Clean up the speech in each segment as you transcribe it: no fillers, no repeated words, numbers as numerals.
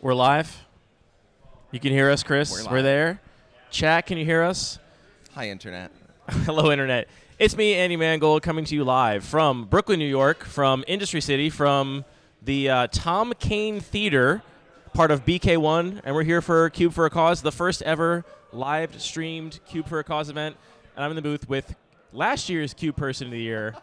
We're live. You can hear us, Chris. We're We're there. Chat, can you hear us? Hi, Internet. Hello, Internet. It's me, Andy Mangold, coming to you live from Brooklyn, New York, from Industry City, from the Tom Kane Theater, part of BK1, and we're here for Cube for a Cause, the first ever live-streamed Cube for a Cause event. And I'm in the booth with last year's Cube Person of the Year,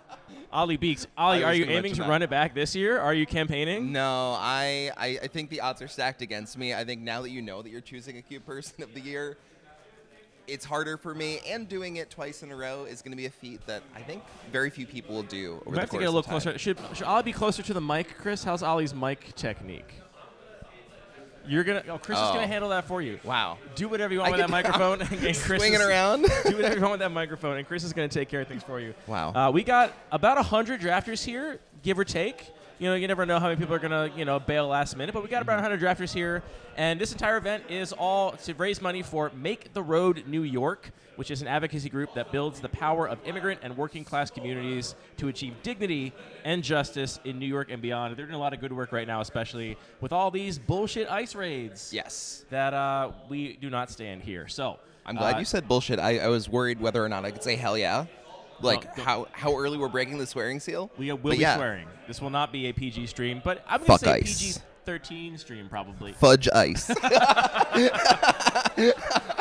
Ollie Beeks. Ollie, are you aiming to run it back this year? Are you campaigning? No, I think the odds are stacked against me. I think now that you know that you're choosing a Cube Person of the Year, it's harder for me, and doing it twice in a row is going to be a feat that I think very few people will do over the course of time. We have to get a little closer. Should Ollie be closer to the mic, Chris? How's Ollie's mic technique? You're gonna. Oh, Chris is gonna handle that for you. Wow. Do whatever you want with that microphone. And Chris swinging around. Do whatever you want with that microphone, and Chris is gonna take care of things for you. Wow. We got about 100 drafters here, give or take. You know, you never know how many people are gonna, bail last minute, but we got about 100 drafters here, and this entire event is all to raise money for Make the Road New York, which is an advocacy group that builds the power of immigrant and working class communities to achieve dignity and justice in New York and beyond. They're doing a lot of good work right now, especially with all these bullshit ICE raids. Yes. That we do not stand here. So I'm glad you said bullshit. I was worried whether or not I could say hell yeah. Like how early we're breaking the swearing seal. We will be swearing. This will not be a PG stream, but I'm going to say PG-13 stream probably. Fudge ice.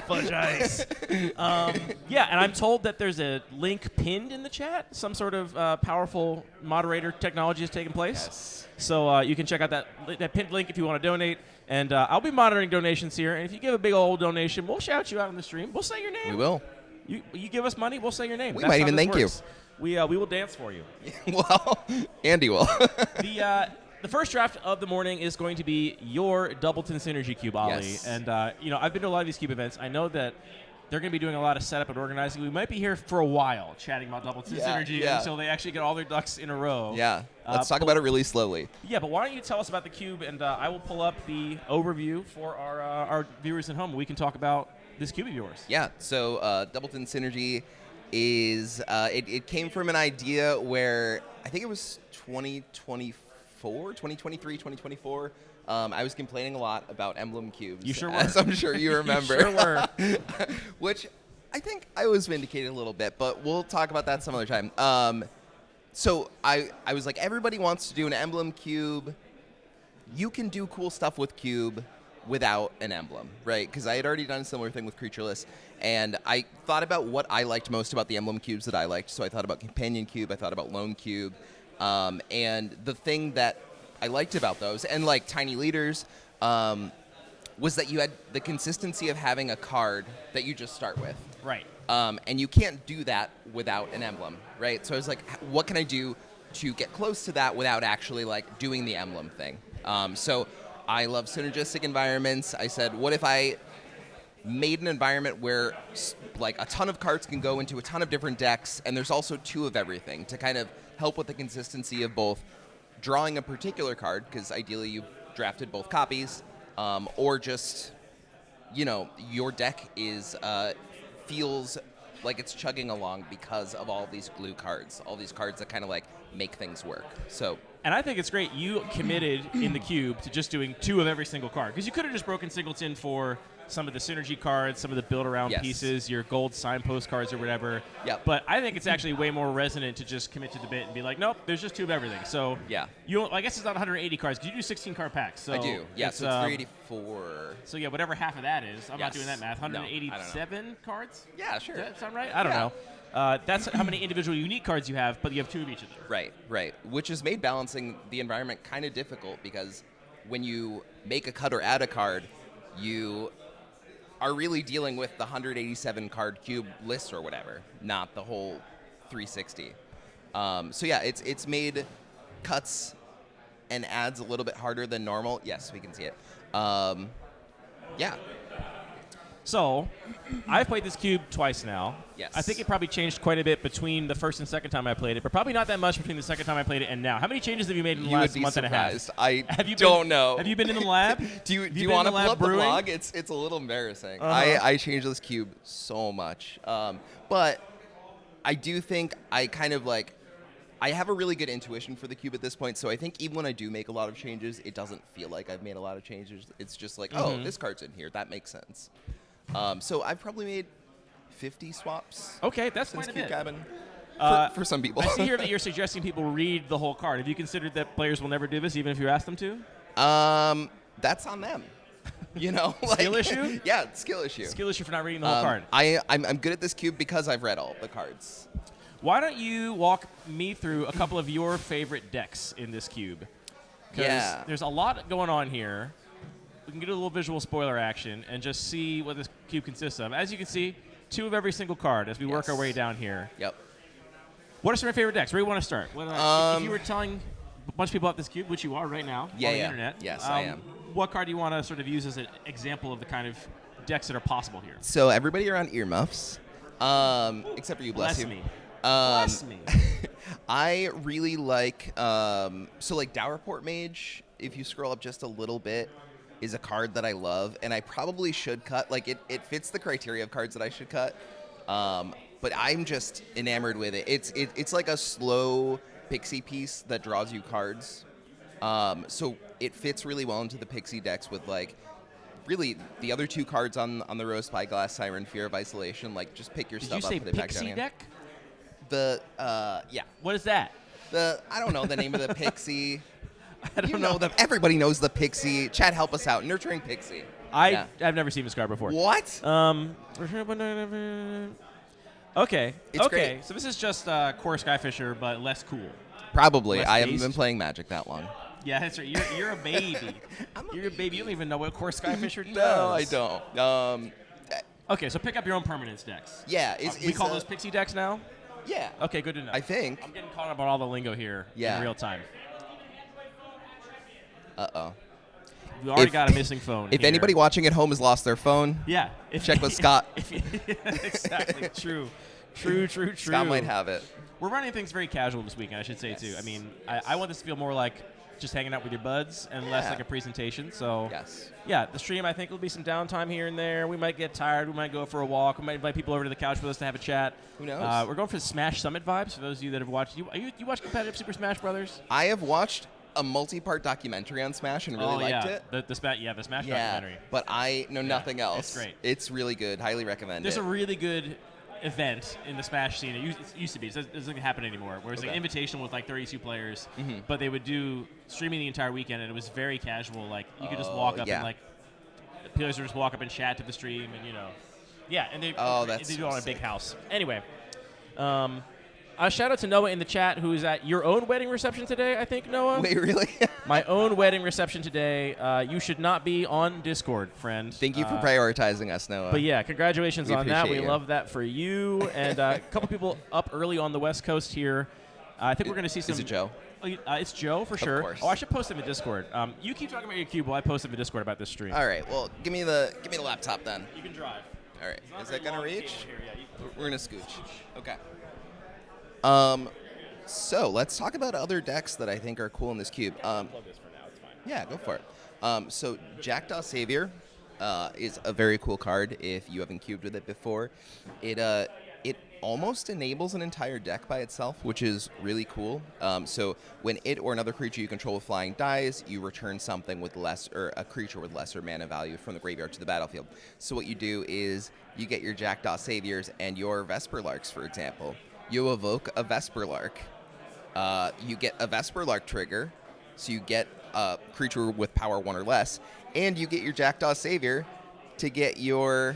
Fudge ice. Yeah, and I'm told that there's a link pinned in the chat. Some sort of powerful moderator technology is taking place. Yes. So you can check out that pinned link if you want to donate. And I'll be monitoring donations here. And if you give a big old donation, we'll shout you out on the stream. We'll say your name. We will. You give us money, we'll say your name. We might even thank you. We will dance for you. Well, Andy will. The first draft of the morning is going to be your Doubleton Synergy Cube, Ollie. Yes. And, I've been to a lot of these Cube events. I know that they're going to be doing a lot of setup and organizing. We might be here for a while chatting about Doubleton Synergy until they actually get all their ducks in a row. Yeah. Let's talk about it really slowly. Yeah, but why don't you tell us about the Cube, and I will pull up the overview for our viewers at home. We can talk about this Cube of yours. Yeah, so Doubleton Synergy is, it came from an idea where, I think it was 2023, 2024. I was complaining a lot about emblem cubes. You sure were. As I'm sure you remember. You sure were. Which I think I was vindicated a little bit, but we'll talk about that some other time. So I was like, everybody wants to do an emblem cube. You can do cool stuff with cube without an emblem, right? Because I had already done a similar thing with Creatureless, and I thought about what I liked most about the emblem cubes that I liked. So I thought about Companion Cube, I thought about Lone Cube, and the thing that I liked about those, and like Tiny Leaders, was that you had the consistency of having a card that you just start with. Right. And you can't do that without an emblem, right? So I was like, what can I do to get close to that without actually like doing the emblem thing? So I love synergistic environments. I said, what if I made an environment where like a ton of cards can go into a ton of different decks, and there's also two of everything to kind of help with the consistency of both drawing a particular card, because ideally you've drafted both copies, or just, your deck is feels like it's chugging along because of all these glue cards, all these cards that kind of like make things work. So. And I think it's great you committed in the Cube to just doing two of every single card. Because you could have just broken Singleton for some of the synergy cards, some of the build-around pieces, your gold signpost cards or whatever. Yep. But I think it's actually way more resonant to just commit to the bit and be like, nope, there's just two of everything. So I guess it's not 180 cards, because you do 16-card packs. So I do. Yeah, so it's 384. So, yeah, whatever half of that is. I'm not doing that math. 187 cards? Yeah, sure. Does that sound right? I don't know. That's how many individual unique cards you have, but you have two of each of them. Right. Which has made balancing the environment kind of difficult, because when you make a cut or add a card, you are really dealing with the 187 card cube list or whatever, not the whole 360. So yeah, it's made cuts and adds a little bit harder than normal. Yes, we can see it. Yeah. So, I've played this cube twice now. Yes. I think it probably changed quite a bit between the first and second time I played it, but probably not that much between the second time I played it and now. How many changes have you made in the last month and a half? I don't know. Have you been in the lab? do you want to pull up the blog? It's a little embarrassing. I changed this cube so much. But I do think I kind of like, I have a really good intuition for the cube at this point, so I think even when I do make a lot of changes, it doesn't feel like I've made a lot of changes. It's just like, oh, this card's in here. That makes sense. So I've probably made 50 swaps. Okay, that's since quite a Cube bit. Cabin. For some people. I see here that you're suggesting people read the whole card. Have you considered that players will never do this, even if you ask them to? That's on them. You know, like, Skill issue? Yeah, skill issue. Skill issue for not reading the whole card. I'm good at this cube because I've read all the cards. Why don't you walk me through a couple of your favorite decks in this cube? Because there's a lot going on here. We can get a little visual spoiler action and just see what this cube consists of. As you can see, 2 of every single card as we work our way down here. Yep. What are some of your favorite decks? Where do you want to start? If you were telling a bunch of people about this cube, which you are right now on the internet. Yes, I am. What card do you want to sort of use as an example of the kind of decks that are possible here? So everybody around earmuffs, except for you, bless you. Me. Bless me. I really like, so like Dowerport Mage, if you scroll up just a little bit, is a card that I love, and I probably should cut. Like, it fits the criteria of cards that I should cut, but I'm just enamored with it. It's like a slow pixie piece that draws you cards. So it fits really well into the Pixie decks with, like, really the other 2 cards on the Rose Spyglass, Siren, Fear of Isolation. Like, just pick your stuff up, put it back down again. Did you say Pixie deck? Yeah. What is that? I don't know the name of the Pixie. I don't know. Everybody knows the Pixie. Chad, help us out. Nurturing Pixie. I've never seen this card before. What? Okay. It's great. So this is just Core Skyfisher, but less cool. Probably. Less I haven't based. been playing Magic that long. Yeah, that's right. You're a baby. You're a baby. You don't even know what Core Skyfisher does. No, I don't. Okay, so pick up your own permanence decks. Yeah. We call those Pixie decks now? Yeah. Okay, good to know. I think. I'm getting caught up on all the lingo here in real time. Uh-oh. We already got a missing phone. If here. anybody watching at home has lost their phone, check with Scott. Exactly. True. Scott might have it. We're running things very casual this weekend, I should say, too. I mean, I want this to feel more like just hanging out with your buds and less like a presentation. So, the stream, I think, will be some downtime here and there. We might get tired. We might go for a walk. We might invite people over to the couch with us to have a chat. Who knows? We're going for the Smash Summit vibes. For those of you that have watched, you watch competitive Super Smash Brothers? I have watched a multi-part documentary on Smash and really liked it. The Smash documentary. But I know nothing else. It's great. It's really good. Highly recommend There's it. a really good event in the Smash scene. It used to be. It doesn't happen anymore. Where it's like an invitation with like 32 players, but they would do streaming the entire weekend, and it was very casual. Like you could just walk up and like players would just walk up and chat to the stream, and and they do it on a big house. Anyway, a shout out to Noah in the chat, who is at your own wedding reception today. I think, Noah. Wait, really? My own wedding reception today. You should not be on Discord, friend. Thank you for prioritizing us, Noah. But yeah, congratulations on that. We you. love that for you. And a couple people up early on the West Coast here. I think we're going to see some. Is it Joe? It's Joe for sure. Of course. Oh, I should post him in Discord. You keep talking about your cube while I post him in Discord about this stream. All right. Well, give me the laptop then. You can drive. All right. Is that gonna reach? We're gonna scooch. Okay. So let's talk about other decks that I think are cool in this cube. Plug this for now. It's fine. Yeah, go for it. So Jackdaw Savior is a very cool card if you haven't cubed with it before. It almost enables an entire deck by itself, which is really cool. So when it or another creature you control with flying dies, you return something with a creature with lesser mana value from the graveyard to the battlefield. So what you do is you get your Jackdaw Saviors and your Vesper Larks, for example. You evoke a Vesper Lark. You get a Vesper Lark trigger, so you get a creature with power 1 or less, and you get your Jackdaw Savior to get your...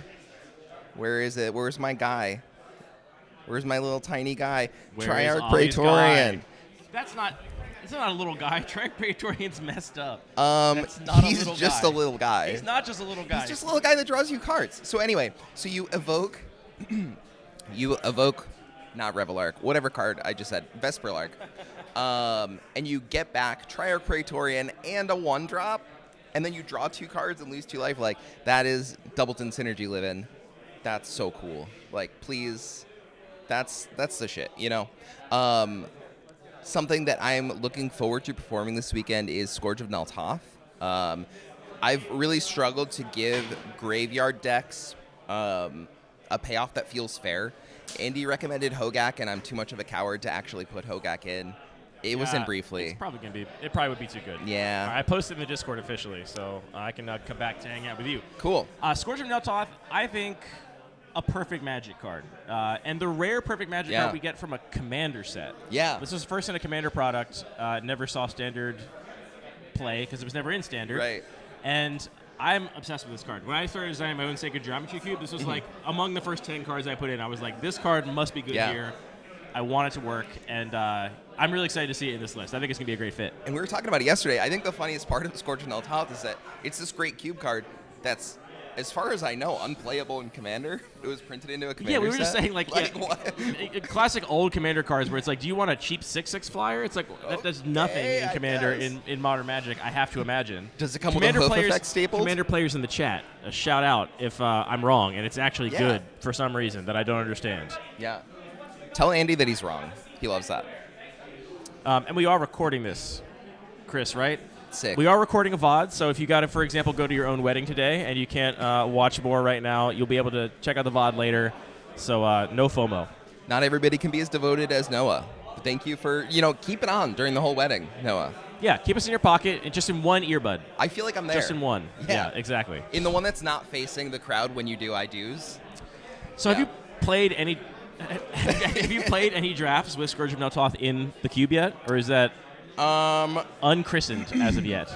Where is it? Where's my guy? Where's my little tiny guy? Triarch Praetorian. It's not a little guy. Triarch Praetorian's messed up. He's just a little guy. He's not just a little guy. He's just a little guy that draws you cards. So anyway, you evoke... not Revelark, whatever card I just said, Vesper Lark. And you get back Triarch Praetorian and a 1-drop, and then you draw 2 cards and lose 2 life. Like, that is Doubleton Synergy living. That's so cool. Like, please, that's the shit, you know? Something that I'm looking forward to performing this weekend is Scourge of Naltoth. I've really struggled to give graveyard decks a payoff that feels fair. Andy recommended Hogak, and I'm too much of a coward to actually put Hogak in. It was in briefly. It's probably gonna be. It probably would be too good. Yeah. I posted in the Discord officially, so I can come back to hang out with you. Cool. Scourge of Neltoth, I think a perfect Magic card, and the rare perfect Magic card we get from a Commander set. Yeah. This was first in a Commander product. Never saw Standard play because it was never in Standard. Right. And I'm obsessed with this card. When I started designing my own Sacred Geometry Cube, this was like among the first 10 cards I put in. I was like, this card must be good here. I want it to work, and I'm really excited to see it in this list. I think it's going to be a great fit. And we were talking about it yesterday. I think the funniest part of the Scourge of Neltoth is that it's this great cube card that's, as far as I know, unplayable in Commander. It was printed into a Commander Yeah, we were just set. saying, like what? classic old Commander cards where it's like, do you want a cheap 6/6 flyer? It's like, that does nothing in Commander in Modern Magic, I have to imagine. Does it come Commander with a hoof players, effect stapled? Commander players in the chat, a shout out if I'm wrong, and it's actually good for some reason that I don't understand. Yeah. Tell Andy that he's wrong. He loves that. And we are recording this, Chris, right? Sick. We are recording a VOD, so if you got to, for example, go to your own wedding today and you can't watch more right now, you'll be able to check out the VOD later. So no FOMO. Not everybody can be as devoted as Noah. Thank you for, keep it on during the whole wedding, Noah. Yeah, keep us in your pocket and just in one earbud. I feel like I'm there. Just in one. Yeah, exactly. In the one that's not facing the crowd when you do I do's. So have you played any have you played any drafts with Scourge of Neltoth in the cube yet? Or is that unchristened as of yet?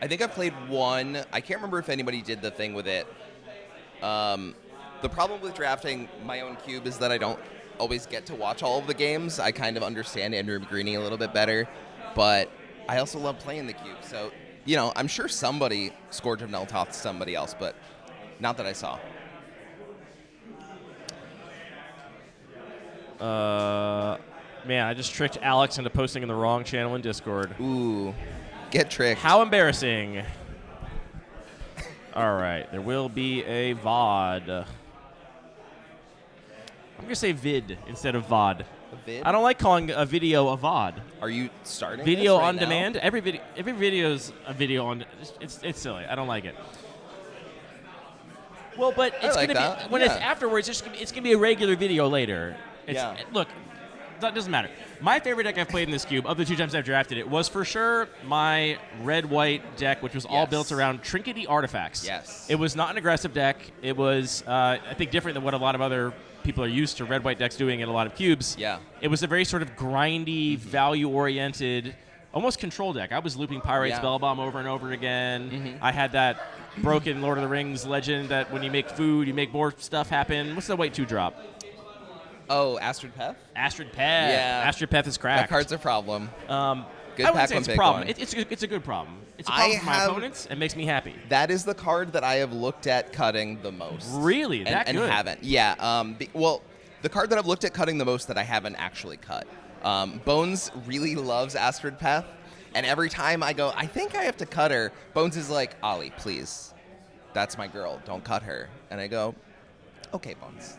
I think I played one. I can't remember if anybody did the thing with it. The problem with drafting my own cube is that I don't always get to watch all of the games. I kind of understand Andrew Greeny a little bit better, but I also love playing the cube. So, I'm sure somebody Scourge of Neltoth somebody else, but not that I saw. Man, I just tricked Alex into posting in the wrong channel in Discord. Ooh, get tricked. How embarrassing. All right, there will be a VOD. I'm going to say vid instead of VOD. A vid? I don't like calling a video a VOD. Are you starting Video this right on now? demand? Every video is a video on. It's silly. I don't like it. Well, but it's like going to that. be when it's afterwards. It's going to be a regular video later. Look, that doesn't matter. My favorite deck I've played in this cube, of the 2 times I've drafted it, was for sure my red-white deck, which was all built around trinkety artifacts. Yes. It was not an aggressive deck. It was, I think, different than what a lot of other people are used to red-white decks doing in a lot of cubes. Yeah. It was a very sort of grindy, value-oriented, almost control deck. I was looping Pyrite Spellbomb over and over again. I had that broken Lord of the Rings legend that when you make food, you make more stuff happen. What's the white 2-drop? Oh, Astrid Peth? Astrid Peth. Yeah. Astrid Peth is cracked. That card's a problem. Good I wouldn't pack say one, it's a big problem. one. It's a good problem. It's a problem for my opponents. It makes me happy. That is the card that I have looked at cutting the most. Really? That and good? haven't. Yeah. The card that I've looked at cutting the most that I haven't actually cut. Bones really loves Astrid Peth, and every time I go, I think I have to cut her, Bones is like, Ollie, please. That's my girl. Don't cut her. And I go, okay, Bones.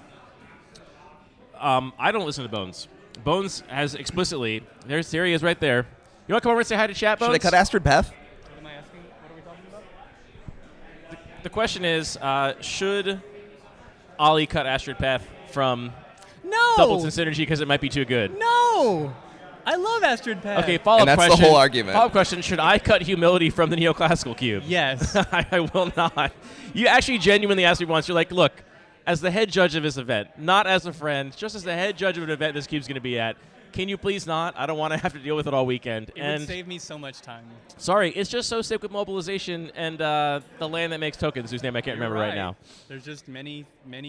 I don't listen to Bones. Bones has explicitly, there he is right there. You want to come over and say hi to chat, Bones? Should I cut Astrid Peth? What am I asking? What are we talking about? The question is, should Ollie cut Astrid Peth from No! Doubleton Synergy because it might be too good? No! I love Astrid Peth. Okay, follow-up And question. that's the whole argument. Follow-up question, should I cut Humility from the Neoclassical Cube? Yes. I will not. You actually genuinely asked me once, you're like, look, as the head judge of this event, not as a friend, just as the head judge of an event this cube's going to be at, can you please not? I don't want to have to deal with it all weekend. It would save me so much time. Sorry, it's just so sick with mobilization and the land that makes tokens, whose name I can't remember right now. There's just many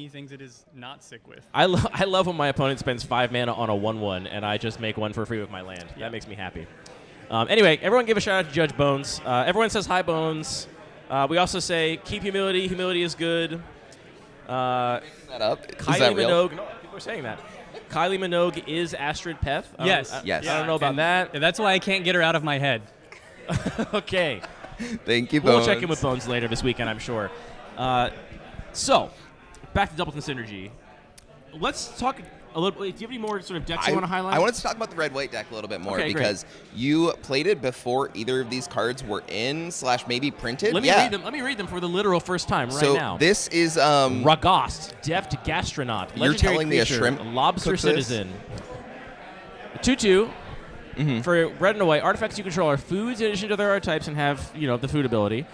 things it is not sick with. I love when my opponent spends 5 mana on a 1/1 and I just make 1 for free with my land. That makes me happy. Anyway, everyone give a shout out to Judge Bones. Everyone says hi, Bones. We also say keep humility. Humility is good. That up. Is Kylie that real? Minogue. No, people are saying that. Kylie Minogue is Astrid Peth. Yes. Yes. I don't know about that. Yeah, that's why I can't get her out of my head. Okay. Thank you, Bones. We'll check in with Bones later this weekend, I'm sure. So, back to Doubleton Synergy. Let's talk a little. Do you have any more sort of decks you want to highlight? I wanted to talk about the red-white deck a little bit more Okay, because you played it before either of these cards were in / maybe printed. Let me read them. Let me read them for the literal first time right now. So this is Ragast, Deft Gastronaut, You're legendary telling me a creature, shrimp Lobster cooked this? Citizen. 2/2. For red and white, artifacts you control are foods in addition to their archetypes and have, the food ability.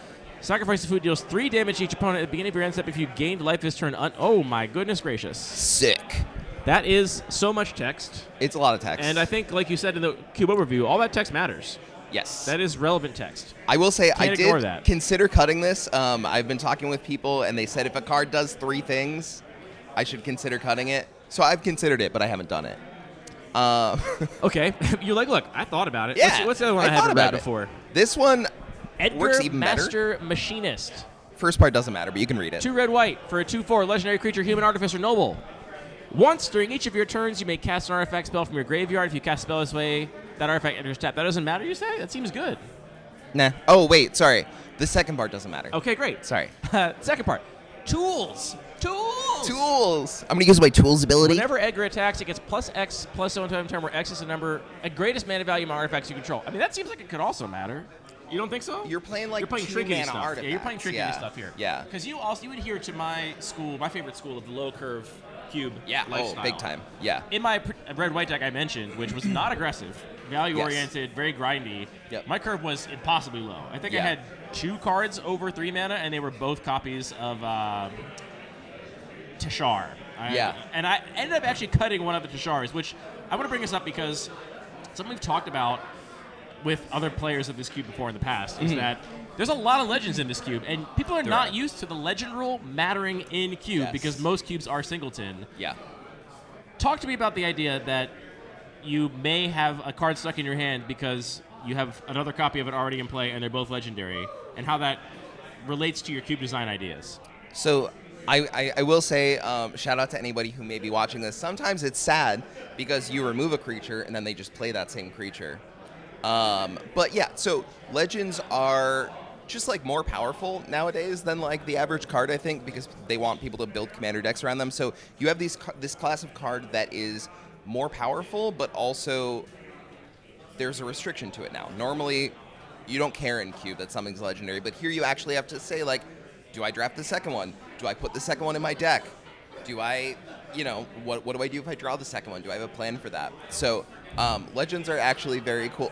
Sacrifice the food deals 3 damage to each opponent at the beginning of your end step if you gained life this turn. Oh my goodness gracious. Sick. That is so much text. It's a lot of text. And I think, like you said in the Cube overview, all that text matters. Yes. That is relevant text. I will say I ignore did that. consider cutting this. I've been talking with people, and they said if a card does 3 things, I should consider cutting it. So I've considered it, but I haven't done it. Okay. You're like, look, I thought about it. Yeah, What's the other one I thought haven't read about it. before? This one Edgar works even better. Master Machinist. First part doesn't matter, but you can read it. 2 red white for a 2/4 legendary creature, human artificer noble. Once during each of your turns, you may cast an artifact spell from your graveyard. If you cast a spell this way, that artifact enters tap. That doesn't matter, you say? That seems good. Nah. Oh, wait, sorry. The second part doesn't matter. Okay, great. Sorry. Second part. Tools. Tools. I'm going to use my tools ability. Whenever Edgar attacks, it gets +X +1 time turn where X is the number at greatest mana value among artifacts you control. I mean, that seems like it could also matter. You don't think so? You're playing like You're playing 2 tricky mana stuff. artifacts. Yeah, you're playing tricky stuff here. Yeah. Because you would adhere to my school, my favorite school of the low curve cube Yeah. lifestyle. Oh, big time. Yeah. In my red-white deck I mentioned, which was not aggressive, value-oriented, very grindy, Yep. my curve was impossibly low. I think I Yeah. had 2 cards over 3 mana, and they were both copies of Tashar. And I ended up actually cutting one of the Tashars, which I want to bring this up because something we've talked about with other players of this cube before in the past is that there's a lot of legends in this cube, and people are not used to the legend rule mattering in cube because most cubes are singleton. Yeah. Talk to me about the idea that you may have a card stuck in your hand because you have another copy of it already in play and they're both legendary, and how that relates to your cube design ideas. So I will say, shout out to anybody who may be watching this. Sometimes it's sad because you remove a creature and then they just play that same creature. But yeah, so legends are just like more powerful nowadays than like the average card, I think, because they want people to build commander decks around them. So you have this class of card that is more powerful, but also there's a restriction to it now. Normally, you don't care in cube that something's legendary, but here you actually have to say like, do I draft the second one? Do I put the second one in my deck? Do I, what do I do if I draw the second one? Do I have a plan for that? So legends are actually very cool.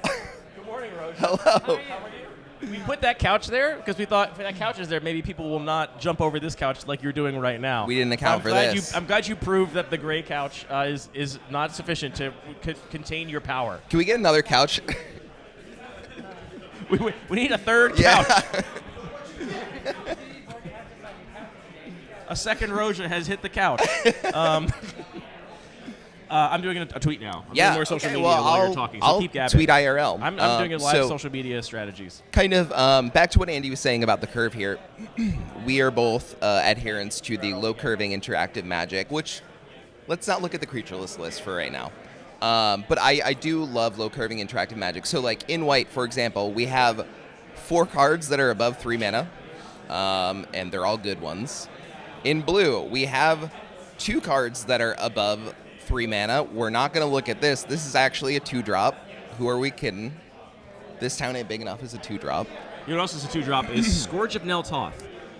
Good morning, Rose. Hello. How are you? We put that couch there because we thought if that couch is there, maybe people will not jump over this couch like you're doing right now. We didn't account for this. I'm glad you proved that the gray couch is not sufficient to contain your power. Can we get another couch? We need a third couch. A second Roja has hit the couch. I'm doing a tweet now. I'm doing more social media while you're talking, so I'll keep gabbing. tweet IRL. I'm doing a live social media strategies. Kind of back to what Andy was saying about the curve here. We are both adherents to the low curving interactive magic, which let's not look at the creatureless list for right now. But I do love low curving interactive magic. So like in white, for example, we have 4 cards that are above 3 mana, and they're all good ones. In blue, we have 2 cards that are above 3 mana. We're not going to look at this. This is actually a 2-drop. Who are we kidding? This town ain't big enough as a 2-drop. You know what else is a 2-drop is Scourge of Neltoth.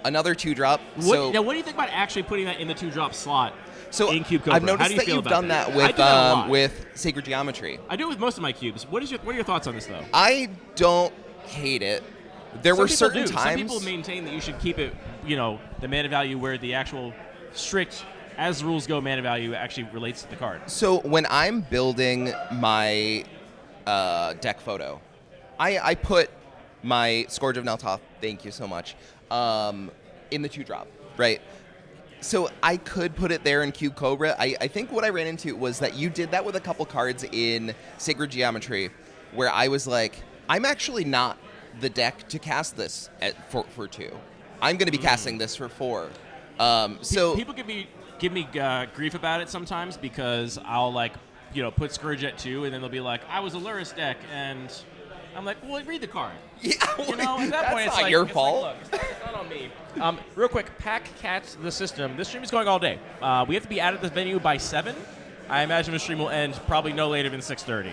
Another 2-drop. Now, what do you think about actually putting that in the 2-drop slot in Cube Cobra? I've noticed How do you that feel you've about done that with Sacred Geometry. I do it with most of my cubes. What are your thoughts on this, though? I don't hate it. There were certain times. Some people maintain that you should keep it, the mana value where the actual strict, as the rules go, mana value actually relates to the card. So when I'm building my deck photo, I put my Scourge of Neltoth, thank you so much, in the 2-drop, right? So I could put it there in Cube Cobra. I think what I ran into was that you did that with a couple cards in Sacred Geometry, where I was like, I'm actually not the deck to cast this for 2. I'm going to be casting this for 4. So people give me grief about it sometimes because I'll put Scourge at 2 and then they'll be like, I was a Luris deck, and I'm like, well, read the card. Yeah, at that that's point, it's not like, your it's fault. Like, look, it's not on me. Real quick, Pack Cats the system. This stream is going all day. We have to be out of the venue by 7. I imagine the stream will end probably no later than 6:30.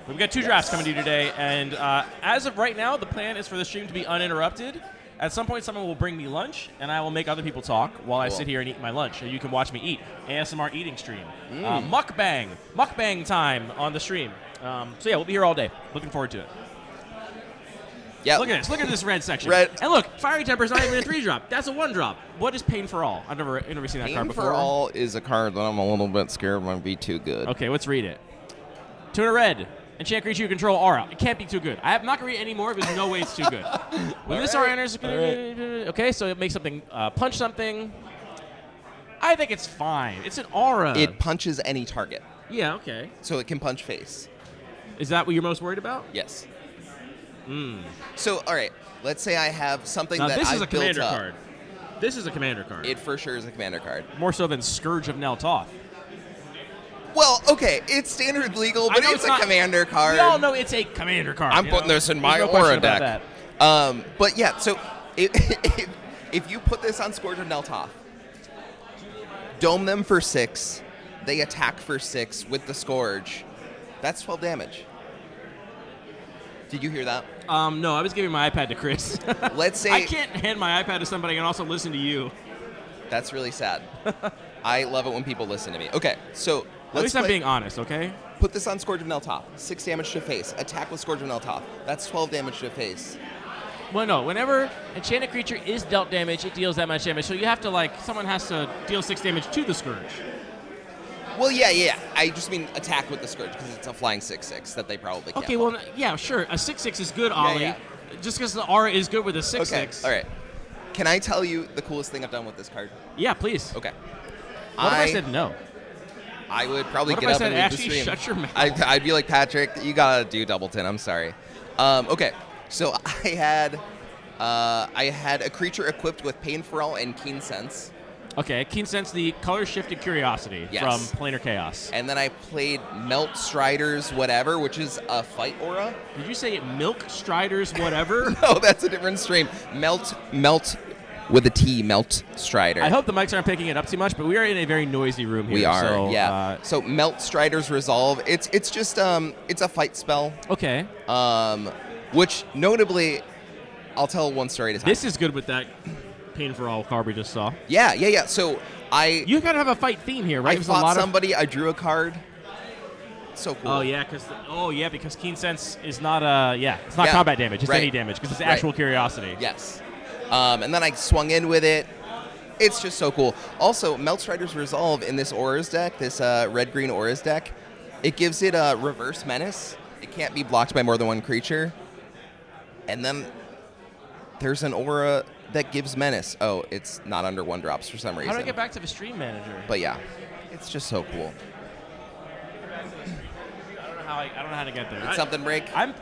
We've got 2 drafts coming to you today, and as of right now, the plan is for the stream to be uninterrupted. At some point, someone will bring me lunch, and I will make other people talk while I sit here and eat my lunch. So you can watch me eat. ASMR eating stream. Mukbang time on the stream. So yeah, we'll be here all day. Looking forward to it. Yeah. Look at this. Look at this red section. Red. And look, Fiery Temper's not even a 3-drop. That's a 1-drop. What is Pain for All? I've never seen that card before. Pain for All is a card that I'm a little bit scared might be too good. Okay, let's read it. Tuna Red. Enchant creature you control aura. It can't be too good. I'm not going to read it anymore. There's no way it's too good. When this aura enters, okay, so it makes something punch something. I think it's fine. It's an aura. It punches any target. Yeah, okay. So it can punch face. Is that what you're most worried about? Yes. So, all right, let's say I have something Now, that this I've is a built commander up. card. This is a commander card. It for sure is a commander card. More so than Scourge of Neltoth. Well, okay, it's standard legal, I but know it's a not- commander card. We all know it's a commander card. I'm you putting know? this in There's my no question aura about deck. that. But yeah, so if you put this on Scourge of Neltoth, dome them for 6, they attack for 6 with the Scourge, that's 12 damage. Did you hear that? No, I was giving my iPad to Chris. Let's say I can't hand my iPad to somebody and also listen to you. That's really sad. I love it when people listen to me. Okay, so At least I'm being honest, okay? Put this on Scourge of Neltoth. 6 damage to face. Attack with Scourge of Neltoth. That's 12 damage to face. Well, no. Whenever enchanted creature is dealt damage, it deals that much damage. So you have to, someone has to deal 6 damage to the Scourge. Well, yeah. I just mean attack with the Scourge because it's a flying 6/6 that they probably can't. Okay, well, yeah, sure. A 6/6 is good, Ollie. yeah. Just because the aura is good with a 6/6. Okay, all right. Can I tell you the coolest thing I've done with this card? Yeah, please. Okay. What if I said no? I would probably What get if I up said, and leave the Ashley, stream. shut your mouth? I'd be like, Patrick, you gotta do Doubleton. I'm sorry. Okay, so I had a creature equipped with Pain for All and Keen Sense, Okay, Keen Sense, the color shifted curiosity Yes. from Planar Chaos. and then I played Melt Striders whatever, which is a fight aura. Did you say Milk Striders whatever? No, that's a different stream. Melt with a T. Melt Strider. I hope the mics aren't picking it up too much, but we are in a very noisy room here. we are. So, yeah. So Melt Striders Resolve. It's just it's a fight spell. Okay. Which notably, I'll tell one story at a time. This is good with that Pain for All card we just saw. Yeah. So You gotta have a fight theme here, right? I There's fought somebody. I drew a card. So cool. Oh yeah, because Keen Sense is not it's not Yeah, combat damage. It's right. any damage because it's Right. actual curiosity. Yes. And then I swung in with it. It's just so cool. Also, Melt Strider's Resolve in this Auras deck, this red-green Auras deck, it gives it a reverse menace. It can't be blocked by more than one creature. And then there's an aura that gives menace. Oh, it's not under 1-drops for some reason. How do I get back to the stream manager? But yeah, it's just so cool. I don't know how to get there. Did something break? I'm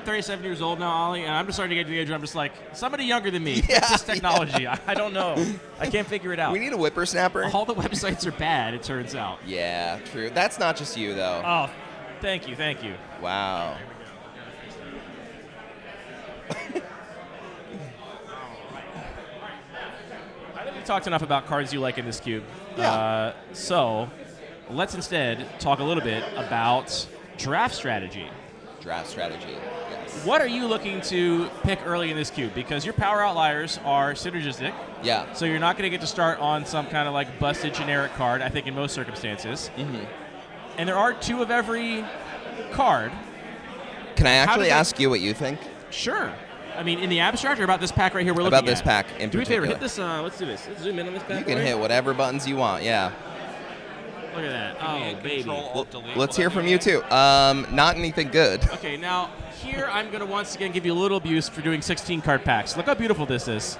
37 years old now, Ollie, and I'm just starting to get to the age where I'm just like, somebody younger than me. Yeah, It's this technology. I don't know. I can't figure it out. We need a whippersnapper. All the websites are bad, it turns out. Yeah, true. That's not just you, though. Oh, thank you. Wow. I think we've talked enough about cards you like in this cube. Yeah. So let's instead talk a little bit about draft strategy. Draft strategy. Yes. What are you looking to pick early in this cube? Because your power outliers are synergistic, Yeah. so you're not going to get to start on some kind of busted generic card, I think, in most circumstances. Mm-hmm. And there are 2 of every card. Can I actually does that- ask you what you think Sure. I mean, in the abstract or about this pack right here we're looking at? about this pack in Do me a favor, particular? hit this, let's do this. Let's zoom in on this pack. You can Roy. hit whatever buttons you want. Yeah. Look at that. Oh, baby. Let's hear from you too. Not anything good. Okay, now here I'm going to once again give you a little abuse for doing 16 card packs. Look how beautiful this is.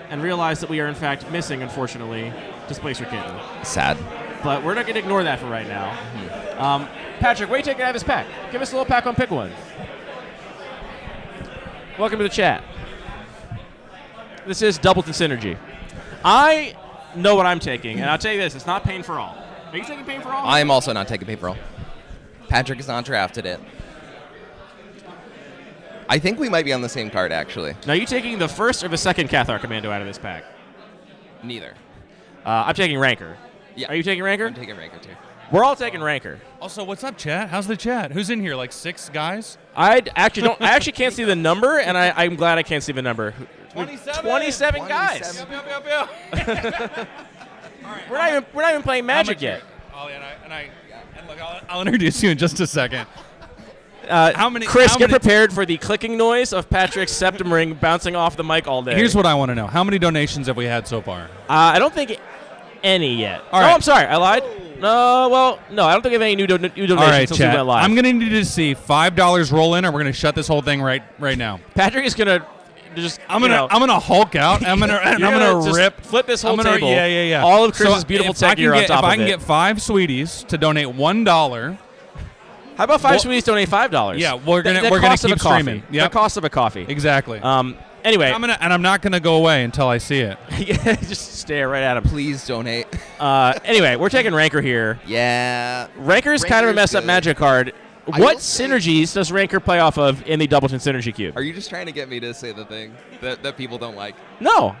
And realize that we are in fact missing, unfortunately, Displacer Kitten. Sad. But we're not going to ignore that for right now. Mm-hmm. Patrick, what are you taking out of this pack? Give us a little pack on pick one. Welcome to the chat. This is Doubleton Synergy. I know what I'm taking, and I'll tell you this, it's not Pain for All. Are you taking Pain for All? I am also not taking paper roll. Patrick has not drafted it. I think we might be on the same card, actually. Now, are you taking the first or the second Cathar Commando out of this pack? Neither. I'm taking Ranker. Yeah. Are you taking Ranker? I'm taking Ranker too. We're all taking Rancor. Also, what's up, chat? How's the chat? Who's in here? Like 6 guys? I actually can't see the number, and I'm glad I can't see the number. 27. 27 guys. 27. We're not even playing Magic yet. Oh, yeah, and look, I'll introduce you in just a second. Chris, get prepared for the clicking noise of Patrick's septum ring bouncing off the mic all day. Here's what I want to know. How many donations have we had so far? I don't think any yet. All no, right. I'm sorry. I lied. No, I don't think we have any new donations All right, since we chat. went live. I'm going to need to see $5 roll in, or we're going to shut this whole thing right now. Patrick is going to just, I'm gonna Hulk out. I'm gonna just rip. flip this whole table. Yeah. All of Chris's beautiful tech gear on top of it. If I can get 5 sweeties to donate $1. How about 5 sweeties donate $5? Yeah, we're gonna keep streaming. The cost of a coffee. Exactly. Anyway, I'm not gonna go away until I see it. just stare right at him. Please donate. Anyway, we're taking Rancor here. Yeah. Rancor is kind of a messed up Magic card. What synergies does Rancor play off of in the Doubleton Synergy Cube? Are you just trying to get me to say the thing that people don't like? No.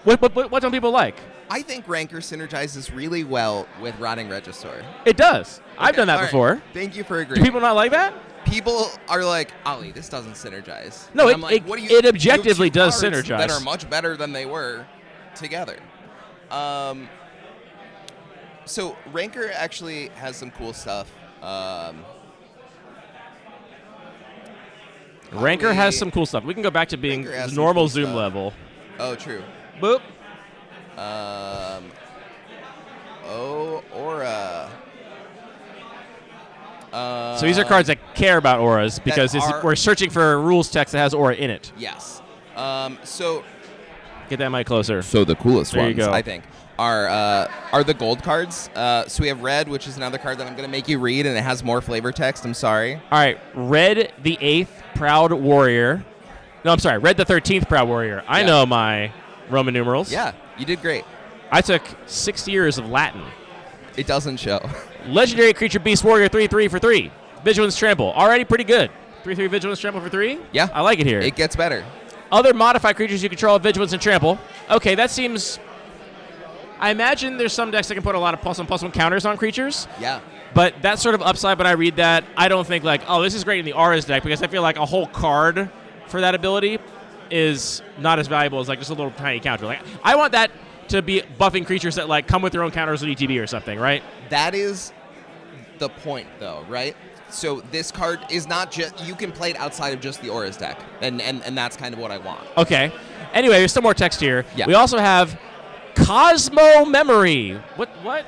What don't people like? I think Rancor synergizes really well with Rotting Regisaur. It does. I've done that all right. before. Thank you for Do agreeing. people not like that? People are like, Ollie, this doesn't synergize. No, And I'm like, what do you, it objectively you have does two cards synergize. that are much better than they were together. So Rancor actually has some cool stuff. Rancor has some cool stuff. We can go back to being Rancor has some normal cool zoom stuff. level. Oh, true. Boop. Aura. So these are cards that care about auras because we're searching for a rules text that has aura in it. Yes. So Get that mic closer. So the coolest There you ones, go. I think, are the gold cards. So we have red, which is another card that I'm going to make you read, and it has more flavor text. I'm sorry. All right, Red the 8th Proud Warrior. No, I'm sorry, Red the 13th Proud Warrior. I know my Roman numerals. Yeah, you did great. I took 6 years of Latin. It doesn't show. Legendary Creature Beast Warrior 3/3 for 3. Vigilance Trample. Already pretty good. 3/3 Vigilance Trample for 3? Yeah. I like it here. It gets better. Other modified creatures you control have Vigilance and Trample. Okay, that seems... I imagine there's some decks that can put a lot of +1/+1 counters on creatures. Yeah. But that sort of upside, when I read that, I don't think like, oh, this is great in the Auras deck, because I feel like a whole card for that ability is not as valuable as like just a little tiny counter. Like, I want that to be buffing creatures that like come with their own counters with ETB or something, right? That is the point, though, right? So this card is not just, you can play it outside of just the Auras deck, and that's kind of what I want. Okay. Anyway, there's still more text here. Yeah. We also have Cosmo Memory. What?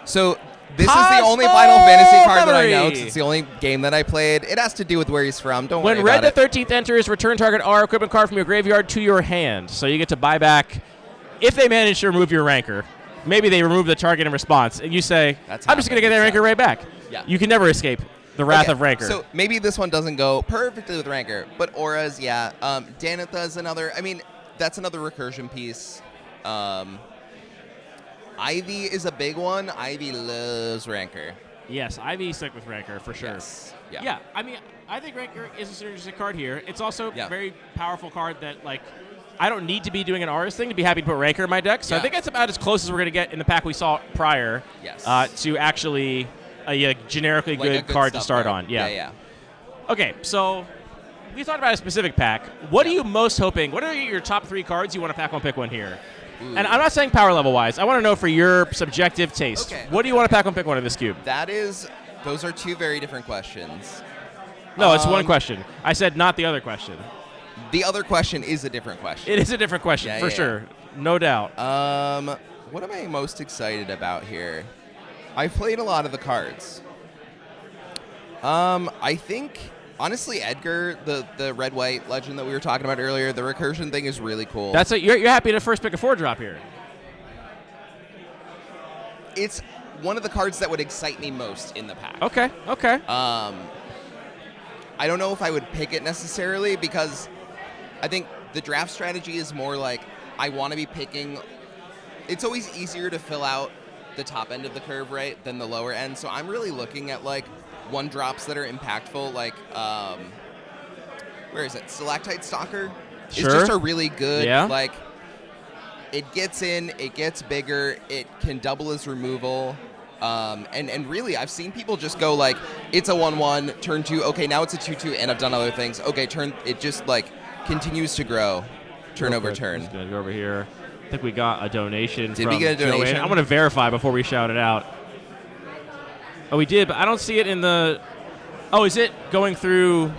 So this is the only Final Fantasy card that I know. Memory. It's the only game that I played. It has to do with where he's from. Don't When worry Red about the it. 13th enters, return target R equipment card from your graveyard to your hand. So you get to buy back, if they manage to remove your Rancor. Maybe they remove the target in response, and you say, That's I'm just going to get that Rancor right back. Yeah. You can never escape the wrath Okay, of Rancor. So maybe this one doesn't go perfectly with Rancor, but Auras, yeah. Danitha is another. I mean, that's another recursion piece. Ivy is a big one. Ivy loves Rancor. Yes, Ivy stuck with Rancor for sure. Yes. Yeah. Yeah, I mean, I think Rancor is a synergistic card here. It's also a very powerful card that, like, I don't need to be doing an Auras thing to be happy to put Rancor in my deck. So I Yeah. think that's about as close as we're going to get in the pack we saw prior to actually a generically Like a good card to stuff start card. on. Yeah. Yeah. Okay, so we talked about a specific pack. What are you most hoping? What are your top 3 cards you want to pack one pick one here? Ooh. And I'm not saying power level wise. I want to know for your subjective taste. Okay. What do you want to pack one pick one in this cube? Those are two very different questions. No, it's one question. I said not the other question. The other question is a different question. It is a different question, for sure. No doubt. What am I most excited about here? I've played a lot of the cards. I think, honestly, Edgar, the red-white legend that we were talking about earlier, the recursion thing is really cool. That's it. You're happy to first pick a 4-drop here. It's one of the cards that would excite me most in the pack. Okay. I don't know if I would pick it necessarily because I think the draft strategy is more like I want to be picking. It's always easier to fill out the top end of the curve, right, than the lower end. So I'm really looking at like 1-drops that are impactful, like where is it? Stalactite Stalker is just a really good like. It gets in, it gets bigger, it can double as removal. And really, I've seen people just go like, it's a 1-1, turn 2, okay, now it's a 2-2, and I've done other things. Okay, it just like continues to grow, turn over turn. Just gonna go over here. I think we got a donation. Did from we get a donation? Joanne. I'm gonna verify before we shout it out. Oh, we did, but I don't see it in the. Oh, is it going through?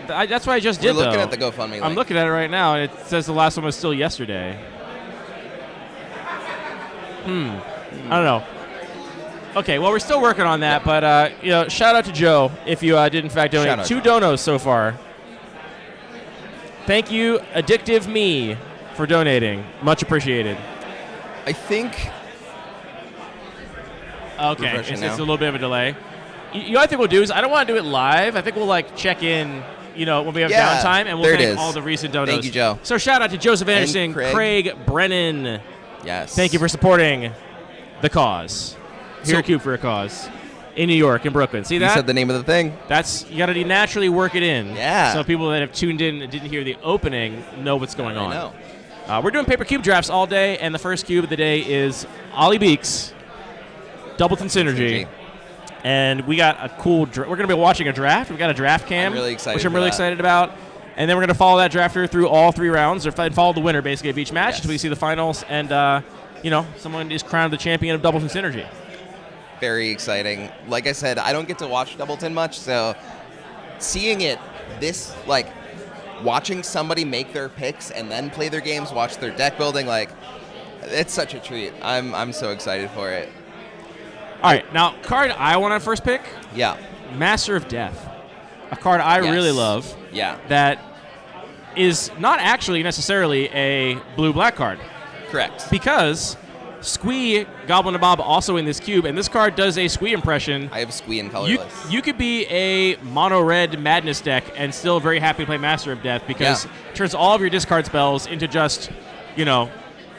That's what I just did. We're looking though. at the GoFundMe link. I'm looking at it right now, and it says the last one was still yesterday. I don't know. Okay, well, we're still working on that, but shout out to Joe if you did in fact donate. 2 donos so far. Thank you, Addictive Me, for donating. Much appreciated. I think. Okay, it's a little bit of a delay. You know what I think we'll do is I don't want to do it live. I think we'll like check in, when we have downtime, and we'll thank all the recent donos. Thank you, Joe. So shout out to Joseph Anderson, And Craig Brennan. Yes. Thank you for supporting the cause. Here at Cube for a Cause in New York, in Brooklyn. See that? You said the name of the thing. You got to naturally work it in. Yeah. So people that have tuned in and didn't hear the opening know what's going on. I know. We're doing paper cube drafts all day, and the first cube of the day is Ollie Beeks, Doubleton Synergy. And we got a cool we're going to be watching a draft. We got a draft cam, I'm really excited which I'm really excited about. And then we're going to follow that drafter through all 3 rounds, or follow the winner basically of each match until we see the finals. And, someone is crowned the champion of Doubleton Synergy. Very exciting. Like I said, I don't get to watch Doubleton much, so seeing it, watching somebody make their picks and then play their games, watch their deck building, it's such a treat. I'm so excited for it. All right, now card I want to first pick. Yeah. Master of Death, a card I really love. Yeah. That is not actually necessarily a blue-black card. Correct. Because Squee, Goblin and Bob also in this cube, and this card does a Squee impression. I have Squee and colorless. You could be a mono-red Madness deck and still very happy to play Master of Death because it turns all of your discard spells into just,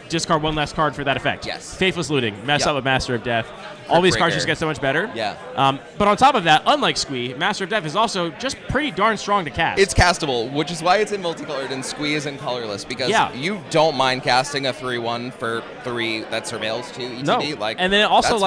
discard one less card for that effect. Yes. Faithless Looting, mess up with Master of Death. All these cards just get so much better. Yeah. But on top of that, unlike Squee, Master of Death is also just pretty darn strong to cast. It's castable, which is why it's in multicolored and Squee is in colorless, because you don't mind casting a 3/1 for 3 that surveils 2 ETB. No. And then also,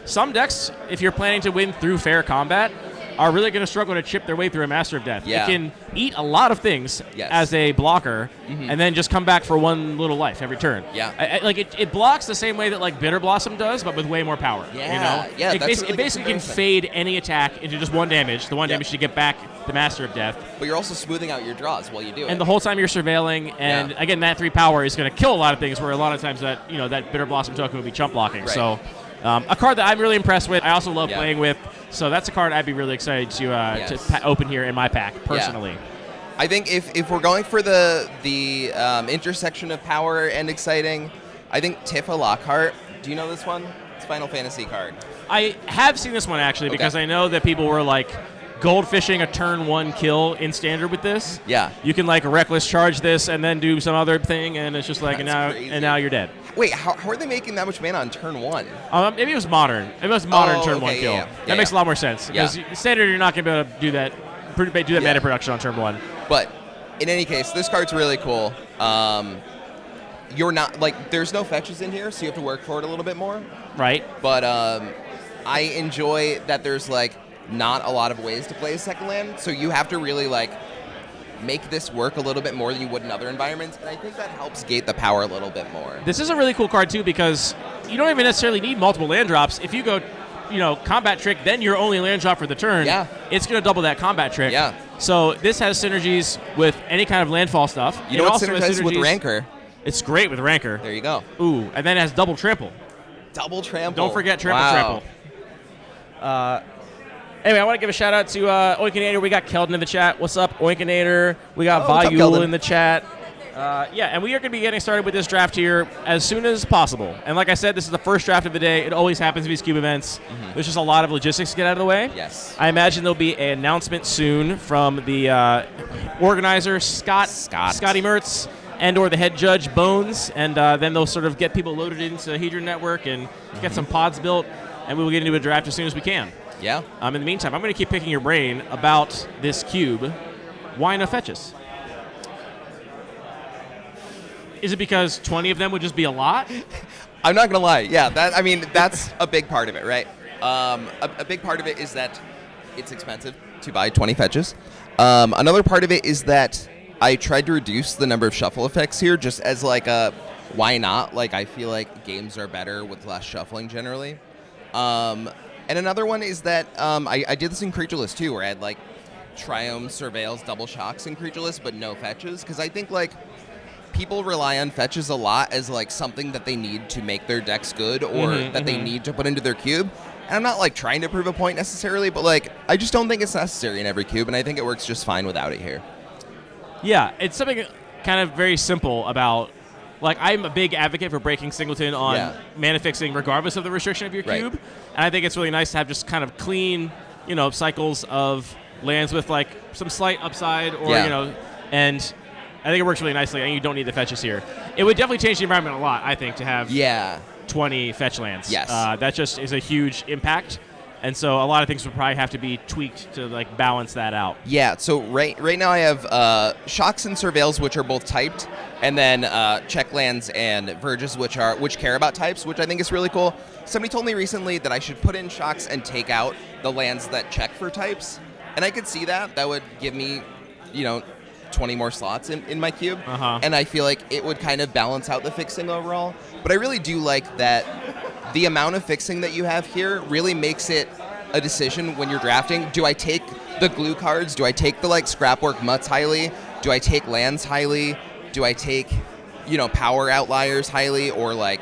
some decks, if you're planning to win through fair combat, are really going to struggle to chip their way through a Master of Death. Yeah. It can eat a lot of things as a blocker and then just come back for 1 little life every turn. Yeah. It blocks the same way that Bitter Blossom does, but with way more power. Yeah. Yeah, it basically can fade any attack into just 1 damage, the 1 damage to get back the Master of Death. But you're also smoothing out your draws while you do it. And the whole time you're surveilling, and again, that 3 power is going to kill a lot of things, where a lot of times that Bitter Blossom token would be chump blocking. Right. So a card that I'm really impressed with. I also love playing with. So that's a card I'd be really excited to open here in my pack, personally. Yeah. I think if we're going for the intersection of power and exciting, I think Tifa Lockhart. Do you know this one? It's a Final Fantasy card. I have seen this one, actually, because I know that people were, goldfishing a turn 1 kill in Standard with this. Yeah. You can, reckless charge this and then do some other thing, and it's just and now you're dead. Wait, how are they making that much mana on turn 1? Maybe it was Modern. Maybe it was Modern turn 1 kill. That makes a lot more sense. Because Standard, you're not going to be able to do that mana production on turn 1. But in any case, this card's really cool. You're not, there's no fetches in here, so you have to work for it a little bit more. Right. But I enjoy that there's, not a lot of ways to play a second land, so you have to really, make this work a little bit more than you would in other environments, and I think that helps gate the power a little bit more. This is a really cool card, too, because you don't even necessarily need multiple land drops. If you go, combat trick, then your only land drop for the turn, it's going to double that combat trick. Yeah. So this has synergies with any kind of landfall stuff. You know what synergizes with Rancor? It's great with Rancor. There you go. Ooh, and then it has double trample. Double trample. Don't forget trample. Anyway, I want to give a shout out to Oinkinator. We got Keldon in the chat. What's up, Oinkinator? We got Vayul in the chat. And we are going to be getting started with this draft here as soon as possible. And like I said, this is the first draft of the day. It always happens at these CUBE events. There's just a lot of logistics to get out of the way. Yes. I imagine there'll be an announcement soon from the organizer, Scotty Mertz, and or the head judge, Bones. And then they'll sort of get people loaded into the Hedron network and get some pods built. And we will get into a draft as soon as we can. Yeah. In the meantime, I'm going to keep picking your brain about this cube. Why no fetches? Is it because 20 of them would just be a lot? I'm not gonna lie. Yeah, that's a big part of it, right? A big part of it is that it's expensive to buy 20 fetches. Another part of it is that I tried to reduce the number of shuffle effects here, just as like a why not? Like I feel like games are better with less shuffling generally. And another one is that I did this in Creatureless too, where I had like Triome, Surveils, Double Shocks in Creatureless, but no fetches, because I think like people rely on fetches a lot as like something that they need to make their decks good or that they need to put into their cube. And I'm not like trying to prove a point necessarily, but like I just don't think it's necessary in every cube, and I think it works just fine without it here. Yeah, it's something kind of very simple about, like, I'm a big advocate for breaking singleton on mana fixing regardless of the restriction of your cube. And I think it's really nice to have just kind of clean, cycles of lands with like some slight upside or, and I think it works really nicely, and you don't need the fetches here. It would definitely change the environment a lot, I think, to have 20 fetch lands. Yes. That just is a huge impact. And so a lot of things would probably have to be tweaked to like balance that out. Yeah, so right now I have Shocks and Surveils, which are both typed, and then check lands and Verges, which care about types, which I think is really cool. Somebody told me recently that I should put in Shocks and take out the lands that check for types, and I could see that. That would give me, 20 more slots in my cube, and I feel like it would kind of balance out the fixing overall. But I really do like that the amount of fixing that you have here really makes it a decision when you're drafting. Do I take the glue cards? Do I take the like Scrapwork Mutts highly? Do I take lands highly? Do I take, power outliers highly, or like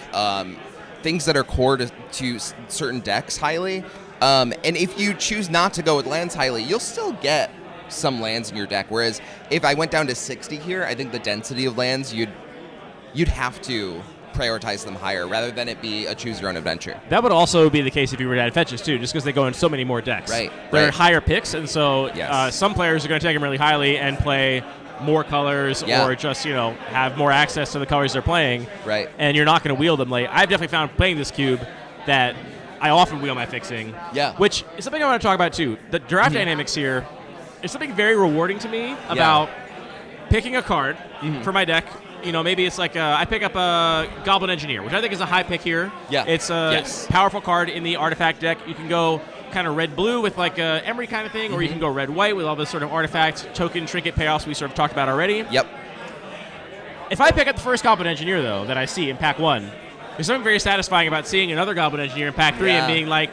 things that are core to certain decks highly? And if you choose not to go with lands highly, you'll still get some lands in your deck. Whereas if I went down to 60 here, I think the density of lands you'd have to prioritize them higher rather than it be a choose your own adventure. That would also be the case if you were to add fetches too, just because they go in so many more decks. They're higher picks, and so some players are going to take them really highly and play more colors or just have more access to the colors they're playing. And you're not going to wheel them late. I've definitely found playing this cube that I often wheel my fixing. Which is something I want to talk about too. The draft dynamics here is something very rewarding to me about picking a card for my deck. Maybe it's like I pick up a Goblin Engineer, which I think is a high pick here. It's a powerful card in the artifact deck. You can go kind of red-blue with like a Emery kind of thing, or you can go red-white with all this sort of artifact, token, trinket payoffs we sort of talked about already. If I pick up the first Goblin Engineer, though, that I see in Pack 1, there's something very satisfying about seeing another Goblin Engineer in Pack 3 and being like,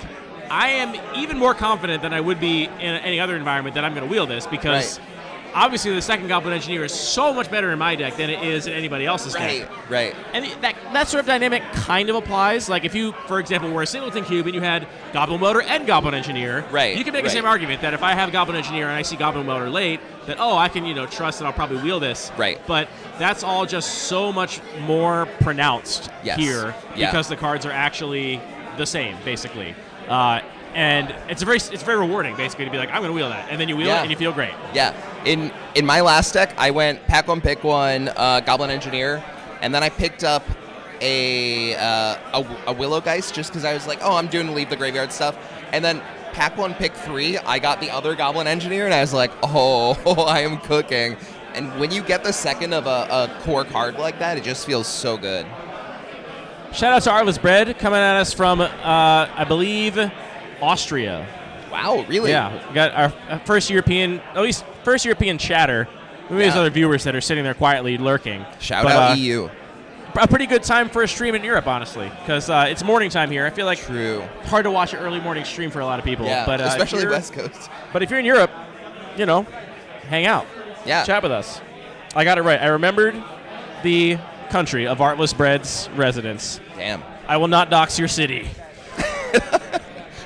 I am even more confident than I would be in any other environment that I'm going to wheel this, because obviously the second Goblin Engineer is so much better in my deck than it is in anybody else's deck. And that sort of dynamic kind of applies. Like if you, for example, were a singleton cube and you had Goblin Welder and Goblin Engineer, you can make the same argument that if I have Goblin Engineer and I see Goblin Welder late, that, I can, trust that I'll probably wheel this. But that's all just so much more pronounced here because the cards are actually the same, basically. And it's very rewarding, basically, to be like, I'm going to wheel that, and then you wheel it, and you feel great. In my last deck, I went Pack 1, Pick 1, Goblin Engineer, and then I picked up a Willow Geist just because I was like, I'm doing Leave the Graveyard stuff. And then Pack 1, Pick 3, I got the other Goblin Engineer, and I was like, I am cooking. And when you get the second of a core card like that, it just feels so good. Shout out to Artless Bread coming at us from, I believe, Austria. Wow, really? Yeah, we got our first European chatter. Maybe there's other viewers that are sitting there quietly lurking. Shout out EU. A pretty good time for a stream in Europe, honestly, because it's morning time here. I feel like hard to watch an early morning stream for a lot of people. But especially West Coast. But if you're in Europe, hang out. Chat with us. I got it right. I remembered the country of Artless Bread's residence. Damn. I will not dox your city.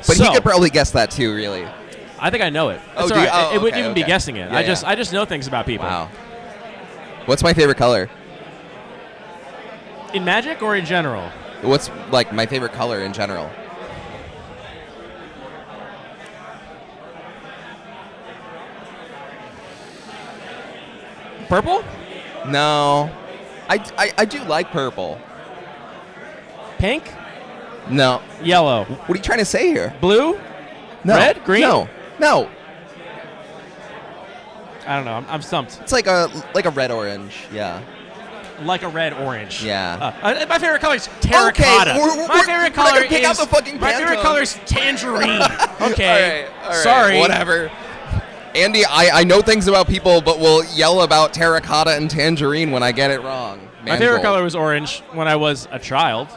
But he could probably guess that too, really. I think I know it. That's all right. It wouldn't even be guessing it. Yeah, I just know things about people. Wow. What's my favorite color? In Magic or in general? What's like my favorite color in general? Purple? No. I do like purple. Pink? No. Yellow. What are you trying to say here? Blue? No. Red? Green? No. I don't know. I'm stumped. It's like a red-orange. Yeah. like a red orange. Yeah. My favorite color is terracotta. Okay, my favorite color pick out is the fucking my favorite Pantone. color is tangerine. Okay. All right, Sorry. whatever. Andy, I know things about people, but will yell about terracotta and tangerine when I get it wrong. My favorite color was orange when I was a child.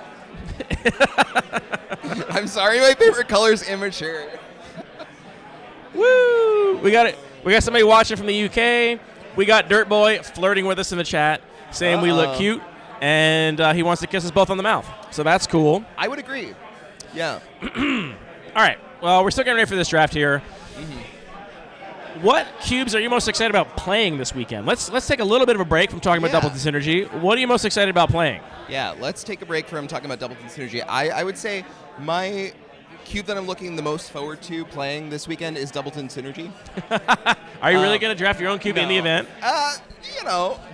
I'm sorry, my favorite color is immature. Woo! We got it. We got somebody watching from the UK. We got Dirt Boy flirting with us in the chat, saying we look cute, and he wants to kiss us both on the mouth. So that's cool. I would agree. Yeah. All right. Well, we're still getting ready for this draft here. What cubes are you most excited about playing this weekend? Let's take a little bit of a break from talking about Doubleton Synergy. What are you most excited about playing? Yeah, let's take a break from talking about Doubleton Synergy. I would say my cube that I'm looking the most forward to playing this weekend is Doubleton Synergy. Are you really going to draft your own cube in the event?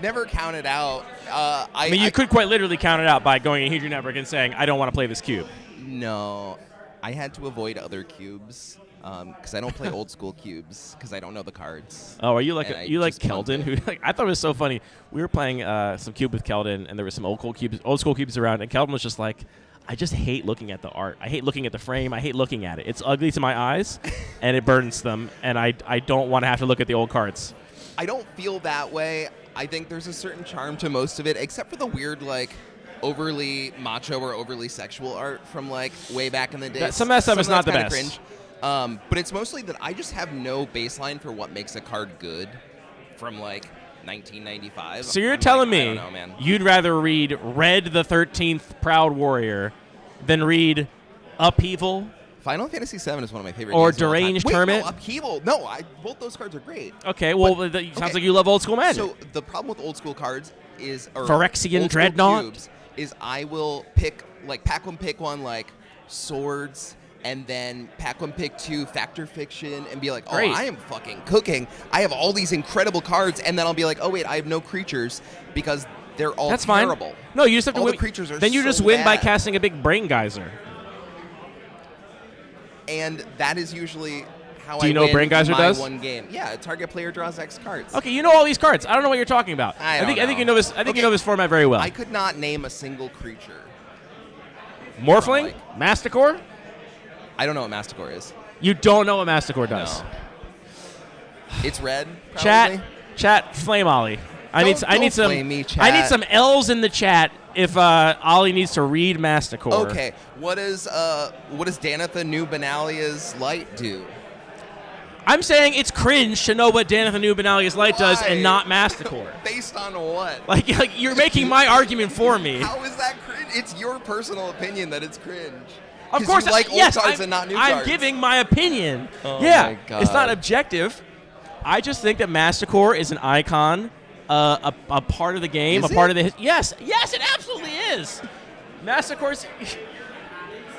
Never count it out. I mean, you could quite literally count it out by going in Hedron Network and saying, I don't want to play this cube. No, I had to avoid other cubes because I don't play old school cubes because I don't know the cards. Oh, are you like just want Keldon? Who I thought it was so funny. We were playing some cube with Keldon, and there were some old school cubes around, and Keldon was just like, I just hate looking at the art. I hate looking at the frame. I hate looking at it. It's ugly to my eyes, and it burdens them, and I don't want to have to look at the old cards. I don't feel that way. I think there's a certain charm to most of it, except for the weird, like, overly macho or overly sexual art from, like, way back in the day. Some of that stuff is not the kinda best. Cringe. But it's mostly that I just have no baseline for what makes a card good from, like, 1995. So you're I'm telling like, me I don't know, man. you'd rather read Red the 13th Proud Warrior than read Upheaval? Final Fantasy VII is one of my favorite Or games of all time. Deranged Wait, Hermit? No, Upheaval. No, both those cards are great. Okay, well, But- it sounds like you love old school Magic. So the problem with old school cards is, or Phyrexian old school Dreadnought? cubes, is I will pick, like, pack one, like, swords, and then pack one, pick two, Factor Fiction, and be like, oh, Great. I am fucking cooking. I have all these incredible cards, and then I'll be like, oh, wait, I have no creatures because they're all That's terrible. fine. No, you just have to All win. the creatures are then you so just win by bad. casting a big brain geyser. And that is usually how Do you I know what win Brain Geyser my does? one game. Yeah, target player draws X cards. Okay, you know all these cards. I don't know what you're talking about. I think don't you know this. I think you know this format very well. I could not name a single creature. Morphling, Masticore. I don't know what Masticore is. You don't know what Masticore does. No. It's red. Probably. Chat, flame Ollie. I need Don't some. flame me, I need chat. some L's in the chat if Ollie needs to read Masticore. Okay. What does Danitha New Benalia's Light do? I'm saying it's cringe to know what Danitha New Benalia's Light does Why? and not Masticore. Based on what? like you're making my argument for me. How is that cringe? It's your personal opinion that it's cringe. Of 'Cause course, you like yes, old cards I'm, and not new I'm cards. giving my opinion. Oh yeah, my God. it's not objective. I just think that Masticore is an icon, a part of the game, Is a part it? of the yes, it absolutely is. Masticore's.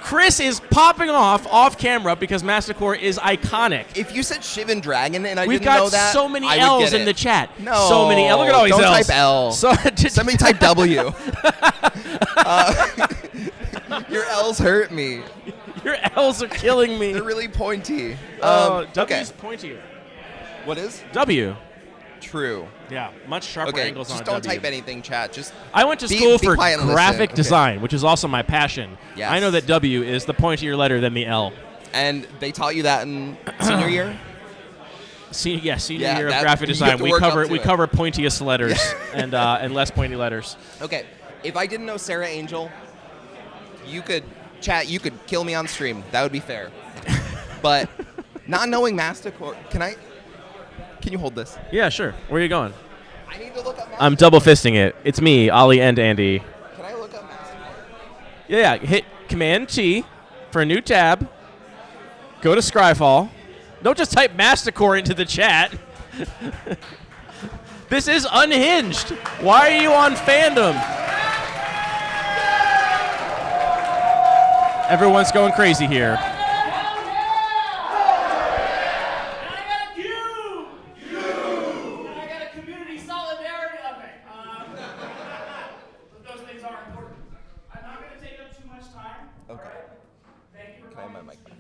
Chris is popping off camera because Masticore is iconic. If you said Shivan Dragon and I We've didn't know got that, so many I would L's get in it. the chat. No, So many L's. Look at all these don't L's. type L. So, Somebody type W. Your L's hurt me. Your L's are killing me. They're really pointy. W's Okay. pointier. What is? W. True. Yeah, much sharper Okay, angles just on don't W. type anything, chat. Just I went to Be- school be for quiet and listen. graphic Okay. design, which is also my passion. Yes. I know that W is the pointier letter than the L. and they taught you that in senior year. Senior Yeah, year of that- graphic you design, have to we work up cover to we it. cover pointiest letters and less pointy letters. Okay, if I didn't know Sarah Angel, you could kill me on stream. That would be fair. But not knowing Masticore, can you hold this? Yeah, sure. Where are you going? I need to look up Masticore. I'm double fisting it. It's me, Ollie and Andy. Can I look up Masticore? Yeah, hit Command T for a new tab. Go to Scryfall. Don't just type Masticore into the chat. This is unhinged. Why are you on fandom? Everyone's going crazy here. Okay. Can I have my mic back?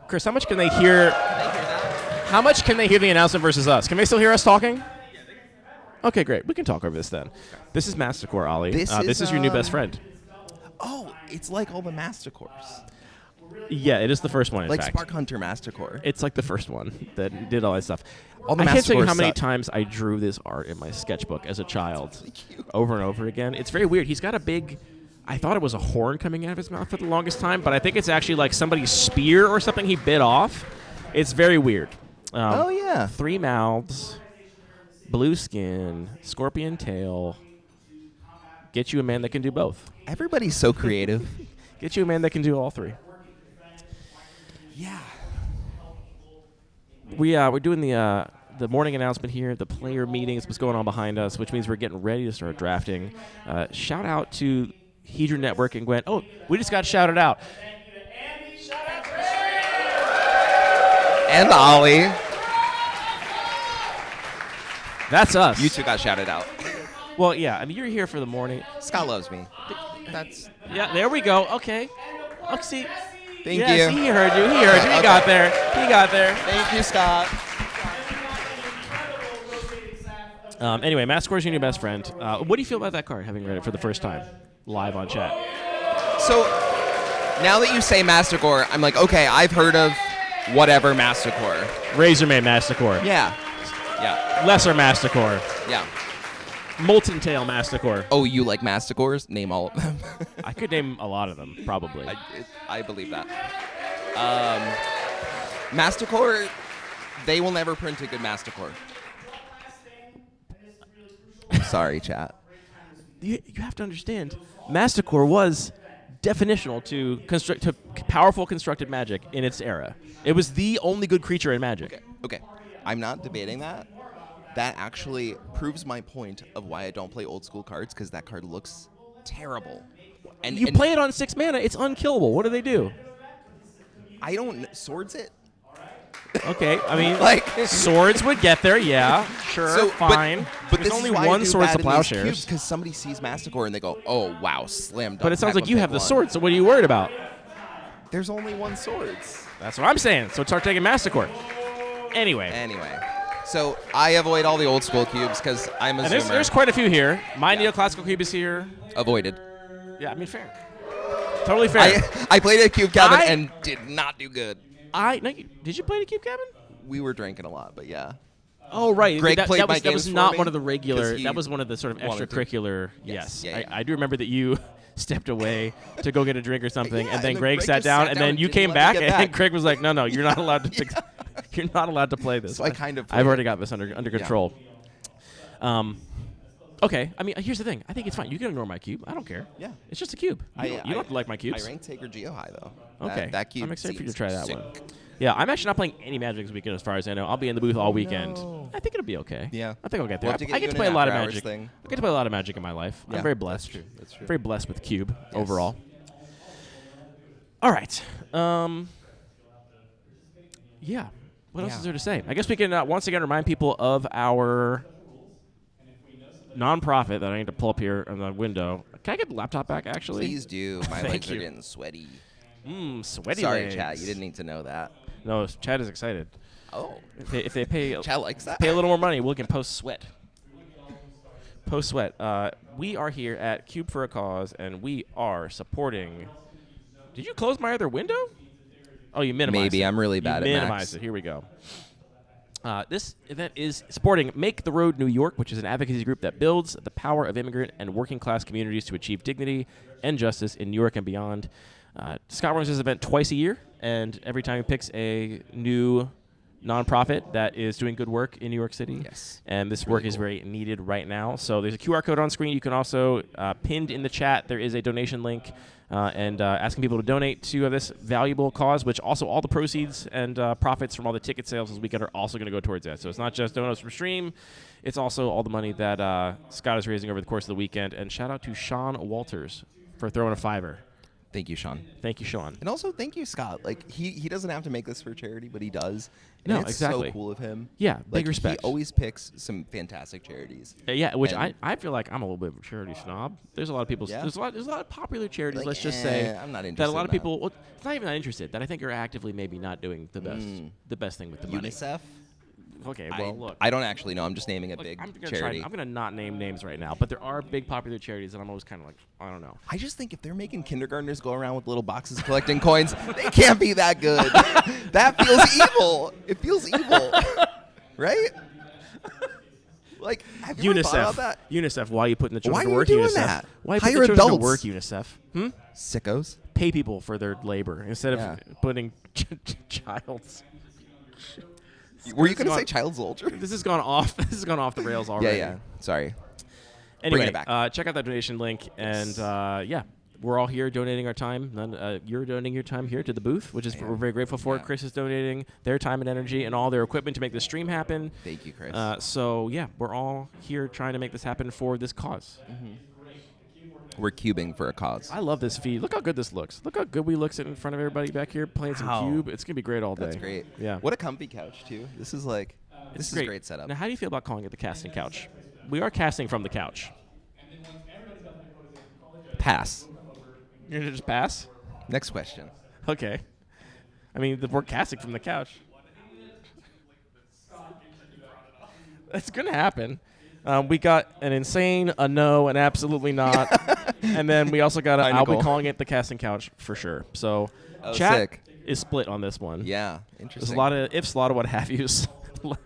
Chris, how much can they hear? How much can they hear the announcement versus us? Can they still hear us talking? Okay, great. We can talk over this then. This is Mastercore, Ollie. This is your new best friend. Oh, it's like all the Mastercores. Yeah, it is the first one, in Like fact. Spark Hunter Mastercore. It's like the first one that did all that stuff. All the I can't tell you Mastercores how many suck. times I drew this art in my sketchbook as a child, cute. over and over again. It's very weird. He's got a big. I thought it was a horn coming out of his mouth for the longest time, but I think it's actually like somebody's spear or something he bit off. It's very weird. Oh, yeah. 3 mouths, blue skin, scorpion tail. Get you a man that can do both. Everybody's so creative. Get you a man that can do all 3. Yeah. We're doing the morning announcement here. The player meetings, what's going on behind us, which means we're getting ready to start drafting. Shout out to Hedron Network and Gwen. Oh, we just got shouted out. And Ollie. That's us. You two got shouted out. Well, yeah. I mean, you're here for the morning. Scott loves me. That's. Yeah, there we go. Okay. See. Thank Yeah, you. see, he heard you. He heard you. He Okay. got there. He got there. Thank you, Scott. Anyway, Mastercore's your new best friend. What do you feel about that card, having read it for the first time, live on chat? So now that you say Mastercore, I'm like, okay, I've heard of whatever Mastercore. Razorman Mastercore. Yeah. Yeah. Lesser Mastercore. Yeah. Molten Tail Mastercore. Oh, you like Mastercores? Name all of them. I could name a lot of them, probably. I believe that. Mastercore, they will never print a good Mastercore. I'm sorry, chat. You have to understand, Mastercore was definitional to powerful constructed Magic in its era. It was the only good creature in Magic. Okay. I'm not debating that. That actually proves my point of why I don't play old school cards, because that card looks terrible. And You play it on 6 mana, it's unkillable. What do they do? I don't swords it. Okay, I mean, Like swords would get there, yeah, sure, fine. But There's this only is why one Swords to Plowshares. because somebody sees Mastercore and they go, "Oh wow, slam dunk." But it sounds pack like you one, have pick the one." sword, so what are you worried about? There's only one swords. That's what I'm saying, so start taking Mastercore. Anyway. Anyway, so I avoid all the old school cubes because I'm a And zoomer. there's quite a few here. My neoclassical cube is here. Avoided. Yeah, I mean, fair. Totally fair. I played a cube cabin I- and did not do good. Did you play the cube cabin? We were drinking a lot, but yeah. Oh, right. Greg played my that was games for not me one of the regular. 'cause he That was one of the sort of wanted to. extracurricular. Yes. Yes. Yeah, yeah. I do remember that you stepped away to go get a drink or something, Yeah, and then and then Greg Greg sat just down, sat and down then and you didn't came let me back, get and back. Craig was like, "No, you're not allowed to. You're not allowed to play this." So I kind of I've already got this under control. Okay. I mean, here's the thing. I think it's fine. You can ignore my cube. I don't care. Yeah. It's just a cube. You don't have to like my cubes. I ranked Taker Geo High though. Okay. That cube. I'm excited for you to seems try that sick. one. Yeah, I'm actually not playing any Magic this weekend as far as I know. I'll be in the booth all weekend. no. I think it'll be okay. Yeah. I think I'll get there. We'll have to get I you get to in play a an lot of after hours Magic. thing. I get to play a lot of Magic in my life. Yeah, I'm very that's blessed. true, that's true. Very blessed with Cube Yes. overall. All right. Yeah. What else Yeah. is there to say? I guess we can once again remind people of our nonprofit that I need to pull up here on the window. Can I get the laptop back, actually? Please do. My Thank legs are you. getting sweaty. Sweaty Sorry, legs. chat. You didn't need to know that. No, Chad is excited. Oh. If they pay Chat likes that. pay a little more money, we can post sweat. Post sweat. We are here at Cube for a Cause, and we are supporting. Did you close my other window? Oh, you minimized Maybe. it. I'm really bad You at minimized Macs. it. Here we go. This event is supporting Make the Road New York, which is an advocacy group that builds the power of immigrant and working class communities to achieve dignity and justice in New York and beyond. Scott runs this event twice a year, and every time he picks a new nonprofit that is doing good work in New York City. Yes. And this work is very needed right now. So there's a QR code on screen. You can also, pinned in the chat, there is a donation link and asking people to donate to this valuable cause, which also all the proceeds and profits from all the ticket sales this weekend are also going to go towards that. So it's not just donuts from stream. It's also all the money that Scott is raising over the course of the weekend. And shout out to Sean Walters for throwing a $5. Thank you, Sean. Thank you, Sean. And also, thank you, Scott. Like he doesn't have to make this for charity, but he does. And No, it's exactly. so cool of him. Yeah, like, big respect. He always picks some fantastic charities. Yeah, which And- I feel like I'm a little bit of a charity snob. There's a lot of people. Yeah? There's a lot of popular charities. Like, let's just say I'm not that a interested lot in of that. people. Well, it's not even not interested. That I think are actively maybe not doing the best thing with the money. UNICEF. Okay, well, look. I don't actually know. I'm just naming a Look, big I'm gonna charity. I'm gonna not name names right now, but there are big popular charities, and I'm always kind of like, I don't know. I just think if they're making kindergartners go around with little boxes collecting coins, they can't be that good. That feels evil. It feels evil, right? Like, have you ever thought about that? UNICEF, why are you putting the Why children are to work, you doing UNICEF? that? Why are you Hire putting the children adults. to work, UNICEF? Sickos. Pay people for their labor instead of Yeah. putting child's. Were you going to gone- say child soldier? This has gone off. This has gone off the rails already. Yeah. Sorry. Anyway, it back. check out that donation link, and yeah, we're all here donating our time. You're donating your time here to the booth, which is we're very grateful for. Yeah. Chris is donating their time and energy and all their equipment to make the stream happen. Thank you, Chris. So yeah, we're all here trying to make this happen for this cause. We're cubing for a cause. I love this feed. Look how good this looks. Look how good we look sitting in front of everybody back here playing Wow. some cube. It's gonna be great all day. That's great. Yeah. What a comfy couch, too. This is like, this is a great setup. Now, how do you feel about calling it the casting couch? We are casting from the couch. Pass. You're gonna just pass? Next question. Okay. I mean, we're casting from the couch. That's gonna happen. We got an insane, a no, an absolutely not, and then we also got a, I'll be Nicole. calling it the casting couch for sure. So, Oh, chat sick. is split on this one. Yeah. There's Interesting. a lot of ifs, a lot of what have yous, a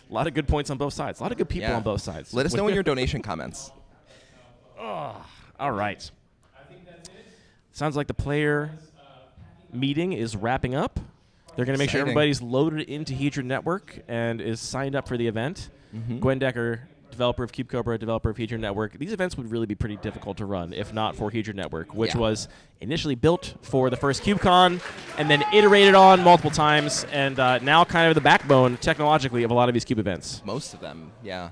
lot of good points on both sides, a lot of good people Yeah. on both sides. Let us know in your donation comments. All right. Sounds like the player meeting is wrapping up. They're going to make sure Exciting. everybody's loaded into Hedron Network and is signed up for the event. Gwen Decker, developer of Cube Cobra, developer of Hedron Network. These events would really be pretty difficult to run if not for Hedron Network, which Yeah. was initially built for the first KubeCon and then iterated on multiple times, and now kind of the backbone technologically of a lot of these Cube events. Most of them, yeah.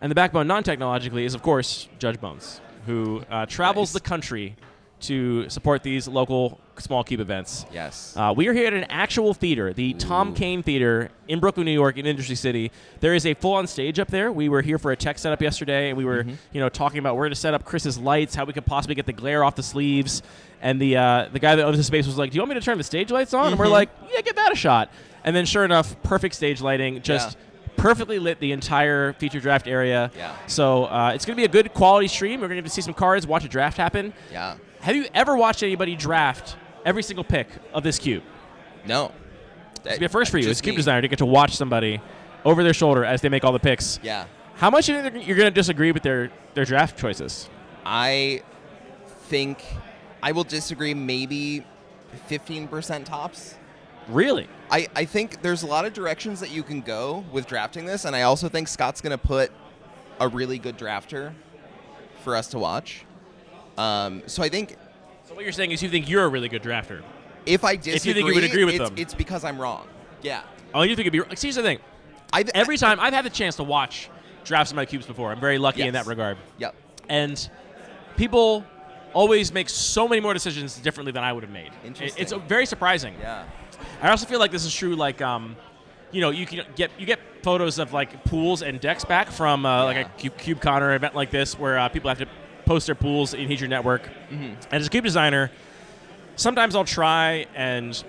And the backbone non-technologically is, of course, Judge Bones, who travels Nice. the country to support these local small cube events. Yes. We are here at an actual theater, the Tom Kane Theater in Brooklyn, New York, in Industry City. There is a full-on stage up there. We were here for a tech setup yesterday, and we were, talking about where to set up Chris's lights, how we could possibly get the glare off the sleeves. And the guy that owns the space was like, "Do you want me to turn the stage lights on?" And we're like, "Yeah, give that a shot." And then, sure enough, perfect stage lighting, just perfectly lit the entire feature draft area. Yeah. So it's going to be a good quality stream. We're going to get to see some cards, watch a draft happen. Yeah. Have you ever watched anybody draft every single pick of this cube? No. It'll be a first for you as Just cube me. designer to get to watch somebody over their shoulder as they make all the picks. Yeah. How much do you think you're going to disagree with their draft choices? I think I will disagree maybe 15% tops. Really? I think there's a lot of directions that you can go with drafting this, and I also think Scott's going to put a really good drafter for us to watch. So I think So what you're saying is you think you're a really good drafter. if I disagree, If you think you would agree with them. it's because I'm wrong. Yeah. Oh, you think it'd be... See, here's the thing. Every time I've had the chance to watch drafts of my cubes before. I'm very lucky in Yes. that regard. Yep. And people always make so many more decisions differently than I would have made. Interesting. It's very surprising. Yeah. I also feel like this is true. Like, you can get photos of like pools and decks back from like a KubeCon or event like this, where people have to post their pools in Hedron Network. And as a cube designer, sometimes I'll try and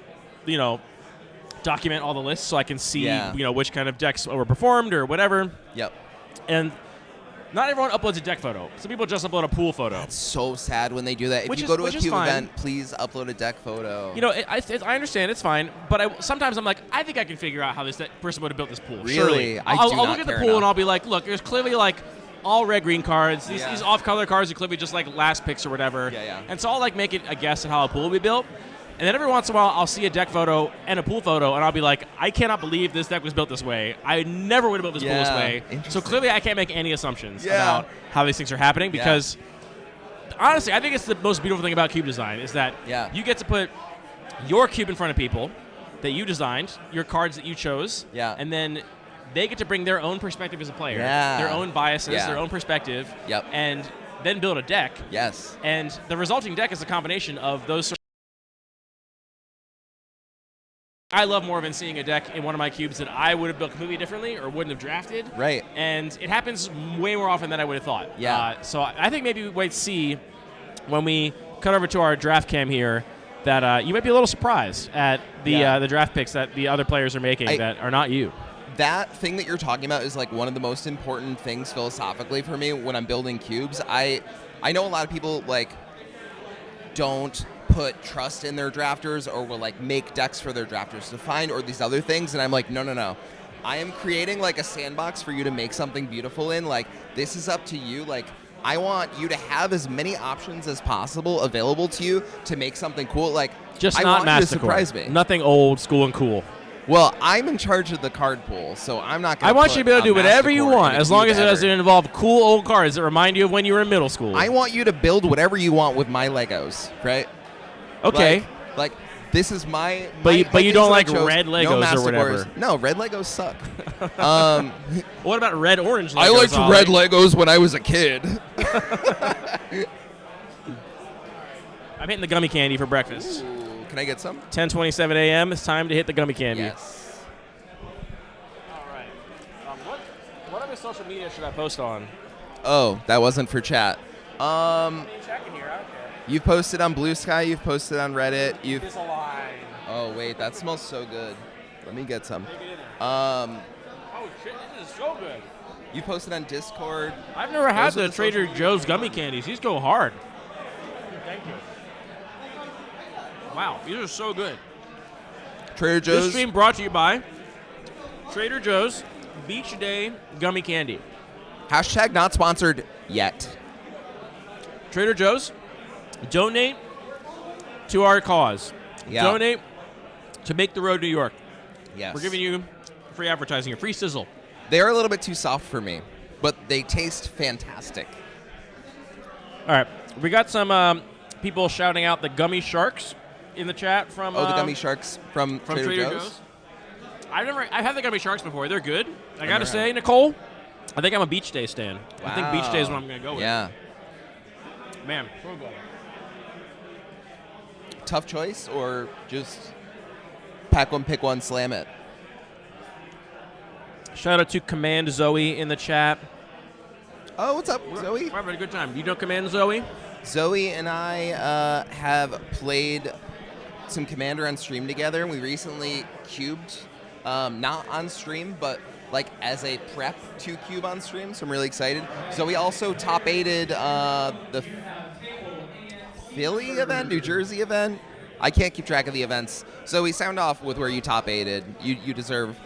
document all the lists so I can see which kind of decks were performed or whatever. Yep. And not everyone uploads a deck photo. Some people just upload a pool photo. It's so sad when they do that. If Which you is- go to a which is Cube fine. event, please upload a deck photo. I understand, it's fine, but sometimes I'm like, I think I can figure out how this person would have built this pool. Really? Surely. I I'll do look not at the care pool enough. and I'll be like, look, there's clearly like all red-green cards. These Yeah. off-color cards are clearly just like last picks or whatever. Yeah. And so I'll like make it a guess at how a pool will be built. And then every once in a while, I'll see a deck photo and a pool photo, and I'll be like, I cannot believe this deck was built this way. I never would have built this pool this way. So Interesting. clearly, I can't make any assumptions Yeah. about how these things are happening because, honestly, I think it's the most beautiful thing about cube design is that you get to put your cube in front of people that you designed, your cards that you chose, and then they get to bring their own perspective as a player, their own biases, their own perspective, and then build a deck. Yes. And the resulting deck is a combination of those. I love more than seeing a deck in one of my cubes that I would have built completely differently or wouldn't have drafted. Right. And it happens way more often than I would have thought. Yeah. So I think maybe we wait to see when we cut over to our draft cam here that you might be a little surprised at the draft picks that the other players are making that are not you. that thing that you're talking about is like one of the most important things philosophically for me when I'm building cubes. I know a lot of people like don't put trust in their drafters or will like make decks for their drafters to find or these other things, and I'm like, no. I am creating like a sandbox for you to make something beautiful in. Like, this is up to you. Like, I want you to have as many options as possible available to you to make something cool. Like, Just I not want you to Mastercore. surprise me. Nothing old school and cool. Well, I'm in charge of the card pool, so I'm not going I to want you to be able to do whatever you want, as long as it doesn't involve cool old cards that remind you of when you were in middle school. I want you to build whatever you want with my Legos, right? Okay. Like this is my. But you things don't that I like chose. red No Legos or whatever. Mastercores. No, red Legos suck. What about red orange Legos? I liked Ollie? red Legos when I was a kid. I'm hitting the gummy candy for breakfast. Ooh, can I get some? 10:27 a.m. It's time to hit the gummy candy. Yes. All right. What other social media should I post on? Oh, that wasn't for chat. Checking here. I don't care. You've posted on Blue Sky. You've posted on Reddit. You've. It's a line. Oh wait, that smells so good. Let me get some. Take it in there. Um, Oh shit, this is so good. you posted on Discord. I've never had Those are the the Trader social Joe's gummy candies. These go hard. Thank you. Wow, these are so good. Trader This Joe's. stream brought to you by Trader Joe's Beach Day Gummy Candy. Hashtag not sponsored yet. Trader Joe's, donate to our cause. Yeah. Donate to Make the Road New York. Yes. We're giving you free advertising, a free sizzle. They're a little bit too soft for me, but they taste fantastic. All right, we got some people shouting out the gummy sharks in the chat from. The gummy sharks from Trader Joe's. I've had the gummy sharks before. They're good. I gotta never say, Nicole, I think I'm a Beach Day stan. I think Beach Day is what Wow. I'm gonna go with. Yeah. Man, so good. Tough choice or just pack one, pick one, slam it? Shout out to Command Zoe in the chat. Oh, what's up, Zoe? We're having a good time. You know Command Zoe? Zoe and I have played some Commander on stream together, and we recently cubed, not on stream, but like as a prep to cube on stream, so I'm really excited. Zoe also top 8'd the Philly event, New Jersey event. I can't keep track of the events. Zoe, sound off with where you top 8'd. You deserve.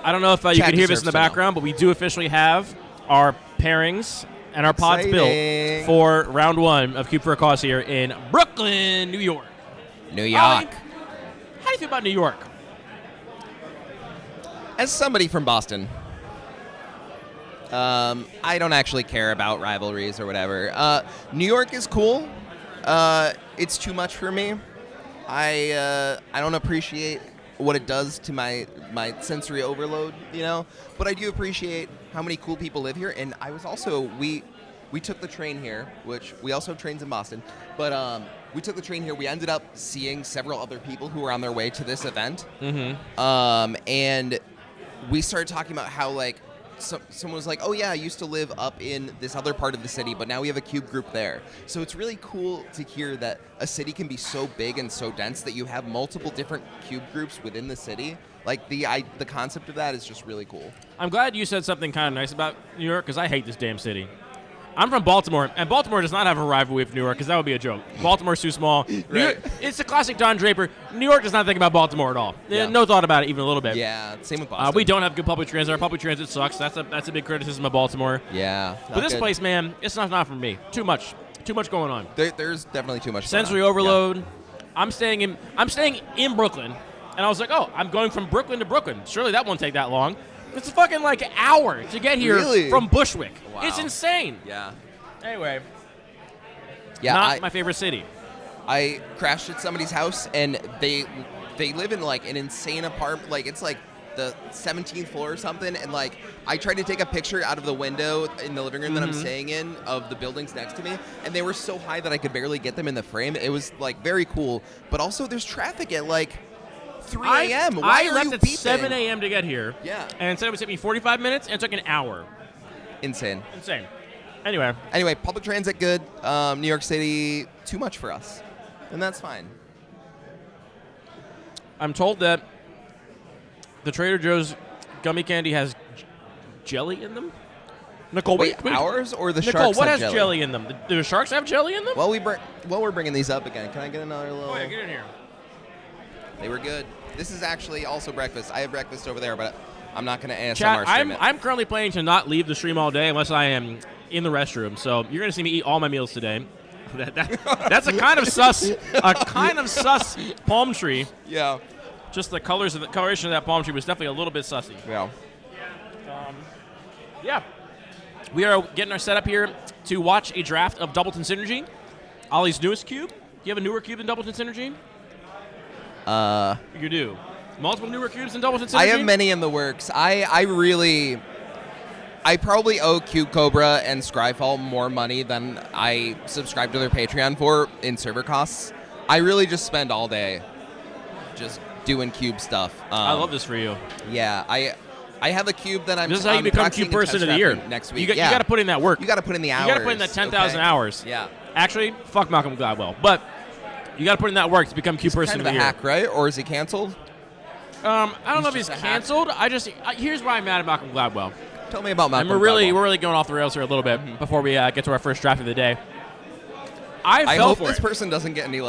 I don't know if you Chat can hear this deserves in the to know. background, but we do officially have our pairings and our pods built Exciting. for round 1 of Cube for a Cause here in Brooklyn, New York. New York. Ollie, how do you feel about New York? As somebody from Boston, I don't actually care about rivalries or whatever. New York is cool. It's too much for me. I don't appreciate what it does to my sensory overload, But I do appreciate how many cool people live here. And I was also we took the train here, which we also have trains in Boston. But we took the train here. We ended up seeing several other people who were on their way to this event. Mm-hmm. And we started talking about how someone was like, oh yeah, I used to live up in this other part of the city, but now we have a cube group there. So it's really cool to hear that a city can be so big and so dense that you have multiple different cube groups within the city. Like the concept of that is just really cool. I'm glad you said something kind of nice about New York because I hate this damn city. I'm from Baltimore, and Baltimore does not have a rivalry with New York because that would be a joke. Baltimore's too small. New York, it's a classic Don Draper. New York does not think about Baltimore at all. Yeah. No thought about it even a little bit. Yeah, same with Boston. We don't have good public transit. Our public transit sucks. That's a big criticism of Baltimore. Yeah. But this place, man, it's not for me. Too much going on. There's definitely too much. Sensory going on. overload. Yeah. I'm staying in Brooklyn, and I was like, oh, I'm going from Brooklyn to Brooklyn. Surely that won't take that long. It's a fucking an hour to get here Really? from Bushwick. Wow. It's insane. Yeah. Anyway, Yeah. not my favorite city. I crashed at somebody's house, and they live in an insane apartment. It's the 17th floor or something, and I tried to take a picture out of the window in the living room that I'm staying in of the buildings next to me, and they were so high that I could barely get them in the frame. It was very cool, but also there's traffic at 3 a.m. Why I are left you at beeping? 7 a.m. to get here. Yeah. And instead it would take me 45 minutes, and it took an hour. Insane. Insane. Anyway, Public transit good. New York City too much for us, and that's fine. I'm told that the Trader Joe's gummy candy has jelly in them? Nicole, Wait, ours or the Nicole, sharks what have has jelly in them? Do the sharks have jelly in them? Well, we're bringing these up again. Can I get another little? Oh yeah, get in here. They were good. This is actually also breakfast. I have breakfast over there, but I'm not going to ASMR Chat, stream it. I'm currently planning to not leave the stream all day unless I am in the restroom. So you're going to see me eat all my meals today. That's a kind of sus palm tree. Yeah. Just the coloration of that palm tree was definitely a little bit sussy. Yeah. Yeah. We are getting our setup here to watch a draft of Doubleton Synergy. Ollie's newest cube. Do you have a newer cube than Doubleton Synergy? You do. Multiple newer cubes than Doubleton Synergy? I have many in the works. I probably owe Cube Cobra and Scryfall more money than I subscribe to their Patreon for in server costs. I really just spend all day just doing cube stuff. I love this for you. Yeah, I have a cube that I'm. This is how you become Cube Person of the Year next week. You got to put in that work. You got to put in the hours. You got to put in that 10,000 hours. Yeah. Actually, fuck Malcolm Gladwell, but you got to put in that work to become Cube Person Kind of of the a Year. hack, right? Or is he canceled? I don't know if he's just a hack. canceled. Here's why I'm mad at Malcolm Gladwell. Tell me about Malcolm. And we're Gladwell. really going off the rails here a little bit before we get to our first draft of the day. I fell hope for this it. person doesn't get any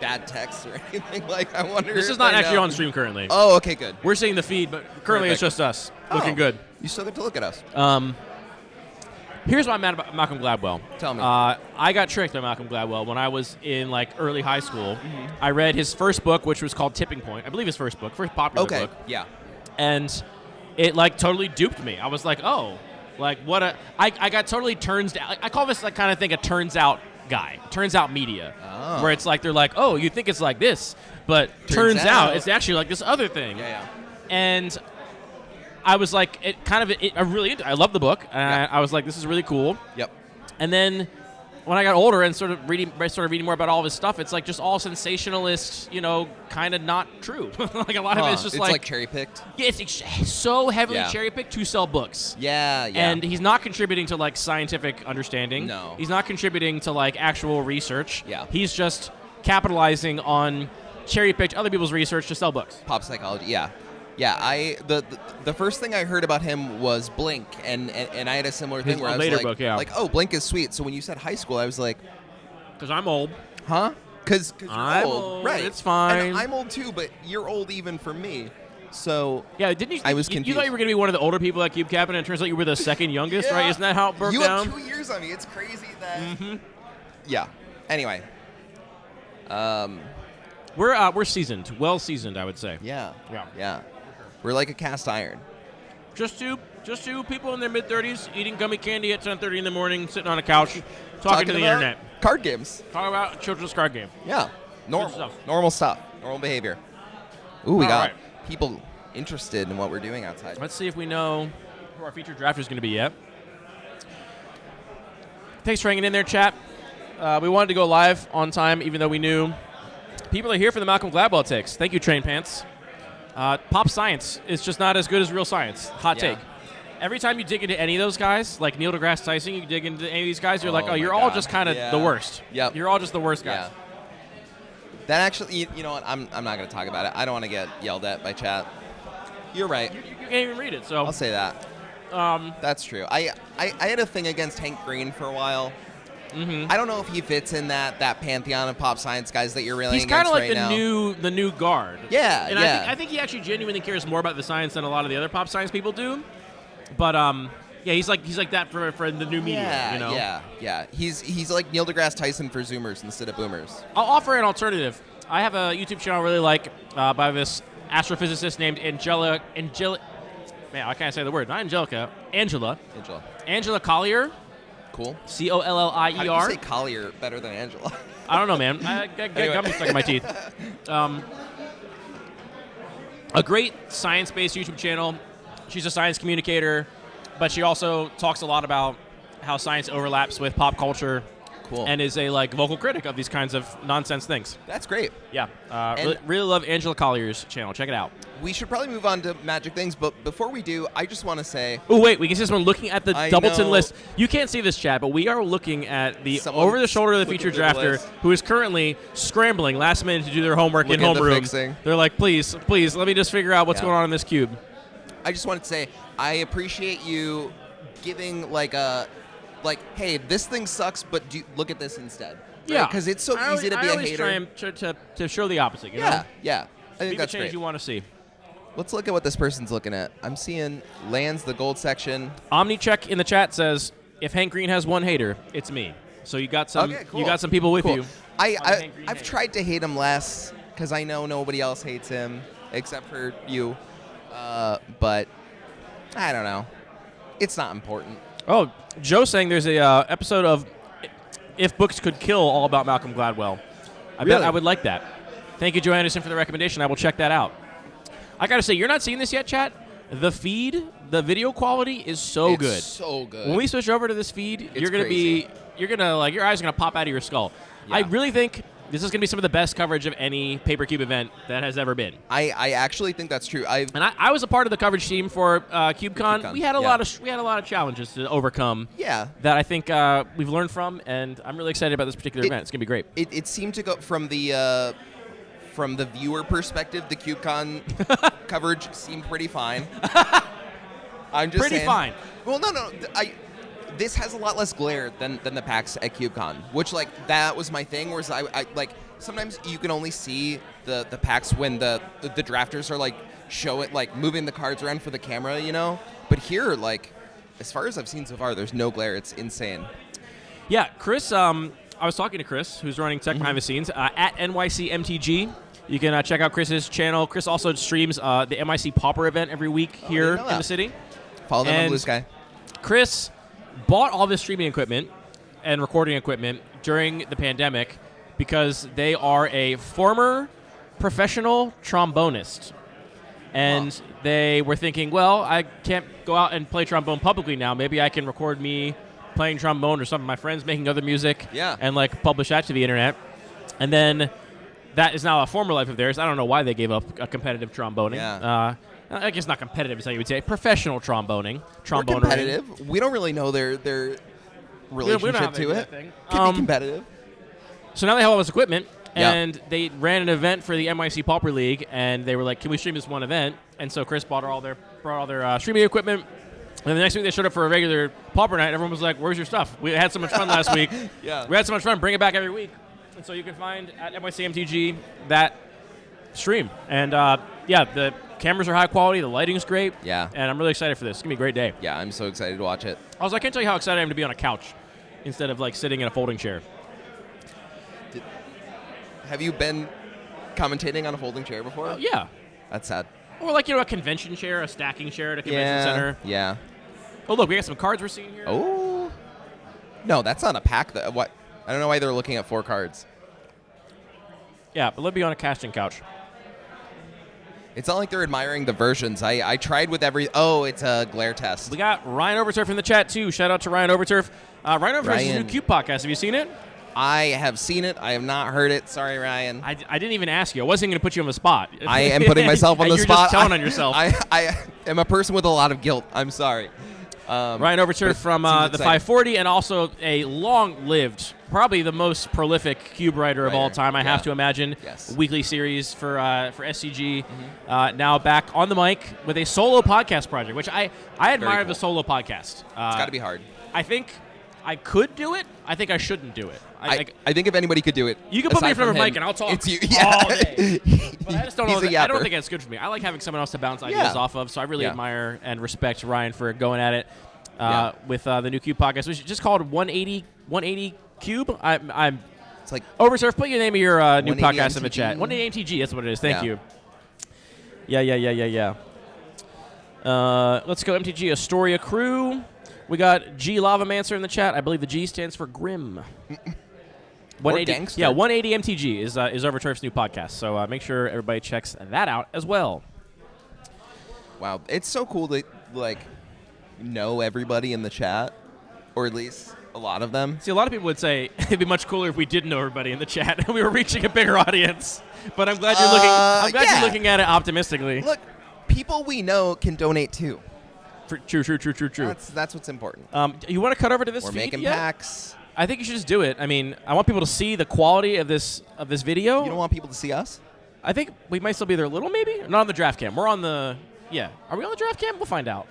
bad texts or anything. I wonder. This is if not they actually know. on stream currently. Oh, okay, good. We're seeing the feed, but currently it's Perfect. just us looking Oh, good. You still get to look at us. Here's why I'm mad about Malcolm Gladwell. Tell me. I got tricked by Malcolm Gladwell when I was in early high school. I read his first book, which was called Tipping Point. I believe his first popular Okay. book. Yeah. And it totally duped me. I was like, oh, what a. I got totally turns down. I call this kind of thing a turns out guy. Turns out media. Oh. Where it's they're like, oh, you think it's like this, but turns out it's actually like this other thing. Yeah. And I was like, I love the book. And I was like, this is really cool. Yep. And then when I got older and started reading more about all of his stuff, it's just all sensationalist, kind of not true. A lot of it is just it's cherry picked. Yeah, it's so heavily Yeah. cherry picked to sell books. Yeah. And he's not contributing to scientific understanding. No. He's not contributing to actual research. Yeah. He's just capitalizing on cherry picked other people's research to sell books. Pop psychology. Yeah. Yeah. The first thing I heard about him was Blink, and I had a similar thing His where I was later like, book, yeah. oh, Blink is sweet. So when you said high school, I was like, Because I'm old. huh? Because you're I'm old. old, Right. it's fine. And I'm old too, but you're old even for me. So Yeah, didn't you? I was you confused. thought you were going to be one of the older people at Cube Cabinet, and it turns out you were the second youngest, Yeah. right? Isn't that how it broke you down? have 2 years on me. It's crazy that. Yeah. Anyway. We're seasoned, well seasoned, I would say. Yeah. Yeah. Yeah. We're like a cast iron. Just two people in their mid-30s eating gummy candy at 10:30 in the morning, sitting on a couch, talking to the about internet, Card games. talking about a children's card game. Yeah. Normal stuff. Normal stuff. Normal behavior. Ooh, we All got right. people interested in what we're doing outside. Let's see if we know who our featured drafter is going to be yet. Thanks for hanging in there, chat. We wanted to go live on time, even though we knew people are here for the Malcolm Gladwell takes. Thank you, Train Pants. Pop science is just not as good as real science. Hot Yeah. take. Every time you dig into any of those guys, like Neil deGrasse Tyson, you dig into any of these guys, you're like, Oh you're my all God. just kind of Yeah. the worst. Yep. You're all just the worst guys. Yeah. That actually, you know what? I'm not going to talk about it. I don't want to get yelled at by chat. You're right. You can't even read it, so. I'll say that. That's true. I had a thing against Hank Green for a while. Mhm. I don't know if he fits in that pantheon of pop science guys that you're railing He's against kind of like right the now. the new guard. Yeah, and yeah. I think he actually genuinely cares more about the science than a lot of the other pop science people do. But yeah, he's like that for the new media. Yeah, you know? yeah. He's like Neil deGrasse Tyson for Zoomers instead of Boomers. I'll offer an alternative. I have a YouTube channel I really like by this astrophysicist named Angela. Man, I can't say the word. Not Angelica. Angela Collier. Cool. Collier. How do you say Collier better than Angela? I don't know, man. I got Anyway. gummy stuck in my teeth. A great science-based YouTube channel. She's a science communicator, but she also talks a lot about how science overlaps with pop culture. Cool. And is a vocal critic of these kinds of nonsense things. That's great. Yeah. And- Really love Angela Collier's channel. Check it out. We should probably move on to magic things, but before we do, I just want to say Oh, wait. We can see someone looking at the I Doubleton know. list. You can't see this, chat, but we are looking at the Someone over-the-shoulder of the looking featured at the drafter list. who is currently scrambling last minute to do their homework Looking in at the homeroom. fixing. They're like, please, let me just figure out what's Yeah. going on in this cube. I just wanted to say I appreciate you giving hey, this thing sucks, but look at this instead. Right? Yeah, because it's so easy to be a hater. I always try to show the opposite. You know? Yeah. I Be think the that's change great. you want to see. Let's look at what this person's looking at. I'm seeing lands, the gold section. OmniCheck in the chat says, if Hank Green has one hater, it's me. So you got some. Okay, cool. You got some people with Cool. you. I've tried to hate him less because I know nobody else hates him except for you. But I don't know. It's not important. Oh, Joe's saying there's a episode of If Books Could Kill all about Malcolm Gladwell. I bet Really? I would like that. Thank you, Joe Anderson, for the recommendation. I will check that out. I got to say, you're not seeing this yet, chat? The feed, the video quality is so It's good. so good. When we switch over to this feed, It's you're going to crazy. your eyes are going to pop out of your skull. Yeah. I really think this is going to be some of the best coverage of any Papercube event that has ever been. I actually think that's true. And I was a part of the coverage team for CubeCon. CubeCon, We had a yeah. lot of challenges to overcome. Yeah. That I think we've learned from, and I'm really excited about this particular event. It's going to be great. It seemed to go from the viewer perspective, the CubeCon coverage seemed pretty fine. I'm just Pretty saying. fine. Well, no. This has a lot less glare than the packs at CubeCon, which that was my thing. Whereas I sometimes you can only see the packs when the drafters are moving the cards around for the camera, you know. But here, as far as I've seen so far, there's no glare. It's insane. Yeah, Chris. I was talking to Chris, who's running tech behind the scenes at NYCMTG. You can check out Chris's channel. Chris also streams the NYC Pauper event every week here didn't know in that. the city. Follow them on And Blue Sky. Chris bought all this streaming equipment and recording equipment during the pandemic because they are a former professional trombonist. And they were thinking, well, I can't go out and play trombone publicly now. Maybe I can record me playing trombone or some of my friends making other music and publish that to the internet. And then that is now a former life of theirs. I don't know why they gave up a competitive tromboning. Yeah. I guess not competitive is how you would say. Professional tromboning. We're competitive. We don't really know their relationship to it. Could be competitive. So now they have all this equipment, Yeah. and they ran an event for the NYC Pauper League, and they were like, can we stream this one event? And so Chris brought all their streaming equipment. And the next week they showed up for a regular Pauper night. Everyone was like, where's your stuff? We had so much fun last week. Yeah. We had so much fun. Bring it back every week. And so you can find at NYCMTG that stream. And, the cameras are high quality. The lighting's great. Yeah. And I'm really excited for this. It's going to be a great day. Yeah, I'm so excited to watch it. Also, I can't tell you how excited I am to be on a couch instead of, sitting in a folding chair. Have you been commentating on a folding chair before? Yeah. That's sad. Or, a convention chair, a stacking chair at a convention center. Yeah. Oh, look, we got some cards we're seeing here. Oh. No, that's not a pack. What? I don't know why they're looking at 4 cards. Yeah, but let me be on a casting couch. It's not like they're admiring the versions. I tried with every... Oh, it's a glare test. We got Ryan Overturf in the chat, too. Shout out to Ryan Overturf. Ryan Overturf is a new Cube podcast. Have you seen it? I have seen it. I have not heard it. Sorry, Ryan. I didn't even ask you. I wasn't going to put you on the spot. I am putting myself on the You're spot. Just telling on yourself. I am a person with a lot of guilt. I'm sorry. Ryan Overturf from the 540 and also a long-lived, probably the most prolific Cube writer of all time, I have to imagine. Yes. Weekly series for SCG. Now back on the mic with a solo podcast project, which I admire cool. the solo podcast. It's got to be hard. I think I could do it. I think I shouldn't do it. I think if anybody could do it, you can put me in front of a mic and I'll talk all day. But I just don't know. I don't think that's good for me. I like having someone else to bounce ideas off of. So I really admire and respect Ryan for going at it with the new Cube podcast, which is just called 180 Cube. I'm. It's like Oversurf. Put your name of your new 180 podcast in the MTG. chat. 180 MTG. That's what it is. Thank you. Yeah. Let's go MTG Astoria Crew. We got G Lavamancer in the chat. I believe the G stands for Grim. 180, yeah, 180 MTG is Overturf's new podcast. So make sure everybody checks that out as well. Wow, it's so cool to know everybody in the chat, or at least a lot of them. See, a lot of people would say it'd be much cooler if we didn't know everybody in the chat and we were reaching a bigger audience. But I'm glad you're looking. I'm glad you're looking at it optimistically. Look, people we know can donate too. True. That's what's important. You want to cut over to this We're feed making yet? packs. I think you should just do it. I mean, I want people to see the quality of this video. You don't want people to see us? I think we might still be there a little, maybe. Not on the draft cam. We're on the Yeah. Are we on the draft cam? We'll find out.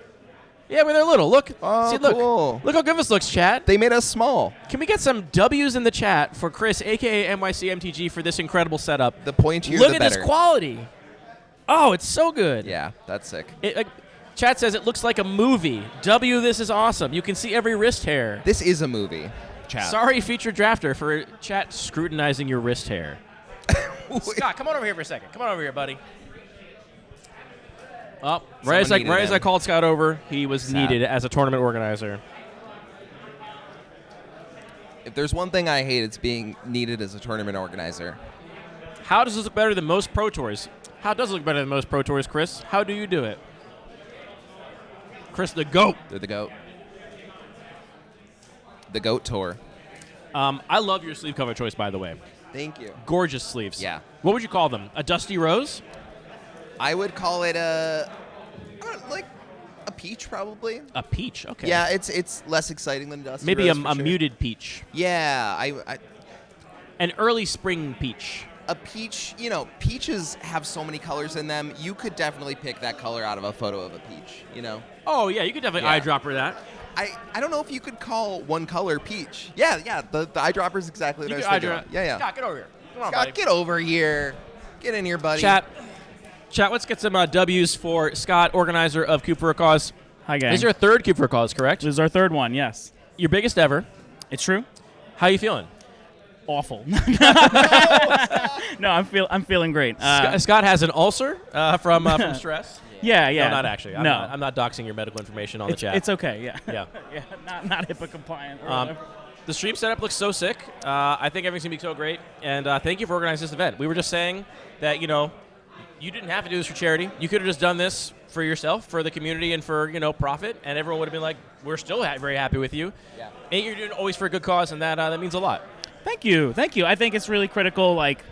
Yeah, they're little. Look. Oh, See, look. cool. Look how good this looks, chat. They made us small. Can we get some W's in the chat for Chris, a.k.a. NYCMTG, for this incredible setup? The pointier, Look the at better. this quality. Oh, it's so good. Yeah, that's sick. Chat says it looks like a movie. W, this is awesome. You can see every wrist hair. This is a movie. Chat. Sorry, featured drafter, for chat scrutinizing your wrist hair. Scott, come on over here for a second. Come on over here, buddy. Oh, right as I called Scott over, he was needed as a tournament organizer. If there's one thing I hate, it's being needed as a tournament organizer. How does this look better than most Pro Tours? How does it look better than most Pro Tours, Chris? How do you do it? Chris, the GOAT. They're the GOAT. The GOAT tour. I love your sleeve cover choice, by the way. Thank you. Gorgeous sleeves. Yeah. What would you call them? A dusty rose? I would call it a peach, probably. A peach, okay. Yeah, it's less exciting than dusty Maybe rose, a for sure. muted peach. Yeah, An early spring peach. a peach. You know, peaches have so many colors in them. You could definitely pick that color out of a photo of a peach. You know. Oh yeah, you could definitely eyedropper that. I don't know if you could call one color peach. Yeah. The eyedropper is exactly what I was thinking. Yeah. Scott, get over here. Come on, Scott, buddy. get over here. Get in here, buddy. Chat, let's get some W's for Scott, organizer of Coup for a Cause. Hi, gang. This is your third Coup for a Cause, correct? This is our third one, yes. Your biggest ever. It's true. How you feeling? Awful. No, I'm feeling great. Scott has an ulcer from stress. Yeah. No, not actually. No. I'm not doxing your medical information on the chat. It's okay, yeah. Yeah. Yeah, not HIPAA compliant. Or whatever. The stream setup looks so sick. I think everything's going to be so great. And thank you for organizing this event. We were just saying that, you didn't have to do this for charity. You could have just done this for yourself, for the community, and for, profit. And everyone would have been like, we're still very happy with you. Yeah. And you're doing it always for a good cause, and that means a lot. Thank you. I think it's really critical. Like,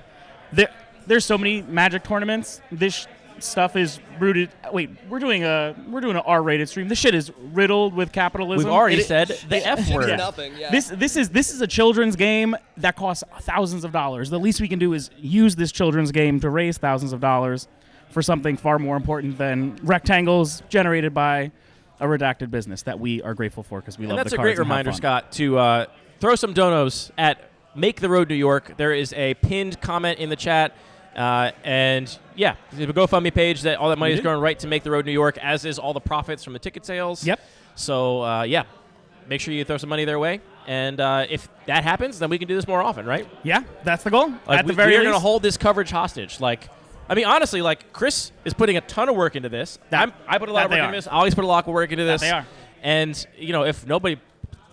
there's so many Magic tournaments. This stuff is rooted. Wait, we're doing an R-rated stream. This shit is riddled with capitalism. We've already said the F word. Yeah. Nothing. Yeah. This is a children's game that costs thousands of dollars. The least we can do is use this children's game to raise thousands of dollars for something far more important than rectangles generated by a redacted business that we are grateful for because we love the cards. And that's a great reminder, Scott, to throw some donos at Make the Road New York. There is a pinned comment in the chat. And yeah, the GoFundMe page, that all that money is going right to Make the Road New York, as is all the profits from the ticket sales. Yep. So yeah, make sure you throw some money their way. And if that happens, then we can do this more often, right? Yeah, that's the goal. Like, At the very we are least. going to hold this coverage hostage. Like, I mean, honestly, like, Chris is putting a ton of work into this. I put a lot of work into this. I always put a lot of work into this. They are. And if nobody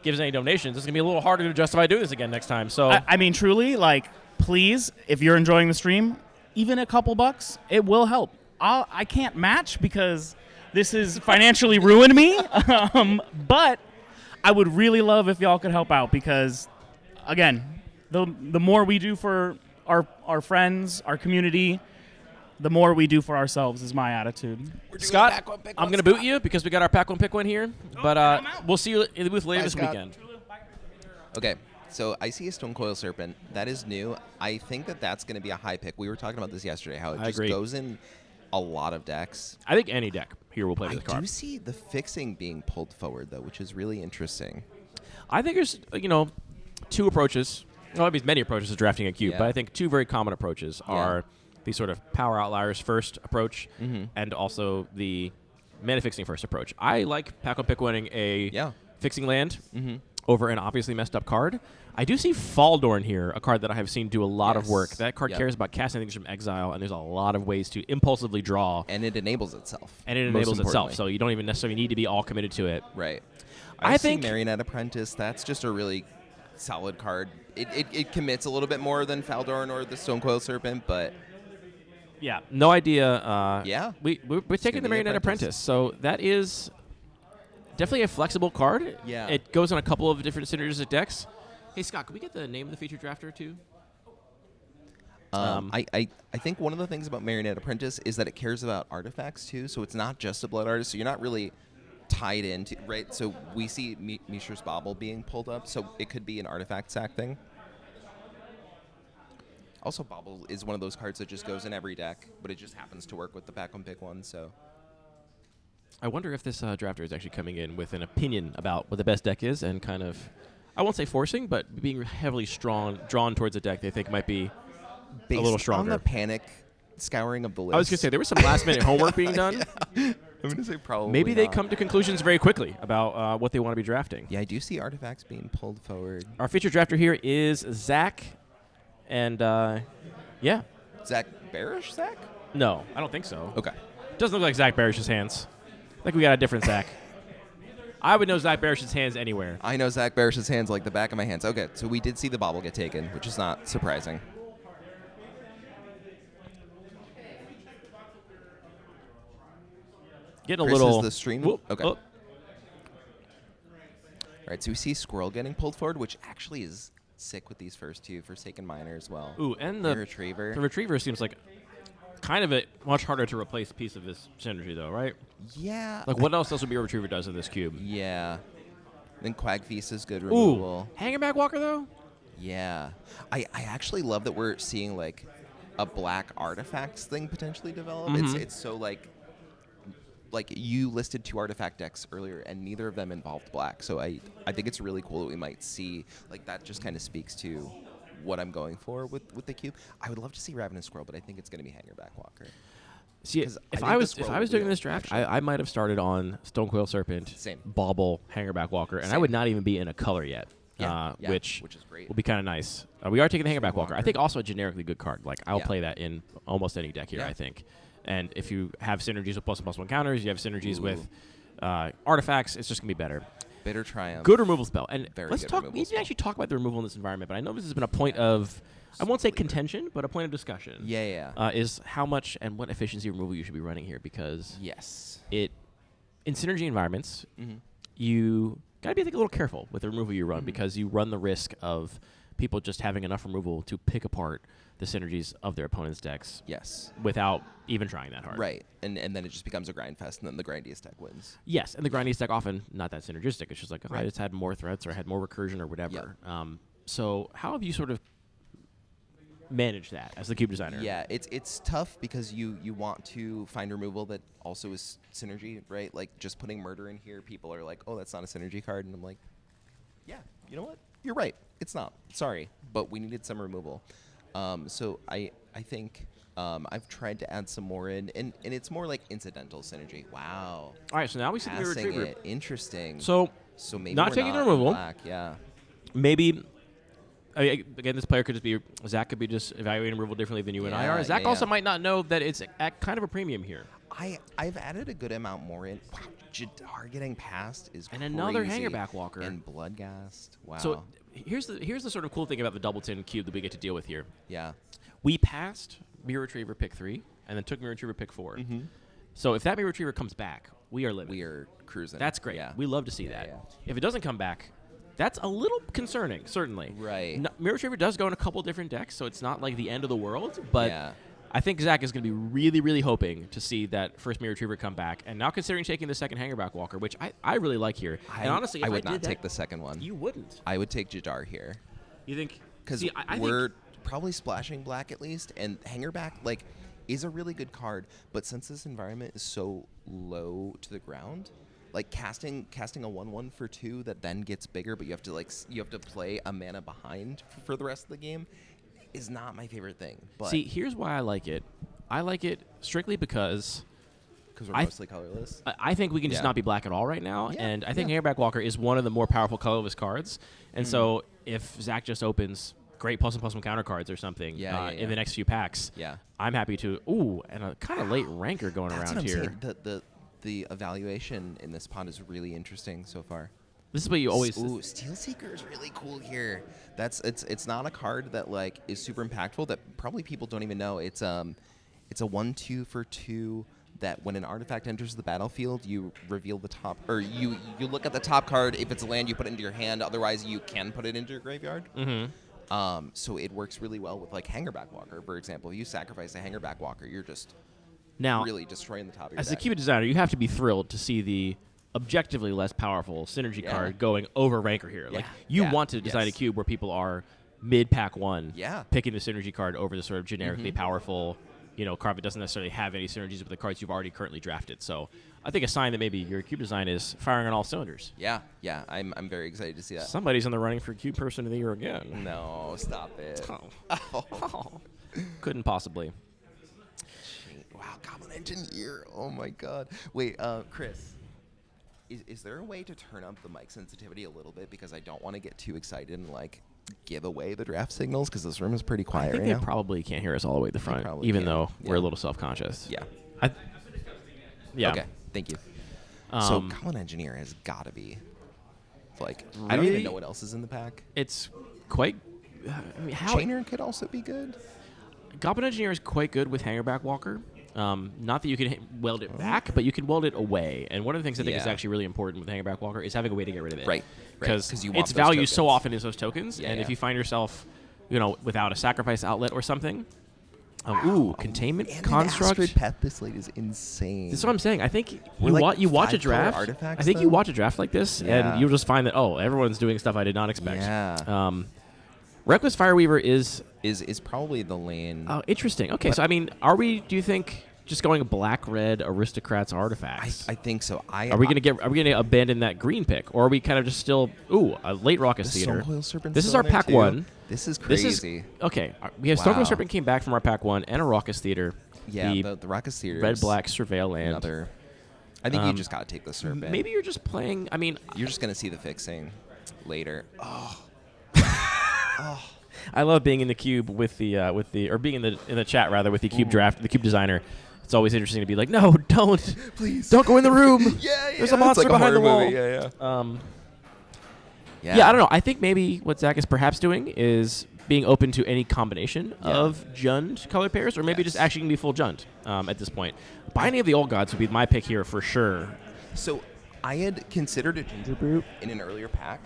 gives any donations, it's going to be a little harder to justify doing this again next time. So I mean, truly, like, please, if you're enjoying the stream, even a couple bucks, it will help. I can't match because this has financially ruined me, but I would really love if y'all could help out because, again, the more we do for our friends, our community, the more we do for ourselves is my attitude. Scott, I'm going to boot you because we got our Pack One Pick One here, but we'll see you in the booth later this weekend. Okay. So I see a Stone Coil Serpent. That is new. I think that's going to be a high pick. We were talking about this yesterday, how it just goes in a lot of decks. I think any deck here will play with the card. I do see the fixing being pulled forward, though, which is really interesting. I think there's, two approaches. Well, maybe many approaches to drafting a cube, but I think two very common approaches are the sort of power outliers first approach and also the mana fixing first approach. I like Pack One Pick winning a fixing land over an obviously messed up card. I do see Faldorn here, a card that I have seen do a lot of work. That card cares about casting things from exile, and there's a lot of ways to impulsively draw. And it enables itself. So you don't even necessarily need to be all committed to it. Right. I think think Marionette Apprentice, that's just a really solid card. It commits a little bit more than Faldorn or the Stone Coil Serpent, but... Yeah, no idea. We're taking the Marionette Apprentice. Apprentice, so that is definitely a flexible card. Yeah. It goes on a couple of different synergistic decks. Hey, Scott, can we get the name of the featured drafter, too? I think one of the things about Marionette Apprentice is that it cares about artifacts, too, so it's not just a blood artist, so you're not really tied into, right? So we see Mishra's Bauble being pulled up, so it could be an artifact sack thing. Also, Bauble is one of those cards that just goes in every deck, but it just happens to work with the Pack One Pick One, so... I wonder if this drafter is actually coming in with an opinion about what the best deck is and kind of, I won't say forcing, but being heavily drawn towards a deck they think might be Based a little stronger. on the panic scouring of the list. I was going to say, there was some last-minute homework being done. I'm going to say probably Maybe they not. come to conclusions very quickly about what they want to be drafting. Yeah, I do see artifacts being pulled forward. Our featured drafter here is Zach, and yeah. Zach Barish, Zach? No, I don't think so. Okay. Doesn't look like Zach Barish's hands. I think we got a different Zach. I would know Zach Barish's hands anywhere. I know Zach Barish's hands like the back of my hands. Okay, so we did see the bobble get taken, which is not surprising. Getting a Chris, little. is the stream? Whoop, Okay. whoop. All right, so we see Squirrel getting pulled forward, which actually is sick with these first two. Forsaken Miner as well. Ooh, and The the Retriever. The Retriever seems like kind of a much harder to replace piece of this synergy, though, right? Yeah. Like, what else would be a Retriever does in this cube? Yeah. Then Quag Feast is good Ooh, removal. Hangerback Walker, though? Yeah. I actually love that we're seeing, like, a black artifacts thing potentially develop. Mhm. It's so, like, you listed 2 artifact decks earlier, and neither of them involved black. So I think it's really cool that we might see, like, that just kind of speaks to what I'm going for with the cube. I would love to see Ravenous Squirrel, but I think it's going to be Hangerback Walker. See, 'Cause if think I the was Squirrel will doing be this draft, actually- I might have started on Stonecoil Serpent, Same. Bauble, Hangerback Walker, and I Same. would not even be in a color yet, Yeah, which is great. will be kind of nice. We are taking the Hangerback Walker. I Walker. think also a generically good card. Like, I'll Yeah. play that in almost any deck here, Yeah. I think. And if you have synergies with +1/+1 counters, you have synergies Ooh. with artifacts, it's just going to be better. Bitter Triumph. Good removal spell. And Very let's good talk. removal We didn't spell. actually talk about the removal in this environment, but I know this has been a point of, I won't say Sleeper. contention, but a point of discussion. Yeah. Is how much and what efficiency removal you should be running here, because Yes. it in synergy environments, Mm-hmm. you gotta be, I think, a little careful with the removal you run, because you run the risk of people just having enough removal to pick apart the synergies of their opponent's decks Yes. without even trying that hard. Right. And then it just becomes a grind fest, and then the grindiest deck wins. Yes, and the grindiest deck often not that synergistic. It's just like, oh, I Right. just had more threats, or I had more recursion, or whatever. So how have you sort of managed that as the cube designer? Yeah, it's tough because you want to find removal that also is synergy, right? Like, just putting Murder in here, people are like, oh, that's not a synergy card. And I'm like, yeah, you know what? You're right. It's not. Sorry. But we needed some removal. So I think I've tried to add some more in, and it's more like incidental synergy. Wow. All right, so now we see the Passing retriever. it. Interesting. So maybe not we're taking the in removal. black, yeah. maybe. Again, this player could just be, Zach could be just evaluating removal differently than you and I Yeah, are. Zach yeah, also yeah. might not know that it's at kind of a premium here. I've added a good amount more in. Wow, Jadar getting passed is And another crazy. Hangerback Walker. And Bloodghast. Wow. So here's the sort of cool thing about the Doubleton cube that we get to deal with here. yeah. We passed Mirror Retriever pick 3 and then took Mirror Retriever pick 4. So if that Mirror Retriever comes back, we are living. We are cruising. That's great. Yeah. We love to see Yeah, that. yeah. If it doesn't come back, that's a little concerning, certainly. Right. Mirror Retriever does go in a couple different decks, so it's not like the end of the world. But Yeah. I think Zach is going to be really, really hoping to see that first Mirror Retriever come back. And now considering taking the second Hangerback Walker, which I really like here. And honestly, if I would did not that, take the second one. You wouldn't. I would take Jadar here. You think? Because See, I we're think, probably splashing black at least, and Hangerback, like, is a really good card, but since this environment is so low to the ground, like casting a 1/1 for 2 that then gets bigger, but you have to play a mana behind for the rest of the game, is not my favorite thing. But see, here's why I like it. I like it strictly because we're I- mostly colorless. I think we can just Yeah. not be black at all right now. Yeah, And I think yeah. Hangerback Walker is one of the more powerful colorless cards. And so if Zach just opens great +1/+1 counter cards or something Yeah, in the next few packs, Yeah. I'm happy to. Ooh, and a kind of late ranker going That's around what I'm here. saying. The evaluation in this pod is really interesting so far. This is what you always. Ooh, Steel Seeker is really cool here. It's not a card that like is super impactful that probably people don't even know. It's a 1/2 for 2 that when an artifact enters the battlefield, you reveal the top, or you look at the top card. If it's a land, you put it into your hand. Otherwise, you can put it into your graveyard. So it works really well with like Hangerback Walker, for example. If you sacrifice a Hangerback Walker, you're just Now, really destroying the top of your as a deck. cube designer, you have to be thrilled to see the objectively less powerful synergy Yeah. card going over ranker here. Like, Yeah. you Yeah. want to design a Yes. cube where people are mid pack 1, Yeah. picking the synergy card over the sort of generically powerful a card that doesn't necessarily have any synergies with the cards you've already currently drafted. So I think a sign that maybe your cube design is firing on all cylinders. Yeah, I'm very excited to see that. Somebody's in the running for Cube Person of the Year again. No, stop it. Couldn't possibly. Wow, Goblin Engineer. Oh my God. Wait, Chris. Is there a way to turn up the mic sensitivity a little bit, because I don't want to get too excited and like give away the draft signals, because this room is pretty quiet I think right they now. probably can't hear us all the way to the front, probably even can't. though we're a Yeah. little self-conscious. Yeah. Yeah. Okay. Thank you. So Goblin Engineer has got to be like, I don't even Really? know what else is in the pack. It's quite. I mean, how Chainer could also be good. Goblin Engineer is quite good with Hangerback Walker. Not that you can weld it back, but you can weld it away. And one of the things I think is Yeah. actually really important with Hangerback Walker is having a way to get rid of it. Right, Because 'cause you want its those value so tokens. often is those tokens. Yeah, and if yeah. you find yourself, without a sacrifice outlet or something, containment And construct. Astrid Pet this late is insane. That's what I'm saying. I think We're like you watch a 5 color draft. artifacts, I think you though? watch a draft like this, Yeah. and you'll just find that everyone's doing stuff I did not expect. Yeah. Reckless Fireweaver is is probably the lane. interesting. Okay, so I mean, do you think just going black red aristocrats artifacts? I think so. Are we gonna abandon that green pick, or are we kind of just still a late Raucous The Theater? Soulcoil Serpent's This is still our in there, pack too. one. This is This crazy. is okay. We have Wow. Stonecoil Serpent came back from our pack one, and a Raucous Theater. Yeah, the Raucous Theater. red is black surveil land. Another. I think you just gotta take the Serpent. Maybe you're just playing. I mean, You're just gonna see the fixing later. I love being in the cube with the or being in the chat rather with the cube draft, the cube designer. It's always interesting to be like, no, don't, Please, don't go in the room. Yeah, There's a monster it's like behind the horror wall. movie. Yeah, I don't know. I think maybe what Zach is perhaps doing is being open to any combination of Jund color pairs, or maybe just actually going to be full Jund at this point. Binding of the Old Gods would be my pick here for sure. So I had considered a Ginger Brew in an earlier pack,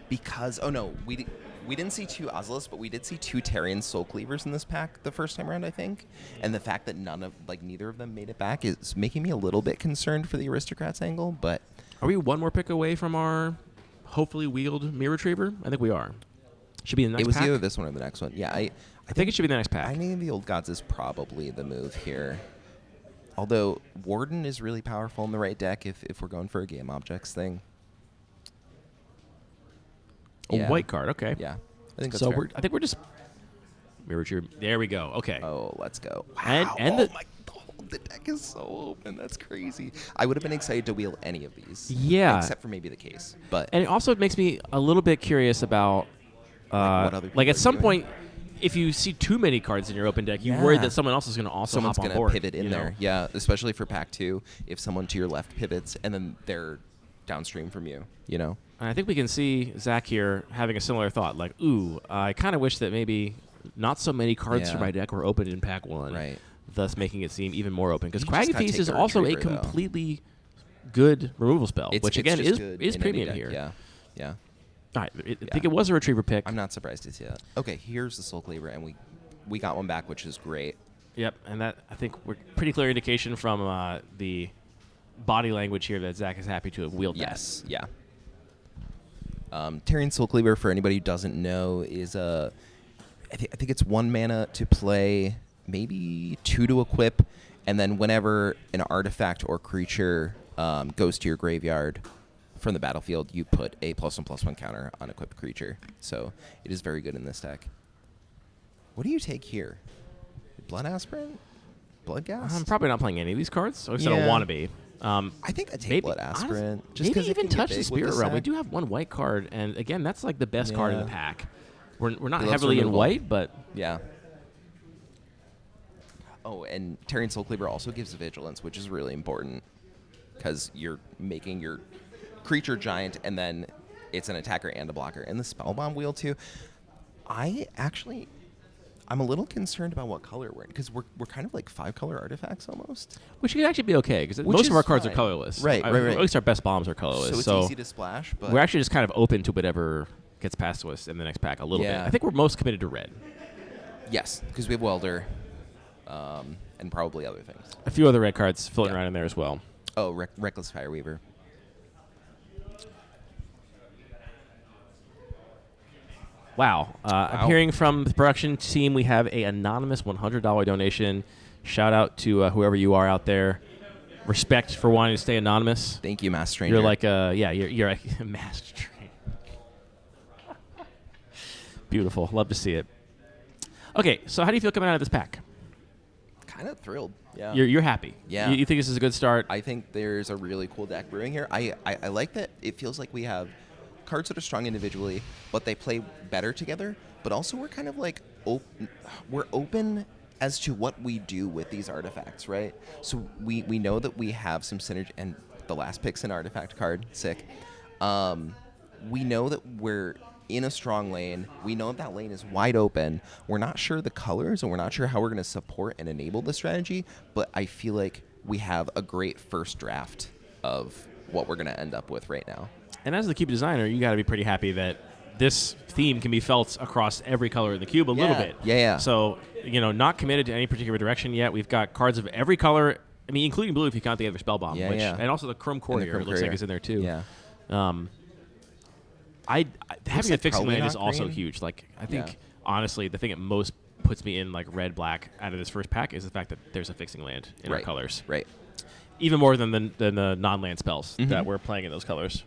because we didn't see 2 Ozolus, but we did see 2 Terrian Soul Cleavers in this pack the first time around, I think. And the fact that neither of them made it back is making me a little bit concerned for the Aristocrats angle. But Are we one more pick away from our hopefully wheeled Mirror Retriever? I think we are. Should be in the next it was pack. either this one or the next one. Yeah, I think it should be the next pack. Binding of the Old Gods is probably the move here. Although Warden is really powerful in the right deck if we're going for a game objects thing. A Yeah. white card, okay. Yeah, I think that's So fair. I think we're just Mirror Retriever. There we go. Okay. Oh, let's go. And- Wow. and oh the- my God, the deck is so open. That's crazy. I would have been excited to wheel any of these. Yeah. Except for maybe the case. But And it also makes me a little bit curious about, what other people at are some doing. point, if you see too many cards in your open deck, you worry Yeah. that someone else is going to also someone's hop on going to board. pivot in you know? there. Yeah, especially for pack 2. If someone to your left pivots and then they're downstream from you, you know? And I think we can see Zach here having a similar thought, like, ooh, I kind of wish that maybe not so many cards from Yeah. my deck were opened in pack 1. Right. Thus making it seem even more open. Because You just Craggy gotta Feast take is the also a Retriever, though. completely good removal spell, It's which again just is good is in any premium deck. here. Yeah. Yeah. All right, I think it was a Retriever pick. I'm not surprised to see that. Okay, here's the Soul Cleaver, and we got one back, which is great. Yep, and that I think we're pretty clear indication from the body language here that Zach is happy to have wheeled Yes, yeah. Terrian Soul Cleaver, for anybody who doesn't know, is I think it's 1 mana to play, maybe 2 to equip, and then whenever an artifact or creature goes to your graveyard from the battlefield, you put a +1/+1 counter on equipped creature. So it is very good in this deck. What do you take here? Blood Aspirant? Blood Gas? I'm probably not playing any of these cards. At least I don't Yeah. want to be. I think I take Maybe Blood Aspirant. just maybe 'cause it even can get touch big the with Spirit this Realm. We deck. do have one white card, and again, that's like the best card in the Yeah. pack. We're not He loves heavily in removal. white, but Yeah. Oh, and Terrian Soul Cleaver also gives Vigilance, which is really important because you're making your creature giant, and then it's an attacker and a blocker. And the Spellbomb wheel, too. I'm a little concerned about what color we're in, because we're kind of like 5-color artifacts almost. which could actually be okay because Which most of is our cards are fine. colorless. Right. At least our best bombs are colorless. So it's so easy to splash, but we're actually just kind of open to whatever gets passed to us in the next pack a little bit. Yeah. I think we're most committed to red. yes, because we have Welder, and probably other things. A few other red cards floating Yeah. around in there as well. Oh, Reckless Fireweaver. Wow. I'm hearing from the production team we have a anonymous $100 donation. Shout out to whoever you are out there. Respect for wanting to stay anonymous. Thank you, Mass Stranger. You're like you're like a master trainer. Beautiful. Love to see it. Okay, so how do you feel coming out of this pack? Kind of thrilled. Yeah. You're happy. Yeah. You think this is a good start? I think there's a really cool deck brewing here. I like that it feels like we have cards that are strong individually, but they play better together. But also we're kind of like we're open as to what we do with these artifacts, right? So we know that we have some synergy, and the last pick's an artifact card. Sick. We know that we're in a strong lane. We know that lane is wide open. We're not sure the colors, and we're not sure how we're going to support and enable the strategy, but I feel like we have a great first draft of what we're going to end up with right now. And as the cube designer, you got to be pretty happy that this theme can be felt across every color in the cube a little bit. Yeah. So, not committed to any particular direction yet. We've got cards of every color, I mean, including blue if you count the other Spellbomb. And also the Chrome Courier, it looks like is in there too. Yeah. Having a fixing land is not also green. huge. Like, I think, honestly, the thing that most puts me in, like, red-black out of this first pack is the fact that there's a fixing land in our colors. Right. Even more than the non-land spells that we're playing in those colors.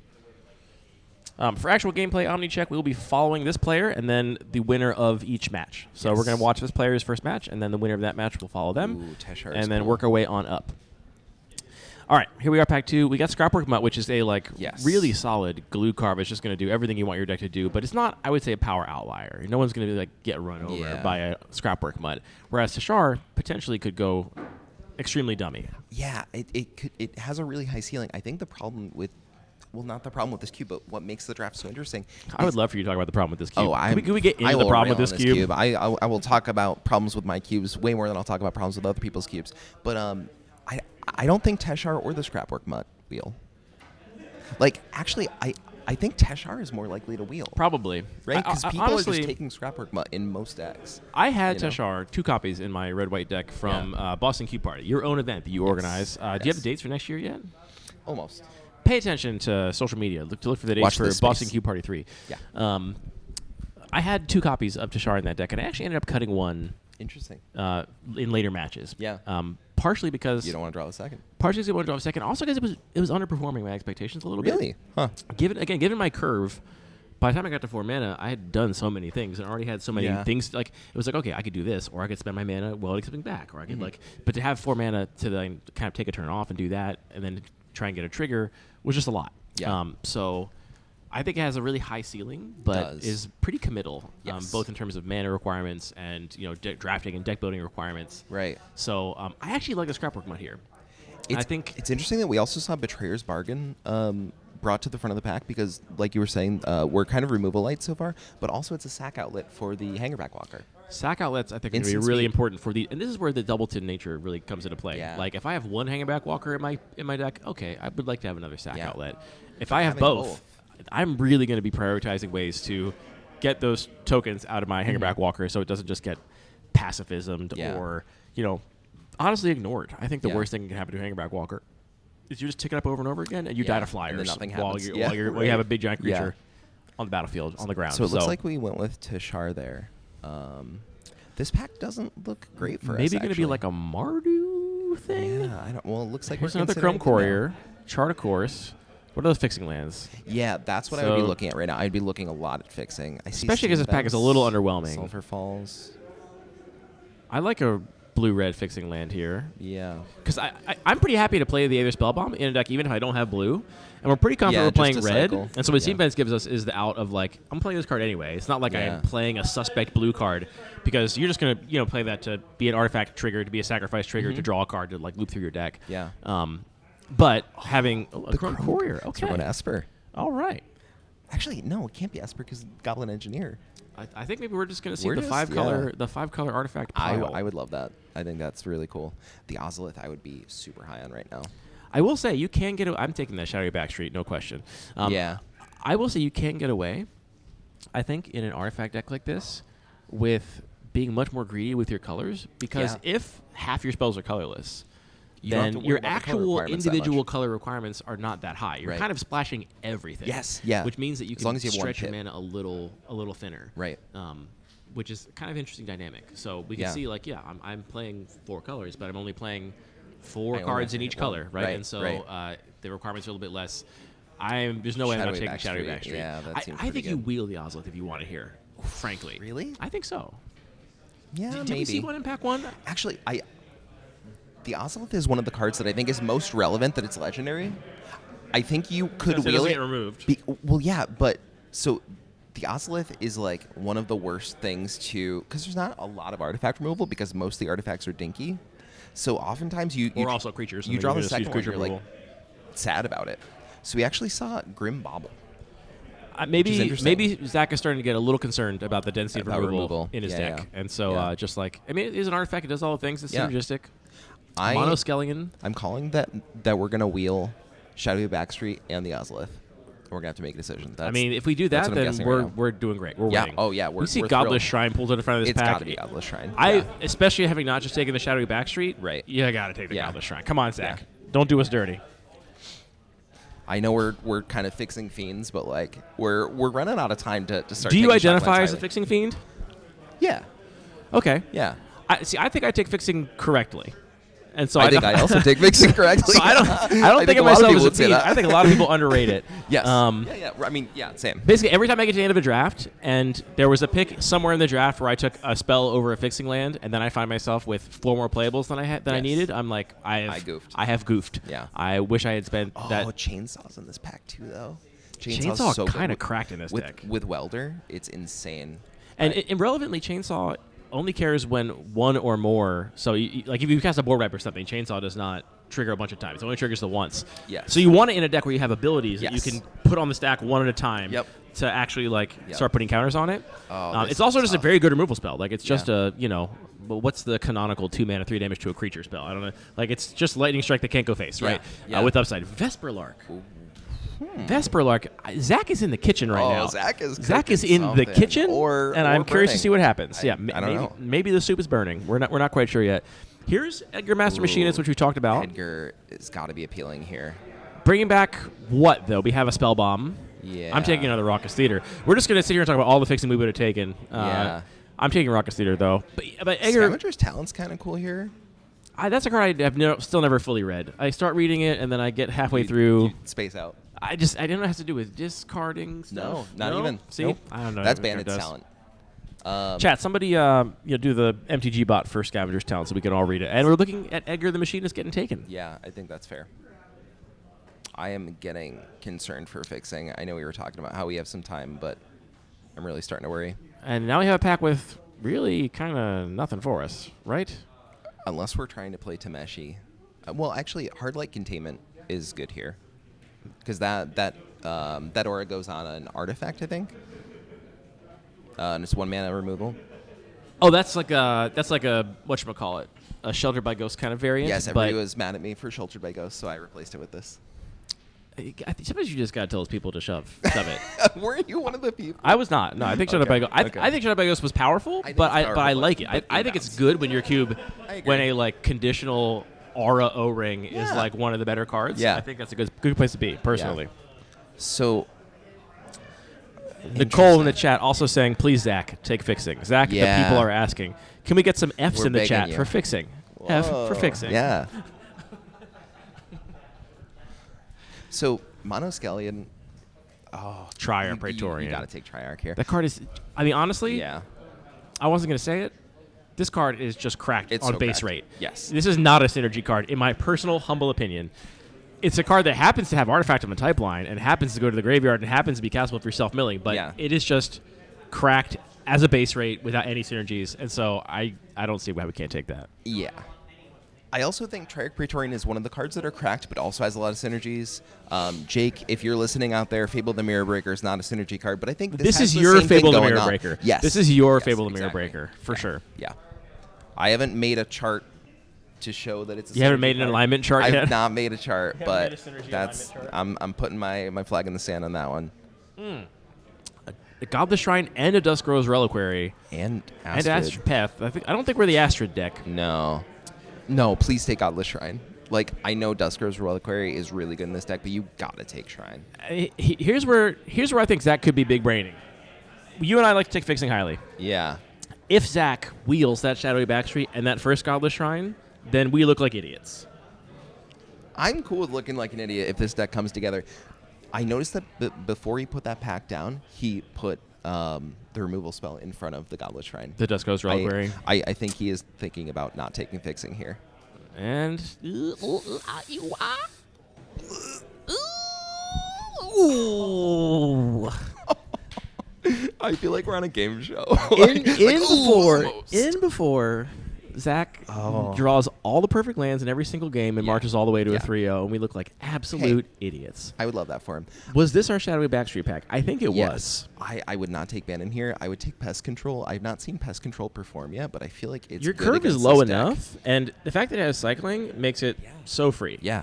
For actual gameplay OmniCheck, we'll be following this player and then the winner of each match. So we're going to watch this player's first match, and then the winner of that match will follow them. Ooh, Teshar and is then cool. work our way on up. All right, here we are, pack 2. We got Scrapwork Mutt, which is a really solid glue carve. It's just going to do everything you want your deck to do, but it's not, I would say, a power outlier. No one's going to get run over by a Scrapwork Mutt. Whereas Teshar potentially could go extremely dummy. Yeah, it has a really high ceiling. I think the problem with not the problem with this cube, but what makes the draft so interesting. I would love for you to talk about the problem with this cube. Oh, can we get into the problem with this cube? I will talk about problems with my cubes way more than I'll talk about problems with other people's cubes. But I don't think Teshar or the Scrapwork Mutt wheel. Like, actually, I think Teshar is more likely to wheel. Probably. Right? Because people honestly, are just taking Scrapwork Mutt in most decks. I had Teshar, 2 copies in my red-white deck from Boston Cube Party, your own event that you organize. Do you have the dates for next year yet? Almost. Pay attention to social media. Look for the dates Watch for this Boston space. Cube Party 3. Yeah. I had 2 copies of Teshar in that deck, and I actually ended up cutting one Interesting. in later matches. Yeah. Partially because You don't want to draw the second. Partially because I wanted to draw a second. Also because it was underperforming my expectations a little bit. Really? Huh. Given my curve, by the time I got to 4 mana, I had done so many things and already had so many things. Like, it was like, okay, I could do this, or I could spend my mana welding something back, or I could but to have 4 mana to then kind of take a turn off and do that, and then try and get a trigger was just a lot. Yeah. So I think it has a really high ceiling, but is pretty committal, both in terms of mana requirements and drafting and deck building requirements. Right. So I actually like the Scrapwork Mutt here. I think it's interesting that we also saw Betrayer's Bargain brought to the front of the pack because, like you were saying, we're kind of removal light so far, but also it's a sack outlet for the Hangerback Walker. Sack outlets, I think, are going to be really important for and this is where the Doubleton nature really comes into play. Yeah. Like, if I have one Hangerback Walker in my deck, okay, I would like to have another sack outlet. If I have both, I'm really going to be prioritizing ways to get those tokens out of my Hangerback Walker so it doesn't just get pacifismed or, honestly ignored. I think the worst thing that can happen to a Hangerback Walker is you just tick it up over and over again and you die to flyers and then nothing while happens. you have a big giant creature on the battlefield, on the ground. So it looks like we went with Teshar there. This pack doesn't look great for us. Maybe going to be like a Mardu thing? Yeah, I don't. Well, it looks like Here's we're another considering Chrome it now. Courier, Chart of Course. What are those fixing lands? Yeah, that's what I would be looking at right now. I'd be looking a lot at fixing. I see Especially because this pack is a little underwhelming. Sulfur Falls. I like a blue-red fixing land here. Yeah. Because I'm pretty happy to play the Aether Spellbomb in a deck even if I don't have blue. And we're pretty confident we're playing just a red. cycle. And so what Steam Fence gives us is the out of, like, I'm playing this card anyway. It's not like I'm playing a suspect blue card because you're just going to play that to be an artifact trigger, to be a sacrifice trigger, to draw a card, to, like, loop through your deck. Yeah. But having a Chrome Courier, okay. We're going to Esper. All right. Actually, no, it can't be Esper because Goblin Engineer. I think maybe we're just going to see We're the just- 5-color artifact pile. I would love that. I think that's really cool. The Ozolith I would be super high on right now. I will say you can get. I'm taking that Shadowy Backstreet, no question. Yeah. I will say you can get away. I think in an artifact deck like this, with being much more greedy with your colors, because if half your spells are colorless, You don't have then to worry your about the color actual requirements that individual much. color requirements are not that high. You're Right. kind of splashing everything. Yes, yeah. Which means that you As can long as you have one stretch your pip. mana a little thinner. Right. Which is kind of interesting dynamic. So we can Yeah. see, like, I'm playing 4 colors, but I'm only playing 4 I only cards in have each one. color, right? Right, And so right. the requirements are a little bit less. There's no way I'm not Shadowy taking Shadowy Backstreet. Backstreet. Yeah, that seems I pretty think you good. wheel the Ozolith if you want to hear, frankly. Really? I think so. Yeah, Did maybe. we see one in pack 1? Actually, the Ozolith is one of the cards that I think is most relevant that it's legendary. I think you could Because it wheel doesn't it. get removed. Well, yeah, but so the Ozolith is like one of the worst things to, because there's not a lot of artifact removal because most of the artifacts are dinky. So oftentimes you Or also creatures. You and draw then the just use second one, creature you're like removal. sad about it. So we actually saw Grim Bobble. Maybe interesting. Zach is starting to get a little concerned about the density of About removal, removal. in his Yeah, deck, yeah. and so Yeah. just like it is an artifact. It does all the things. It's Yeah. synergistic. Monoskellion. I'm calling that we're gonna wheel Shadowy Backstreet and the Ozolith. We're gonna have to make a decision. I mean, if we do that, what I'm then guessing right now. we're doing great. We're Yeah. winning. Oh, yeah, We we're see thrilled. Godless Shrine pulled in front of this it's pack. got to be Godless Shrine. Especially having not just taken the Shadowy Backstreet. Right. You got to take the Yeah. Godless Shrine. Come on, Zach. Yeah. Don't do us dirty. I know we're kind of fixing fiends, but like we're running out of time to start. Do you taking identify shot as a lines fixing fiend? highly. Yeah. Okay. Yeah. I think I take fixing correctly, and so I think I also take fixing correctly. So I don't think of a lot myself people as a would say fiend. that. I think a lot of people underrate it. Yes. Yeah. I mean, yeah, same. Basically, every time I get to the end of a draft, and there was a pick somewhere in the draft where I took a spell over a fixing land, and then I find myself with 4 more playables than I Yes. needed, I'm like, I goofed. I have goofed. Yeah. I wish I had spent Oh, that. Chainsaw's in this pack too, though. Chainsaw so good kinda with- cracked in this with, deck. With Welder, it's insane. And Right. irrelevantly, Chainsaw only cares when 1 or more. So, like, if you cast a board wipe or something, Chainsaw does not trigger a bunch of times. It only triggers the once. Yes. So you want it in a deck where you have abilities that you Yes. can put on the stack one at a time. Yep. To actually Yep. start putting counters on it. Oh, this It's also is just a tough. very good removal spell. Like it's just Yeah. but what's the canonical 2 mana 3 damage to a creature spell? I don't know. Like it's just lightning strike that can't go face, Yeah, right? yeah. With upside. Vesperlark. Vesperlark. Zach is in the kitchen right now. Zach is Zach is cooking in the something. kitchen, Or and I'm curious to burning. see what happens. I don't maybe, know. Maybe the soup is burning. We're not quite sure yet. Here's Edgar Master Machinist, which we talked about. Edgar has got to be appealing here. Bringing back what though? We have a spell bomb. Yeah. I'm taking another Raucous Theater. We're just gonna sit here and talk about all the fixing we would have taken. Yeah. I'm taking Raucous Theater though. But Edgar, Scavenger's Talent's kind of cool here. that's a card I have still never fully read. I start reading it and then I get halfway through. You space out. I don't know what it has to do with discarding stuff. No, not even. See, Nope. I don't know. That's what it Bandit's does. talent. Chat, somebody do the MTG bot for Scavenger's Talent so we can all read it. And we're looking at Edgar the Machinist getting taken. Yeah, I think that's fair. I am getting concerned for fixing. I know we were talking about how we have some time, but I'm really starting to worry. And now we have a pack with really kind of nothing for us, right? Unless we're trying to play Tameshi. Well, actually, Hard Light Containment is good here. Because that aura goes on an artifact, I think. And it's 1 mana removal. Oh, that's like a whatchamacallit, a Sheltered by Ghost kind of variant. Yes, but everybody was mad at me for Sheltered by Ghosts, so I replaced it with this. I think sometimes you just gotta tell those people to shove it. Weren't you one of the people? I was not. No, I think Sheltered by Ghost. Okay. I think Sheltered by Ghost was powerful, I think but it's I powerful, like it. but I think it's inbounds. good when your cube, I agree. when a like conditional aura O-ring is Yeah. like one of the better cards. Yeah. I think that's a good place to be personally. So, Nicole in the chat also saying, please, Zach, take fixing. Zach, Yeah. the people are asking, can we get some Fs We're in the begging chat you. for fixing? F for Whoa. fixing. Yeah. So, Monoskellion. Oh, Triarch Praetorian. You got to take Triarch here. That card is, I mean, honestly, Yeah. I wasn't going to say it. This card is just cracked It's on so base cracked. rate. Yes. This is not a synergy card, in my personal, humble opinion. It's a card that happens to have Artifact on the type line and happens to go to the graveyard and happens to be castable through self-milling, but Yeah. it is just cracked as a base rate without any synergies, and so I don't see why we can't take that. Yeah. I also think Triarch Praetorian is one of the cards that are cracked, but also has a lot of synergies. Jake, if you're listening out there, Fable the Mirror Breaker is not a synergy card, but I think This has is the your same thing Fable the going Mirror on. Breaker. Yes. This is your Yes, Fable the Mirror exactly. Breaker, for sure. Yeah. I haven't made a chart to show that it's a You haven't synergy made an card. alignment chart I've yet? not made a chart, haven't but made a synergy that's alignment chart? I'm putting my flag in the sand on that one. A Godless Shrine and a Dusk Rose Reliquary And and Astrid. Astrid Path. I don't think we're the Astrid deck. No, please take Godless Shrine. Like, I know Duskar's Reliquary is really good in this deck, but you gotta take Shrine. Here's where I think Zach could be big braining. You and I like to take fixing highly. Yeah. If Zach wheels that Shadowy Backstreet and that first Godless Shrine, then we look like idiots. I'm cool with looking like an idiot if this deck comes together. I noticed that before he put that pack down, he put the removal spell in front of the Godless Shrine. The Duskos Reliquary. I think he is thinking about not taking fixing here. And I feel like we're on a game show. before Zach draws all the perfect lands in every single game and marches all the way to a 3-0, and we look like absolute idiots. I would love that for him. Was this our Shadowy Backstreet pack? I think it was. I would not take Ban in here. I would take Pest Control. I've not seen Pest Control perform yet, but I feel like it's Your good curve is against low this deck. enough, and the fact that it has cycling makes it so free. Yeah.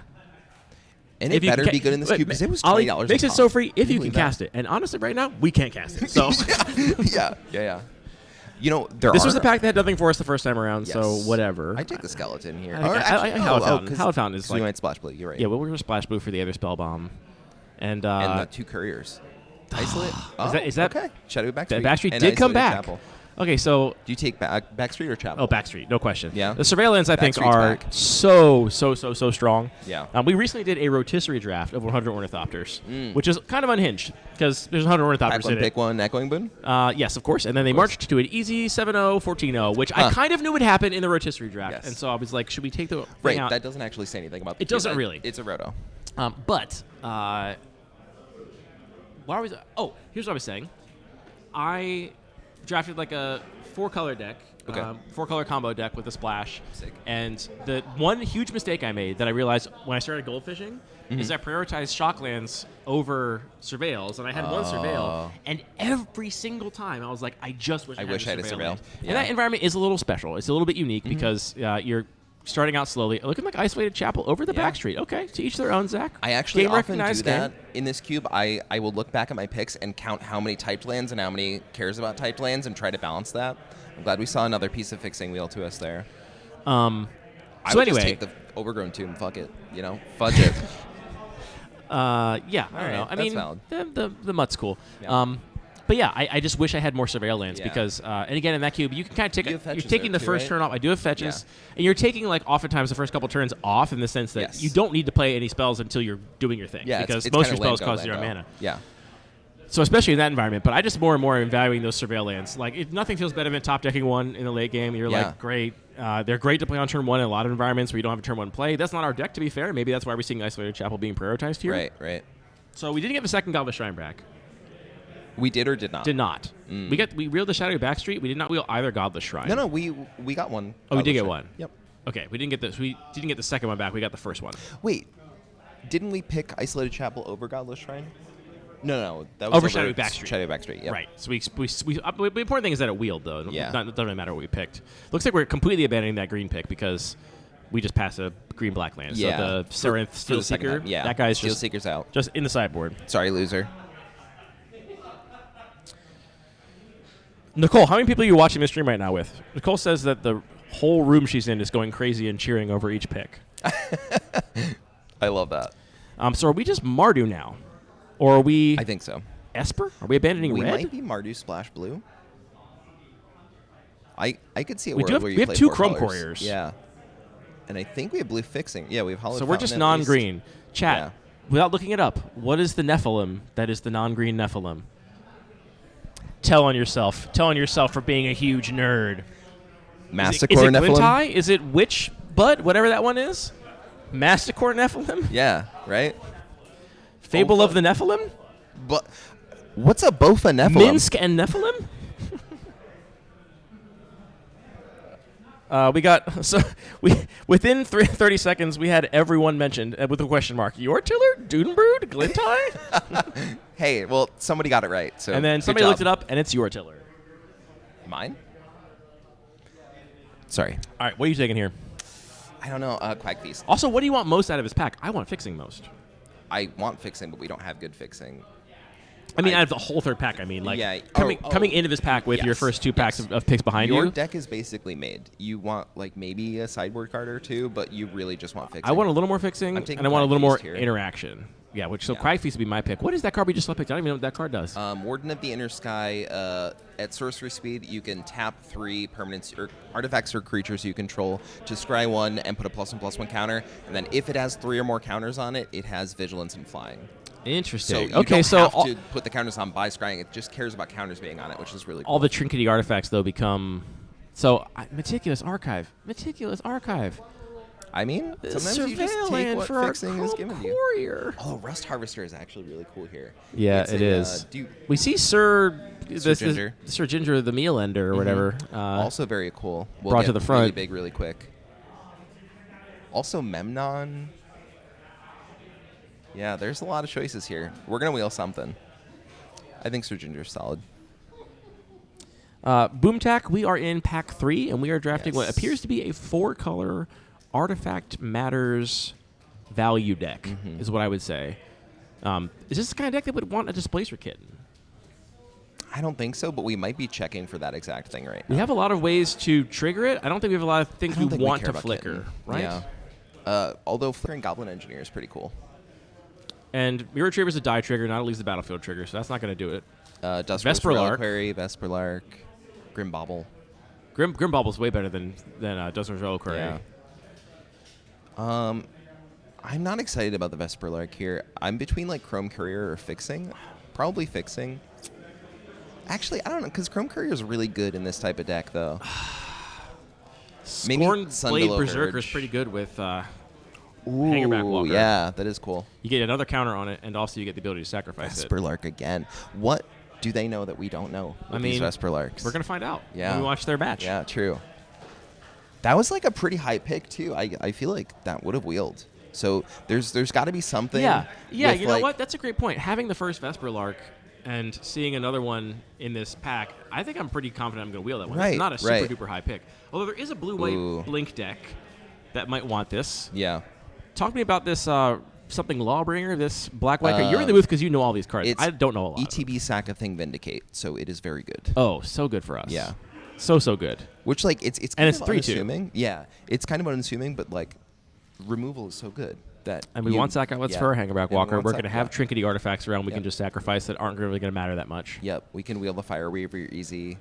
And it better be good in this cube because it was Ollie, $20. makes it so free if you Really can cast it. And honestly, right now, we can't cast it. So yeah. You know, this was the pack that had nothing for us the first time around, so Yes. whatever. I take the skeleton here. I Hallowed Fountain is we like... might splash blue. You're right. Yeah, well, we're going to Splash Blue for the other spell bomb. And the 2 couriers. Isolate. Is that okay? Shadowy Backstreet. That Backstreet and did come Isolated back. Chapel. Okay, so... Do you take Backstreet or Chapel? Oh, Backstreet, no question. Yeah? The surveillance, I think, Backstreet's are back. so strong. Yeah. We recently did a rotisserie draft of 100 Ornithopters, which is kind of unhinged because there's 100 Ornithopters Pack one, in it. pick one, Echoing Boon? Yes, of course. And then they marched to an easy 7-0, 14-0, which I kind of knew would happen in the rotisserie draft. Yes. And so I was like, should we take the Right, thing out? that doesn't actually say anything about the It doesn't cube. really. It's a roto. But why was here's what I was saying. I drafted like a 4-color deck, Okay. 4-color combo deck with a splash. Sick. And the one huge mistake I made that I realized when I started goldfishing is I prioritized shocklands over surveils, and I had one surveil, and every single time I was like, I just wish I had a surveil. surveil. land. Yeah. And that environment is a little special. It's a little bit unique because you're starting out slowly, looking like Isolated Chapel over the Backstreet. Okay, to each their own, Zach. I actually Game often do recognized that game. in this cube. I will look back at my picks and count how many typed lands and how many cares about typed lands and try to balance that. I'm glad we saw another piece of fixing wheel to us there. So I would anyway, just take the overgrown tomb. Fuck it. Fudge it. I don't know. right, I that's mean, valid. the mutt's cool. Yeah. But yeah, I just wish I had more surveil lands Yeah. because, and again, in that cube, you can kind of take You have you're fetches taking there the too, first right? turn off. I do have fetches, and you're taking like oftentimes the first couple turns off in the sense that Yes. you don't need to play any spells until you're doing your thing. Yeah, because it's most of kinda your spells land cost go, 0 land go. mana. Yeah. So especially in that environment, but I just more and more am valuing those surveil lands. Like, if nothing feels better than top decking one in the late game. You're Yeah. like, great. They're great to play on turn one in a lot of environments where you don't have a turn one play. That's not our deck, to be fair. Maybe that's why we're seeing Isolated Chapel being prioritized here. Right. So we didn't get the second Godless Shrine back. We did or did not? Did not. We wheeled the Shadowy Backstreet. We did not wheel either Godless Shrine. No, we got one. Oh, we did get Godless one. Shrine. Yep. Okay, we didn't get this. We didn't get the second one back. We got the first one. Wait, didn't we pick Isolated Chapel over Godless Shrine? No, that was Over Shadowy Backstreet. Shadowy Backstreet, yeah. Right. So the important thing is that it wheeled, though. Yeah. It doesn't really matter what we picked. Looks like we're completely abandoning that green pick because we just passed a green-black land. Yeah. So the Serenth For Steel the second Seeker, time, yeah. that guy's Steel Seeker's out. just in the sideboard. Sorry, loser. Nicole, how many people are you watching this stream right now with? Nicole says that the whole room she's in is going crazy and cheering over each pick. I love that. So are we just Mardu now? Or are we I think so. Esper? Are we abandoning We red? might be Mardu Splash Blue. I could see a We world do have- where you we have play 2 4 Chrome colors. Couriers. Yeah. And I think we have blue fixing. Yeah, we have Hollow So we're Fountain just at non-green. Chat, Yeah. without looking it up, what is the Nephilim that is the non-green Nephilim? Tell on yourself. Tell on yourself for being a huge nerd. least. Is Massacre it Nephilim? Glintai? Is it Witch Bud? Whatever that one is? Masticore Nephilim? Yeah, right? Fable Bofa? of the Nephilim? But what's a Bofa Nephilim? Minsk and Nephilim? We got within 30 seconds we had everyone mentioned with a question mark. Yortiller, Dudenbrood, Glintai, Hey, well, somebody got it right. So and then good somebody job. looked it up and it's Yortiller. Mine? Sorry. All right, what are you taking here? I don't know. Quack Feast. Also, what do you want most out of his pack? I want fixing most. I want fixing, but we don't have good fixing. I mean, out of the whole third pack, I mean, like Yeah. coming into this pack with your Yes, first 2 packs yes. of picks behind Your you. deck is basically made. You want like maybe a sideboard card or 2, but you really just want fixing. I want a little more fixing, I'm taking and I want a little Crag more Feast here. interaction. Yeah, so Yeah. Crag Feast would be my pick. What is that card we just picked? I don't even know what that card does. Warden of the Inner Sky. At sorcery speed, you can tap 3 permanents or artifacts or creatures you control to scry 1 and put a +1/+1 counter. And then if it has 3 or more counters on it, it has vigilance and flying. Interesting. So you okay, don't so have to put the counters on by scrying. It just cares about counters being on it, which is really cool. all the trinkety artifacts though become meticulous archive. I mean, sometimes you just take Surveillant what for our fixing is given to you. courier. Oh, Rust Harvester is actually really cool here. Yeah, It's it a, is. do you- We see Sir Ginger. Sir Ginger, the meal ender or whatever. also very cool. We'll brought get to the really front. big, really quick. Also, Memnon. Yeah, there's a lot of choices here. We're gonna wheel something. I think Sir Ginger's solid. Boomtack, we are in pack 3, and we are drafting what Yes. appears to be a 4-color Artifact Matters value deck, is what I would say. Is this the kind of deck that would want a Displacer Kitten? I don't think so, but we might be checking for that exact thing right We now. have a lot of ways to trigger it. I don't think we have a lot of things I we don't think we want care to about flicker, Kitten. right? Yeah. Although Flickering Goblin Engineer is pretty cool. And Mirror Retriever is a die trigger, not at least a battlefield trigger, so that's not going to do it. Dust Vesperlark. Reliquary, Vesperlark, Grim Bauble. Grim Bobble's way better than Dustin's Reliquary. Yeah. I'm not excited about the Vesperlark here. I'm between like Chrome Courier or Fixing. Probably Fixing. Actually, I don't know, because Chrome Courier is really good in this type of deck, though. Maybe Scorn Blade Sunbelow Berserker is Verge. pretty good with Ooh, Hangerback Walker. yeah, that is cool. You get another counter on it, and also you get the ability to sacrifice it. Vesperlark again. What do they know that we don't know with these Vesperlarks? We're going to find out Yeah. when we watch their match. Yeah, true. That was like a pretty high pick, too. I feel like that would have wheeled. So there's got to be something. Yeah, with, you know like- what? That's a great point. Having the first Vesperlark and seeing another one in this pack, I think I'm pretty confident I'm going to wheel that one. Right, It's not a super right. duper high pick. Although there is a blue-white Ooh. blink deck that might want this. Yeah. Talk to me about this something Lawbringer, this black-white card. You're in the booth because you know all these cards. It's I don't know a lot. of them. ETB Sack of Thing Vindicate, so it is very good. Oh, so good for us. Yeah. So good. Which, like, it's kind And it's of 3/2. unassuming. Yeah, it's kind of unassuming, but, like, removal is so good that And we want sack outlets yeah. for our Hangerback And we Walker. want We're sack- going to have yeah. trinkety artifacts around we Yep. can just sacrifice that aren't really going to matter that much. Yep, we can wheel the Fire Weaver easy.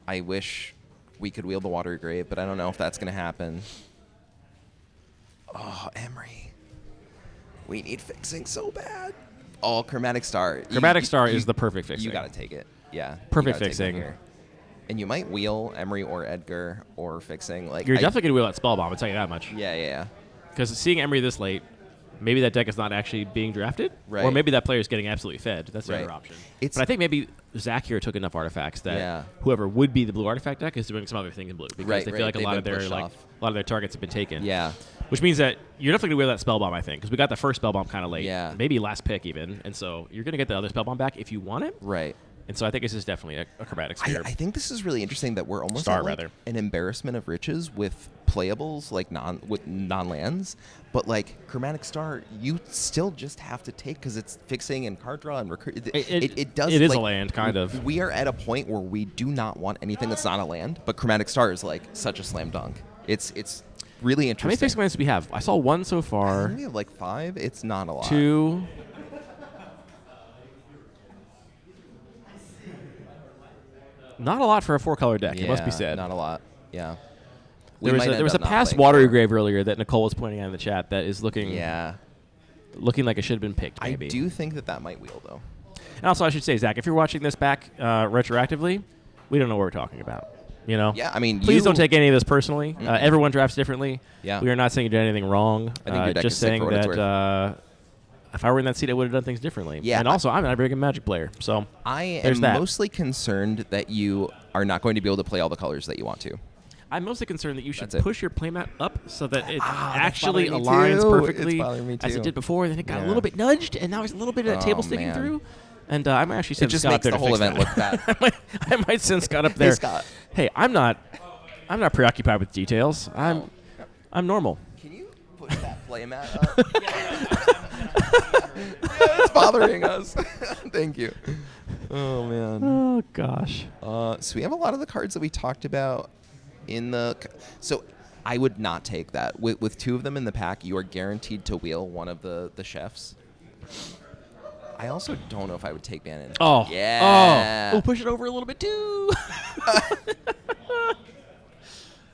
I wish we could wheel the Water Grave, but I don't know if that's going to happen. Oh, Emery. We need fixing so bad. Oh, Chromatic Star. Chromatic Star is the perfect fixing. You got to take it. Yeah. you Perfect gotta take that fixing. here. And you might wheel Emery or Edgar or fixing. Like You're definitely going to wheel that Spellbomb, I'll tell you that much. Yeah. Because seeing Emery this late, maybe that deck is not actually being drafted, or Right. maybe that player is getting absolutely fed. That's the Right. other option. It's- But I think maybe Zach here took enough artifacts that Yeah. whoever would be the blue artifact deck is doing some other thing in blue because Right, they feel right. like a They've lot of been their pushed off. a lot of their targets have been taken. Yeah. Which means that you're definitely going to wheel that Spellbomb, I think, because we got the first Spellbomb kind of late. Yeah. Maybe last pick even, and so you're going to get the other Spellbomb back if you want it. Right. And so I think this is definitely a Chromatic Sphere. I think this is really interesting that we're almost Star, at, like, rather. an embarrassment of riches with playables like non-lands, but like Chromatic Star, you still just have to take because it's fixing and card draw and recruit. It does. It is like, a land, kind of. We are at a point where we do not want anything that's not a land, but Chromatic Star is like such a slam dunk. It's really How many interesting. fixed lands do we have? I saw one so I far. think we have like 5. It's not a lot. 2. Not a lot for a 4-color deck, it must be Yeah, said. Not a lot. Yeah. We There was might a, end a up not past playing Watery four. Grave earlier that Nicole was pointing out in the chat that is looking Yeah. like it should have been picked, maybe. I do think that might wheel though. And also, I should say, Zach, if you're watching this back retroactively, we don't know what we're talking about. You know? Yeah, I mean, Please you- don't take any of this personally. Everyone drafts differently. Yeah. We are not saying you did anything wrong. I think your deck just is sick saying for what it's that if I were in that seat, I would have done things differently. Yeah, And also, I'm not a very good Magic player, so I there's am that. mostly concerned that you are not going to be able to play all the colors that you want to. I'm mostly concerned that you should That's it. push your playmat up so that it that's actually bothering me aligns too. perfectly It's bothering me as too. it did before. Then it got a Yeah. little bit nudged, and now there's a little bit of that Oh, table sticking man. through. And I might actually send It just Scott makes up there the to whole fix event that. look bad. I might send Scott up there. Hey, Scott. Hey, I'm not preoccupied with details. I'm normal. Can you push that playmat up? Yeah, it's bothering us. Thank you. Oh man. Oh gosh. So we have a lot of the cards that we talked about in the. So I would not take that. With 2 of them in the pack, you are guaranteed to wheel one of the chefs. I also don't know if I would take Bannon. Oh. Yeah. Oh. We'll push it over a little bit too.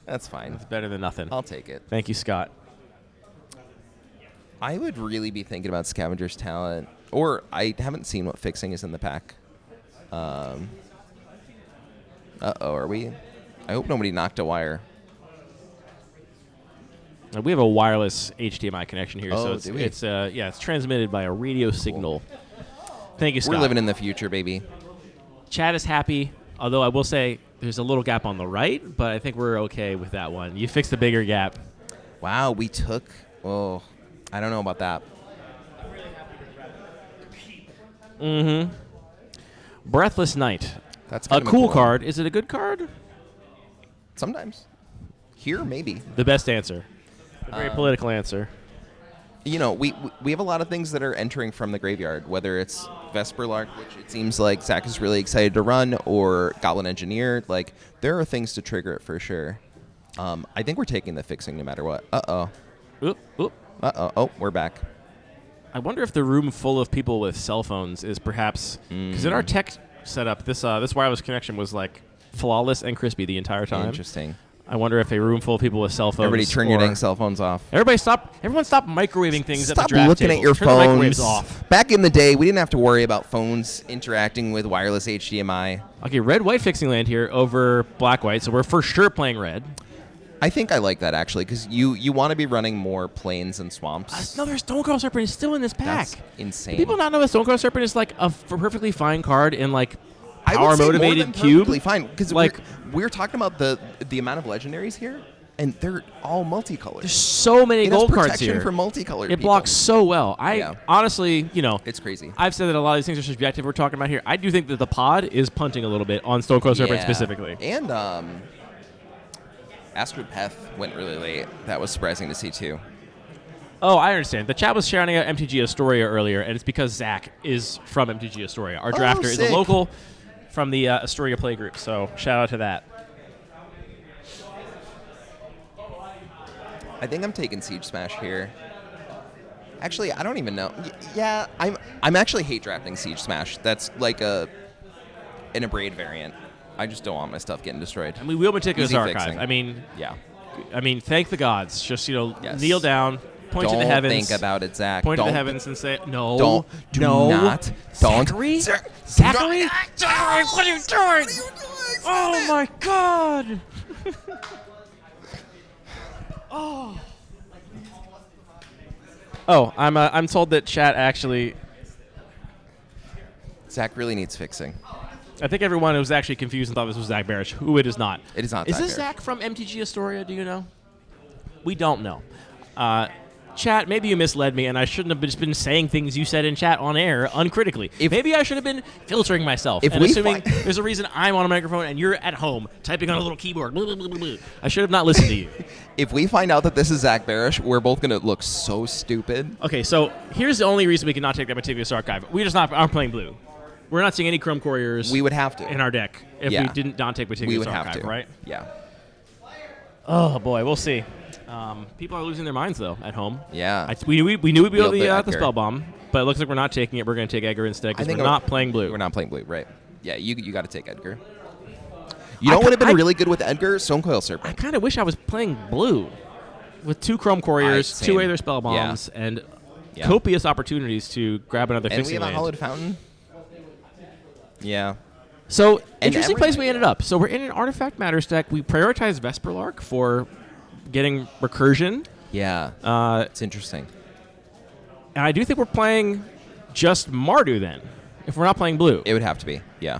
That's fine. It's better than nothing. I'll take it. Thank you, Scott. I would really be thinking about Scavenger's Talent, or I haven't seen what fixing is in the pack. Uh-oh, are we? I hope nobody knocked a wire. We have a wireless HDMI connection here, Oh, so it's do we? it's transmitted by a radio signal. Thank you, Scott. We're living in the future, baby. Chat is happy, although I will say there's a little gap on the right, but I think we're okay with that one. You fixed the bigger gap. Wow, we took. Oh, I don't know about that. Mm-hmm. Breathless Night. That's A kind of cool one. card. Is it a good card? Sometimes. Here, maybe. The best answer. A very political answer. You know, we have a lot of things that are entering from the graveyard, whether it's Vesperlark, which it seems like Zach is really excited to run, or Goblin Engineer. Like, there are things to trigger it for sure. I think we're taking the fixing no matter what. Uh-oh. Oop, oop. Uh-oh. Oh, we're back. I wonder if the room full of people with cell phones is perhaps because in our tech setup, this wireless connection was like flawless and crispy the entire time. Interesting. I wonder if a room full of people with cell phones. Everybody turn your or- dang cell phones off. Everyone stop microwaving things at the Stop draft looking table. at your Turn the microwaves phones. off. Back in the day, we didn't have to worry about phones interacting with wireless HDMI. Okay, red-white fixing land here over black-white, so we're for sure playing red. I think I like that, actually, because you want to be running more plains and swamps. Another Stonecoil Serpent is still in this pack. That's insane. Do people not know that Stonecoil Serpent is like a perfectly fine card in like I would power say more motivated than cube? perfectly fine, because Like- we're talking about the amount of legendaries here, and they're all multicolored. There's so many It has gold cards protection here. for multicolored It people. blocks so well. Yeah. Honestly, It's crazy. I've said that a lot of these things are subjective we're talking about here. I do think that the pod is punting a little bit on Stonecoil Serpent Yeah. specifically. And Astrid Peth went really late. That was surprising to see, too. Oh, I understand. The chat was shouting out MTG Astoria earlier, and it's because Zach is from MTG Astoria. Our drafter is sick. a local from the Astoria play group, so shout out to that. I think I'm taking Siege Smash here. Actually, I don't even know. Yeah, I'm actually hate drafting Siege Smash. That's like an Abrade variant. I just don't want my stuff getting destroyed. I mean, we'll meticulous Easy archive. fixing. Yeah. Yeah. Thank the gods. Just Yes. kneel down, point don't to the heavens. think about it, Zach. Point don't to the heavens and say, no. Don't. Do no. not. Don't. Zachary? Zach- Zachary? Zachary, what are you doing? Oh my God. Oh, I'm told that chat actually. Zach really needs fixing. I think everyone was actually confused and thought this was Zach Barish, who it is not. It is not Is Zach this Barish. Zach from MTG Astoria? Do you know? We don't know. Chat, maybe you misled me, and I shouldn't have just been saying things you said in chat on air uncritically. Maybe I should have been filtering myself If and we assuming fi- there's a reason I'm on a microphone and you're at home typing on a little keyboard. Blah, blah, blah, blah, blah. I should have not listened to you. If we find out that this is Zach Barish, we're both going to look so stupid. Okay, so here's the only reason we cannot take that meticulous archive. We just aren't playing blue. We're not seeing any Chrome Couriers We would have to. in our deck if Yeah. we didn't not take meticulous We would archive, have to. right? Yeah. Oh boy, we'll see. People are losing their minds though at home. Yeah. We knew we'd be able Wheeled to the the Edgar. spell bomb, but it looks like we're not taking it. We're going to take Edgar instead because we're think not playing blue. We're not playing blue, right? Yeah, you got to take Edgar. You know what would have been really good with Edgar? Stonecoil I Serpent. kind of wish I was playing blue with 2 Chrome Couriers, Same. 2 Aether spell bombs, and Yeah. copious opportunities to grab another And we fixing have a land. Hollowed Fountain. Yeah. So And interesting place we everybody- ended up. So we're in an Artifact Matters deck. We prioritize Vesperlark for getting recursion. Yeah. It's interesting. And I do think we're playing just Mardu then, if we're not playing blue. It would have to be. Yeah.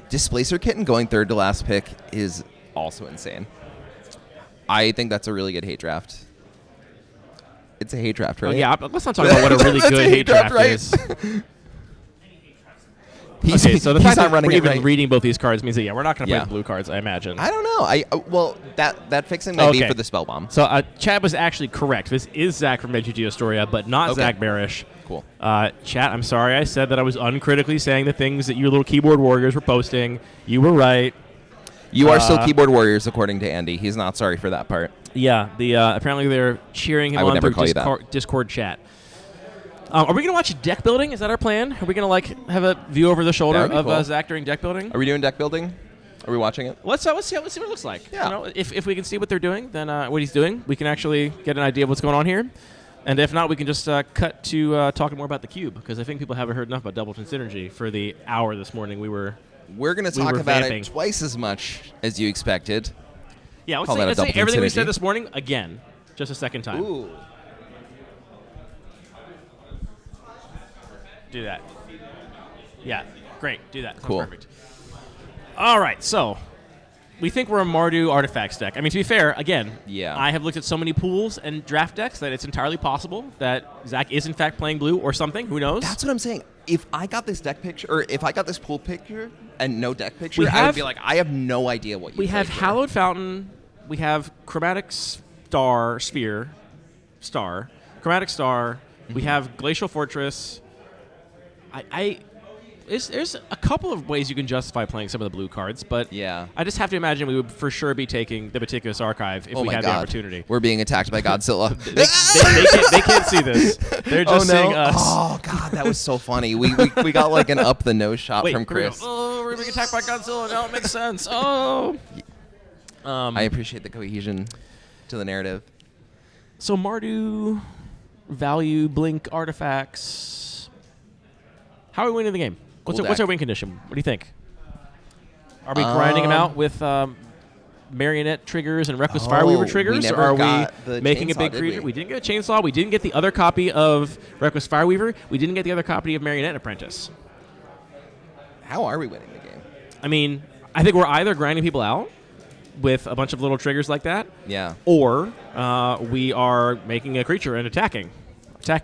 Displacer Kitten going third to last pick is also insane. I think that's a really good hate draft. It's a hate draft, right? Oh, yeah, but let's not talk about what a really That's good a hate draft right? is. He's, Okay, so the he's fact not that running we're it even right. reading both these cards means that, yeah, we're not going to play Yeah. blue cards, I imagine. I don't know. Well, that fixing might be Okay. for the spell bomb. So Chad was actually correct. This is Zach from MTG Astoria, but not Okay. Zach Barish. Cool. Chat, I'm sorry I said that I was uncritically saying the things that you little keyboard warriors were posting. You were right. You are still keyboard warriors, according to Andy. He's not sorry for that part. Yeah, apparently they're cheering him I would on never through call you that. Discord chat. Are we going to watch deck building? Is that our plan? Are we going to have a view over the shoulder That would be of cool. Zach during deck building? Are we doing deck building? Are we watching it? Let's see what it looks like. Yeah. You know, if we can see what they're doing, then what he's doing, we can actually get an idea of what's going on here. And if not, we can just cut to talking more about the cube, because I think people haven't heard enough about Doubleton Synergy for the hour this morning. We're going to talk were about vamping. it twice as much as you expected. Yeah, Call that a let's say Doubleton everything we Synergy. said this morning again, just a second time. Ooh. Do that. Yeah, great. Do that. Sounds Cool. Perfect. All right, so we think we're a Mardu artifacts deck. I mean, to be fair, again, Yeah. I have looked at so many pools and draft decks that it's entirely possible that Zach is in fact playing blue or something. Who knows? That's what I'm saying. If I got this deck picture, or if I got this pool picture and no deck picture, We I have- would be like, I have no idea what you We have played here. Hallowed Fountain. We have Chromatic Star. Chromatic Star. We have Glacial Fortress. There's a couple of ways you can justify playing some of the blue cards, but Yeah. I just have to imagine we would for sure be taking the Meticulous Archive if Oh we my had God. the opportunity. We're being attacked by Godzilla. They can't see this. They're just seeing us. Oh God, that was so funny. We got like an up the nose shot Wait, from here we go. Chris. Oh, we're being attacked by Godzilla. Now it makes sense. Oh. I appreciate the cohesion to the narrative. So Mardu, value, blink, artifacts. How are we winning the game? Cool What's deck. our win condition? What do you think? Are we grinding them out with marionette triggers and reckless fireweaver we triggers? never or are got we the making a chainsaw, big did creature? we? We didn't get a chainsaw. We didn't get the other copy of reckless fireweaver. We didn't get the other copy of marionette apprentice. How are we winning the game? I mean, I think we're either grinding people out with a bunch of little triggers like that, Yeah. or we are making a creature and attacking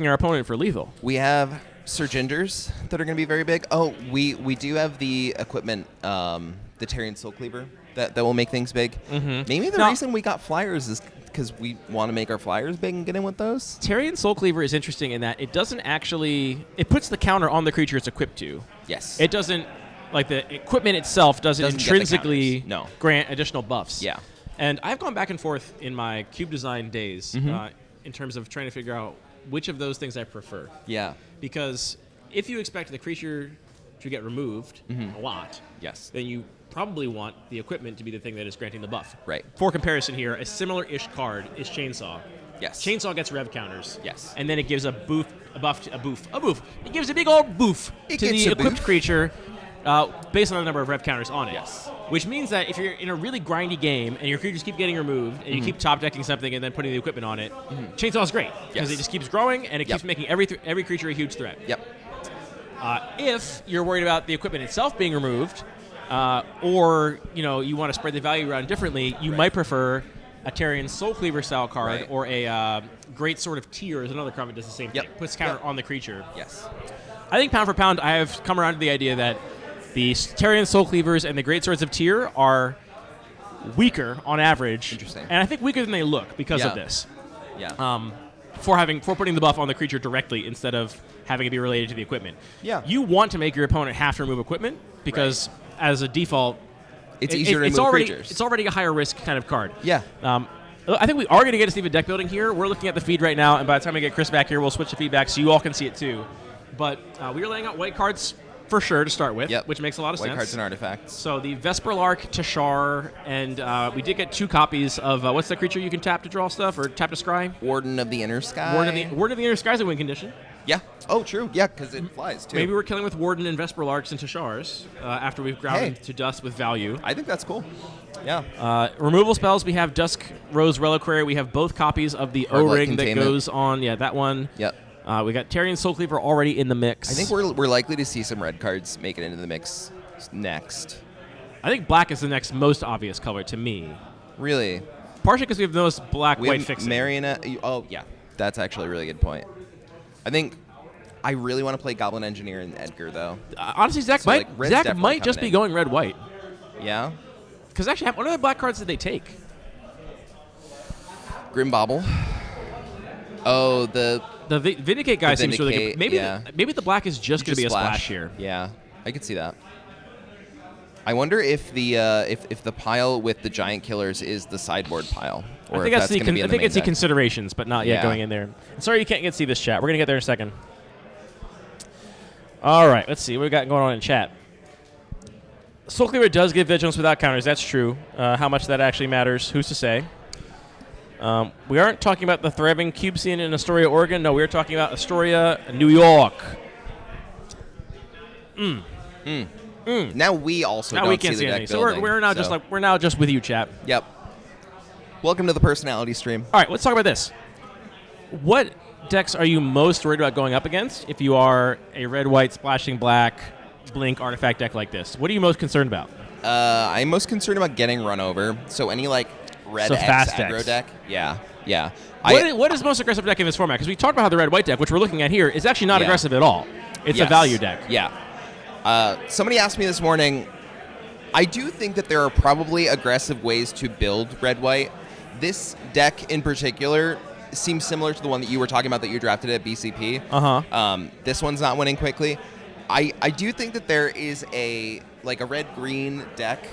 our opponent for lethal. We have Surgenders that are going to be very big. Oh, we do have the equipment, the Tarian Soul Cleaver that will make things big. Mm-hmm. Maybe the Now- reason we got flyers is because we want to make our flyers big and get in with those. Tarian Soul Cleaver is interesting in that it doesn't actually... It puts the counter on the creature it's equipped to. Yes. It doesn't... Like, the equipment itself doesn't Doesn't get the intrinsically counters. No. grant additional buffs. Yeah. And I've gone back and forth in my cube design days Mm-hmm. In terms of trying to figure out which of those things I prefer. Yeah. Because if you expect the creature to get removed a lot, Yes. then you probably want the equipment to be the thing that is granting the buff. Right. For comparison here, a similar-ish card is Chainsaw. Yes. Chainsaw gets rev counters. Yes. And then it gives a boof. It gives a big old boof It to gets the a equipped boof. creature based on the number of rev counters on it. Yes. Which means that if you're in a really grindy game and your creatures keep getting removed and you keep top decking something and then putting the equipment on it, Chainsaw is great because Yes. it just keeps growing and it Yep. keeps making every creature a huge threat. Yep. If you're worried about the equipment itself being removed, or you want to spread the value around differently, you might prefer a Tarian Soul Cleaver style card Right. or a Great Sword of Tyr is another card that does the same Yep. thing. Puts counter Yep. on the creature. Yes. I think pound for pound, I have come around to the idea that the Tarian Soul Cleavers and the Great Swords of Tyr are weaker on average. Interesting. And I think weaker than they look because of Yeah. this. Yeah. For putting the buff on the creature directly instead of having it be related to the equipment. Yeah. You want to make your opponent have to remove equipment because as a default, It's easier to it's move already creatures. it's already a higher risk kind of card. Yeah. I think we are going to get to see the deck building here. We're looking at the feed right now, and by the time we get Chris back here, we'll switch the feedback so you all can see it too. But we are laying out white cards for sure to start with, Yep. which makes a lot of White sense. cards and artifacts. So the Vesperlark, Tashar, and we did get 2 copies of what's that creature you can tap to draw stuff or tap to scry? Warden of the Inner Sky. Warden of the Inner Sky is a win condition. Yeah. Oh, true. Yeah, because it flies too. Maybe we're killing with Warden and Vesperlarks and Tashars after we've ground Hey. them to dust with value. I think that's cool. Yeah. Removal spells, we have Dusk Rose Reliquary. We have both copies of the Hard Light O-Ring that Containment. goes on. Yeah, that one. Yep. We got Tarian Soul Cleaver already in the mix. I think we're likely to see some red cards make it into the mix next. I think black is the next most obvious color to me. Really? Partially because we have the most We black-white have fixing. Marionette. Oh, yeah. That's actually a really good point. I think I really want to play Goblin Engineer and Edgar, though. Honestly, Zach So, like, red's Zach definitely might just coming be in. going red-white. Yeah? Because actually, what other black cards did they take? Grim Bobble. Oh, the The Vindicate guy seems really good. Vindicate, Maybe the black is just going to be a splash here. Yeah, I could see that. I wonder if the pile with the giant killers is the sideboard pile, or I think if that's going to be in the main it's the deck. considerations, but not yet going in there. Sorry you can't get to see this chat. We're going to get there in a second. All right, let's see what we got going on in chat. Soul Cleaver does give vigilance without counters. That's true. How much that actually matters, who's to say? We aren't talking about the thriving cube scene in Astoria, Oregon. No, we're talking about Astoria, New York. Now we also don't we can't see see the anything. deck building. So we're now just with you, chat. Yep. Welcome to the personality stream. All right, let's talk about this. What decks are you most worried about going up against if you are a red, white, splashing black, blink artifact deck like this? What are you most concerned about? I'm most concerned about getting run over. So any like red X fast aggro decks. deck. Yeah. What is the most aggressive deck in this format? Because we talked about how the red, white deck, which we're looking at here, is actually not aggressive at all. It's a value deck. Yeah. Somebody asked me this morning, I do think that there are probably aggressive ways to build red-white. This deck in particular seems similar to the one that you were talking about that you drafted at BCP. This one's not winning quickly. I do think that there is a red-green deck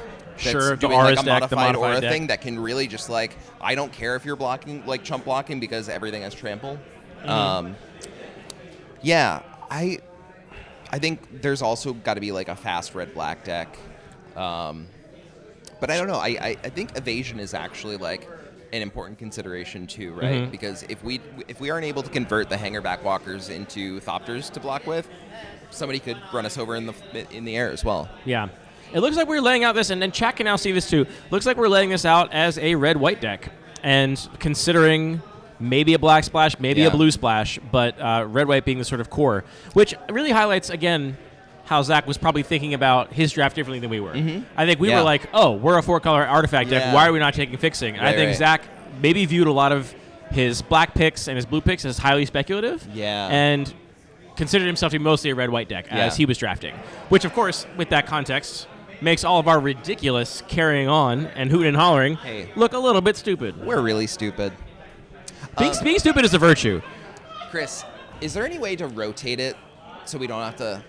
that's doing like a modified aura thing that can really just like, I don't care if you're blocking, like chump blocking, because everything has trample. I think there's also got to be like a fast red-black deck. But I don't know. I think evasion is actually like an important consideration too, right? Because if we aren't able to convert the hanger backwalkers into Thopters to block with, somebody could run us over in the air as well. Yeah. It looks like we're laying out this, and then chat can now see this too. Looks like we're laying this out as a red-white deck, and considering maybe a black splash, maybe a blue splash, but red-white being the sort of core, which really highlights, again, how Zach was probably thinking about his draft differently than we were. I think we were like, oh, we're a 4-color artifact deck. Why are we not taking fixing? And I think Zach maybe viewed a lot of his black picks and his blue picks as highly speculative. And considered himself to be mostly a red-white deck as he was drafting. Which, of course, with that context, makes all of our ridiculous carrying on and hooting and hollering look a little bit stupid. We're really stupid. Being stupid is a virtue. Chris, is there any way to rotate it so we don't have to...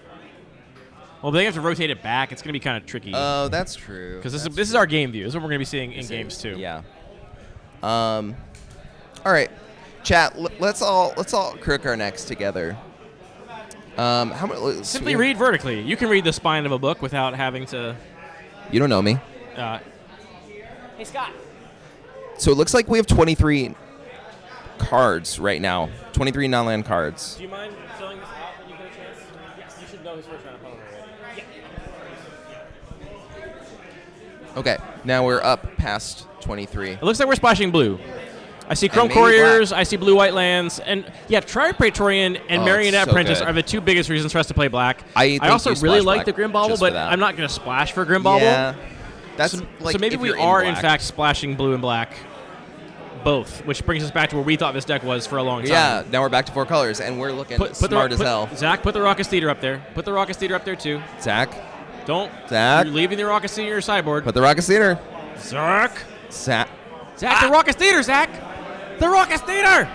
Well, they have to rotate it back. It's going to be kind of tricky. Oh, that's true. Because this is our game view. This is what we're going to be seeing in games too. Yeah. All right, chat. Let's all crook our necks together. Simply read vertically. You can read the spine of a book without having to. You don't know me. Hey, Scott. So it looks like we have 23 cards right now. 23 non-land cards. Do you mind filling this out when you get a chance? Yes. You should know his first round opponent already. Yeah. Okay, now we're up past 23. It looks like we're splashing blue. I see Chrome Couriers, I see blue-white lands, and Triad Praetorian and Marionette Apprentice are the two biggest reasons for us to play black. I also really like the Grim Bauble, but I'm not going to splash for Grim Bauble. Yeah, that's so maybe we are in fact splashing blue and black, both, which brings us back to where we thought this deck was for a long time. Yeah, now we're back to 4 colors, and we're looking smart as hell. Zach, put the Raucous Theater up there. Put the Raucous Theater up there too. Zach, You're leaving the Raucous Theater in your sideboard. Put the Raucous Theater. Zach, the Raucous Theater, Zach. The Raucous Theater!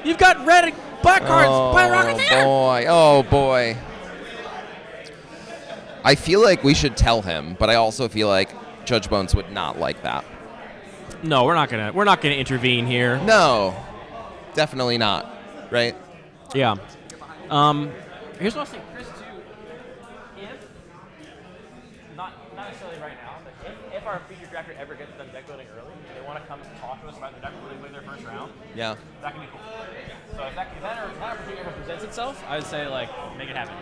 You've got red and black cards. Play Raucous Theater! Oh, boy. I feel like we should tell him, but I also feel like Judge Bones would not like that. No, we're not gonna intervene here. No, definitely not. Right? Yeah. Here's what I was thinking, Chris, too. If, not necessarily right now, but if our featured drafter ever gets done deck building early, they want to come talk to us about the deck building with their first round. Yeah. That can be cool. So if that opportunity ever presents itself, I would say make it happen.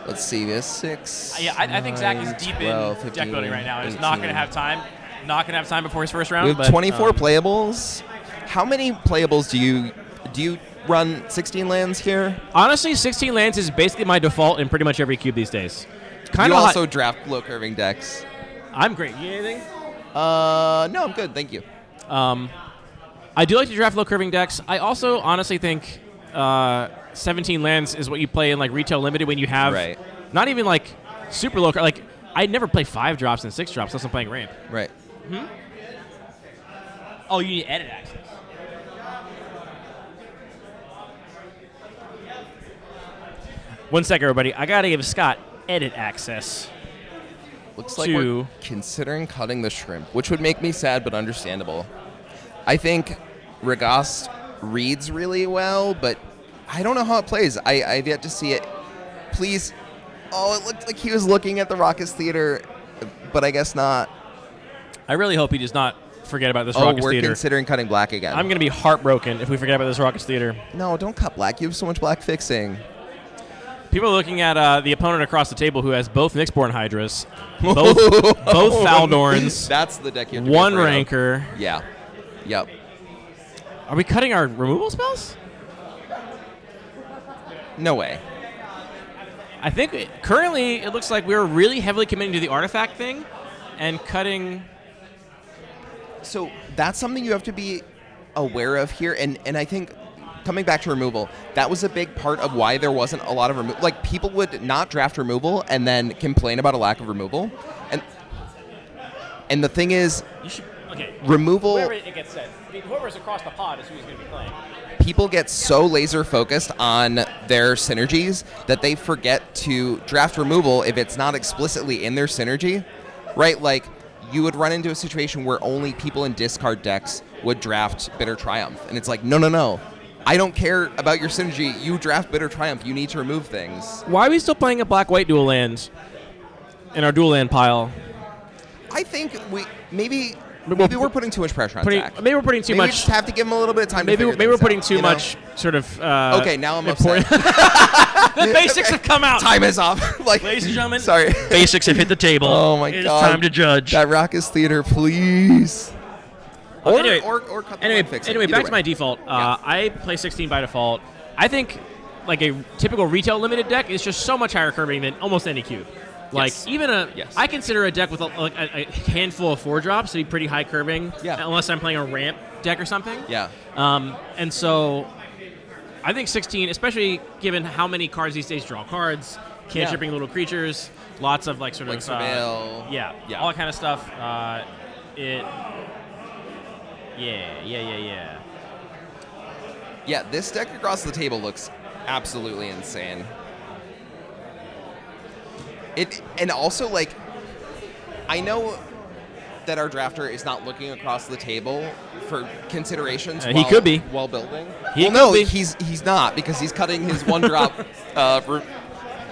Let's see this 6. I think Zach is deep 12, in 15, deck building right now. He's 18. not going to have time. Not going to have time before his first round. We have 24 playables. How many playables do you run? 16 lands here? Honestly, 16 lands is basically my default in pretty much every cube these days. You also draft low curving decks. I'm great. You anything? No, I'm good. Thank you. I do like to draft low curving decks. I also honestly think 17 lands is what you play in like retail limited when you have not even like super low. Like I'd never play 5 drops and 6 drops unless I'm playing ramp. Right. Oh, you need edit access. 1 sec, everybody. I gotta give Scott edit access. Looks like we're considering cutting the shrimp, which would make me sad, but understandable. I think Regast reads really well, but I don't know how it plays. I've yet to see it. Please. Oh, it looked like he was looking at the Raucous Theater, but I guess not. I really hope he does not forget about this Raucous we're Theater. considering cutting black again. I'm going to be heartbroken if we forget about this Raucous Theater. No, don't cut black. You have so much black fixing. People are looking at the opponent across the table who has both Nyxborn Hydras, both Faldorns, That's the deck you have to one be afraid of. Ranker. Yeah. Yep. Are we cutting our removal spells? No way. I think currently it looks like we're really heavily committing to the artifact thing and cutting. So that's something you have to be aware of here, and I think coming back to removal, that was a big part of why there wasn't a lot of removal. Like, people would not draft removal and then complain about a lack of removal, and the thing is, removal. Wherever it gets said, whoever's across the pod is who's going to be playing. People get so laser focused on their synergies that they forget to draft removal if it's not explicitly in their synergy, right? Like, you would run into a situation where only people in discard decks would draft Bitter Triumph. And it's like, no. I don't care about your synergy. You draft Bitter Triumph. You need to remove things. Why are we still playing a black-white dual land in our dual land pile? I think maybe we're putting too much pressure on Zach. Maybe we're putting too much. We just have to give him a little bit of time. Maybe we're putting too you know? much sort of. Okay, now I'm upset. The basics have come out. Time is off. Like, ladies and gentlemen, sorry. Basics have hit the table. Oh my God! God. It's time to judge. That Raucous Theater, please. Or cut the line fixing. Anyway, Either back way. to my default. Yeah. I play 16 by default. I think like a typical retail limited deck is just so much higher curbing than almost any cube. Like even I consider a deck with a handful of 4-drops to be pretty high curbing. Yeah. Unless I'm playing a ramp deck or something. Yeah. And so I think 16, especially given how many cards these days draw cards, cantripping little creatures, lots of like sort of surveil. Yeah, all that kind of stuff. Yeah, this deck across the table looks absolutely insane. And also, like, I know that our drafter is not looking across the table for considerations. He could be while building. No, he's not, because he's cutting his 1-drop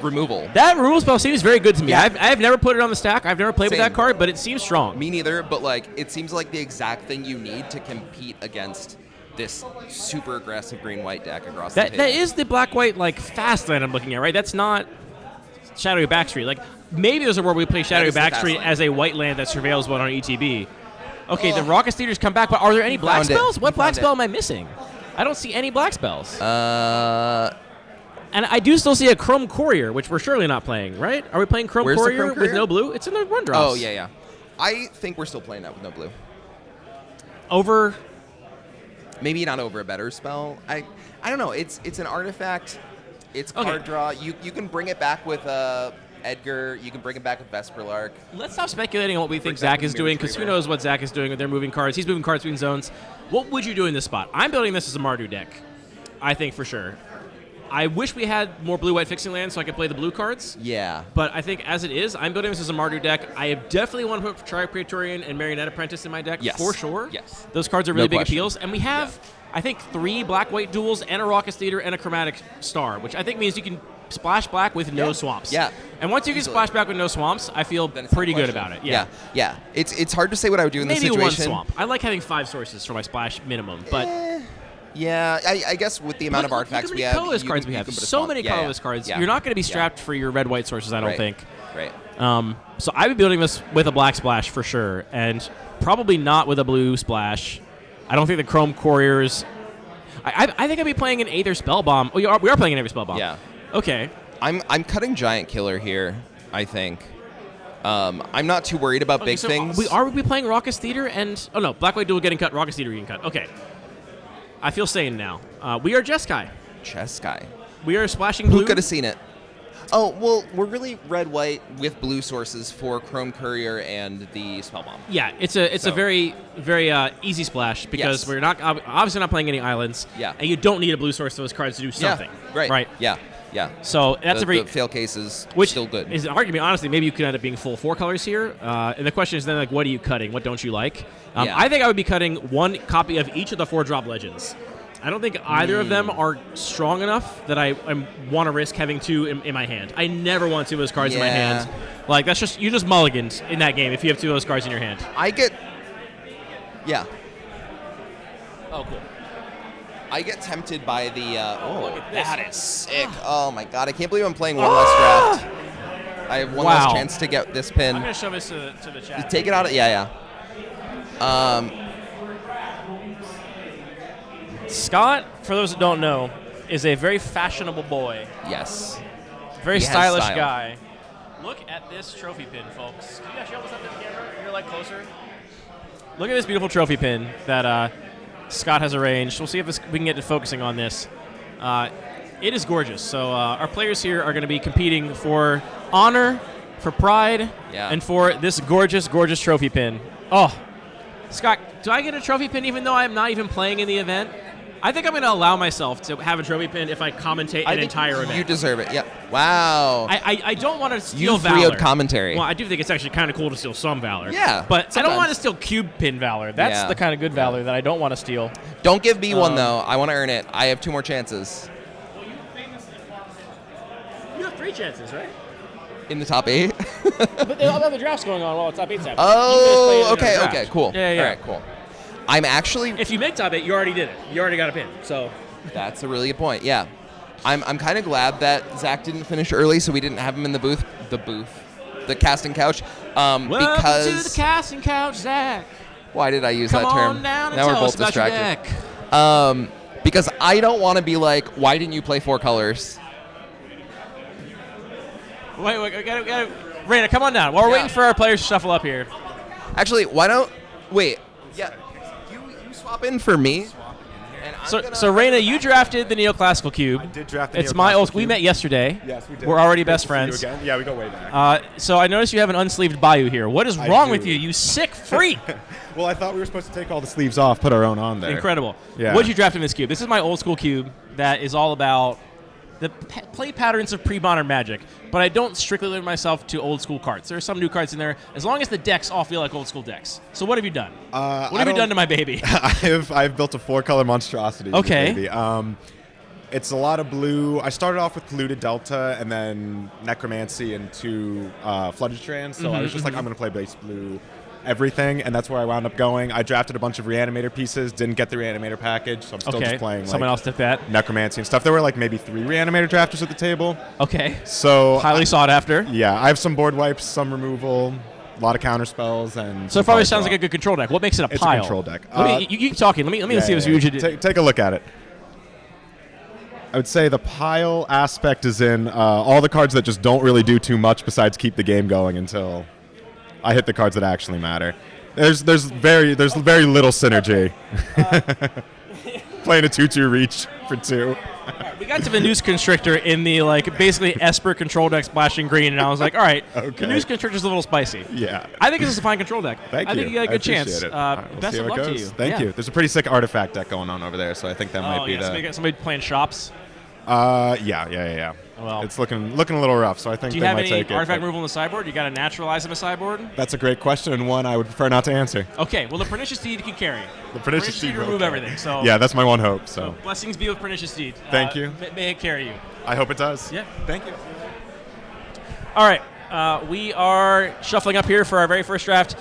removal. That removal spell seems very good to me. Yeah. I've never put it on the stack. I've never played with Same. that card, but it seems strong. Me neither, but like it seems like the exact thing you need to compete against this super aggressive green-white deck across the table. That is the black-white like fast land I'm looking at, right? That's not Shadowy Backstreet. Like maybe there's a world we play Shadowy Backstreet as a white land that surveils one on ETB. Okay, the Raucous Theaters come back, but are there any black spells? What black spell am I missing? I don't see any black spells. And I do still see a Chrome Courier, which we're surely not playing, right? Are we playing Chrome Courier with no blue? It's in the 1-drops. Oh, yeah. I think we're still playing that with no blue. Over? Maybe not over a better spell. I don't know. It's an artifact. It's card draw. You can bring it back with Edgar. You can bring it back with Vesperlark. Let's stop speculating on what we think Zach is doing, because who knows what Zach is doing with their moving cards. He's moving cards between zones. What would you do in this spot? I'm building this as a Mardu deck, I think for sure. I wish we had more blue-white fixing lands so I could play the blue cards. Yeah. But I think as it is, I'm building this as a Mardu deck. I definitely want to put Tri-Praetorian and Marionette Apprentice in my deck for sure. Yes. Those cards are really big appeals. And we have, I think, 3 black-white duels and a Raucous Theater and a Chromatic Star, which I think means you can splash black with no swamps. Yeah. And once you can splash back with no swamps, I feel pretty good about it. Yeah. Yeah. It's hard to say what I would do in this Maybe situation. one swamp. I like having 5 sources for my splash minimum, but... Yeah, I guess with the amount of artifacts we have, colorless cards we have. So many colorless cards. You're not going to be strapped for your red-white sources, I don't think. Right. So I'd be building this with a black splash for sure, and probably not with a blue splash. I don't think the Chrome Couriers. I think I'd be playing an Aether Spellbomb. Oh, we are playing an Aether Spellbomb. Yeah. Okay. I'm cutting Giant Killer here, I think. I'm not too worried about big things. Are we playing Raucous Theater and... Oh, no. Black-white duel getting cut. Raucous Theater getting cut. Okay. I feel sane now. We are Jeskai. Jeskai. We are splashing blue. Who could have seen it? Oh, well, we're really red-white with blue sources for Chrome Courier and the Spellbomb. Yeah, it's a very, very easy splash because we're not obviously not playing any islands. Yeah. And you don't need a blue source for those cards to do something. Yeah, right. Yeah. Yeah. So that's the, a very the fail case is which still good. is hard to be honestly. Maybe you could end up being full 4 colors here. And the question is then like, what are you cutting? What don't you like? Yeah. I think I would be cutting 1 copy of each of the 4 drop legends. I don't think either of them are strong enough that I want to risk having 2 in my hand. I never want 2 of those cards in my hand. Like that's just you just mulligans in that game if you have 2 of those cards in your hand. Yeah. Oh, cool. I get tempted by the. look at this. That is sick! Oh my god, I can't believe I'm playing one less draft. I have one less chance to get this pin. I'm gonna show this to the chat. Take it out. Yeah. Scott, for those that don't know, is a very fashionable boy. Yes. Very He has stylish style. guy. Look at this trophy pin, folks. Can you actually hold this up to the camera? You're like closer. Look at this beautiful trophy pin that Scott has arranged. We'll see if we can get to focusing on this. It is gorgeous. So our players here are going to be competing for honor, for pride, and for this gorgeous, gorgeous trophy pin. Oh, Scott, do I get a trophy pin even though I'm not even playing in the event? I think I'm going to allow myself to have a trophy pin if I commentate an entire event. You deserve it. Yep. Wow. I don't want to steal You Valor. freed commentary. Well, I do think it's actually kind of cool to steal some Valor. Yeah, But I sometimes. don't want to steal cube pin Valor. That's Yeah. the kind of good Valor that I don't want to steal. Don't give me one though. I want to earn it. I have 2 more chances. You have 3 chances, right? In the top 8. But the other draft's going on while top 8's happening. Oh, okay, cool. Yeah. All right, cool. I'm actually. If you make top 8, you already did it. You already got a pin. So. That's a really good point. Yeah, I'm kind of glad that Zach didn't finish early, so we didn't have him in the booth, the casting couch. Welcome Because to the casting couch, Zach. why did I use Come that term? on down and now we're tell both us about your distracted. deck. Because I don't want to be like, why didn't you play 4 colors? Wait, we got it. Raina, come on down. While we're waiting for our players to shuffle up here. Actually, why don't wait? Yeah, you swap in for me. And I'm So gonna- Raina, you drafted the Neoclassical Cube. I did draft the It's my Neoclassical old. We Cube. met yesterday. Yes, we did. We're already Great best to see you friends. again. Yeah, we go way back. So I noticed you have an unsleeved Bayou here. What is I wrong do. with you, you sick freak? Well, I thought we were supposed to take all the sleeves off, put our own on there. Incredible. Yeah. What did you draft in this cube? This is my old school cube that is all about the play patterns of pre-modern Magic, but I don't strictly limit myself to old school cards. There are some new cards in there, as long as the decks all feel like old school decks. So what have you done? What have you done to my baby? I've built a 4-color monstrosity. Okay. Baby. It's a lot of blue. I started off with Polluted Delta and then Necromancy and 2 Flooded Strands. So I was just like, I'm going to play base blue everything, and that's where I wound up going. I drafted a bunch of Reanimator pieces, didn't get the Reanimator package, so I'm still just playing Someone else did that. Necromancy and stuff. There were like maybe 3 Reanimator drafters at the table. Okay. So Highly sought after. yeah, I have some board wipes, some removal, a lot of counter spells, and So it probably sounds like a good control deck. What makes it a It's a pile? control deck. Let me, you keep talking. Let me see what you usually do. Take a look at it. I would say the pile aspect is in all the cards that just don't really do too much besides keep the game going until I hit the cards that actually matter. There's very little synergy. Playing a 2/2 reach for 2. We got to the Noose Constrictor in the basically Esper control deck splashing green, and I was like, all right, Okay. the Noose Constrictor's a little spicy. Yeah. I think this is a fine control deck. Thank I you. think you got a good chance. appreciate it. We'll Best see of how it luck to goes. you. Thank you. There's a pretty sick artifact deck going on over there, so I think that might be somebody playing shops. Yeah. Well, It's looking a little rough, so I think do you they have might any take it. artifact but removal in the sideboard? You got to naturalize in the sideboard? That's a great question, and one I would prefer not to answer. Okay, well, the Pernicious Deed can carry. The Pernicious Deed will remove carry. everything. So Yeah, that's my one hope. So blessings be with Pernicious Deed. Thank you. May it carry you. I hope it does. Yeah. Thank you. All right. We are shuffling up here for our very first draft.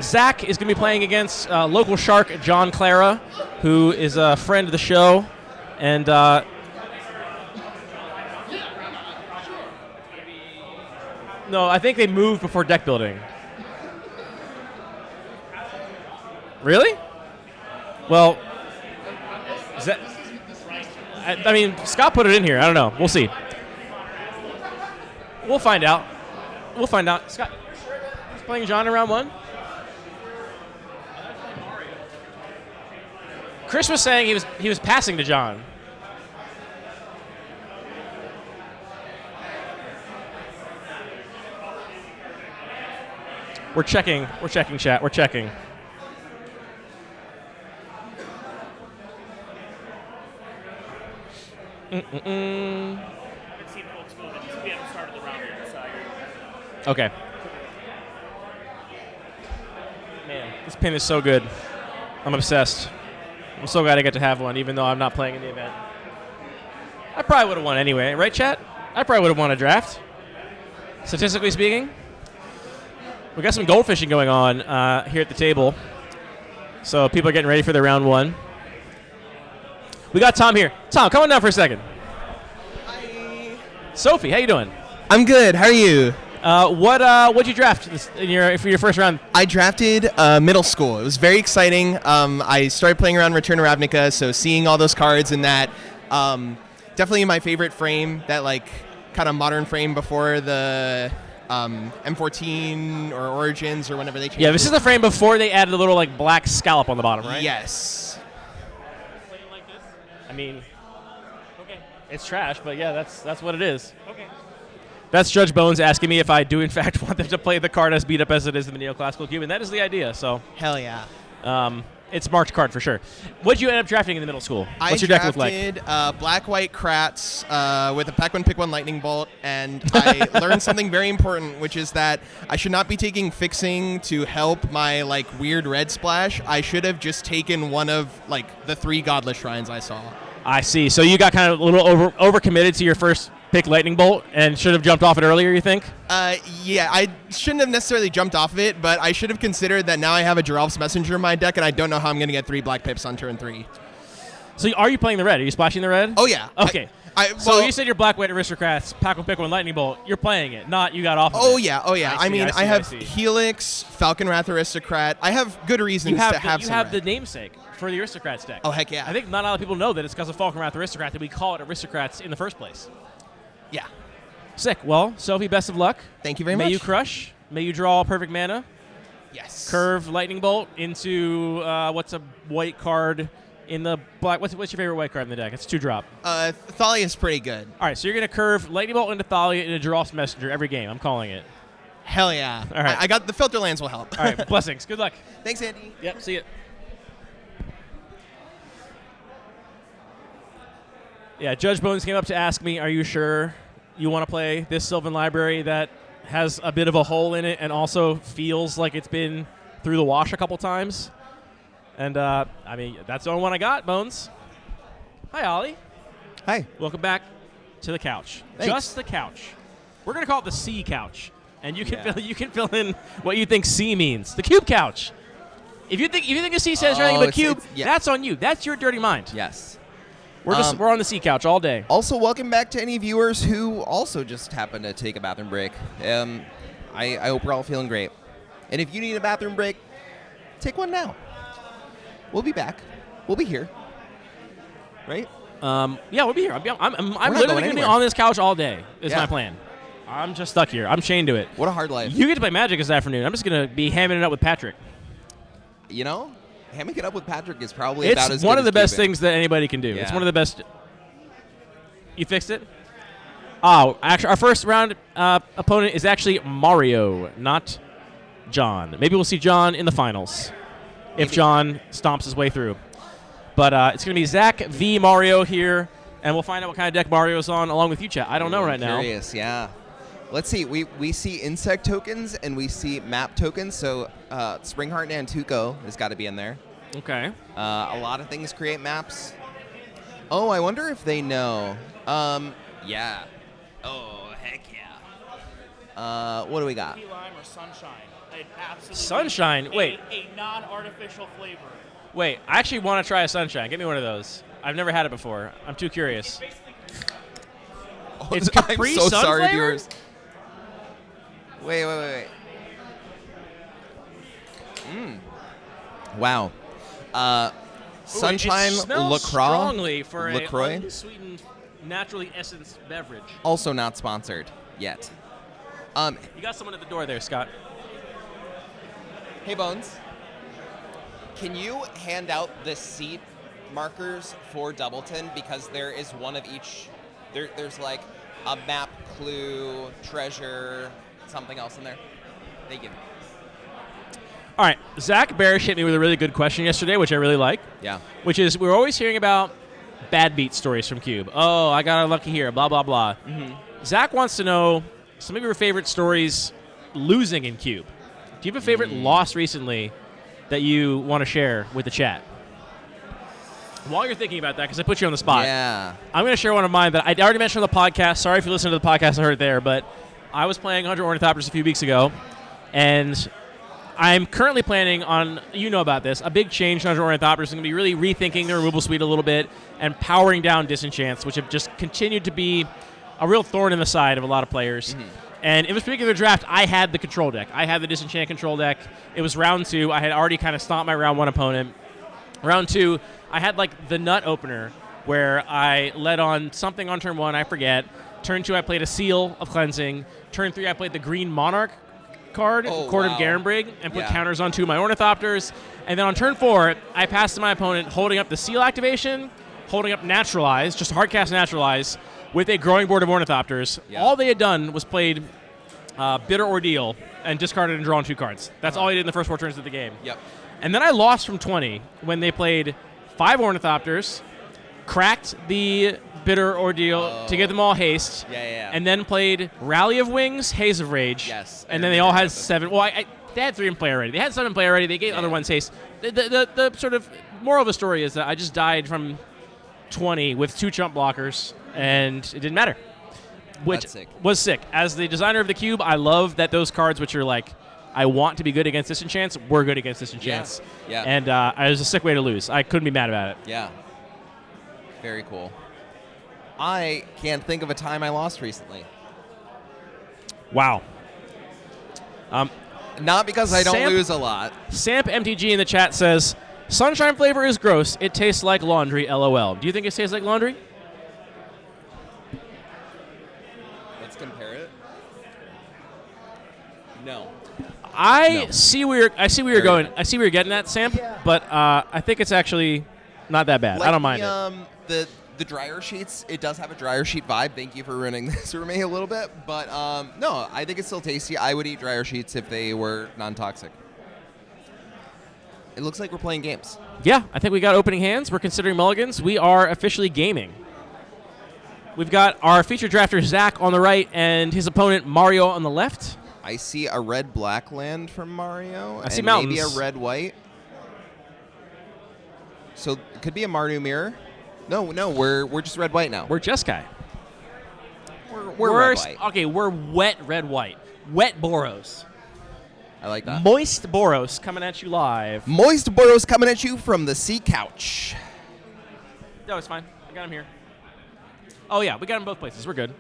Zach is going to be playing against local shark John Clara, who is a friend of the show. And no, I think they moved before deck building. Really? Well, I mean, Scott put it in here. I don't know. We'll see. We'll find out. Scott, he's playing John in round 1? Chris was saying he was passing to John. We're checking, chat. We're checking. Okay. Man, this pin is so good. I'm obsessed. I'm so glad I get to have one, even though I'm not playing in the event. I probably would have won anyway, right, chat? I probably would have won a draft. Statistically speaking, we got some goldfishing going on here at the table. So people are getting ready for their round one. We got Tom here. Tom, come on down for a second. Hi. Sophie, how you doing? I'm good. How are you? What'd you draft for your first round? I drafted middle school. It was very exciting. I started playing around Return to Ravnica, so seeing all those cards in that, definitely my favorite frame, that like kind of modern frame before the M14 or Origins or whenever they changed. Yeah, this is the frame before they added a little like black scallop on the bottom, right? Yes. I mean, okay, it's trash, but yeah, that's what it is. Okay. That's Judge Bones asking me if I do in fact want them to play the card as beat up as it is in the Neoclassical Cube, and that is the idea. So. Hell yeah. It's marked card for sure. What'd you end up drafting in the middle school? What's your deck look like? I drafted black-white Kratz with a Pack 1 Pick 1 Lightning Bolt, and I learned something very important, which is that I should not be taking Fixing to help my like weird red splash. I should have just taken one of like the 3 Godless Shrines I saw. I see. So you got kind of a little overcommitted to your first pick Lightning Bolt and should have jumped off it earlier, you think? Yeah, I shouldn't have necessarily jumped off of it, but I should have considered that now I have a Geralf's Messenger in my deck, and I don't know how I'm going to get 3 Black Pips on turn 3. So are you playing the red? Are you splashing the red? Oh, yeah. Okay. Well, so you said you're Black White Aristocrats, Pack 1 Pick 1 Lightning Bolt. You're playing it, not you got off of Oh, it. yeah. Oh, yeah. I have Helix, Falcon Wrath Aristocrat. I have good reasons to have some You have red. the namesake for the Aristocrats deck. Oh, heck yeah. I think not a lot of people know that it's because of Falcon Wrath Aristocrat that we call it Aristocrats in the first place. Yeah. Sick. Well, Sophie, best of luck. Thank you very much. May you crush. May you draw perfect mana. Yes. Curve Lightning Bolt into what's a white card in the black. What's your favorite white card in the deck? It's 2-drop. Thalia is pretty good. All right, so you're going to curve Lightning Bolt into Thalia into Geralf's Messenger every game. I'm calling it. Hell yeah. All right. I got the filter lands will help. All right, blessings. Good luck. Thanks, Andy. Yep, see you. Yeah, Judge Bones came up to ask me, are you sure you want to play this Sylvan Library that has a bit of a hole in it and also feels like it's been through the wash a couple times? And, I mean, that's the only one I got, Bones. Hi, Ollie. Hi. Welcome back to the couch. Thanks. Just the couch. We're going to call it the C couch. And you can fill in what you think C means. The cube couch. If you think a C says anything but cube, that's on you. That's your dirty mind. Yes. We're on the C couch all day. Also, welcome back to any viewers who also just happened to take a bathroom break. I hope we're all feeling great. And if you need a bathroom break, take one now. We'll be back. We'll be here. Right? Yeah, we'll be here. I'm literally going going to be anywhere. on this couch all day. Is Yeah. my plan. I'm just stuck here. I'm chained to it. What a hard life. You get to play Magic this afternoon. I'm just going to be hamming it up with Patrick. You know, hamming it up with Patrick is probably about as It's good one of as the best cubing. things that anybody can do. It's Yeah. one of the best. You fixed it? Oh, actually, our first round opponent is actually Mario, not John. Maybe we'll see John in the finals if John stomps his way through. But it's going to be Zach v. Mario here, and we'll find out what kind of deck Mario's on along with you, chat. I don't know right now. Curious, yeah. Let's see. We see insect tokens and we see map tokens. So Springheart Nantuko has got to be in there. Okay. A lot of things create maps. Oh, I wonder if they know. Yeah. Oh, heck yeah. What do we got? Key lime or sunshine? Sunshine? Wait. A non-artificial flavor. Wait, I actually want to try a sunshine. Give me one of those. I've never had it before. I'm too curious. It's Capri I'm so Sun sorry, flavored? viewers. Wait. Wow. Sunshine Ooh, it smells LaCroix. strongly for LaCroix? an unsweetened, naturally essenced beverage. Also not sponsored yet. You got someone at the door there, Scott. Hey, Bones. Can you hand out the seat markers for Doubleton? Because there is one of each. There's like a map, clue, treasure, something else in there. Thank you. All right, Zach Barish hit me with a really good question yesterday, which I really like. Yeah. Which is, we're always hearing about bad beat stories from Cube. Oh, I got unlucky here, blah, blah, blah. Mm-hmm. Zach wants to know some of your favorite stories losing in Cube? Do you have a favorite loss recently that you want to share with the chat? While you're thinking about that, because I put you on the spot, Yeah. I'm going to share one of mine that I already mentioned on the podcast. Sorry if you listened to the podcast and heard it there, but I was playing 100 Ornithopters a few weeks ago, and I'm currently planning on, you know about this, a big change to 100 Ornithopters. I'm going to be really rethinking the removal suite a little bit and powering down disenchants, which have just continued to be a real thorn in the side of a lot of players. And in this particular draft, I had the control deck. I had the disenchant control deck. It was round 2. I had already kind of stomped my round 1 opponent. Round 2, I had like the nut opener where I led on something on turn 1, I forget. Turn 2, I played a Seal of Cleansing. Turn 3, I played the Green Monarch card, Court of Garenbrig, and put counters on 2 of my Ornithopters. And then on turn 4, I passed to my opponent holding up the Seal activation, holding up Naturalize, just hardcast Naturalize, with a growing board of Ornithopters. All they had done was played Bitter Ordeal and discarded and drawn 2 cards. That's all he did in the first 4 turns of the game. And then I lost from 20 when they played 5 Ornithopters, cracked the Bitter Ordeal to get them all haste, and then played Rally of Wings, Haze of Rage. And then they all had 7. Well, they had 3 in play already. They had 7 in play already. They gave other ones haste. The sort of moral of the story is that I just died from 20 with 2 chump blockers, and it didn't matter. Which was sick. As the designer of the cube, I love that those cards, which are like, I want to be good against disenchants, were good against disenchants. And it was a sick way to lose. I couldn't be mad about it. Very cool. I can't think of a time I lost recently. Wow. Not because I don't lose a lot. Samp MTG in the chat says, Sunshine flavor is gross. It tastes like laundry, LOL. Do you think it tastes like laundry? Let's compare it. No. I see where you're going. I see where you're getting at, Samp. But I think it's actually not that bad. Like I don't mind it. The dryer sheets, it does have a dryer sheet vibe. Thank you for ruining this for me a little bit. But no, I think it's still tasty. I would eat dryer sheets if they were non-toxic. It looks like we're playing games. Yeah, I think we got opening hands. We're considering mulligans. We are officially gaming. We've got our featured drafter, Zach, on the right, and his opponent, Mario, on the left. I see a red-black land from Mario. I see mountains. Maybe a red-white. So it could be a Mardu mirror. No, we're just red-white now. We're Jeskai. We're red-white. Okay, we're wet red-white. Wet Boros. I like that. Moist Boros coming at you live. Moist Boros coming at you from the sea couch. No, it's fine. I got him here. Oh, yeah, we got him both places. We're good.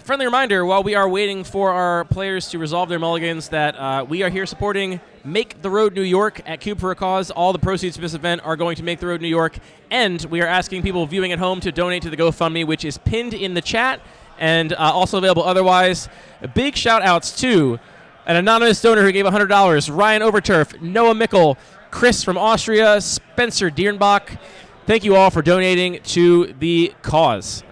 Friendly reminder, while we are waiting for our players to resolve their mulligans, that we are here supporting Make the Road New York at Cube for a Cause. All the proceeds from this event are going to Make the Road New York, and we are asking people viewing at home to donate to the GoFundMe, which is pinned in the chat and also available otherwise. Big shout-outs to an anonymous donor who gave $100, Ryan Overturf, Noah Mickle, Chris from Austria, Spencer Dierenbach. Thank you all for donating to the cause.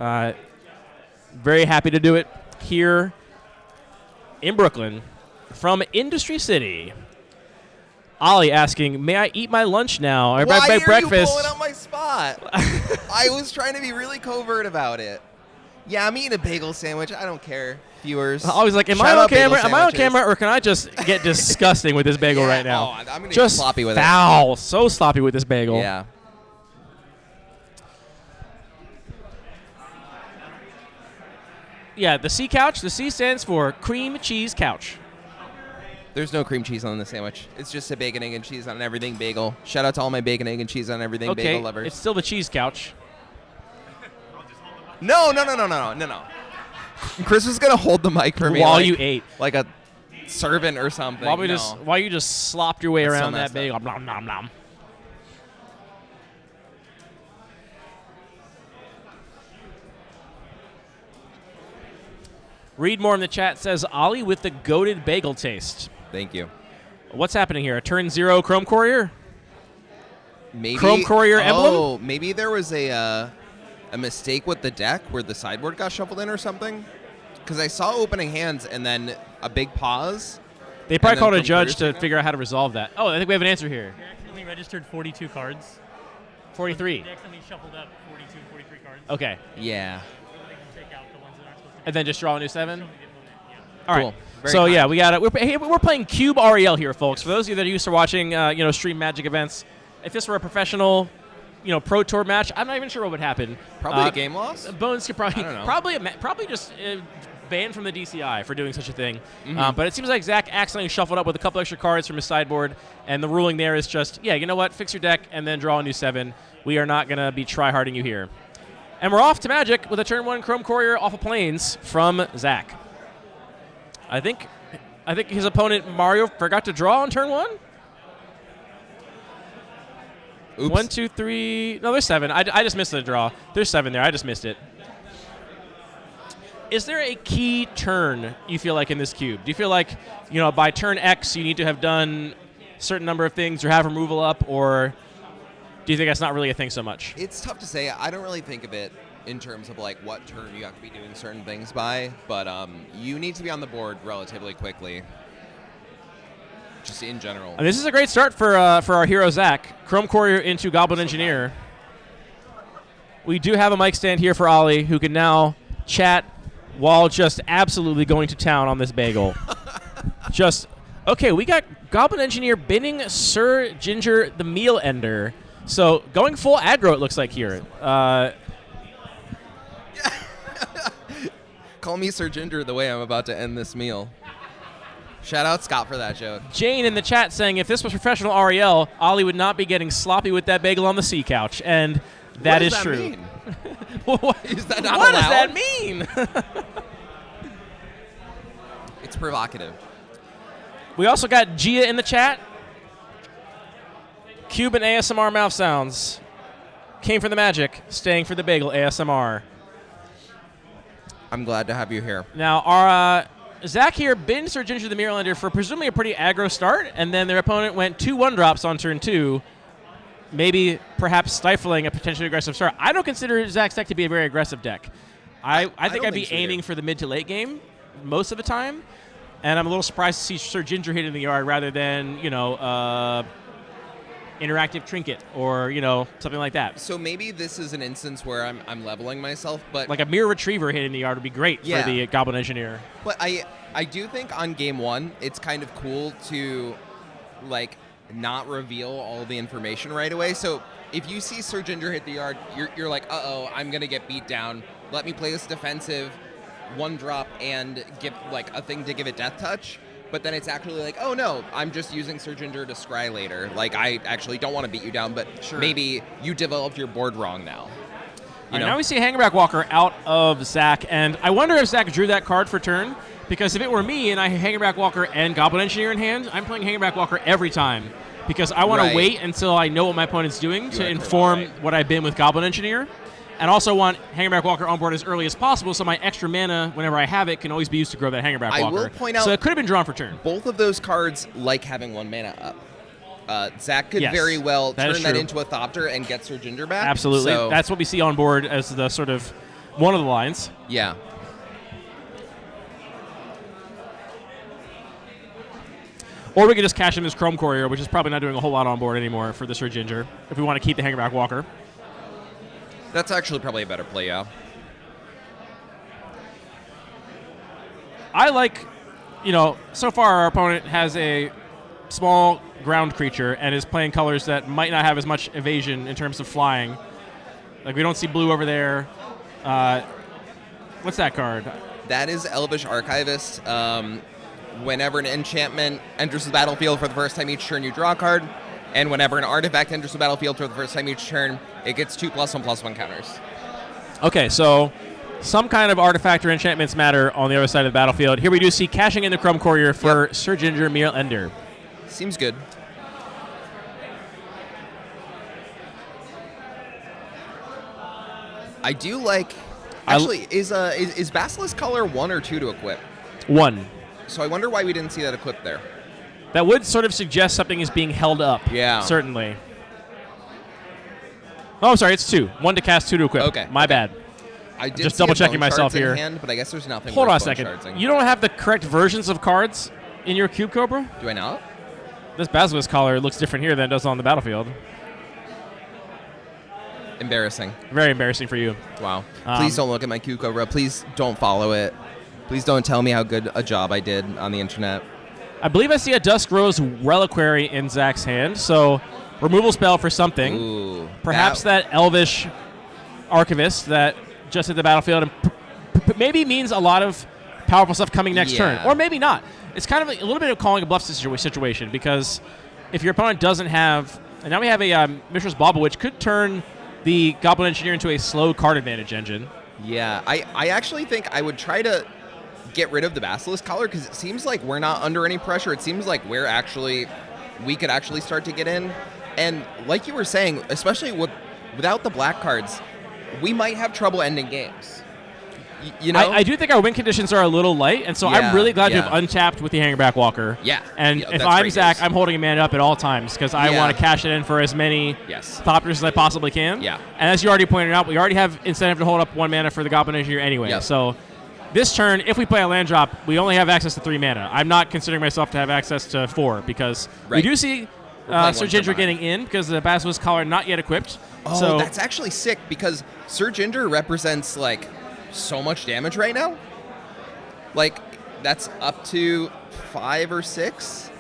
Very happy to do it here in Brooklyn from Industry City. Ollie asking, may I eat my lunch now? Or Why my are breakfast? you pulling out my spot? I was trying to be really covert about it. Yeah, I'm eating a bagel sandwich. I don't care, viewers. Always like, am Shout I on out bagel camera? Am I on sandwiches. camera, or can I just get disgusting with this bagel right now? Oh, I'm gonna get Just sloppy with foul. So sloppy with this bagel. it. Yeah. Yeah, the C couch. The C stands for cream cheese couch. There's no cream cheese on the sandwich. It's just a bacon, egg, and cheese on everything bagel. Shout out to all my bacon, egg, and cheese on everything Okay, bagel lovers. it's still the cheese couch. No. Chris was gonna hold the mic for me While like, you ate. like a servant or something. While you just slopped your way That's so around that messed bagel. up. Nom, nom, nom. Read more in the chat says Ollie with the goated bagel taste. Thank you. What's happening here? A turn 0 Chrome Courier? Maybe Chrome Courier emblem? Oh, maybe there was a mistake with the deck where the sideboard got shuffled in or something. Because I saw opening hands and then a big pause. They probably And then called a Chrome judge Courier's to taken figure out how to resolve that. Oh, I think we have an answer here. They accidentally registered 42 cards. 43. They accidentally shuffled up 43 cards. Okay. Yeah. They can take out the one And then just draw a new 7? All right. Cool. Very So kind. yeah, we got it. We're playing Cube REL here, folks. For those of you that are used to watching, stream Magic events, if this were a professional, pro tour match, I'm not even sure what would happen. Probably a game loss. Bones could probably I don't know. probably just banned from the DCI for doing such a thing. Mm-hmm. But it seems like Zach accidentally shuffled up with a couple extra cards from his sideboard, and the ruling there is just, you know what, fix your deck and then draw a new 7. We are not gonna be try-harding you here. And we're off to Magic with a turn 1 Chrome Courier off of Plains from Zach. I think his opponent Mario forgot to draw on turn 1. Oops. 1, 2, 3. No, there's 7. I just missed the draw. There's 7 there. I just missed it. Is there a key turn you feel like in this cube? Do you feel like, by turn X you need to have done a certain number of things or have removal up, or do you think that's not really a thing so much? It's tough to say. I don't really think of it in terms of like what turn you have to be doing certain things by, but you need to be on the board relatively quickly. Just in general. And this is a great start for our hero Zach. Chrome Courier into Goblin Engineer. We do have a mic stand here for Ollie, who can now chat while just absolutely going to town on this bagel. Okay, we got Goblin Engineer binning Sir Ginger the Meal Ender. So going full aggro, it looks like here. Call me Sir Ginger the way I'm about to end this meal. Shout out Scott for that joke. Jane in the chat saying if this was professional REL, Ollie would not be getting sloppy with that bagel on the sea couch. And that is true. Mean? What Is that not what allowed? does that mean? It's provocative. We also got Gia in the chat. Cuban ASMR mouth sounds. Came for the magic, staying for the bagel ASMR. I'm glad to have you here. Now, our Zach here binned Sir Ginger the Mirrorlander for presumably a pretty aggro start, and then their opponent went 2 1-drops on turn 2, maybe perhaps stifling a potentially aggressive start. I don't consider Zach's deck to be a very aggressive deck. I think don't I'd be think so aiming either. for the mid to late game most of the time, and I'm a little surprised to see Sir Ginger hit in the yard rather than, interactive trinket or, something like that. So maybe this is an instance where I'm leveling myself, but Like a mirror retriever hit in the yard would be great Yeah. for the Goblin Engineer. But I do think on game 1 it's kind of cool to like not reveal all the information right away. So if you see Sir Ginger hit the yard, you're like, uh-oh, I'm gonna get beat down. Let me play this defensive 1-drop and give like a thing to give it death touch. But then it's actually like, oh no, I'm just using Sir Ginger to scry later. Like I actually don't want to beat you down, but maybe you developed your board wrong now. All right, now we see Hangerback Walker out of Zach, and I wonder if Zach drew that card for turn, because if it were me and I had Hangerback Walker and Goblin Engineer in hand, I'm playing Hangerback Walker every time, because I want Right. to wait until I know what my opponent's doing to are inform correct. what I've been with Goblin Engineer, and also want Hangerback Walker on board as early as possible so my extra mana, whenever I have it, can always be used to grow that Hangerback I Walker. will point out- so it could have been drawn for turn. Both of those cards like having 1 mana up. Zach could Yes, very well that is turn that true. into a Thopter and get Sir Ginger back. Absolutely. So, That's what we see on board as the sort of one of the lines. yeah. Or we could just cash in this Chrome Courier, which is probably not doing a whole lot on board anymore for the Sir Ginger, if we want to keep the Hangerback Walker. That's actually probably a better play, yeah. I like, so far our opponent has a small ground creature and is playing colors that might not have as much evasion in terms of flying. Like, we don't see blue over there. What's that card? That is Elvish Archivist. Whenever an enchantment enters the battlefield for the first time each turn, you draw a card. And whenever an artifact enters the battlefield for the first time each turn, it gets 2+1/+1 counters. Okay, so some kind of artifact or enchantments matter on the other side of the battlefield. Here we do see cashing in the Chrome Courier for Sir Ginger Meal Ender. Seems good. I do like. Actually, is Basilisk Color 1 or 2 to equip? 1. So I wonder why we didn't see that equipped there. That would sort of suggest something is being held up. Yeah. Certainly. Oh, I'm sorry, it's 2. 1 to cast, 2 to equip. Okay, My bad. I did Just see a double-checking Bone myself Shards in here. hand, but I guess there's nothing. Hold on a worth Bone second. Shardsing. You don't have the correct versions of cards in your Cube Cobra? Do I not? This Basilisk Collar looks different here than it does on the battlefield. Embarrassing. Very embarrassing for you. Wow. Please don't look at my Q Cobra. Please don't follow it. Please don't tell me how good a job I did on the internet. I believe I see a Dusk Rose Reliquary in Zach's hand, so removal spell for something. Ooh. Perhaps that Elvish Archivist that just hit the battlefield and maybe means a lot of powerful stuff coming next turn. Or maybe not. It's kind of a little bit of calling a bluff situation because if your opponent doesn't have... And now we have a Mishra's Bauble, which could turn the Goblin Engineer into a slow card advantage engine. Yeah, I actually think I would try to get rid of the Basilisk Collar because it seems like we're not under any pressure. It seems like we could actually start to get in. And like you were saying, especially without the black cards, we might have trouble ending games. You know? I do think our win conditions are a little light, and so I'm really glad to have untapped with the Hangerback Walker. Yeah. And if I'm Zach, I'm holding a man up at all times because I want to cash it in for as many Thopters as I possibly can. Yeah. And as you already pointed out, we already have incentive to hold up 1 mana for the Goblin Engineer anyway. Yep. So this turn, if we play a land drop, we only have access to 3 mana. I'm not considering myself to have access to 4 because we do see Sir Ginger getting in because the Basilisk Collar not yet equipped. Oh, so that's actually sick because Sir Ginger represents like so much damage right now. Like that's up to 5 or 6.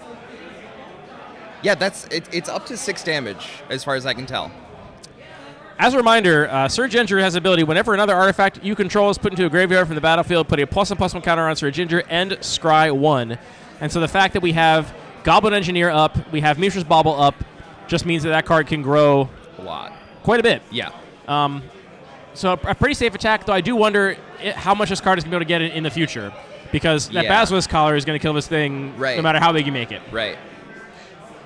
Yeah, it's up to 6 damage as far as I can tell. As a reminder, Sir Ginger has the ability whenever another artifact you control is put into a graveyard from the battlefield, put a +1/+1 counter on Sir Ginger and scry 1. And so the fact that we have Goblin Engineer up, we have Mishra's Bauble up, just means that card can grow a lot. Quite a bit. Yeah. So a pretty safe attack, though I do wonder how much this card is going to be able to get in the future. Because that Basilisk Collar is going to kill this thing no matter how big you make it. Right.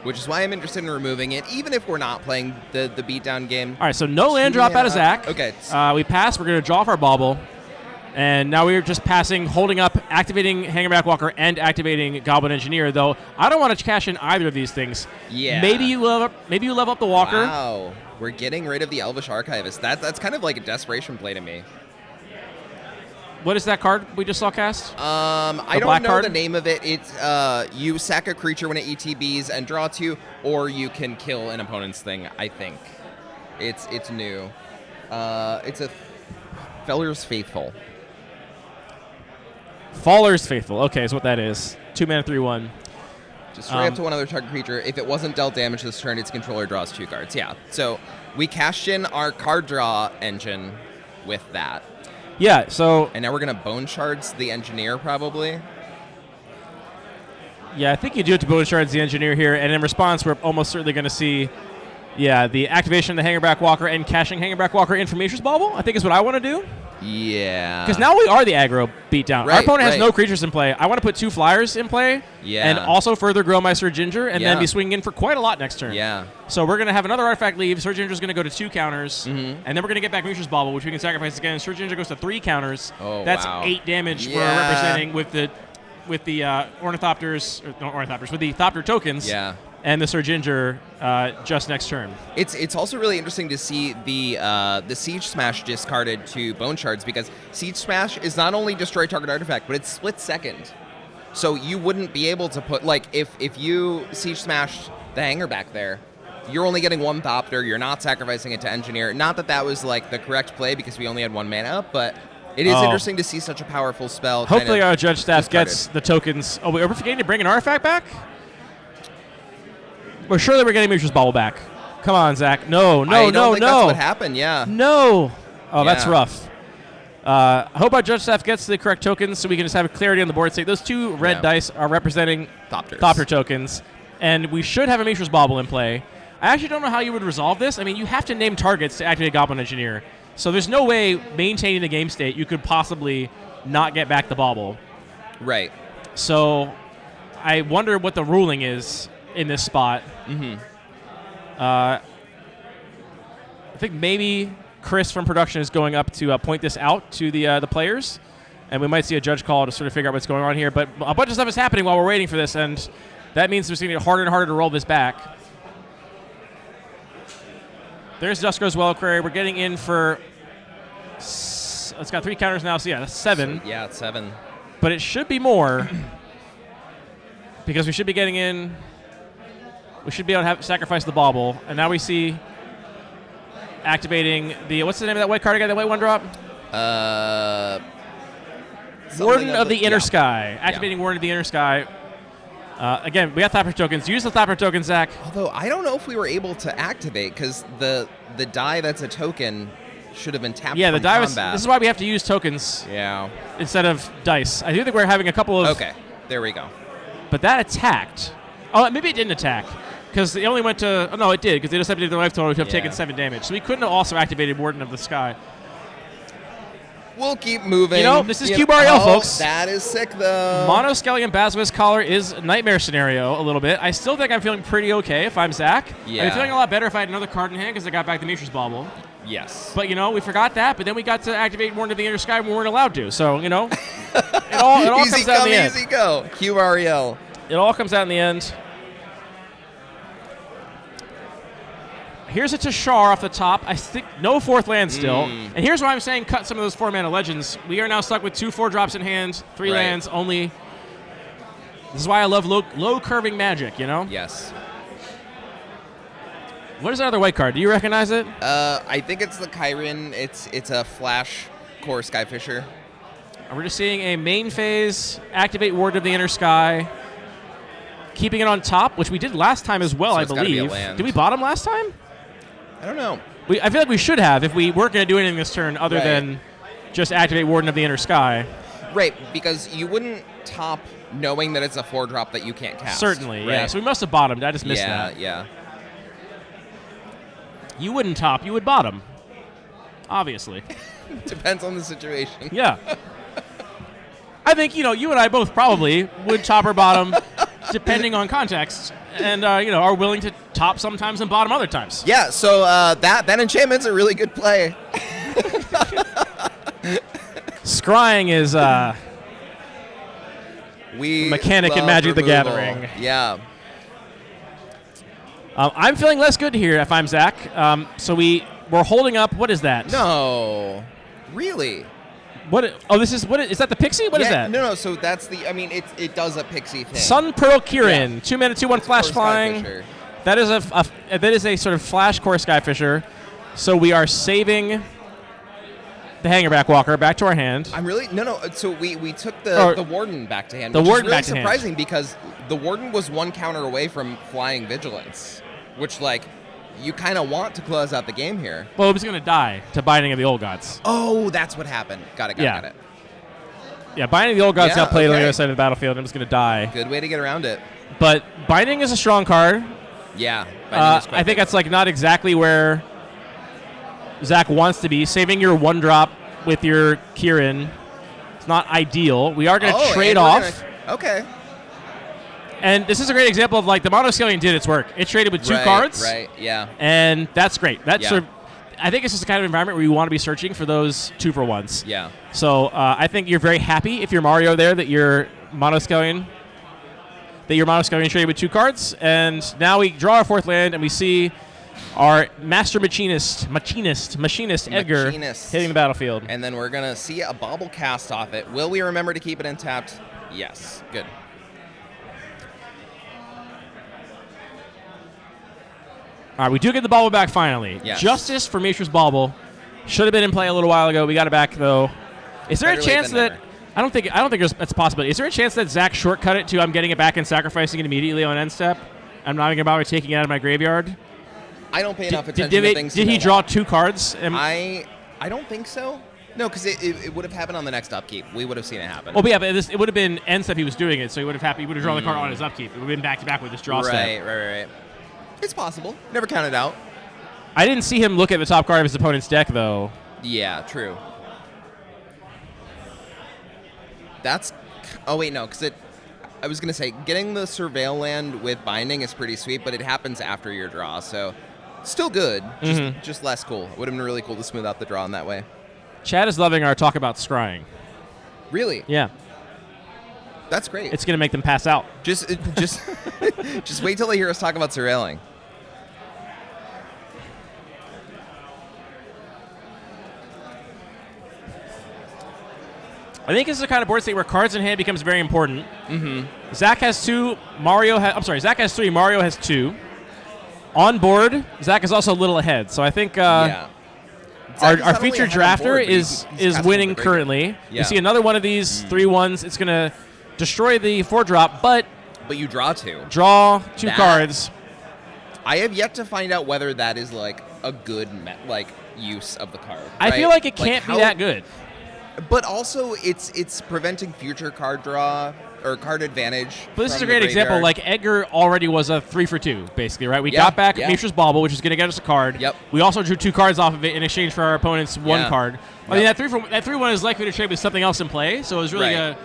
Which is why I'm interested in removing it, even if we're not playing the beatdown game. All right, so no land drop out of Zach. Okay. We pass. We're going to draw off our Bauble. And now we're just passing, holding up, activating Hangerback Walker and activating Goblin Engineer, though I don't want to cash in either of these things. Yeah. Maybe you level up the Walker. Wow. We're getting rid of the Elvish Archivist. That's kind of like a desperation play to me. What is that card we just saw cast? I don't know the name of it. It's you sack a creature when it ETBs and draw 2, or you can kill an opponent's thing, I think. It's new. It's a Feller's Faithful. Faller's Faithful. Okay, is what that is. 2 mana, 3/1. Destroy up to one other target creature. If it wasn't dealt damage this turn, its controller draws 2 cards. Yeah. So we cashed in our card draw engine with that. Yeah, so... And now we're going to Bone Shards the Engineer, probably. Yeah, I think you do it to Bone Shards the Engineer here, and in response, we're almost certainly going to see, the activation of the Hangerback Walker and cashing Hangerback Walker in from Mishra's Bauble, I think is what I want to do. Yeah. Because now we are the aggro beatdown. Right, our opponent has no creatures in play. I want to put 2 flyers in play and also further grow my Sir Ginger and then be swinging in for quite a lot next turn. Yeah. So we're going to have another artifact leave. Sir Ginger's going to go to 2 counters, and then we're going to get back Mishra's Bauble, which we can sacrifice again. Sir Ginger goes to 3 counters. Oh, That's wow. 8 damage we're representing with the Ornithopters, or not Ornithopters, with the Thopter tokens. Yeah. And the Sir Ginger just next turn. It's also really interesting to see the Siege Smash discarded to Bone Shards because Siege Smash is not only destroy target artifact, but it's split second. So you wouldn't be able to put, like, if you Siege Smashed the Hanger back there, you're only getting 1 Thopter, you're not sacrificing it to Engineer. Not that that was, like, the correct play because we only had 1 mana up, but it is interesting to see such a powerful spell. Hopefully our judge staff gets the tokens. Oh, are we forgetting to bring an artifact back? Well, surely we're getting Mishra's Bauble back. Come on, Zach. No. I don't think that's what happened, yeah. No. Oh, that's rough. I hope our judge staff gets the correct tokens so we can just have clarity on the board. Say those 2 red dice are representing Thopter tokens, and we should have a Mishra's Bauble in play. I actually don't know how you would resolve this. I mean, you have to name targets to activate Goblin Engineer, so there's no way maintaining the game state you could possibly not get back the Bauble. Right. So I wonder what the ruling is in this spot. I think maybe Chris from production is going up to point this out to the players, and we might see a judge call to sort of figure out what's going on here. But a bunch of stuff is happening while we're waiting for this, and that means it's going to get harder and harder to roll this back. There's Duskro's Reliquary. We're getting in for... It's got 3 counters now, so yeah, that's 7. So, yeah, it's 7. But it should be more because we should be getting in... We should be able to sacrifice the Bauble, and now we see activating what's the name of that white card again? That white 1-drop? Something Warden of the Inner yeah. Sky. Activating Warden of the Inner Sky. Again, we got Thopper tokens. Use the Thopper token, Zach. Although I don't know if we were able to activate because the die that's a token should have been tapped. Yeah, the from die was. combat. This is why we have to use tokens Yeah. instead of dice. I do think we're having a couple of. Okay. There we go. But that attacked. Oh, maybe it didn't attack. Because it only went to. Oh, no, it did. Because they just updated the life total to have taken 7 damage. So we couldn't have also activated Warden of the Sky. We'll keep moving. You know, this is QBRL, folks. That is sick, though. Monoskellion Basilisk Collar is nightmare scenario a little bit. I still think I'm feeling pretty okay if I'm Zach. Yeah. I'd be feeling a lot better if I had another card in hand because I got back the Matrix Bauble. Yes. But, we forgot that. But then we got to activate Warden of the Inner Sky when we weren't allowed to. So, it all easy comes out come, in the end. easy go. QREL. It all comes out in the end. Here's a Tashar off the top. I think no 4th land still. And here's why I'm saying cut some of those 4-mana legends. We are now stuck with 2 4-drops in hand, 3 Right. lands only. This is why I love low curving magic, Yes. What is that other white card? Do you recognize it? I think it's the Kyren. It's a flash core Skyfisher. We're just seeing a main phase, activate Ward of the Inner Sky, keeping it on top, which we did last time as well, So I it's gotta be a believe. land. Did we bottom last time? I don't know. I feel like we should have if we weren't going to do anything this turn other Right. than just activate Warden of the Inner Sky. Right, because you wouldn't top knowing that it's a 4-drop that you can't cast. Certainly, yeah. right? So we must have bottomed. I just missed that. Yeah. You wouldn't top, you would bottom. Obviously. Depends on the situation. Yeah. I think, you and I both probably would top or bottom depending on context and, are willing to top sometimes and bottom other times. Yeah, so that enchantment's a really good play. Scrying is We mechanic in love Magic the removal. Gathering. Yeah. I'm feeling less good here if I'm Zach. So we're holding up. What is that? No. Really? What? Oh, is that the Pixie? What is that? No, so that's it does a pixie thing. Sun Pearl Kirin, Yeah. 2 mana, 2/1 flash Core flying. Skyfisher. That is a sort of flash core Skyfisher. So we are saving the Hangerback Walker back to our hand. I'm really no. So we took Or- the Warden back to hand. The which Warden is really back to hand. surprising because the Warden was 1 counter away from flying Vigilance, which you kind of want to close out the game here. Well, it was going to die to Binding of the Old Gods. Oh, that's what happened. Got it. Yeah. Got it. Yeah, Binding of the Old Gods Yeah, got played on the okay. other side of the battlefield and it was going to die. Good way to get around it. But Binding is a strong card. Yeah. I think that's not exactly where Zach wants to be. Saving your 1-drop with your Kirin, it's not ideal. We are going to trade off. Okay. And this is a great example of the Monoskellion did its work. It traded with 2 cards. Right. Yeah. And that's great. That's Yeah. I think it's just the kind of environment where you want to be searching for those 2-for-1s. Yeah. So I think you're very happy if you're Mario there that your Monoskellion traded with 2 cards. And now we draw our 4th land and we see our Master Machinist Edgar hitting the battlefield. And then we're gonna see a bauble cast off it. Will we remember to keep it intact? Yes. Good. All right, we do get the bauble back finally. Yes. Justice for Matrix Bauble. Should have been in play a little while ago. We got it back though. Is there Better a late chance than that never. I don't think that's a possibility. Is there a chance that Zach shortcut it to I'm getting it back and sacrificing it immediately on end step? I'm not even about taking it out of my graveyard. I don't pay enough attention Did to things. he to know draw that. 2 cards? I don't think so. No, because it would have happened on the next upkeep. We would have seen it happen. Well, but yeah, but it would have been end step he was doing it, so he would have drawn the card on his upkeep. It would have been back to back with this draw step. Right. It's possible. Never count it out. I didn't see him look at the top card of his opponent's deck though. Yeah, true. That's. Oh wait, no, because I was gonna say getting the surveil land with binding is pretty sweet, but it happens after your draw, so still good. Just less cool. It would have been really cool to smooth out the draw in that way. Chad is loving our talk about scrying. Really? Yeah, That's great. it's gonna make them pass out. Just wait till they hear us talk about surveilling. I think this is the kind of board state where cards in hand becomes very important. Zach has 2. Zach has 3. Mario has 2. On board, Zach is also a little ahead. So I think Our Zach is not only featured ahead on drafter board, but is he's casting winning the breaker. currently. Yeah. You see another one of these 3-1s. It's going to destroy the 4-drop, but But you draw 2. draw 2 That- cards. I have yet to find out whether that is like a good use of the card. I right? feel like it can't how- be that good. But also, it's preventing future card draw or card advantage. But this is a from great the example. graveyard. Like Edgar already was a 3-for-2, basically, right? We Yeah, got back yeah. Mishra's Bauble, which is going to get us a card. Yep. We also drew 2 cards off of it in exchange for our opponent's 1 Yeah. card. I mean, Yep. that 3-1 is likely to trade with something else in play. So it was really Right.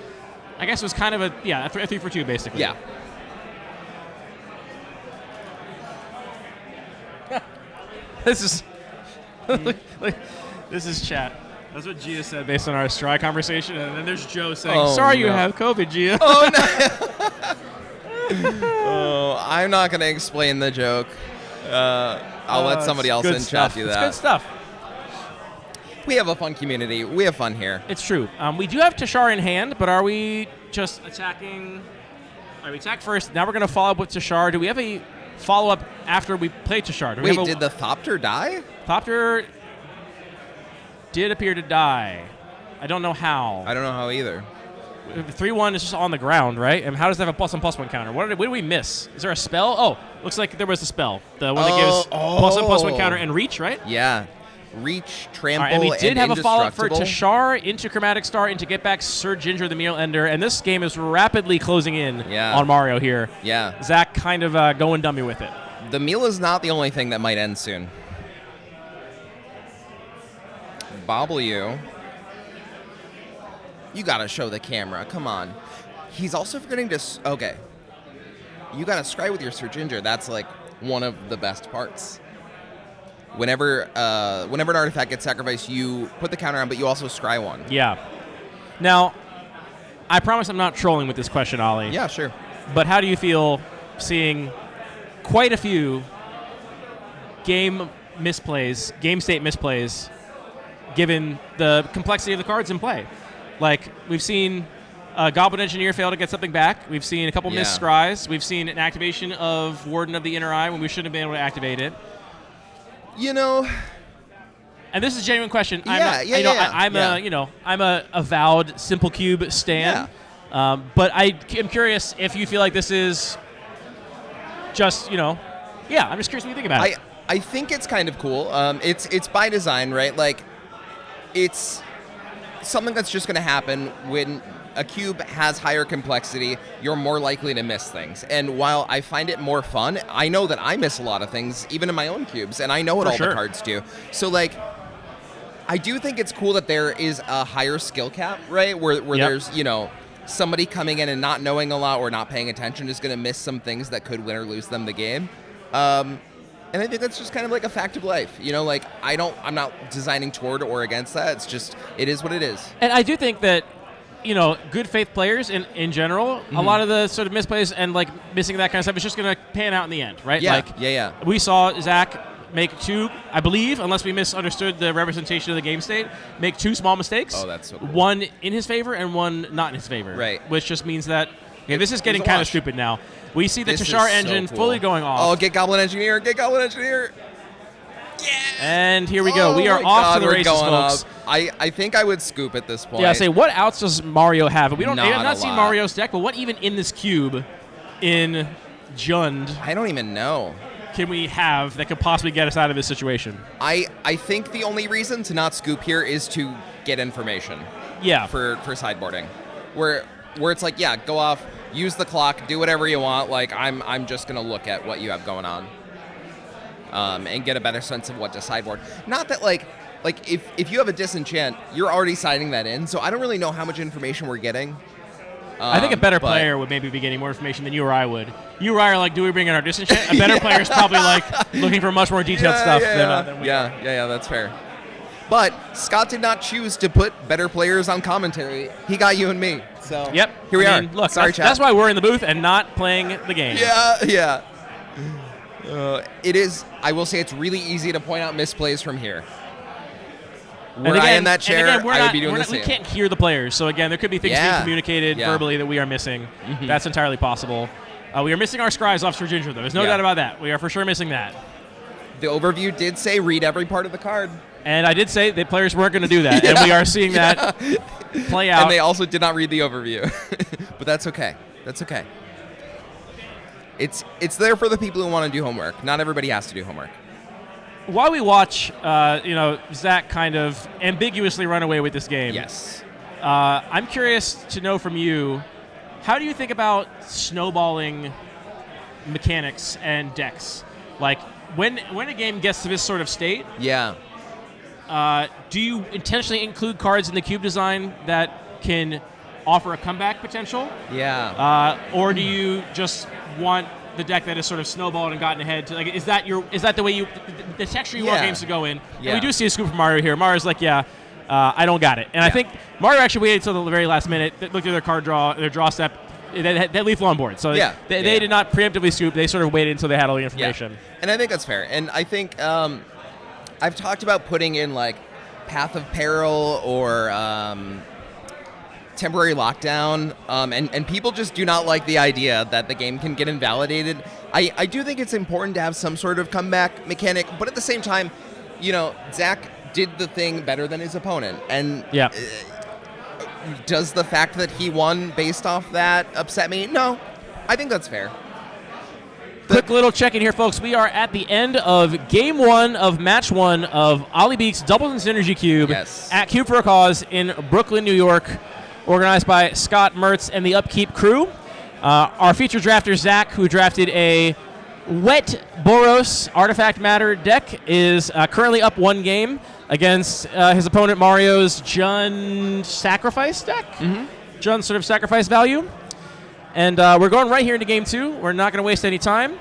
I guess it was kind of a 3-for-2 basically. yeah. This is this is chat. That's what Gia said based on our Stry conversation, and then there's Joe saying, Oh, "Sorry, you no. have COVID, Gia." Oh no! Oh, I'm not gonna explain the joke. I'll let somebody else Good in stuff. chat do It's that. good stuff. We have a fun community. We have fun here. It's true. We do have Tashar in hand, but are we just attacking? All right, we attack first. Now we're going to follow up with Tashar. Do we have a follow-up after we play Tashar? Do we Wait, have a, did the Thopter die? Thopter did appear to die. I don't know how. I don't know how either. 3-1 is just on the ground, right? And how does that have a +1/+1 counter? What did we miss? Is there a spell? Oh, looks like there was a spell. The one that gives +1/+1 counter and reach, right? Yeah. Reach, All trample, right, and we did have a follow-up for indestructible. Tashar into Chromatic Star into Get Back Sir Ginger the Meal Ender, and this game is rapidly closing in Yeah. on Mario here. Yeah. Zach kind of going dummy with it. The meal is not the only thing that might end soon. Bobble you. You gotta show the camera. Come on. He's also forgetting to. Okay. You gotta scry with your Sir Ginger. That's like one of the best parts. Whenever an artifact gets sacrificed, you put the counter on, but you also scry one. Yeah. Now, I promise I'm not trolling with this question, Ollie. Yeah, sure. But how do you feel seeing quite a few game state misplays, given the complexity of the cards in play? Like, we've seen a Goblin Engineer fail to get something back. We've seen a couple Yeah. missed scries. We've seen an activation of Warden of the Inner Eye when we shouldn't have been able to activate it. You know, And this is a genuine question. Yeah, yeah. I'm a avowed Simple Cube stan. But I am curious if you feel like this is just, I'm just curious what you think about it. I think it's kind of cool. It's by design, right? Like, it's something that's just going to happen when a cube has higher complexity. You're more likely to miss things. And while I find it more fun, I know that I miss a lot of things, even in my own cubes, and I know what For all sure. the cards do. So, like, I do think it's cool that there is a higher skill cap, right? Where Yep. there's, somebody coming in and not knowing a lot or not paying attention is going to miss some things that could win or lose them the game. And I think that's just kind of like a fact of life. Like, I'm not designing toward or against that. It's just, it is what it is. And I do think that, good faith players in general, a lot of the sort of misplays and like missing that kind of stuff is just going to pan out in the end, right? Yeah, Like, yeah. we saw Zach make 2, I believe, unless we misunderstood the representation of the game state, make 2 small mistakes. Oh, that's so cool. One in his favor and one not in his favor. Right. Which just means that, this is getting a kind of wash. stupid now. We see the This is Tashar so engine cool. fully going off. Oh, get Goblin Engineer, get Goblin Engineer. And here we go. Oh We are my off God, to the we're races, going folks. up. I think I would scoop at this point. Yeah, say what outs does Mario have? We have Not not a seen lot. Mario's deck, but what even in this cube in Jund I don't even know. can we have that could possibly get us out of this situation? I think the only reason to not scoop here is to get information Yeah. for sideboarding. Where it's like, yeah, go off, use the clock, do whatever you want. Like, I'm just going to look at what you have going on. And get a better sense of what to sideboard. Not that, like if you have a disenchant, you're already siding that in, so I don't really know how much information we're getting. I think a better but- player would maybe be getting more information than you or I would. You or I are like, do we bring in our disenchant? A better player is probably like looking for much more detailed stuff than we are. Yeah, that's fair. But Scott did not choose to put better players on commentary. He got you and me. So Yep. here we are. Look, Sorry, that's why we're in the booth and not playing the game. Yeah. It is. I will say it's really easy to point out misplays from here. Were I in that chair, I would be doing the same. We can't hear the players, so again, there could be things being Yeah. communicated Yeah. verbally that we are missing. That's entirely possible. We are missing our scries off Sir Ginger, though. There's no Yeah. doubt about that. We are for sure missing that. The overview did say read every part of the card. And I did say that players weren't going to do that, and we are seeing that play out. And they also did not read the overview. But that's okay. That's okay. It's there for the people who want to do homework. Not everybody has to do homework. While we watch, Zach kind of ambiguously run away with this game. Yes. I'm curious to know from you, how do you think about snowballing mechanics and decks? Like, when a game gets to this sort of state, Yeah. do you intentionally include cards in the cube design that can offer a comeback potential? Yeah. Or do you just want the deck that is sort of snowballed and gotten ahead? Is that the way the texture you want Yeah. games to go in? Yeah. And we do see a scoop from Mario here. Mario's like, I don't got it. And I think Mario actually waited until the very last minute, looked at their card draw, their draw step. They leave on board. So they did not preemptively scoop. They sort of waited until they had all the information. Yeah. And I think that's fair. And I think I've talked about putting in like Path of Peril or temporary lockdown, and people just do not like the idea that the game can get invalidated. I do think it's important to have some sort of comeback mechanic, but at the same time, Zach did the thing better than his opponent. And does the fact that he won based off that upset me? No, I think that's fair. Quick little check-in here, folks. We are at the end of Game 1 of Match 1 of Ollie Beaks Doubles and Synergy Cube at Cube for a Cause in Brooklyn, New York, organized by Scott Mertz and the Upkeep crew. Our featured drafter, Zach, who drafted a Wet Boros Artifact Matter deck, is currently up 1 game against his opponent Mario's Jund Sacrifice deck. Jund sort of sacrifice value. And we're going right here into Game 2. We're not going to waste any time.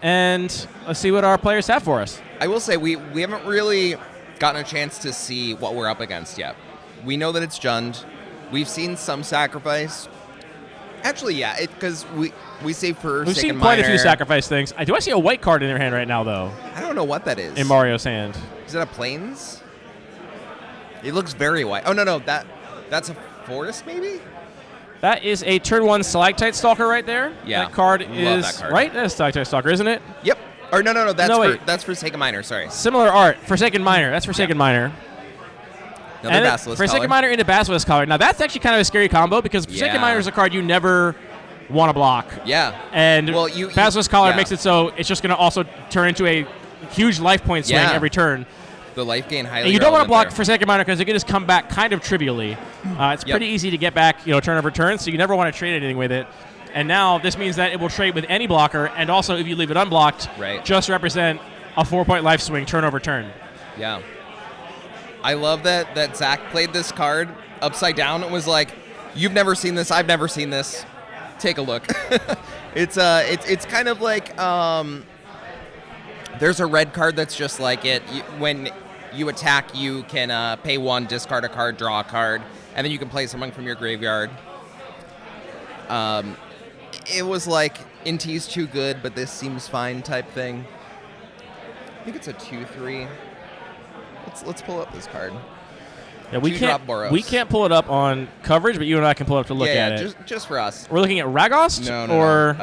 And let's see what our players have for us. I will say we haven't really gotten a chance to see what we're up against yet. We know that it's Jund. We've seen some sacrifice. Actually, yeah, because we saved for We've Sacred seen quite a Miner. few sacrifice things. Do I see a white card in their hand right now, though? I don't know what that is. In Mario's hand. Is that a Plains? It looks very white. Oh, no, that's a Forest, maybe? That is a turn 1 Stalactite Stalker right there. Yeah. That card Love is that card. right. That's Stalactite Stalker, isn't it? Yep. Or no, wait. that's for Sacred Miner, sorry. Similar art. Forsaken Miner. That's Forsaken Miner. Another Basilisk Forsaken color. Miner into Basilisk color. Now that's actually kind of a scary combo because Forsaken Miner is a card you never want to block. Yeah. And Basilisk collar yeah. makes it so it's just going to also turn into a huge life point swing every turn. The life gain highly And you don't want to block there. Forsaken Miner because it can just come back kind of trivially. It's pretty easy to get back, turn over turn, so you never want to trade anything with it. And now this means that it will trade with any blocker, and also if you leave it unblocked, just represent a 4-point life swing turn over turn. Yeah. I love that Zach played this card upside down and was like, "You've never seen this. I've never seen this. Take a look." It's kind of like there's a red card that's just like it. When you attack, you can pay 1, discard a card, draw a card, and then you can play something from your graveyard. It was like Inti's too good, but this seems fine type thing. I think it's a 2/3. Let's pull up this card. Yeah, we 2-drop Boros. we can't pull it up on coverage, but you and I can pull it up to look at it. Just for us. We're looking at Ragost or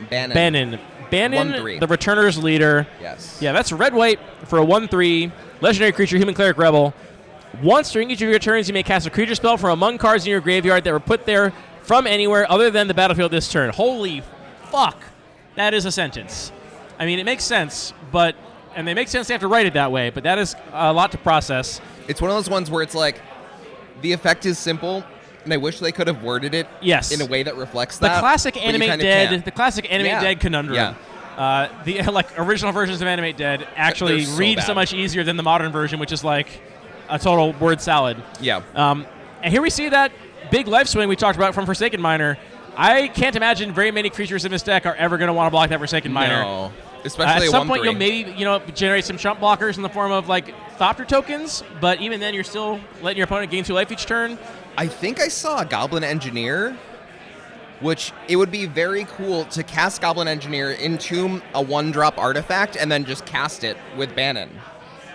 Bannon. Bannon, 1/3. the Returner's leader. Yes. Yeah, that's red-white for a 1/3 legendary creature, Human Cleric Rebel. Once during each of your turns, you may cast a creature spell from among cards in your graveyard that were put there from anywhere other than the battlefield this turn. Holy fuck. That is a sentence. I mean, it makes sense, and they make sense they have to write it that way, but that is a lot to process. It's one of those ones where it's like, the effect is simple, and I wish they could have worded it in a way that reflects The that. classic but you Animate kinda Dead, can't. the classic Animate Dead conundrum. Yeah. The original versions of Animate Dead actually They're so read so bad. much easier than the modern version, which is like a total word salad. Yeah. And here we see that big life swing we talked about from Forsaken Miner. I can't imagine very many creatures in this deck are ever going to want to block that Forsaken Miner. No. Especially at a some point, 1/3. you'll maybe generate some chump blockers in the form of like Thopter tokens, but even then, you're still letting your opponent gain 2 life each turn. I think I saw a Goblin Engineer, which it would be very cool to cast Goblin Engineer, entomb a 1-drop artifact, and then just cast it with Bannon.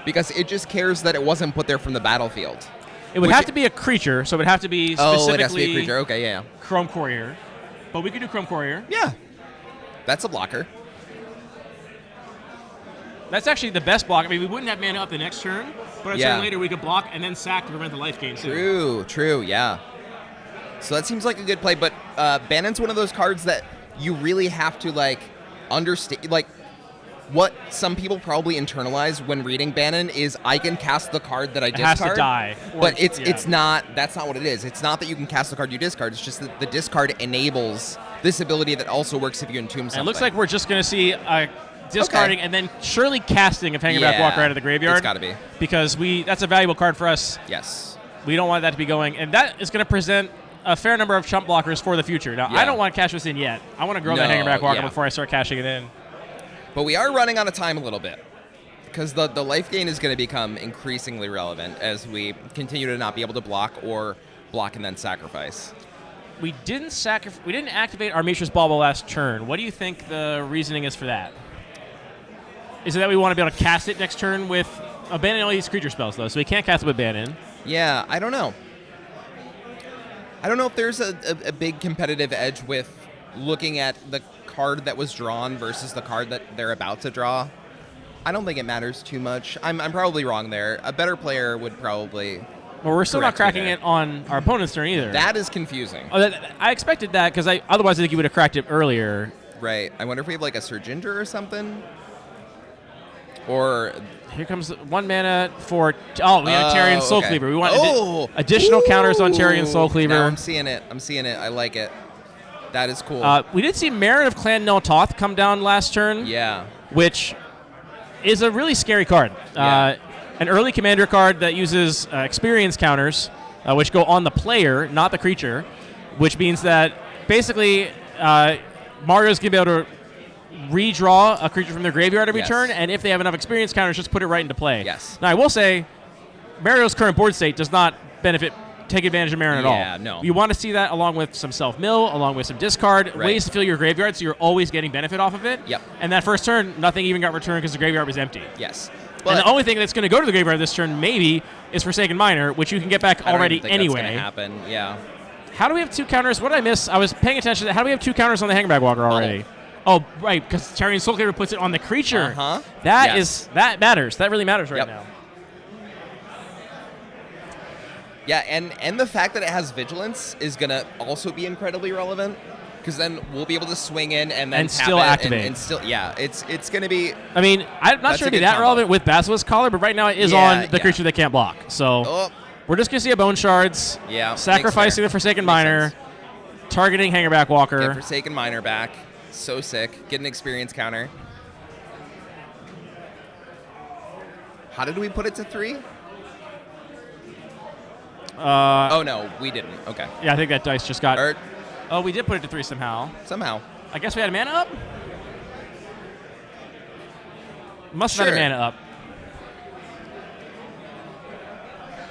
Because it just cares that it wasn't put there from the battlefield. It would have to be a creature, so it would have to be specifically it has to be a creature. Okay, yeah. Chrome Courier. But we could do Chrome Courier. Yeah. That's a blocker. That's actually the best block. I mean, we wouldn't have mana up the next turn, but a Yeah. turn later we could block and then sack to prevent the life gain, too. True, yeah. So that seems like a good play, but Bannon's one of those cards that you really have to, like, understand. Like, what some people probably internalize when reading Bannon is I can cast the card that I It discard. has to die. But it's not, that's not what it is. It's not that you can cast the card you discard, it's just that the discard enables this ability that also works if you entomb something. It looks like we're just going to see discarding and then surely casting of Hangerback Walker out of the graveyard. It's got to be. Because that's a valuable card for us. Yes. We don't want that to be going. And that is going to present a fair number of chump blockers for the future. Now, I don't want to cash this in yet. I want to grow that Hangerback Walker before I start cashing it in. But we are running out of time a little bit. Because the life gain is going to become increasingly relevant as we continue to not be able to block or block and then sacrifice. We didn't activate our Mishra's Bauble last turn. What do you think the reasoning is for that? Is it that we want to be able to cast it next turn with abandoning all these creature spells, though, so we can't cast it with Bannon? Yeah, I don't know. I don't know if there's a big competitive edge with looking at the card that was drawn versus the card that they're about to draw. I don't think it matters too much. I'm probably wrong there. A better player would probably... Well, we're still not correct me cracking there. it on our opponent's turn either. That is confusing. I expected that because otherwise I think you would have cracked it earlier. Right. I wonder if we have like a Surginger or something? Or... Here comes 1 mana for... Oh, we have Tarian Soul okay. Cleaver. We want additional counters on Tarian Soul Cleaver. Now I'm seeing it. I like it. That is cool. We did see Marin of Clan Nel Toth come down last turn. Yeah. Which is a really scary card. Yeah. An early commander card that uses experience counters, which go on the player, not the creature, which means that basically Mario's going to be able to redraw a creature from their graveyard every turn, and if they have enough experience counters, just put it right into play. Yes. Now, I will say, Mario's current board state does not take advantage of Marin at all. Yeah, no. You want to see that along with some self-mill, along with some discard, Right. ways to fill your graveyard so you're always getting benefit off of it. Yep. And that first turn, nothing even got returned because the graveyard was empty. Yes. And the only thing that's going to go to the graveyard this turn maybe is Forsaken Miner, which you can get back already anyway. That's gonna happen. Yeah. How do we have 2 counters? What did I miss? I was paying attention to that. How do we have 2 counters on the Hangerback Walker already? Oh, right, because Tarian Soul Cleaver puts it on the creature. Uh-huh. That matters. That really matters right now. Yeah, and the fact that it has Vigilance is going to also be incredibly relevant, because then we'll be able to swing in and then And tap still it activate. and still, yeah, it's going to be... I mean, I'm not That's sure a it'd be good that combo. relevant with Basilisk Collar, but right now it is on the creature that can't block. So we're just going to see a Bone Shards, Yeah, sacrificing the Forsaken Miner, targeting Hangerback Walker. Get Forsaken Miner back. So sick. Get an experience counter. How did we put it to 3? Oh, no, we didn't. Okay. Yeah, I think that dice just got... Oh, we did put it to 3 somehow. Somehow. I guess we had a mana up? Must have had a mana up.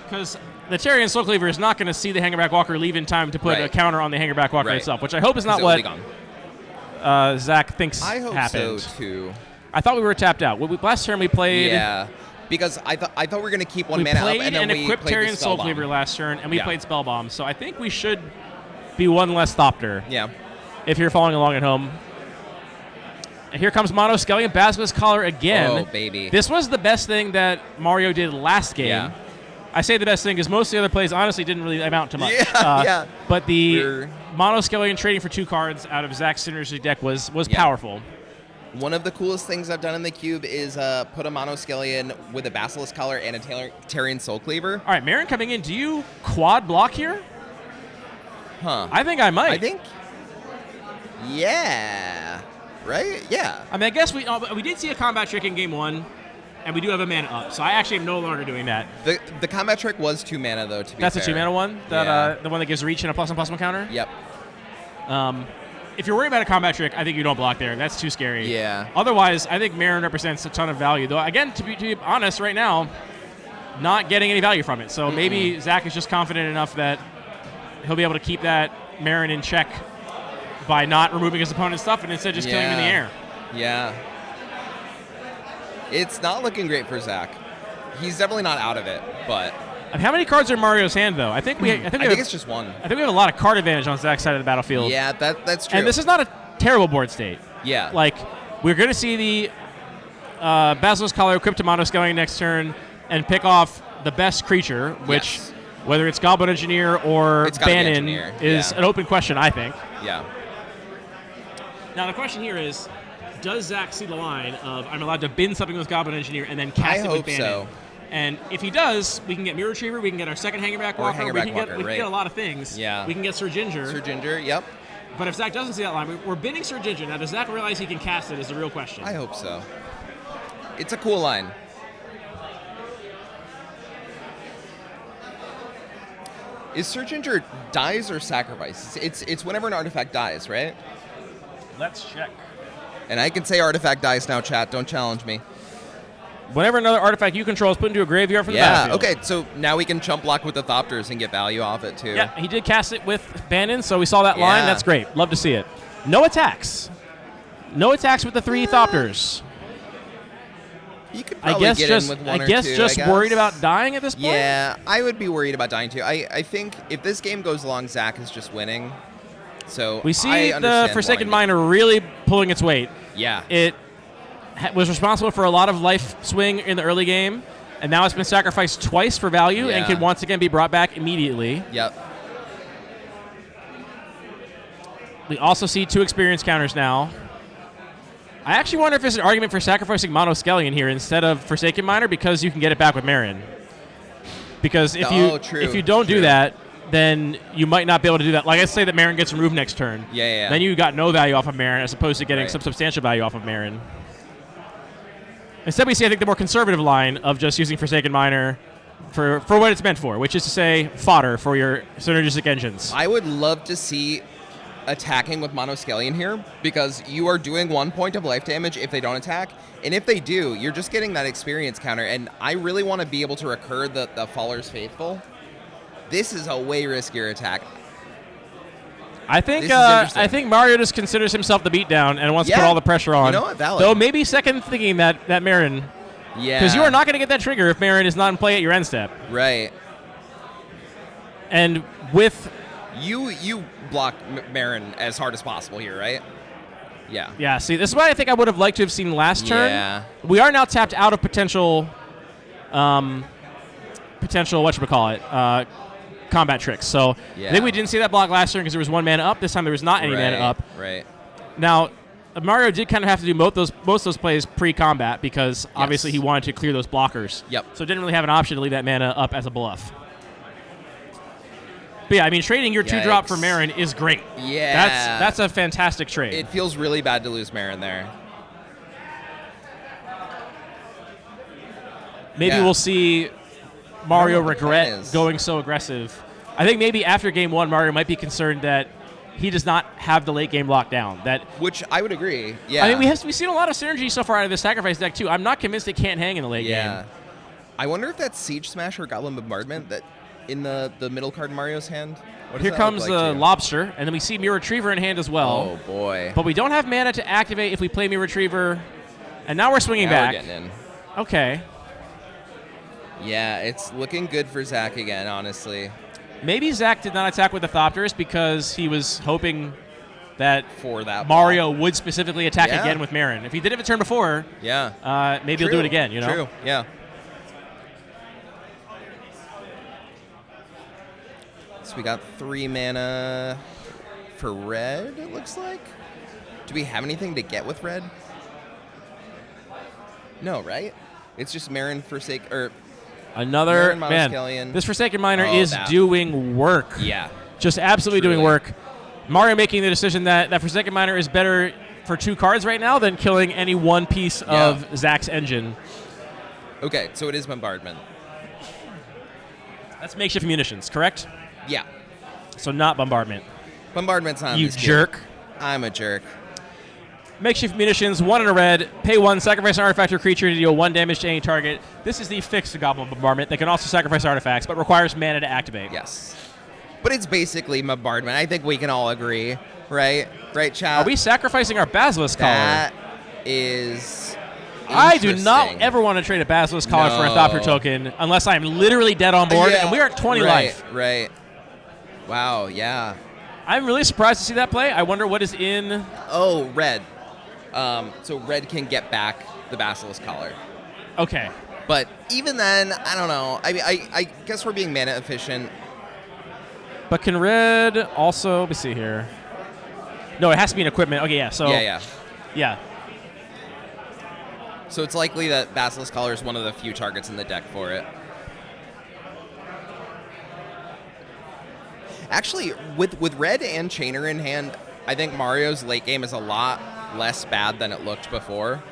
Because the Tarian Soul Cleaver is not going to see the Hangerback Walker leave in time to put a counter on the Hangerback Walker itself, which I hope is not what Zach thinks I hope happened. so, too. I thought we were tapped out. Last turn we played... Yeah, because I thought we were going to keep 1 we mana up, played and then we equipped played Tarian the Soul Spellbomb. Cleaver last turn, and we played Spellbomb. So I think we should be 1 less Thopter. Yeah. If you're following along at home. And here comes Mono Skellion, Basilisk Collar again. Oh, baby. This was the best thing that Mario did last game. Yeah. I say the best thing because most of the other plays honestly didn't really amount to much. Yeah. But the Mono Skellion trading for 2 cards out of Zach's synergy deck was powerful. One of the coolest things I've done in the cube is put a Mono Skellion with a Basilisk Collar and a Tarian Soul Cleaver. All right, Marin coming in. Do you quad block here? Huh. I think I might. I think. Yeah. Right? Yeah. I mean, I guess we did see a combat trick in game 1, and we do have a mana up, so I actually am no longer doing that. The combat trick was 2 mana, though, to be That's fair. a 2 mana one? The one that gives reach and a +1/+1 counter? Yep. If you're worried about a combat trick, I think you don't block there. That's too scary. Yeah. Otherwise, I think Marin represents a ton of value. Though, again, to be honest, right now, not getting any value from it. So maybe Zach is just confident enough that he'll be able to keep that Marin in check by not removing his opponent's stuff and instead just killing him in the air. Yeah. It's not looking great for Zach. He's definitely not out of it, but... How many cards are in Mario's hand, though? I think it's just 1. I think we have a lot of card advantage on Zach's side of the battlefield. Yeah, that's true. And this is not a terrible board state. Yeah. Like, we're going to see the Basilisk Collar equipped to Monoscaling next turn and pick off the best creature, which, Yes. whether it's Goblin Engineer or It's gotta be Bannon, Engineer, is yeah. an open question, I think. Yeah. Now, the question here is, does Zach see the line of I'm allowed to bin something with Goblin Engineer and then cast I it with hope Bannon? so. And if he does, we can get Mirror Retriever, we can get our second Hangerback Or Walker, we Hangerback can Walker, get right. a lot of things. Yeah. We can get Sir Ginger. Sir Ginger, yep. But if Zach doesn't see that line, we're binning Sir Ginger. Now, does Zach realize he can cast it is the real question. I hope so. It's a cool line. Is Sir Ginger dies or sacrifices? It's whenever an artifact dies, right? Let's check. And I can say artifact dies now, chat. Don't challenge me. Whenever another artifact you control is put into a graveyard from the Yeah, battlefield. okay, so now we can chump block with the Thopters and get value off it, too. Yeah, he did cast it with Bannon, so we saw that line. Yeah. That's great. Love to see it. No attacks. No attacks with the 3 Thopters. You could I probably guess get just in with one I or guess two, just I guess. worried about dying at this point. Yeah, I would be worried about dying, too. I think if this game goes long, Zach is just winning. So We see I the understand Forsaken wanting Miner really pulling its weight. to- Yeah. It was responsible for a lot of life swing in the early game, and now it's been sacrificed twice for value and Yeah. can once again be brought back immediately. Yep. We also see 2 experience counters now. I actually wonder if there's an argument for sacrificing Monoskellion here instead of Forsaken Miner because you can get it back with Marin. Because if Oh, true, if you don't do true. that, then you might not be able to do that. Like, let's say that Marin gets removed next turn. Yeah. Then you got no value off of Marin as opposed to getting Right. some substantial value off of Marin. Instead, we see, I think, the more conservative line of just using Forsaken Miner for what it's meant for, which is to say fodder for your synergistic engines. I would love to see attacking with Monoskellion here because you are doing 1 point of life damage if they don't attack. And if they do, you're just getting that experience counter. And I really want to be able to recur the Faller's Faithful. This is a way riskier attack. I think This is interesting. I think Mario just considers himself the beatdown and wants to put Yeah. all the pressure on. You know what? Valid. Though maybe second thinking that Marin, Yeah. because you are not going to get that trigger if Marin is not in play at your end step. Right. And with You block Marin as hard as possible here, right? Yeah. see, this is what I think I would have liked to have seen last turn. Yeah. We are now tapped out of potential whatchamacallit, combat tricks. So I Yeah. think we didn't see that block last turn because there was 1 mana up. This time there was not any mana up. Right. Now, Mario did kind of have to do most of those plays pre-combat because obviously he wanted to clear those blockers. Yep. So didn't really have an option to leave that mana up as a bluff. But yeah, I mean, trading your 2-drop for Yikes. Marin is great. Yeah. That's a fantastic trade. It feels really bad to lose Marin there. Maybe yeah. we'll see Mario what the plan regret is. going so aggressive. I think maybe after game 1, Mario might be concerned that he does not have the late game lockdown. That Which I would agree. Yeah. I mean, we've seen a lot of synergy so far out of the sacrifice deck too. I'm not convinced it can't hang in the late Yeah. game. I wonder if that's Siege Smash or Goblin Bombardment that in the middle card in Mario's hand. What does Here that comes look like the to you? Lobster, and then we see Mirror Retriever in hand as well. Oh boy. But we don't have mana to activate if we play Mirror Retriever. And now we're swinging Now back. we're getting in. Okay. Yeah, it's looking good for Zach again, honestly. Maybe Zach did not attack with the Thopters because he was hoping that For that Mario would specifically attack Yeah. again with Marin. If he did it a turn before, Yeah. maybe he'll do it again, you know? True. Yeah. So we got 3 mana for red, it looks like. Do we have anything to get with red? No, right? It's just Marin Another, Marin, man, Monoskellion. this Forsaken Miner Oh, is that. doing work. Yeah. Just absolutely doing Truly. work. Mario making the decision that Forsaken Miner is better for 2 cards right now than killing any one piece of Zach's engine. Okay, so it is Bombardment. That's makeshift munitions, correct? Yeah. So not bombardment. Bombardment's on You this game. jerk. I'm a jerk. Makeshift munitions, 1 in a red, pay 1, sacrifice an artifact or creature to deal 1 damage to any target. This is the fixed Goblin Bombardment. They can also sacrifice artifacts, but requires mana to activate. Yes. But it's basically Bombardment. I think we can all agree, right? Right, chat? Are we sacrificing our Basilisk Collar? That is I do not interesting. ever want to trade a Basilisk Collar for a No. Thopter token unless I'm literally dead on board, Yeah, and we are at 20 right, life. Right. Wow, yeah. I'm really surprised to see that play. I wonder what is in... Oh, red. So red can get back the Basilisk Collar. Okay. But even then, I don't know. I mean, I guess we're being mana efficient. But can red also? Let me see here. No, it has to be an equipment. Okay, yeah. So Yeah. So it's likely that Basilisk Collar is one of the few targets in the deck for it. Actually, with red and Chainer in hand, I think Mario's late game is a lot less bad than it looked before.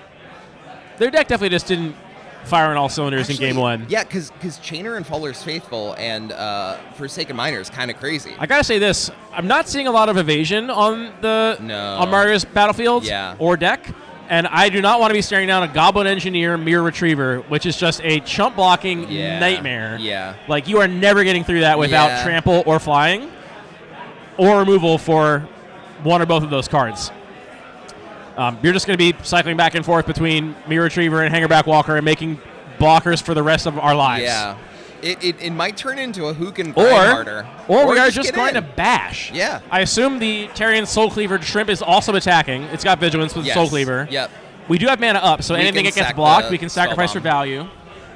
Their deck definitely just didn't fire on all cylinders in game one. Yeah, because Chainer and Fuller's Faithful and Forsaken Miner is kind of crazy. I gotta say this: I'm not seeing a lot of evasion on on Mario's battlefields or deck, and I do not want to be staring down a Goblin Engineer Mirror Retriever, which is just a chump blocking nightmare. Yeah, like you are never getting through that without trample or flying, or removal for one or both of those cards. You're just going to be cycling back and forth between Mirror Retriever and Hangerback Walker and making blockers for the rest of our lives. Yeah. It might turn into a who can grind harder. Or we are just going to bash. Yeah. I assume the Tarian Soul Cleaver Shrimp is also attacking. It's got Vigilance with Soul Cleaver. Yep. We do have mana up, so anything that gets blocked, we can sacrifice for value.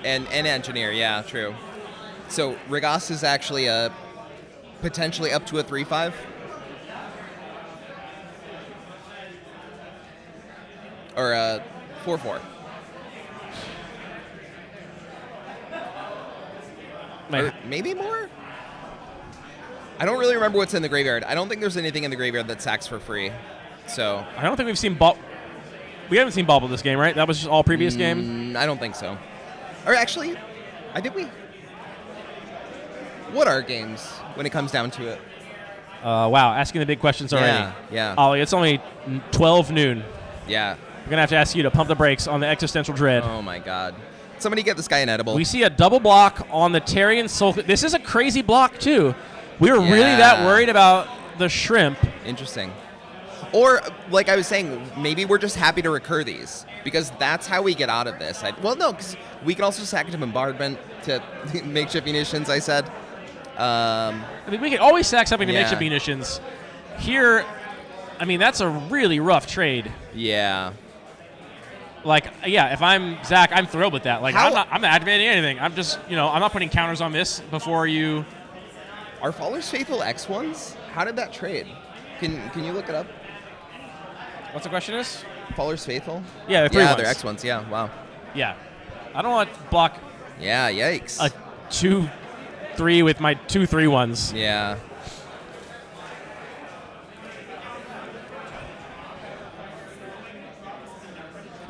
And Engineer, yeah, true. So Rigas is actually potentially up to a 3/5. Or a 4/4. Or maybe more? I don't really remember what's in the graveyard. I don't think there's anything in the graveyard that sacks for free. So I don't think we've seen We haven't seen Bauble this game, right? That was just all previous game? I don't think so. Or actually, I think we... What are games when it comes down to it? Wow, asking the big questions already. Yeah. Ollie, it's only 12 noon. Yeah. We're going to have to ask you to pump the brakes on the Existential Dread. Oh, my God. Somebody get this guy an edible. We see a double block on the Tarian Soul. This is a crazy block, too. We were really that worried about the Shrimp. Interesting. Or, like I was saying, maybe we're just happy to recur these, because that's how we get out of this. Well, no, because we can also sack it to Bombardment, to Makeshift Munitions, I said. I mean, we can always sack something to Makeshift Munitions. Here, I mean, that's a really rough trade. Yeah. Like, yeah, if I'm Zach, I'm thrilled with that. Like, I'm not activating anything. I'm just, I'm not putting counters on this before you. Are Faller's Faithful X1s? How did that trade? Can you look it up? What's the question is? Faller's Faithful? Yeah, they're 3-1s. They're X1s, yeah, wow. Yeah. I don't want to block. Yeah, yikes. A 2/3 with my 2 3/1s. Yeah.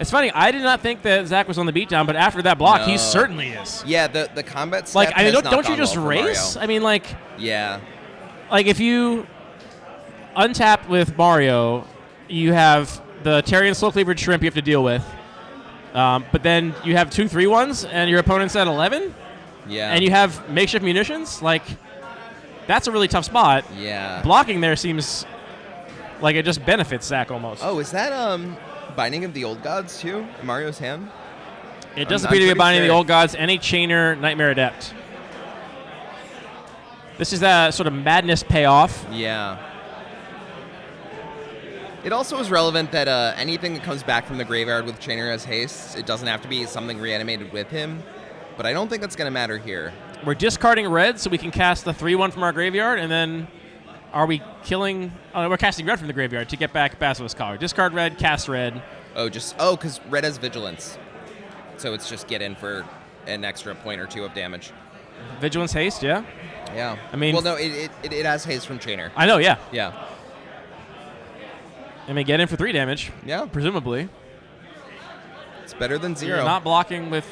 It's funny. I did not think that Zach was on the beatdown, but after that block, he certainly is. Yeah, the combat step like, I mean, has don't not you just gone well race? Mario. I mean, like, yeah, like if you untap with Mario, you have the Tarian Slow Cleavered Shrimp you have to deal with, but then you have 2 3/1s, and your opponent's at 11. Yeah, and you have Makeshift Munitions. Like, that's a really tough spot. Yeah, blocking there seems like it just benefits Zach almost. Oh, is that Binding of the Old Gods, too, in Mario's hand? It does appear to be a Binding of the Old Gods and a Chainer Nightmare Adept. This is that sort of madness payoff. Yeah. It also is relevant that anything that comes back from the graveyard with Chainer as haste, it doesn't have to be something reanimated with him, but I don't think that's going to matter here. We're discarding red so we can cast the 3/1 from our graveyard, and then are we killing... Oh, no, we're casting red from the graveyard to get back Basilisk Collar. Discard red, cast red. Because red has Vigilance. So it's just get in for an extra point or 2 of damage. Vigilance haste, yeah? Yeah. I mean... Well, no, it has haste from Chainer. I know, yeah. Yeah. I mean, get in for 3 damage. Yeah. Presumably. It's better than 0. You're not blocking with...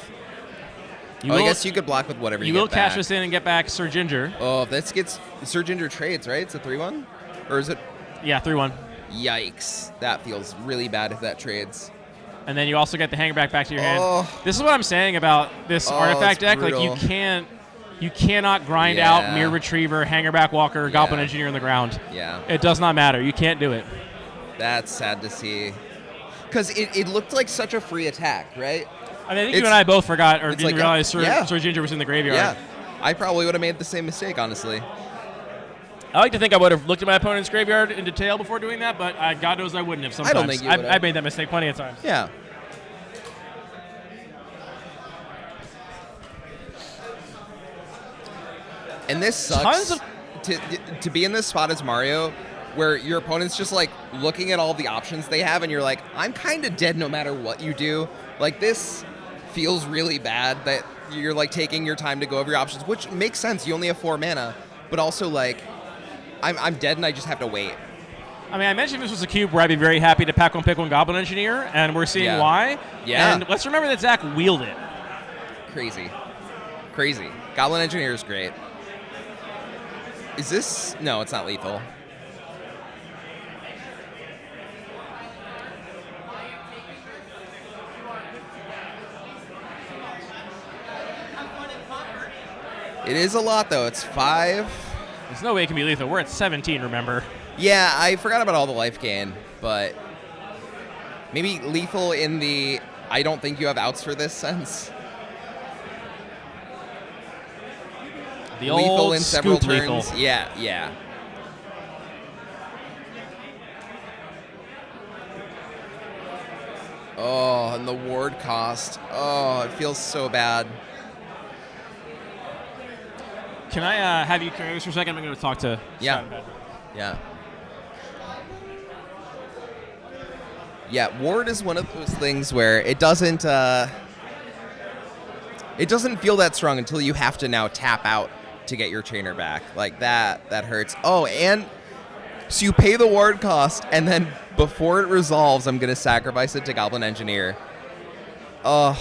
I guess you could block with whatever you get will back. cash this in and get back Sir Ginger. Oh, if this gets... Sir Ginger trades, right? It's a 3/1? Or is it... Yeah, 3/1. Yikes. That feels really bad if that trades. And then you also get the Hangerback back to your hand. This is what I'm saying about this artifact deck. Brutal. Like, you cannot grind out Mirror Retriever, Hangerback Walker, Goblin Engineer in the ground. Yeah. It does not matter. You can't do it. That's sad to see. Because it looked like such a free attack, right? I mean, I think you and I both forgot or didn't like realize Sir Ginger was in the graveyard. Yeah. I probably would have made the same mistake, honestly. I like to think I would have looked at my opponent's graveyard in detail before doing that, but God knows I wouldn't have sometimes. I don't think you would have. I've made that mistake plenty of times. Yeah. And this sucks Tons to be in this spot as Mario, where your opponent's just like looking at all the options they have, and you're like, I'm kind of dead no matter what you do. Like, this feels really bad that you're like taking your time to go over your options, which makes sense. You only have 4 mana, but also like, I'm dead and I just have to wait. I mean, I mentioned this was a cube where I'd be very happy to pack one, pick one Goblin Engineer, and we're seeing Yeah. why. Yeah. And let's remember that Zach wheeled it. Crazy. Goblin Engineer is great. Is this? No, it's not lethal. It is a lot, though. It's 5. There's no way it can be lethal. We're at 17, remember? Yeah, I forgot about all the life gain, but maybe lethal in the I don't think you have outs for this sense. The Lethal old in several scoop turns. lethal. Yeah. Oh, and the ward cost. Oh, it feels so bad. Can I have you carry this for a second? I'm going to talk to Yeah. Scott and Patrick. Yeah, ward is one of those things where it doesn't feel that strong until you have to now tap out to get your trainer back. Like that hurts. Oh, and so you pay the ward cost, and then before it resolves, I'm gonna sacrifice it to Goblin Engineer. I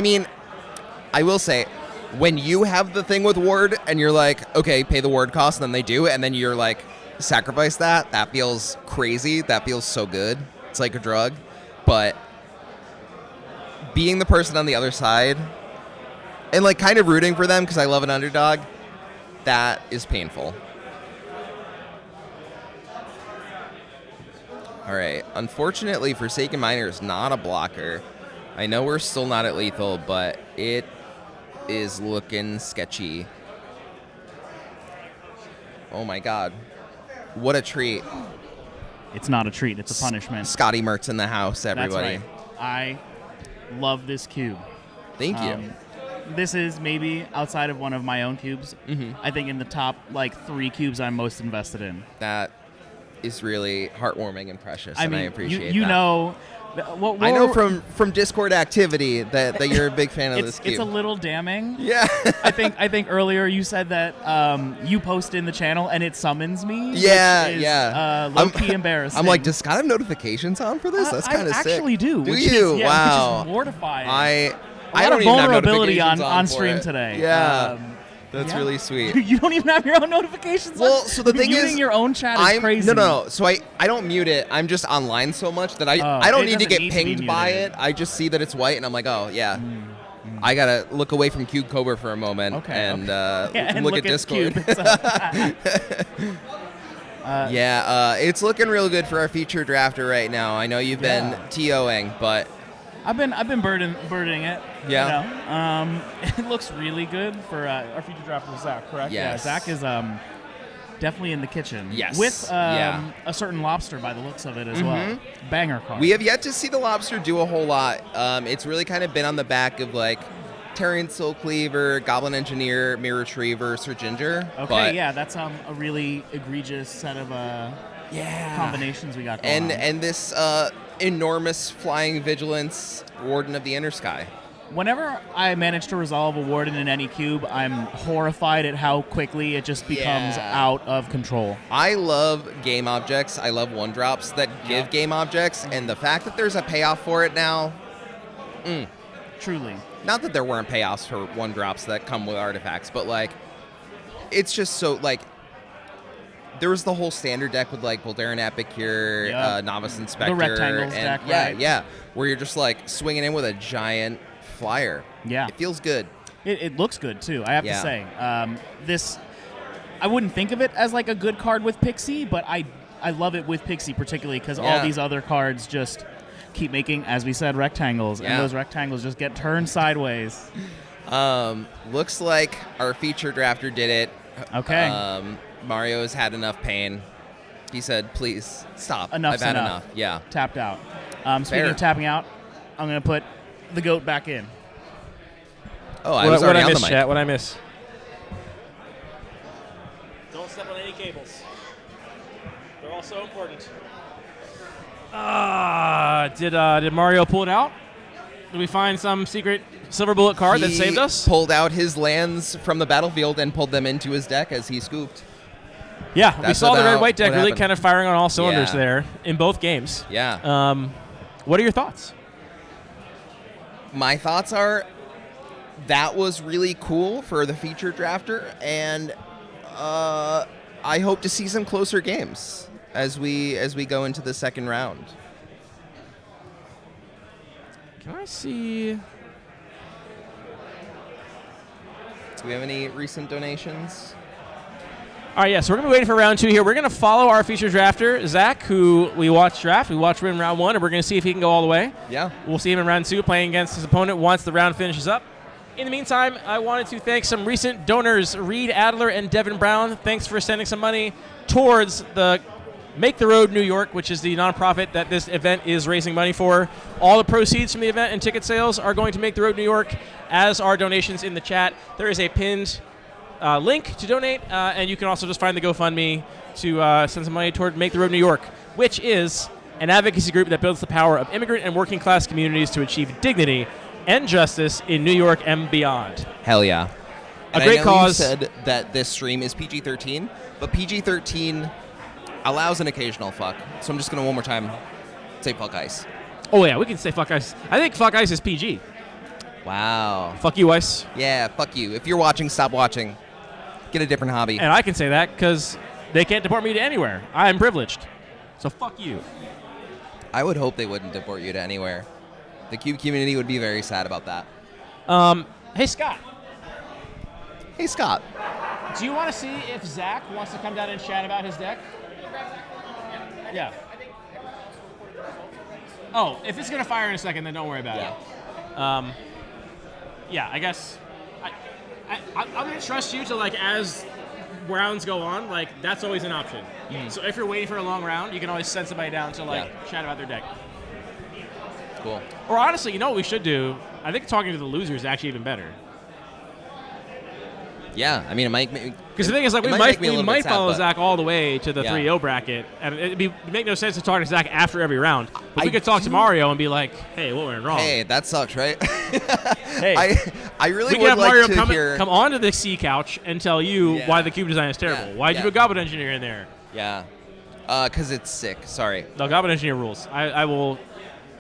mean, I will say, when you have the thing with ward and you're like, okay, pay the ward cost, and then they do, and then you're like, sacrifice that feels crazy. That feels so good. It's like a drug. But being the person on the other side and like kind of rooting for them because I love an underdog, that is painful. All right. Unfortunately, Forsaken Miner is not a blocker. I know we're still not at lethal, but it is looking sketchy. Oh my God. What a treat. It's not a treat. It's a punishment. Scotty Mertz in the house, everybody. That's right. I love this cube. Thank you. This is maybe outside of one of my own cubes. I think in the top like 3 cubes I'm most invested in. That is really heartwarming and precious, and I appreciate you that. know. I know from Discord activity that you're a big fan of this cube. It's a little damning. Yeah. I think earlier you said that you post in the channel and it summons me. Yeah, which is, yeah. Low-key embarrassing. I'm like, does Scott have notifications on for this? That's kind of sick. I actually do. Do which you? Is, yeah, wow. Which is mortifying. I lot don't of even have vulnerability notifications on for stream it. today. Yeah. That's yeah. really sweet. You don't even have your own notifications. Well, so the thing muting is, your own chat is crazy. No. So I don't mute it. I'm just online so much that I don't it need to doesn't get need to be pinged by muted. it. I just see that it's white, and I'm like, oh yeah. I gotta look away from Cube Cobra for a moment and Yeah, and look at Discord. Cube itself. It's looking real good for our feature drafter right now. I know you've been TOing, but I've been burdening it. Yeah. You know? It looks really good for our future draft with Zach, correct? Yes. Yeah, Zach is definitely in the kitchen. Yes. With a certain lobster by the looks of it as well. Banger card. we have yet to see the lobster do a whole lot. It's really kind of been on the back of like Terran Soul Cleaver, Goblin Engineer, Mirror Retriever, Sir Ginger. Okay, but yeah, that's a really egregious set of combinations we got going on. and this enormous flying vigilance Warden of the Inner Sky. Whenever I manage to resolve a warden in any cube, I'm horrified at how quickly it just becomes out of control. I love game objects. I love one drops that give game objects, and the fact that there's a payoff for it now. Truly. Not that there weren't payoffs for one drops that come with artifacts, but like, it's just so like. There was the whole standard deck with like Boldaran Epicure, Novice Inspector, the rectangles and deck, right? Yeah, where you're just like swinging in with a giant flyer. Yeah. It feels good. It looks good too, I have Yeah. to say. This, I wouldn't think of it as like a good card with Pixie, but I love it with Pixie particularly because all these other cards just keep making, as we said, rectangles, and those rectangles just get turned sideways. Looks like our feature drafter did it. Okay. Mario's had enough pain. He said, "Please stop. Enough's I've had enough." Yeah. Tapped out. Speaking Fair. of tapping out, I'm going to put the GOAT back in. Oh, I was what already I on miss, the mic. chat? What I miss? Don't step on any cables. They're all so important. Did Mario pull it out? Did we find some secret silver bullet card that saved us? He pulled out his lands from the battlefield and pulled them into his deck as he scooped. Yeah, we That's saw the about red-white deck what really happened. kind of firing on all cylinders Yeah. there in both games. Yeah. What are your thoughts? My thoughts are that was really cool for the feature drafter, and I hope to see some closer games as we go into the second round. Can I see? Do we have any recent donations? All right, yeah, so we're going to be waiting for round 2 here. We're going to follow our feature drafter, Zach, who we watched draft. We watched him in round 1, and we're going to see if he can go all the way. Yeah. We'll see him in round 2 playing against his opponent once the round finishes up. In the meantime, I wanted to thank some recent donors, Reed Adler and Devin Brown. Thanks for sending some money towards the Make the Road New York, which is the nonprofit that this event is raising money for. All the proceeds from the event and ticket sales are going to Make the Road New York, as are donations in the chat. There is a pinned link to donate, and you can also just find the GoFundMe to send some money toward Make the Road New York, which is an advocacy group that builds the power of immigrant and working class communities to achieve dignity and justice in New York and beyond. Hell yeah. A great cause. You said that this stream is PG-13, but PG-13 allows an occasional fuck. So I'm just going to one more time say fuck ice. Oh, yeah, we can say fuck ice. I think fuck ice is PG. Wow. Fuck you, ice. Yeah, fuck you. If you're watching, stop watching. Get a different hobby. And I can say that because they can't deport me to anywhere. I am privileged. So fuck you. I would hope they wouldn't deport you to anywhere. The Cube community would be very sad about that. Hey, Scott, Hey, Scott. do you want to see if Zach wants to come down and chat about his deck? Yeah. Oh, if it's going to fire in a second, then don't worry about it. Yeah, I guess I'm going to trust you to, like, as rounds go on, like, that's always an option. So if you're waiting for a long round, you can always send somebody down to, like, chat about their deck. Cool. Or honestly, you know what we should do? I think talking to the loser is actually even better. Yeah, I mean, it might make Because the thing is, like, we might follow Zach all the way to the 3-0 bracket, and it'd make no sense to talk to Zach after every round. But we could talk to Mario and be like, "Hey, what went wrong?" Hey, that sucks, right? Hey, I really we would can have like Mario to hear. come onto the C couch and tell you Yeah. why the cube design is terrible. Yeah, Why'd you put Goblin Engineer in there? Yeah, because it's sick. Sorry. No, Goblin Engineer rules. I will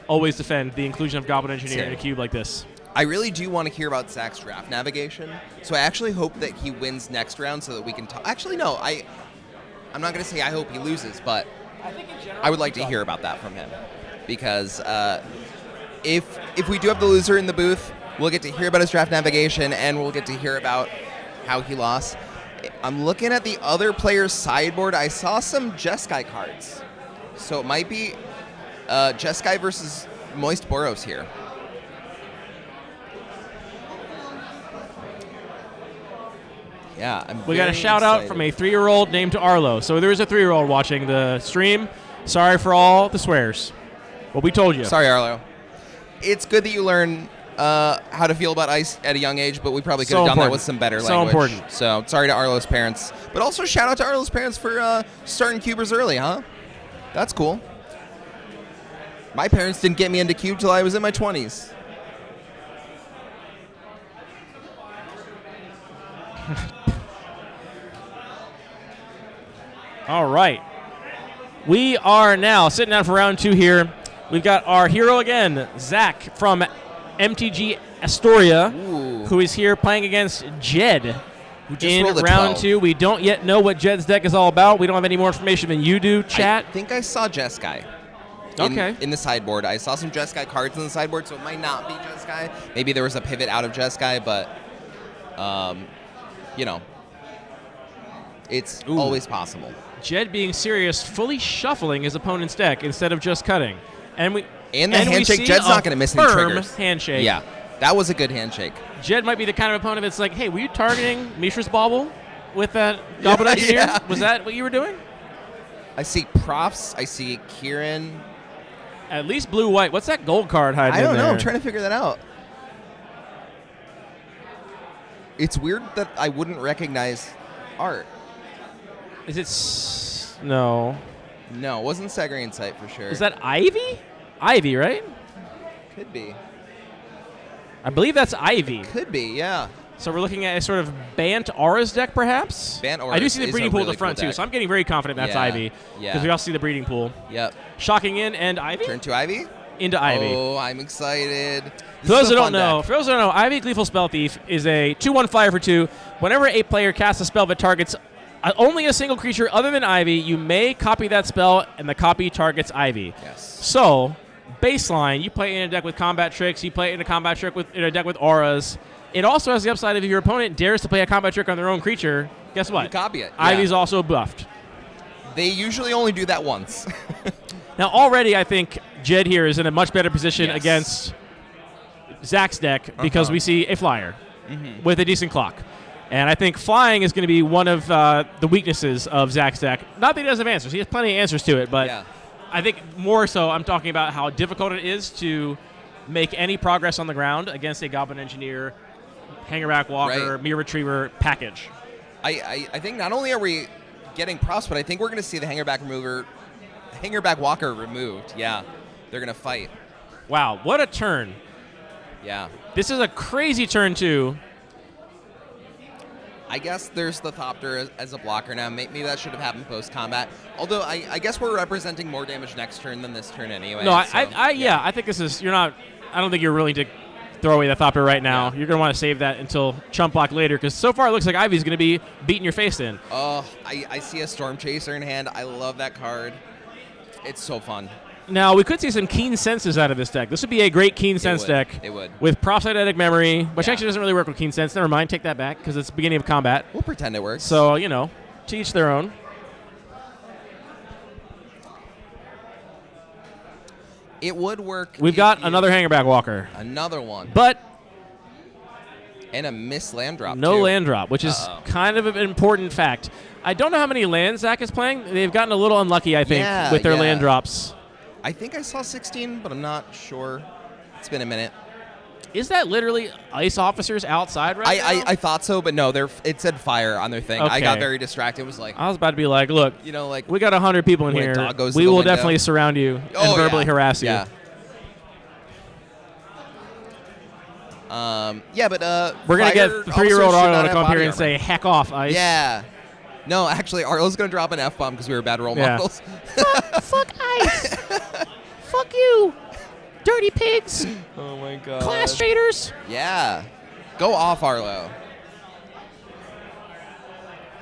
always defend the inclusion of Goblin Engineer in a cube like this. I really do want to hear about Zach's draft navigation, so I actually hope that he wins next round so that we can talk. Actually, no, I'm not going to say I hope he loses, but I would like to hear about that from him, because if we do have the loser in the booth, we'll get to hear about his draft navigation, and we'll get to hear about how he lost. I'm looking at the other player's sideboard. I saw some Jeskai cards, so it might be Jeskai versus Moist Boros here. Yeah, We got a shout out from a 3-year-old named Arlo. So there is a 3-year-old watching the stream. Sorry for all the swears. But we told you. Sorry, Arlo. It's good that you learn how to feel about ice at a young age, but we probably could have done that with some better language. So important. So sorry to Arlo's parents. But also shout out to Arlo's parents for starting cubers early, huh? That's cool. My parents didn't get me into cube till I was in my 20s. All right. We are now sitting down for round 2 here. We've got our hero again, Zach from MTG Astoria, who is here playing against Jed. Who just In rolled a round 12. 2, we don't yet know what Jed's deck is all about. We don't have any more information than you do, chat. I think I saw Jeskai. Okay. In the sideboard. I saw some Jeskai cards in the sideboard, so it might not be Jeskai. Maybe there was a pivot out of Jeskai, but, you know, it's always possible. Jed being serious, fully shuffling his opponent's deck instead of just cutting. And the And the handshake, Jed's not going to miss any triggers. Handshake. Yeah, that was a good handshake. Jed might be the kind of opponent that's like, hey, were you targeting Mishra's Bauble? with that Goblin Engineer? yeah. Was that what you were doing? I see Profs. I see Kieran. At least blue-white. What's that gold card hiding I don't in know. there? I'm trying to figure that out. It's weird that I wouldn't recognize art. Is it... No. No, it wasn't Sagri Insight for sure. Is that Ivy? Ivy, right? Could be. I believe that's Ivy. Could be, yeah. So we're looking at a sort of Bant Aura's deck, perhaps? Bant I do Aura's see the is breeding a pool at really the front, cool too, deck. so I'm getting very confident that's Yeah, Ivy. yeah. Because we all see the breeding pool. Yep. Shocking in and Ivy? Turn to Ivy? Into Ivy. Oh, I'm excited. For those who don't know, Ivy Gleeful Spell Thief is a 2/1 flyer for 2. Whenever a player casts a spell that targets only a single creature other than Ivy, you may copy that spell, and the copy targets Ivy. Yes. So, baseline, you play in a deck with combat tricks, you play in a combat trick in a deck with auras. It also has the upside of if your opponent dares to play a combat trick on their own creature, guess what? You copy it. Ivy's yeah. also buffed. They usually only do that once. Now, already, I think Jed here is in a much better position Yes. against Zach's deck because we see a flyer with a decent clock. And I think flying is going to be one of the weaknesses of Zach's deck. Not that he doesn't have answers. He has plenty of answers to it, but Yeah. I think more so I'm talking about how difficult it is to make any progress on the ground against a Goblin Engineer, Hangerback Walker, Right. Mirror Retriever package. I think not only are we getting props, but I think we're going to see the Hangerback Walker removed. Yeah. They're going to fight. Wow, what a turn. Yeah. This is a crazy turn, too. I guess there's the Thopter as a blocker now. Maybe that should have happened post-combat. Although I guess we're representing more damage next turn than this turn anyway. No, so, I think this is, I don't think you're willing to throw away the Thopter right now. Yeah. You're going to want to save that until chump block later, because so far it looks like Ivy's going to be beating your face in. Oh, I see a Storm Chaser in hand. I love that card. It's so fun. Now, we could see some Keen Senses out of this deck. This would be a great Keen Sense would. deck. It would. With Prophetic Memory, which Yeah. actually doesn't really work with Keen Sense. Never mind, take that back, because it's the beginning of combat. We'll pretend it works. So, to each their own. It would work. We've got another Hangerback Walker. Another one. But And a missed land drop, no too. land drop, which is kind of an important fact. I don't know how many lands Zach is playing. They've gotten a little unlucky, I think, Yeah, with their yeah. land drops. I think I saw 16, but I'm not sure. It's been a minute. Is that literally ice officers outside right now? I thought so, but no. It said fire on their thing. I got Okay. very distracted. It was like, I was about to be like, look, like we got 100 people in when a here. dog goes to We the will window. definitely surround you and Oh, verbally yeah. harass you. Yeah. But We're going to get fire 3-year-old also should Arlo not to have come up here body and armor. say, heck off, ice. Yeah. No, actually, Arlo's going to drop an F-bomb because we were bad role Yeah. models. Fuck ice. Fuck you. Dirty pigs. Oh, my God. Class traitors. Yeah. Go off, Arlo.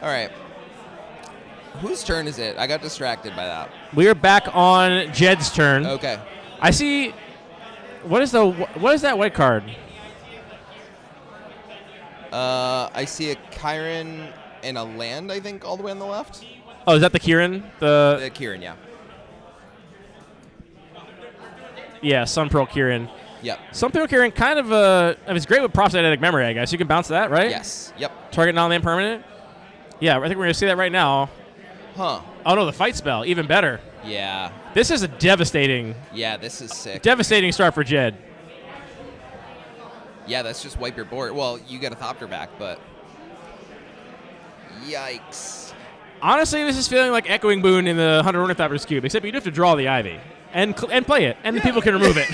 All right. Whose turn is it? I got distracted by that. We are back on Jed's turn. Okay. I see. What is that white card? I see a Chiron and a land, I think, all the way on the left. Oh, is that the Kieran? The Kieran, yeah. Yeah, Sun Pearl Kieran. Yep. Sun Pearl Kieran kind of it's great with Prosthetic Memory, I guess. You can bounce that, right? Yes. Yep. Target non-land permanent. Yeah, I think we're going to see that right now. Huh. Oh, no, the fight spell. Even better. Yeah. This is a devastating This is sick. start for Jed. Yeah, that's just wipe your board. Well, you get a Thopter back, but... Yikes. Honestly, this is feeling like Echoing Boon in the Hunter Ornithopter's Cube, except you do have to draw the Ivy and play it, and the people can remove it.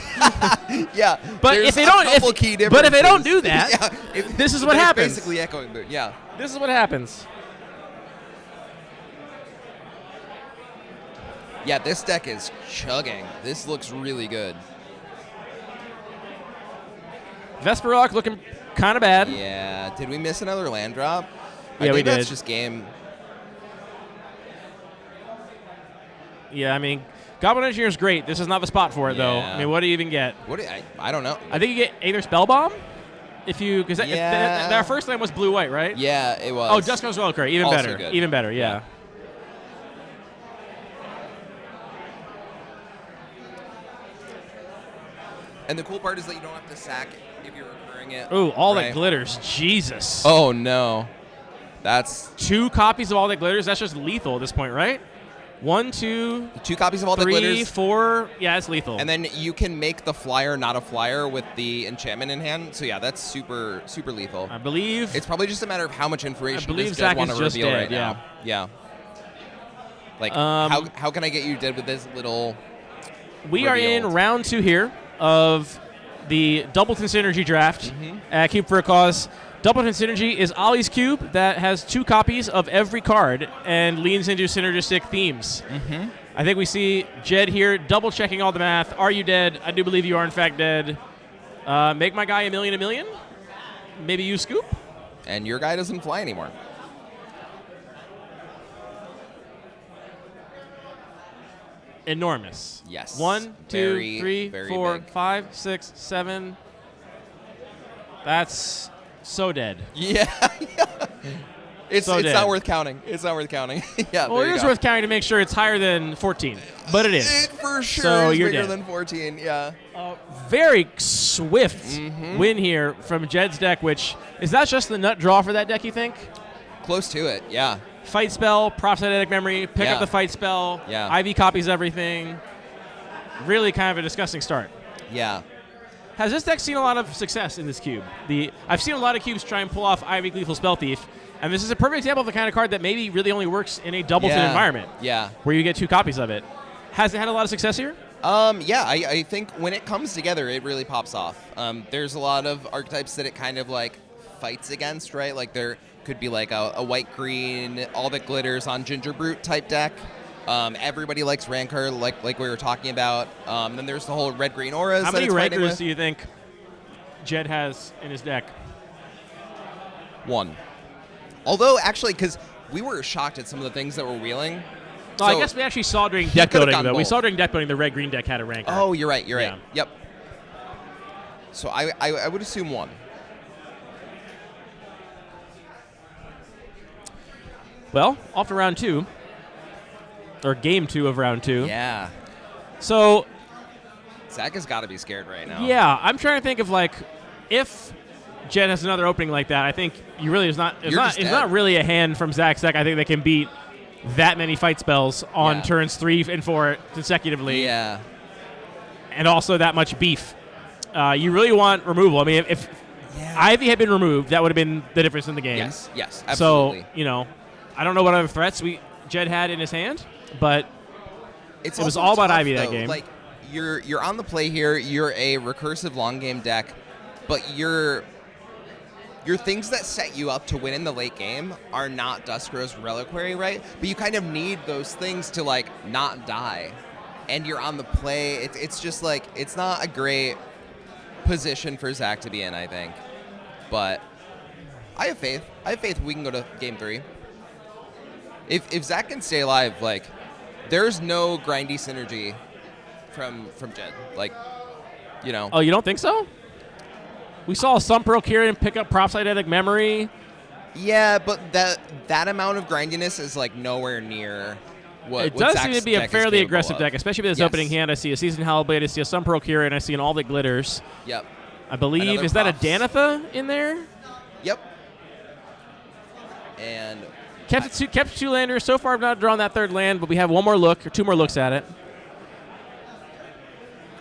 Yeah. But there's if they a don't, couple key but if they don't differences. do that, Yeah, this is what there's happens. Basically Echoing Boon, yeah. This is what happens. Yeah, this deck is chugging. This looks really good. Vesperlock looking kind of bad. Yeah. Did we miss another land drop? I Yeah, we think that's did. just game. Yeah, I mean, Goblin Engineer is great. This is not the spot for it, though. Yeah. I mean, what do you even get? What? I don't know. I think you get either Spellbomb, because Yeah. our first land was blue-white, right? Yeah, it was. Oh, Duskno's Reliquary, even Also better. good. Even better, yeah. And the cool part is that you don't have to sack if you're recurring it. Ooh, all right? that glitters. Jesus. Oh, no. That's 2 copies of all that glitters. That's just lethal at this point, right? 1, 2, 2 copies of all the 3, glitters. 4. Yeah, it's lethal. And then you can make the flyer not a flyer with the enchantment in hand. So yeah, that's super lethal. I believe It's probably just a matter of how much information believe does Zach Jed want is to just reveal dead, right now. Yeah. Like how can I get you dead with this little? we are in revealed? round 2 here of the Doubleton Synergy draft at Cube for a Cause. Doubleton Synergy is Ollie's cube that has 2 copies of every card and leans into synergistic themes. I think we see Jed here double checking all the math. Are you dead? I do believe you are in fact dead. Make my guy a million. Maybe you scoop. And your guy doesn't fly anymore. Enormous. Yes. 1, 2, Very, 3, very 4, big. 5, 6, 7. That's so dead. Yeah. It's So dead. not worth counting. It's not worth counting. Yeah. Well, there it you is go. worth counting to make sure it's higher than 14, but it is. It for sure So is you're bigger dead. than 14. Yeah. Very swift win here from Jed's deck, which is that just the nut draw for that deck, you think? Close to it. Yeah. Fight spell, prosthetic memory, pick Yeah. up the fight spell, Yeah. Ivy copies everything. Really kind of a disgusting start. Yeah. Has this deck seen a lot of success in this cube? I've seen a lot of cubes try and pull off Ivy Gleeful Spell Thief, and this is a perfect example of the kind of card that maybe really only works in a Doubleton Yeah. environment, Yeah. where you get 2 copies of it. Has it had a lot of success here? Yeah, I think when it comes together, it really pops off. There's a lot of archetypes that it kind of like fights against, right? Like there could be like a white-green, all that glitters on Ginger Brute type deck. Everybody likes Rancor, like we were talking about. Then there's the whole red-green auras. How that many it's fighting Rancors with. do you think Jed has in his deck? 1. Although, actually, because we were shocked at some of the things that were wheeling. Well, I So- guess we actually saw during could've deck building, gone though. We both. saw during deck building the red-green deck had a Rancor. Oh, you're right. Yeah. Yep. So I would assume 1. Well, off to round 2. Or game 2 of round 2. Yeah. So, Zach has got to be scared right now. yeah, I'm trying to think of, like, if Jed has another opening like that, I think you really it's not really a hand from Zach's deck. I think they can beat that many fight spells on Yeah. turns 3 and 4 consecutively. Yeah. And also that much beef. You really want removal. I mean, if Ivy had been removed, that would have been the difference in the game. Yes, absolutely. So, I don't know what other threats Jed had in his hand, but It was all about Ivy that though. game. Like you're on the play here. You're a recursive long game deck, but your things that set you up to win in the late game are not Duskrow's Reliquary, right? But you kind of need those things to like not die, and you're on the play. It's just like it's not a great position for Zach to be in, I think. But I have faith. We can go to game 3. If Zach can stay alive, like there's no grindy synergy from Jed. Like, Oh, you don't think so? We saw some Procurian pick up Propsydetic Memory. Yeah, but that amount of grindiness is like nowhere near what It does Zach's seem to be a deck is fairly capable aggressive of. deck, especially with his Yes. opening hand. I see a Seasoned Hellblade, I see a Sun Procurian, I see an All That Glitters. Yep. I believe, Another is that a props. Danitha in there? Yep. And Kept 2 landers. So far, I've not drawn that 3rd land, but we have 1 more look, or 2 more looks at it.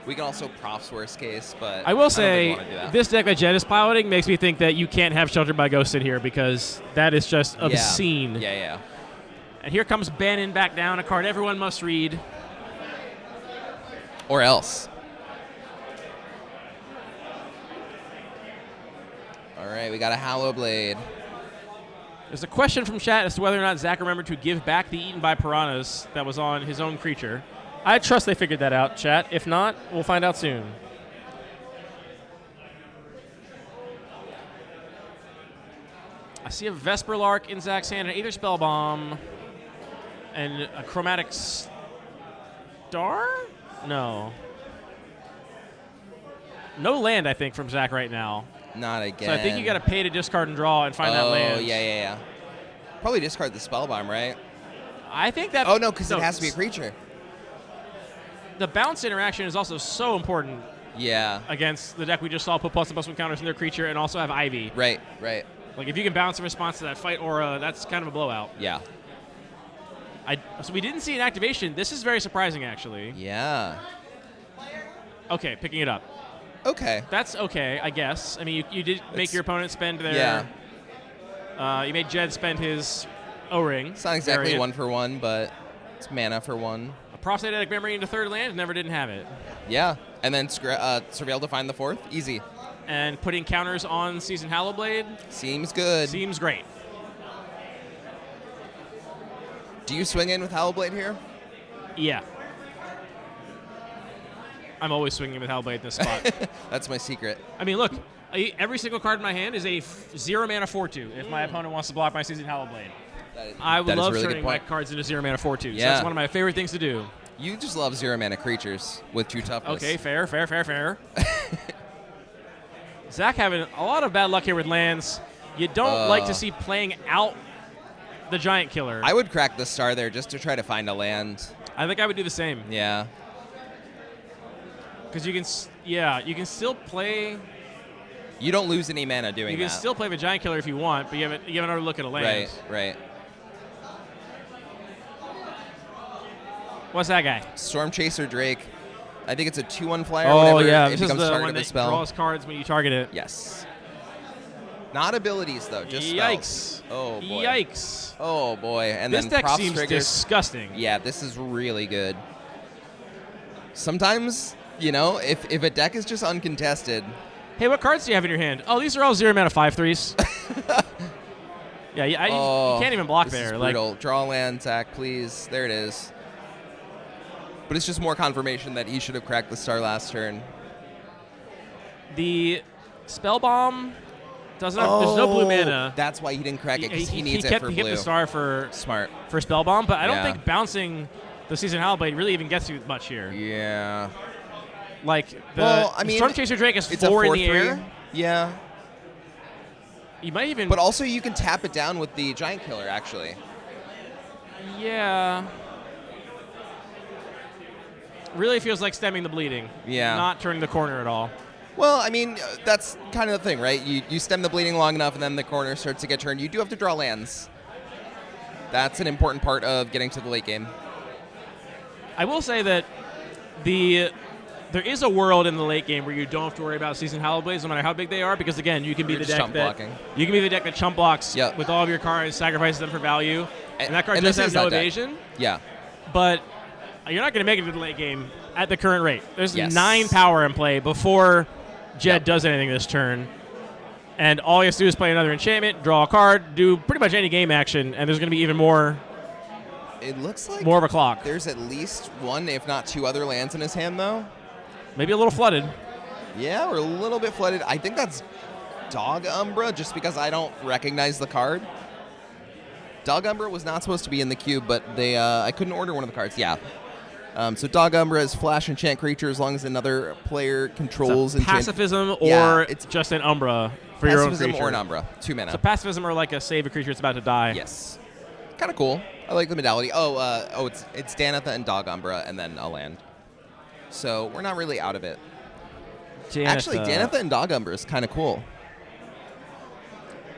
we can also props worst case, but I will don't think we say, wanna do that. this deck that Jed is piloting makes me think that you can't have Sheltered by Ghost in here because that is just obscene. Yeah. And here comes Bannon back down, a card everyone must read. Or else. All right, we got a Hallow Blade. There's a question from chat as to whether or not Zach remembered to give back the Eaten by Piranhas that was on his own creature. I trust they figured that out, chat. If not, we'll find out soon. I see a Vesper Lark in Zach's hand, an Aether Spell Bomb, and a Chromatic Star? No. No land, I think, from Zach right now. Not again. So I think you got to pay to discard and draw and find that land. Oh, yeah. Probably discard the Spellbomb, right? I think that. Oh, no, because it has to be a creature. The bounce interaction is also so important Yeah. against the deck we just saw put +1/+1 counters in their creature and also have Ivy. Right. Like, if you can bounce in response to that fight aura, that's kind of a blowout. Yeah. So we didn't see an activation. This is very surprising, actually. Yeah. Okay, picking it up. Okay. That's okay, I guess. I mean, you did make your opponent spend their... Yeah. You made Jed spend his O-ring. It's not exactly variant. 1 for 1, but it's mana for 1. A prosthetic memory into third land, never didn't have it. Yeah. And then Surveil to find the 4th. Easy. And putting counters on Season Hallowblade Seems good. seems great. Do you swing in with Hallowblade here? Yeah. I'm always swinging with Hellblade in this spot. That's my secret. I mean, look, every single card in my hand is a 0 mana 4/2 if my opponent wants to block my Season Hellblade. I would that is a love really good turning my point. cards into 0 mana 4/2s. Yeah. That's one of my favorite things to do. You just love 0 mana creatures with 2 toughness. Okay, fair. Zach having a lot of bad luck here with lands. You don't like to see playing out the Giant Killer. I would crack the star there just to try to find a land. I think I would do the same. Yeah. Because you can still play. You don't lose any mana doing You can that. still play the Giant Killer if you want, but you have another look at a land. Right. What's that guy? Storm Chaser Drake. I think it's a 2/1 flyer. Oh whenever yeah, it this is becomes the target one of the that spell. draws cards when you target it. Yes. Not abilities though, just Yikes! spells. Oh boy. Yikes! Oh boy. And This then deck props seems triggers. disgusting. Yeah, this is really good. Sometimes, if a deck is just uncontested, Hey, what cards do you have in your hand? Oh, these are all 0 mana 5/3s. Yeah, you can't even block this there. is Like, brutal. Draw land, Zach, please. There it is. But it's just more confirmation that he should have cracked the star last turn. the spell bomb doesn't have, there's no blue mana. That's why he didn't crack it, because he needs kept, it for he kept blue. the star for Smart. spell bomb, but I don't Yeah. think bouncing the Season Hallowblade really even gets you much here. Yeah. Like the Well, I mean, Storm Chaser Drake is It's a 4 in 4/3. the air. Yeah. You might even. But also you can tap it down with the Giant Killer, actually. Yeah. Really feels like stemming the bleeding. Yeah. Not turning the corner at all. Well, I mean, that's kind of the thing, right? You stem the bleeding long enough, and then the corner starts to get turned. You do have to draw lands. That's an important part of getting to the late game. I will say that there is a world in the late game where you don't have to worry about Season Hallowblades, no matter how big they are, because again, you can be You're the just deck chump that blocking. you can be the deck that chump blocks Yep. with all of your cards, sacrifices them for value, and that card and does this have is no that deck. evasion. Yeah. But you're not going to make it to the late game at the current rate. There's Yes. 9 power in play before Jed Yep. does anything this turn. And all he has to do is play another enchantment, draw a card, do pretty much any game action, and there's going to be even more It looks like of a clock. there's at least 1, if not 2 other lands in his hand, though. Maybe a little flooded. Yeah, we're a little bit flooded. I think that's Dog Umbra, just because I don't recognize the card. Dog Umbra was not supposed to be in the cube, but I couldn't order one of the cards. Yeah. So Dog Umbra is flash enchant creature as long as another player controls It's a pacifism Yeah, or it's just an Umbra for your own pacifism creature. or an Umbra. 2 mana. So pacifism or like a save a creature that's about to die. Yes. Kind of cool. I like the modality. It's Danitha and Dog Umbra and then a land. So we're not really out of it. Actually, Danitha and Dog Umbra is kind of cool.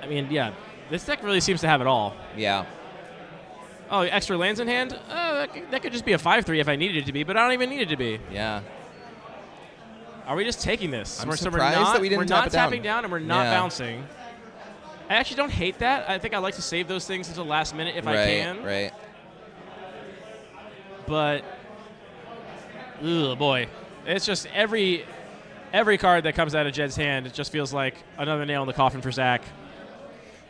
I mean, yeah. This deck really seems to have it all. Yeah. Oh, extra lands in hand? That could just be a 5/3 if I needed it to be, but I don't even need it to be. Yeah. Are we just taking this? I'm we're surprised not, that we didn't we're tap not it down. tapping down and we're not Yeah. bouncing. I actually don't hate that. I think I like to save those things until the last minute if I can. Right. But, ugh, boy. It's just every card that comes out of Jed's hand, it just feels like another nail in the coffin for Zach.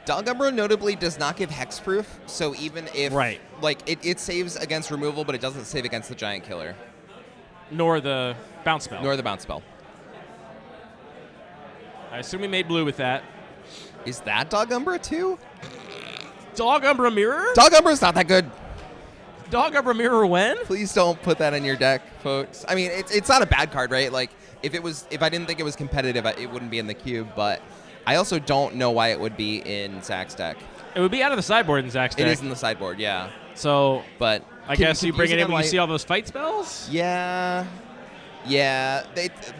Dog Umbra notably does not give hexproof, so even if Right. it saves against removal, but it doesn't save against the Giant Killer Nor the bounce spell. nor the bounce spell. I assume we made blue with that. Is that Dog Umbra too? Dog Umbra Mirror? Dog Umbra's not that good. Dog Umbra Mirror when? Please don't put that in your deck, folks. I mean, it's not a bad card, right? Like if I didn't think it was competitive, it wouldn't be in the cube. But I also don't know why it would be in Zach's deck. It would be out of the sideboard in Zach's deck. It is in the sideboard, yeah. So But I guess you bring it in when you light. see all those fight spells? Yeah. Yeah,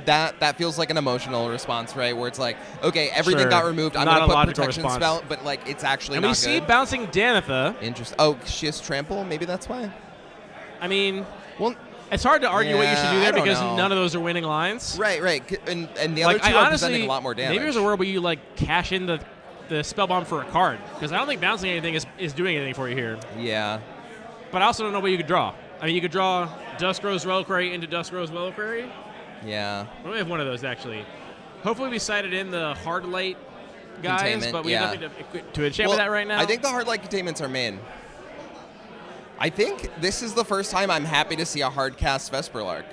that feels like an emotional response, right? Where it's like, okay, everything Sure. got removed. I'm Not gonna a put logical protection response. spell, but like it's actually And not we see good. bouncing Danitha. Interesting. Oh, she has trample. Maybe that's why. I mean, Well, it's hard to argue what you should do Yeah, I there don't because know. none of those are winning lines. right. And the other Like, two I are honestly, presenting a lot more damage. maybe there's a world where you like cash in the spell bomb for a card because I don't think bouncing anything is doing anything for you here. Yeah. But I also don't know what you could draw. I mean, you could draw Duskrose Reliquary into Duskrose Reliquary. Yeah. We have one of those actually. Hopefully, we cited in the hard light guys, Containment, but we yeah. have nothing to enchant with that right now. I think the hard light containments are main. I think this is the first time I'm happy to see a hard cast Vesperlark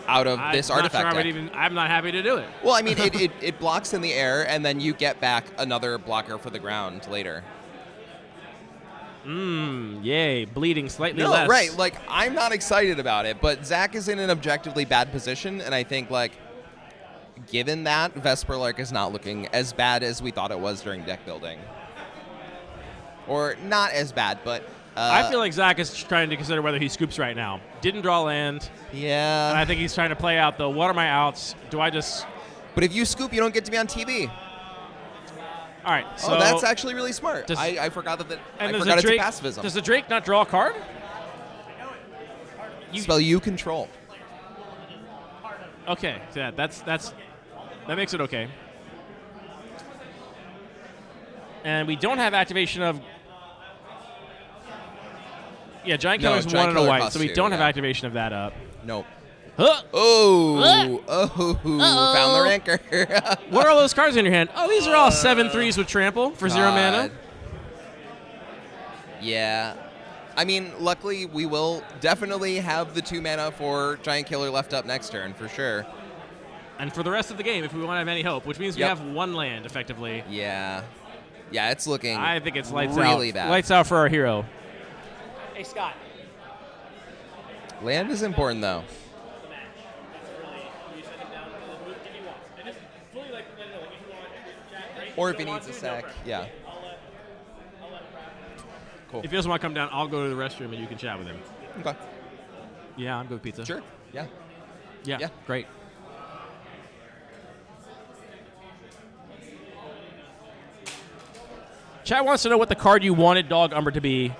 out of this artifact deck. I'm not happy to do it. Well, I mean, it blocks in the air, and then you get back another blocker for the ground later. Yay, bleeding slightly No, less. right. Like, I'm not excited about it, but Zach is in an objectively bad position, and I think, like, given that, Vesperlark is not looking as bad as we thought it was during deck building. Or not as bad, but... I feel like Zach is trying to consider whether he scoops right now. Didn't draw land, yeah. and I think he's trying to play out the what are my outs? Do I just... But if you scoop, you don't get to be on TV. All right, so... Oh, that's actually really smart. Does- I forgot that. and I does forgot the it's Drake, a pacifism. Does the Drake not draw a card? Spell you control. Okay, yeah, that makes it okay. And we don't have activation of... Yeah, Giant No, Killer's Giant one and a Killer white, costs so we two, don't have yeah. activation of that up. Nope. Huh! Found the ranker. What are all those cards in your hand? Oh, these are all 7/3s with trample for 0 mana. God. Yeah. I mean, luckily, we will definitely have the 2 mana for Giant Killer left up next turn, for sure. And for the rest of the game, if we want to have any hope, which means we Yep. have one land, effectively. Yeah. Yeah, it's looking I think it's lights really out. bad. Lights out for our hero. Hey, Scott. Land is important, though. Or if he needs a sack. Yeah. Cool. If he doesn't want to come down, I'll go to the restroom and you can chat with him. Okay. Yeah, I'm good with pizza. Sure. Yeah. Yeah, Yeah. great. Chat wants to know what the card you wanted Dog Umber to be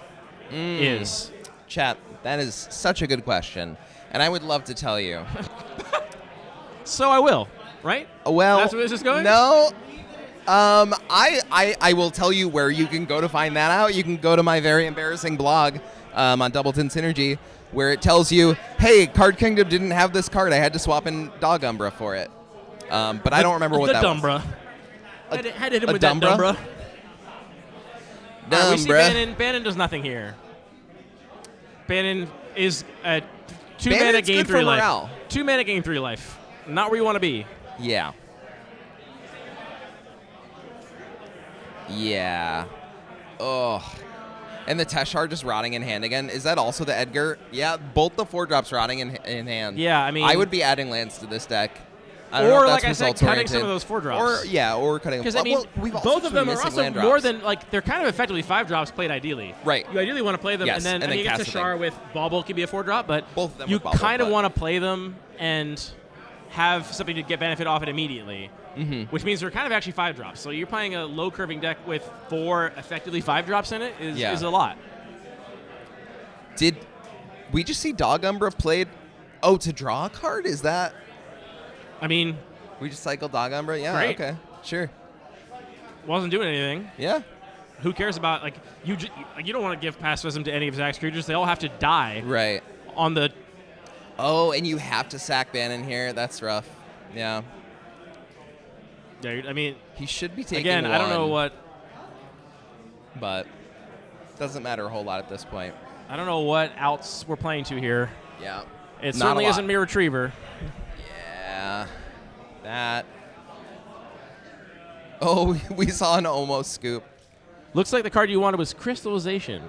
is. Chat, that is such a good question. And I would love to tell you. So I will, right? Well, That's where this is going? No. I will tell you where you can go to find that out. You can go to my very embarrassing blog on Doubleton Synergy, where it tells you, hey, Card Kingdom didn't have this card. I had to swap in Dog Umbra for it. But I don't remember what that was. Dumbra. Had to hit him a with that Dumbra? Dumbra. We see Dumbra. Bannon. Bannon does nothing here. Bannon is a 2 mana Bannon's gain good 3 for life. morale. 2 mana gain 3 life. Not where you want to be. Yeah. Yeah. Ugh. And the Teshar just rotting in hand again. Is that also the Edgar? Yeah, both the 4-drops rotting in hand. Yeah, I mean- I would be adding lands to this deck. I don't know Or, if like that's I said, cutting results-oriented. some of those 4-drops. Or, yeah, or cutting Because I mean, well, we've also both just of them been are missing also land more drops. than like they're kind of effectively 5-drops played ideally. Right. You ideally want to play them, Yes, and then and I then mean, you get cast the Teshar thing. with Bauble can be a 4-drop, but Both of them you with Bauble, kind of but- want to play them and have something to get benefit off it immediately. Which means they're kind of actually 5-drops. So you're playing a low curving deck with 4 effectively 5-drops in it is a lot. Did we just see Dog Umbra played? Oh, to draw a card? Is that? I mean, We just cycled Dog Umbra? Yeah, Great. okay. Sure. wasn't doing anything. Yeah. Who cares about like you don't want to give pacifism to any of Zach's creatures. They all have to die Right. on the Oh, and you have to sack Bannon here. That's rough. Yeah. I mean, He should be taking again, I don't know one, what but doesn't matter a whole lot at this point. outs we're playing to here. Yeah. It Not certainly a lot. isn't Mirror Retriever. Yeah. That. Oh, we saw an almost scoop. Looks like the card you wanted was Crystallization.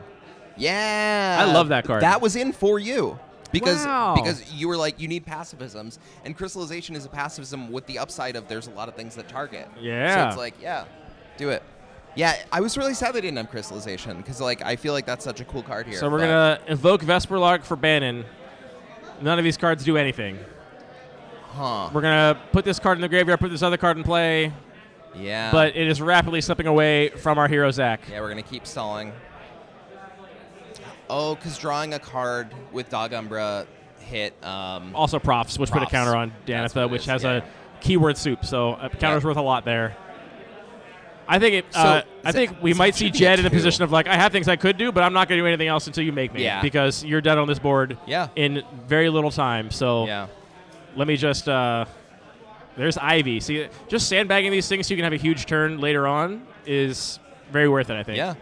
Yeah. I love that card. That was in for you. Because Wow. because you were like, you need pacifisms. And crystallization is a pacifism with the upside of there's a lot of things that target. Yeah. So it's like, yeah, do it. Yeah, I was really sad they didn't have crystallization because like I feel like that's such a cool card here. So we're but- gonna invoke Vesperlark for Bannon. None of these cards do anything. Huh. We're going to put this card in the graveyard, put this other card in play, Yeah. but it is rapidly slipping away from our hero, Zach. Yeah, we're going to keep stalling. Oh, because drawing a card with Dog Umbra hit. Also Profs, which put a Profs. counter on That's what Danitha, it which is, has yeah. a keyword soup, so a counter's worth a lot there. I think I think we might see should be a Jed in a 2. position of like, I have things I could do, but I'm not going to do anything else until you make me. Yeah. Because you're dead on this board Yeah. in very little time. So Yeah. let me just there's Ivy. See, just sandbagging these things so you can have a huge turn later on is very worth it, I think. Yeah.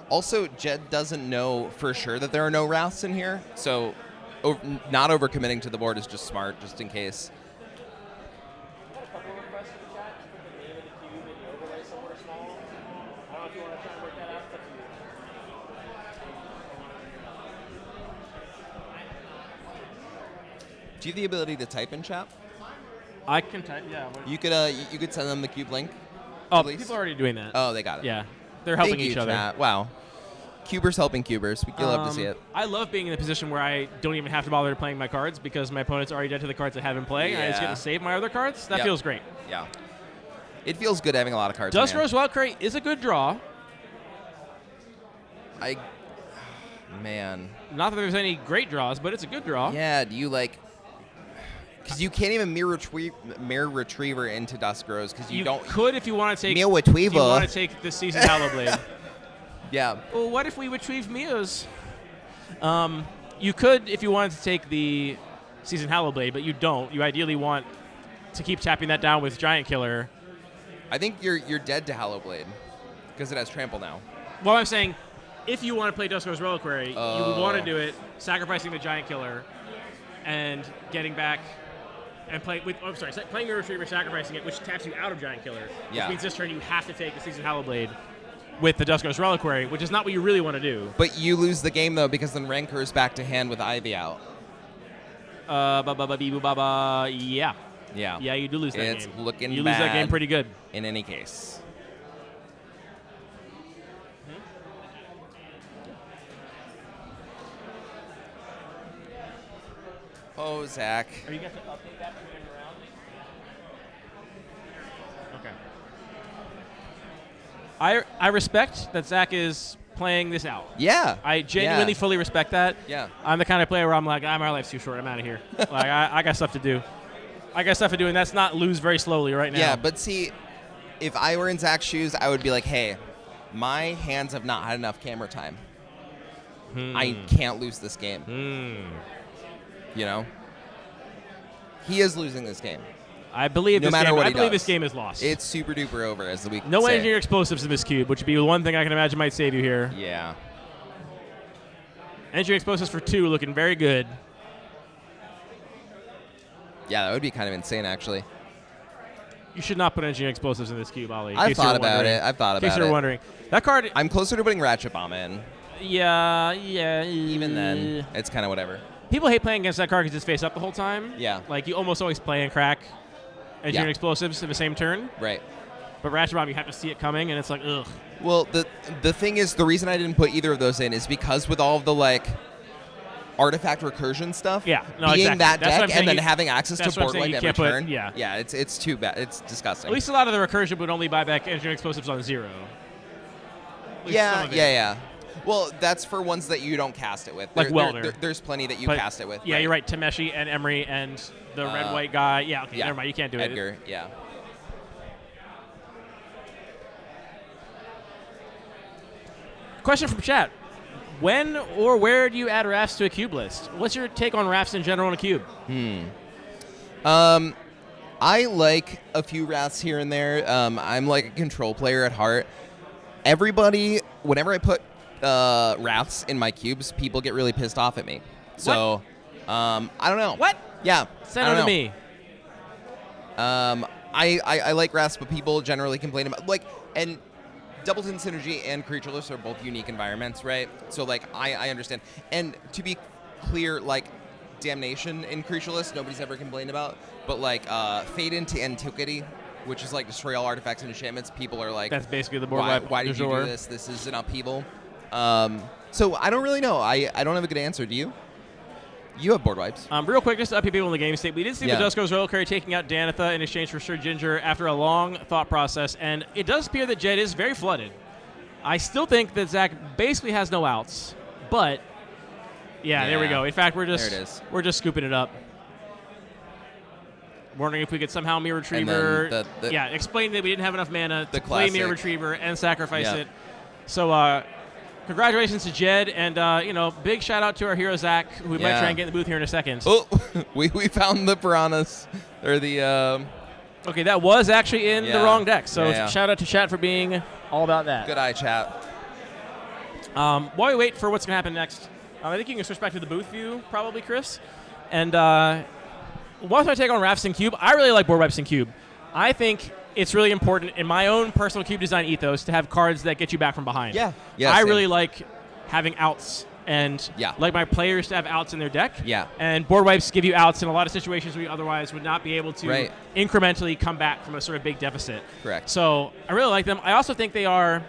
Also, Jed doesn't know for sure that there are no Wraths in here, so not overcommitting to the board is just smart, just in case. Do you have the ability to type in chat? I can type, yeah. You could send them the cube link. Oh, at least? people are already doing that. Oh, they got it. Yeah. They're helping Thank you, each other. chat. Wow. Cubers helping cubers. You love to see it. I love being in the position where I don't even have to bother playing my cards because my opponent's already dead to the cards I have in play, and I just get Yeah. to save my other cards. That Yep. feels great. Yeah. It feels good having a lot of cards. in Dust hand. Rose Wildcrate is a good draw. Man. Not that there's any great draws, but it's a good draw. Yeah, do you like... Because you can't even mirror retriever into Dusk Rose because you don't... could if you want to take. Mirror If you Retriever. want to take the Season Hallowblade. Yeah. Well, what if we retrieve Mia's? You could if you wanted to take the Season Hallowblade, but you don't. You ideally want to keep tapping that down with Giant Killer. I think you're dead to Hallowblade because it has trample now. Well, I'm saying, if you want to play Dusk Rose Reliquary, you would want to do it sacrificing the Giant Killer and getting back and playing your Retriever, sacrificing it, which taps you out of Giant Killer. Yeah. Which means this turn you have to take the Season Hallowblade with the Dusk Rose Reliquary, which is not what you really want to do. But you lose the game, though, because then Rancor is back to hand with Ivy out. Yeah. Yeah. Yeah, you do lose that It's game. looking You lose that game bad. pretty good. In any case. Oh, Zach. Are you going to update that moving around? Okay. I respect that Zach is playing this out. Yeah. I genuinely Yeah. fully respect that. Yeah. I'm the kind of player where I'm like, my life's too short. I'm out of here. Like, I got stuff to do. And that's not lose very slowly right now. Yeah, but see, if I were in Zach's shoes, I would be like, hey, my hands have not had enough camera time. I can't lose this game. You know? He is losing this game. I believe No this matter game. what I he believe does. this game is lost. It's super duper over, as the week no say. engineer explosives in this cube, which would be one thing I can imagine might save you here. Yeah. Engineer explosives for 2, looking very good. Yeah, that would be kind of insane, actually. You should not put engineer explosives in this cube, Ollie. I've thought about it. I've thought In case about you're it. wondering, that card. I'm closer to putting Ratchet Bomb in. Yeah. Even then, it's kind of whatever. People hate playing against that card because it's face up the whole time. Yeah. Like, you almost always play and crack engineering Yeah. explosives in the same turn. Right. But Ratchet Bomb, you have to see it coming, and it's like, ugh. Well, the thing is, the reason I didn't put either of those in is because with all of the, like, artifact recursion stuff, Yeah, no, being exactly. that That's what I'm deck saying, and then you- having access to that's what I'm board saying, wipe you every can't put- turn, yeah. it's too bad. It's disgusting. At least a lot of the recursion would only buy back engineering explosives on 0. At least some yeah, of it. yeah. Well, that's for ones that you don't cast it with. Like Welder. There's plenty that you But- cast it with. Yeah, you're right. Tameshi and Emery and the red-white guy. Yeah, okay, Yeah. never mind. You can't do it. Edgar, yeah. Question from chat. When or where do you add rafts to a cube list? What's your take on rafts in general in a cube? I like a few Wraths here and there. I'm like a control player at heart. Everybody, whenever I put Wraths in my cubes, people get really pissed off at me. So, I don't know. What? Yeah. Send I them don't to know. me. I like Wraths, but people generally complain about and Doubleton Synergy and Creatureless are both unique environments, right? So I understand. And to be clear, Damnation in Creatureless, nobody's ever complained about. But Fade into Antiquity, which is destroy all artifacts and enchantments, people are like, That's basically the board why, wipe why du did you jour. do this? This is an upheaval. So I don't really know. I don't have a good answer. Do you? You have board wipes. Real quick, just to update people in the game state, we did see Yeah. the Dusko's Reliquary taking out Danitha in exchange for Sir Ginger after a long thought process, and it does appear that Jed is very flooded. I still think that Zach basically has no outs, but yeah, there we Yeah. go. In fact, There it is. we're just scooping it up. Wondering if we could somehow Mirror And then Retriever. the- yeah, explain that we didn't have enough mana The to play Mirror classic. Retriever and sacrifice Yeah. it. So, congratulations to Jed, and big shout out to our hero Zach, who we might Yeah. try and get in the booth here in a second. Oh, we found the piranhas or the Okay, that was actually in the Yeah. wrong deck. So Yeah. shout out to chat for being all about that. good eye chat. While we wait for what's going to happen next, I think you can switch back to the booth view, probably, Chris. And what's my take on Rafts and Cube? I really like Board Wipes and Cube. I think it's really important in my own personal Cube design ethos to have cards that get you back from behind. Yeah. Yeah, I same. really like having outs and Yeah. like my players to have outs in their deck. Yeah. And Board Wipes give you outs in a lot of situations where you otherwise would not be able to Right. incrementally come back from a sort of big deficit. Correct. So I really like them. I also think they are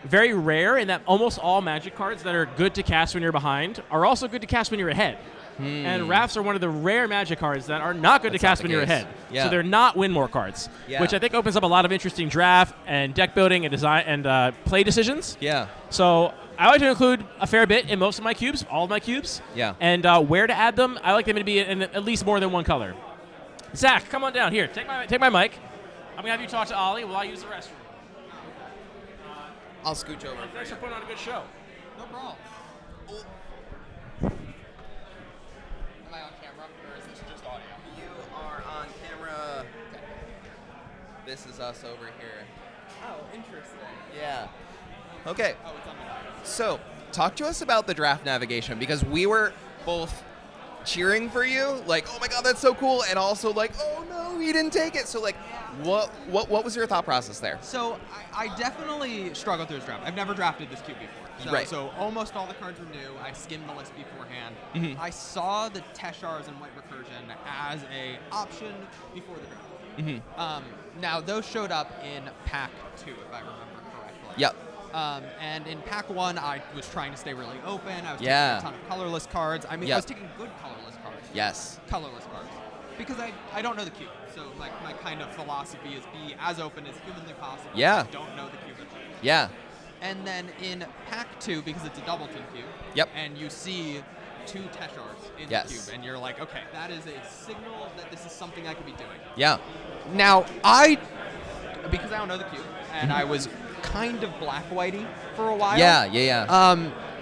very rare in that almost all Magic cards that are good to cast when you're behind are also good to cast when you're ahead. And Rafts are one of the rare Magic cards that are not good That's to cast not when the you're case. ahead. Yeah. So they're not win more cards, Yeah. which I think opens up a lot of interesting draft and deck building and design and play decisions. Yeah. So I like to include a fair bit in most of my cubes, all of my cubes. Yeah. And where to add them, I like them to be in at least more than one color. Zach, come on down here. Take my mic. I'm gonna have you talk to Ollie while I use the restroom. I'll scooch over. Thanks for putting on a good show. No problem. Am I on camera, or is this just audio? You are on camera. This is us over here. Oh, interesting. Yeah. Okay. Oh, it's on my audio. So, talk to us about the draft navigation because we were both cheering for you, like, oh my god, that's so cool, and also like, oh no, he didn't take it. So, like, what was your thought process there? So I definitely struggled through this draft. I've never drafted this cube before. So, Right. so almost all the cards were new. I skimmed the list beforehand. Mhm. I saw the Teshars and White Recursion as a option before the draft. Now those showed up in pack 2, if I remember correctly. Yep. And in pack 1, I was trying to stay really open. I was Yeah. taking a ton of colorless cards. I mean, Yep. I was taking good colorless cards. Yes. Colorless cards. Because I don't know the cube. So my kind of philosophy is be as open as humanly possible. Yeah. I don't know the cube. Yeah. And then in pack 2, because it's a Doubleton cube, Yep. and you see 2 Teshars in Yes. the cube, and you're like, okay, that is a signal that this is something I could be doing. Yeah. Now, because I don't know the cube, and I was kind of black-whitey for a while. Yeah.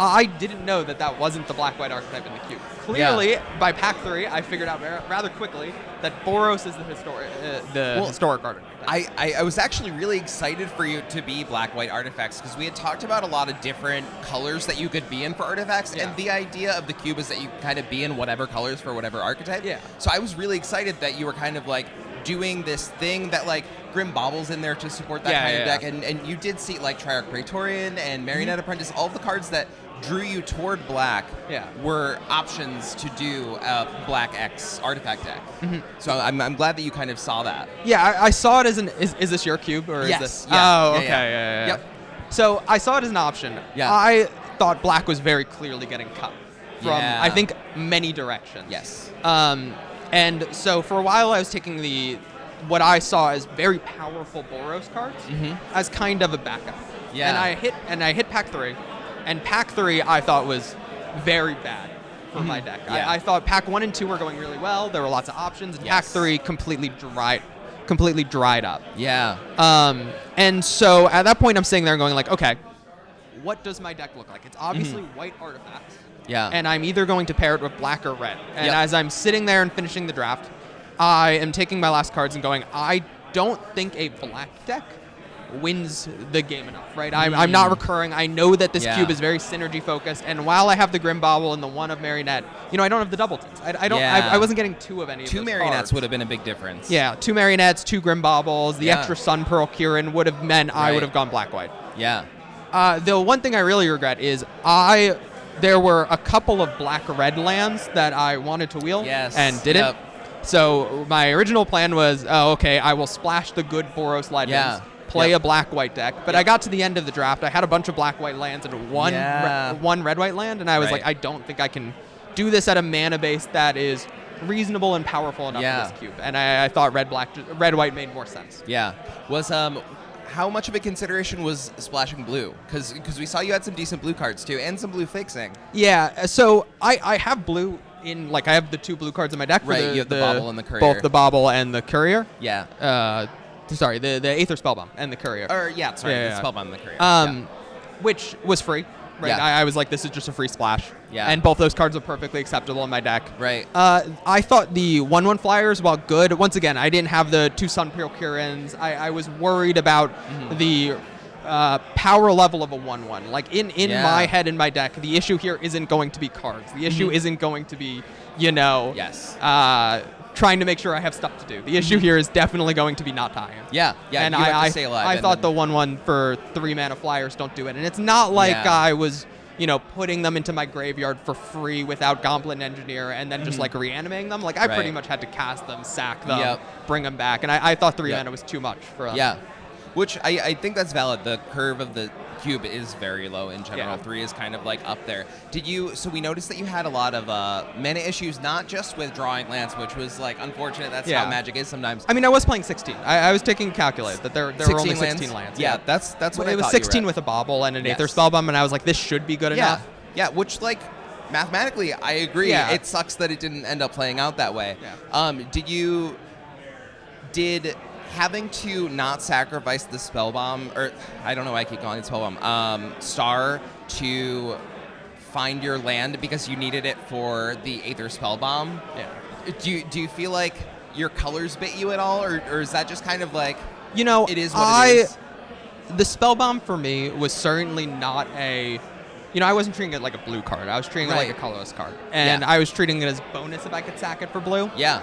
I didn't know that wasn't the black-white archetype in the cube. Clearly, by pack 3, I figured out rather quickly that Boros is the historic archetype. I was actually really excited for you to be black-white artifacts because we had talked about a lot of different colors that you could be in for artifacts, Yeah. and the idea of the cube is that you kind of be in whatever colors for whatever archetype. Yeah. So I was really excited that you were kind of like doing this thing that like Grim Bobble's in there to support that Yeah, kind of yeah, deck, and you did see like Triarch Praetorian and Marionette Apprentice, all of the cards that drew you toward black Yeah. were options to do a black X artifact deck. So I'm glad that you kind of saw that. Yeah, I saw it as is this your cube or Yes, is this? yeah, Oh, yeah, okay, yeah. yeah. Yep. So I saw it as an option. Yeah. I thought black was very clearly getting cut from Yeah. I think many directions. Yes. And so for a while I was taking what I saw as very powerful Boros cards as kind of a backup. Yeah. And I hit pack 3, and pack 3 I thought was very bad for my deck. Yeah. I thought pack 1 and 2 were going really well. There were lots of options, and pack Yes. 3 completely dried up. Yeah. And so at that point I'm sitting there going like, okay, what does my deck look like? It's obviously white artifacts. Yeah. And I'm either going to pair it with black or red. And Yep. as I'm sitting there and finishing the draft, I am taking my last cards and going, I don't think a black deck wins the game enough, right? I'm not recurring. I know that this Yeah. cube is very synergy focused, and while I have the Grim Bobble and the one of Marionette, I don't have the Doubletons. I don't. Yeah. I wasn't getting 2 of any of Two those Marionettes cards. would have been a big difference. Yeah, 2 Marionettes, 2 Grim Bobbles, the Yeah. extra Sun Pearl Kieran would have meant I Right. would have gone black-white. Yeah. The one thing I really regret is there were a couple of black-red lands that I wanted to wheel Yes. and didn't. Yep. So my original plan was, okay, I will splash the good Boros Legends, Yeah. play a black-white deck, but I got to the end of the draft. I had a bunch of black-white lands and one red-white land, and I was like, I don't think I can do this at a mana base that is reasonable and powerful enough for this cube. And I thought red-white made more sense. Yeah. Was how much of a consideration was splashing blue? Because we saw you had some decent blue cards too, and some blue fixing. Yeah. So I have blue in, like, I have the 2 blue cards in my deck. Right. You have the Bobble and the Courier. Both the Bobble and the Courier. Yeah. Sorry, the Aether Spellbomb and the Courier. Or the Spellbomb and the Courier. Which was free. Right. Yeah. I was like, this is just a free splash. Yeah. And both those cards are perfectly acceptable in my deck. Right. I thought the 1/1 flyers, while good, once again, I didn't have the 2 Sun Procurins. I was worried about the power level of a 1/1. Like, in my head, in my deck, the issue here isn't going to be cards. The issue isn't going to be, trying to make sure I have stuff to do. The issue here is definitely going to be not tying. Yeah. And you have to stay alive. I thought the 1/1 for 3 mana flyers don't do it. And it's not like I was, putting them into my graveyard for free without Goblet Engineer and then just like reanimating them. Like, I pretty much had to cast them, sack them, bring them back. And I thought 3 mana was too much for them. Yeah. Which I think that's valid. The curve of the cube is very low in general. Yeah. 3 is kind of like up there. So we noticed that you had a lot of mana issues, not just with drawing lands, which was like unfortunate. That's how Magic is sometimes. I mean, I was playing 16. I was taking calculate that there were only 16 lands. Yeah, that's what it was 16 with a Bobble and an Aether Spellbomb, and I was like, this should be good enough. Yeah, which, like, mathematically, I agree. Yeah. It sucks that it didn't end up playing out that way. Yeah. Did having to not sacrifice the Spellbomb, or I don't know why I keep calling it Spellbomb, Star to find your land because you needed it for the Aether Spellbomb? Yeah. Do you feel like your colors bit you at all, or is that just kind of like, it is what it is? The Spellbomb for me was certainly not a... I wasn't treating it like a blue card. I was treating it like a colorless card. And I was treating it as bonus if I could sack it for blue. Yeah.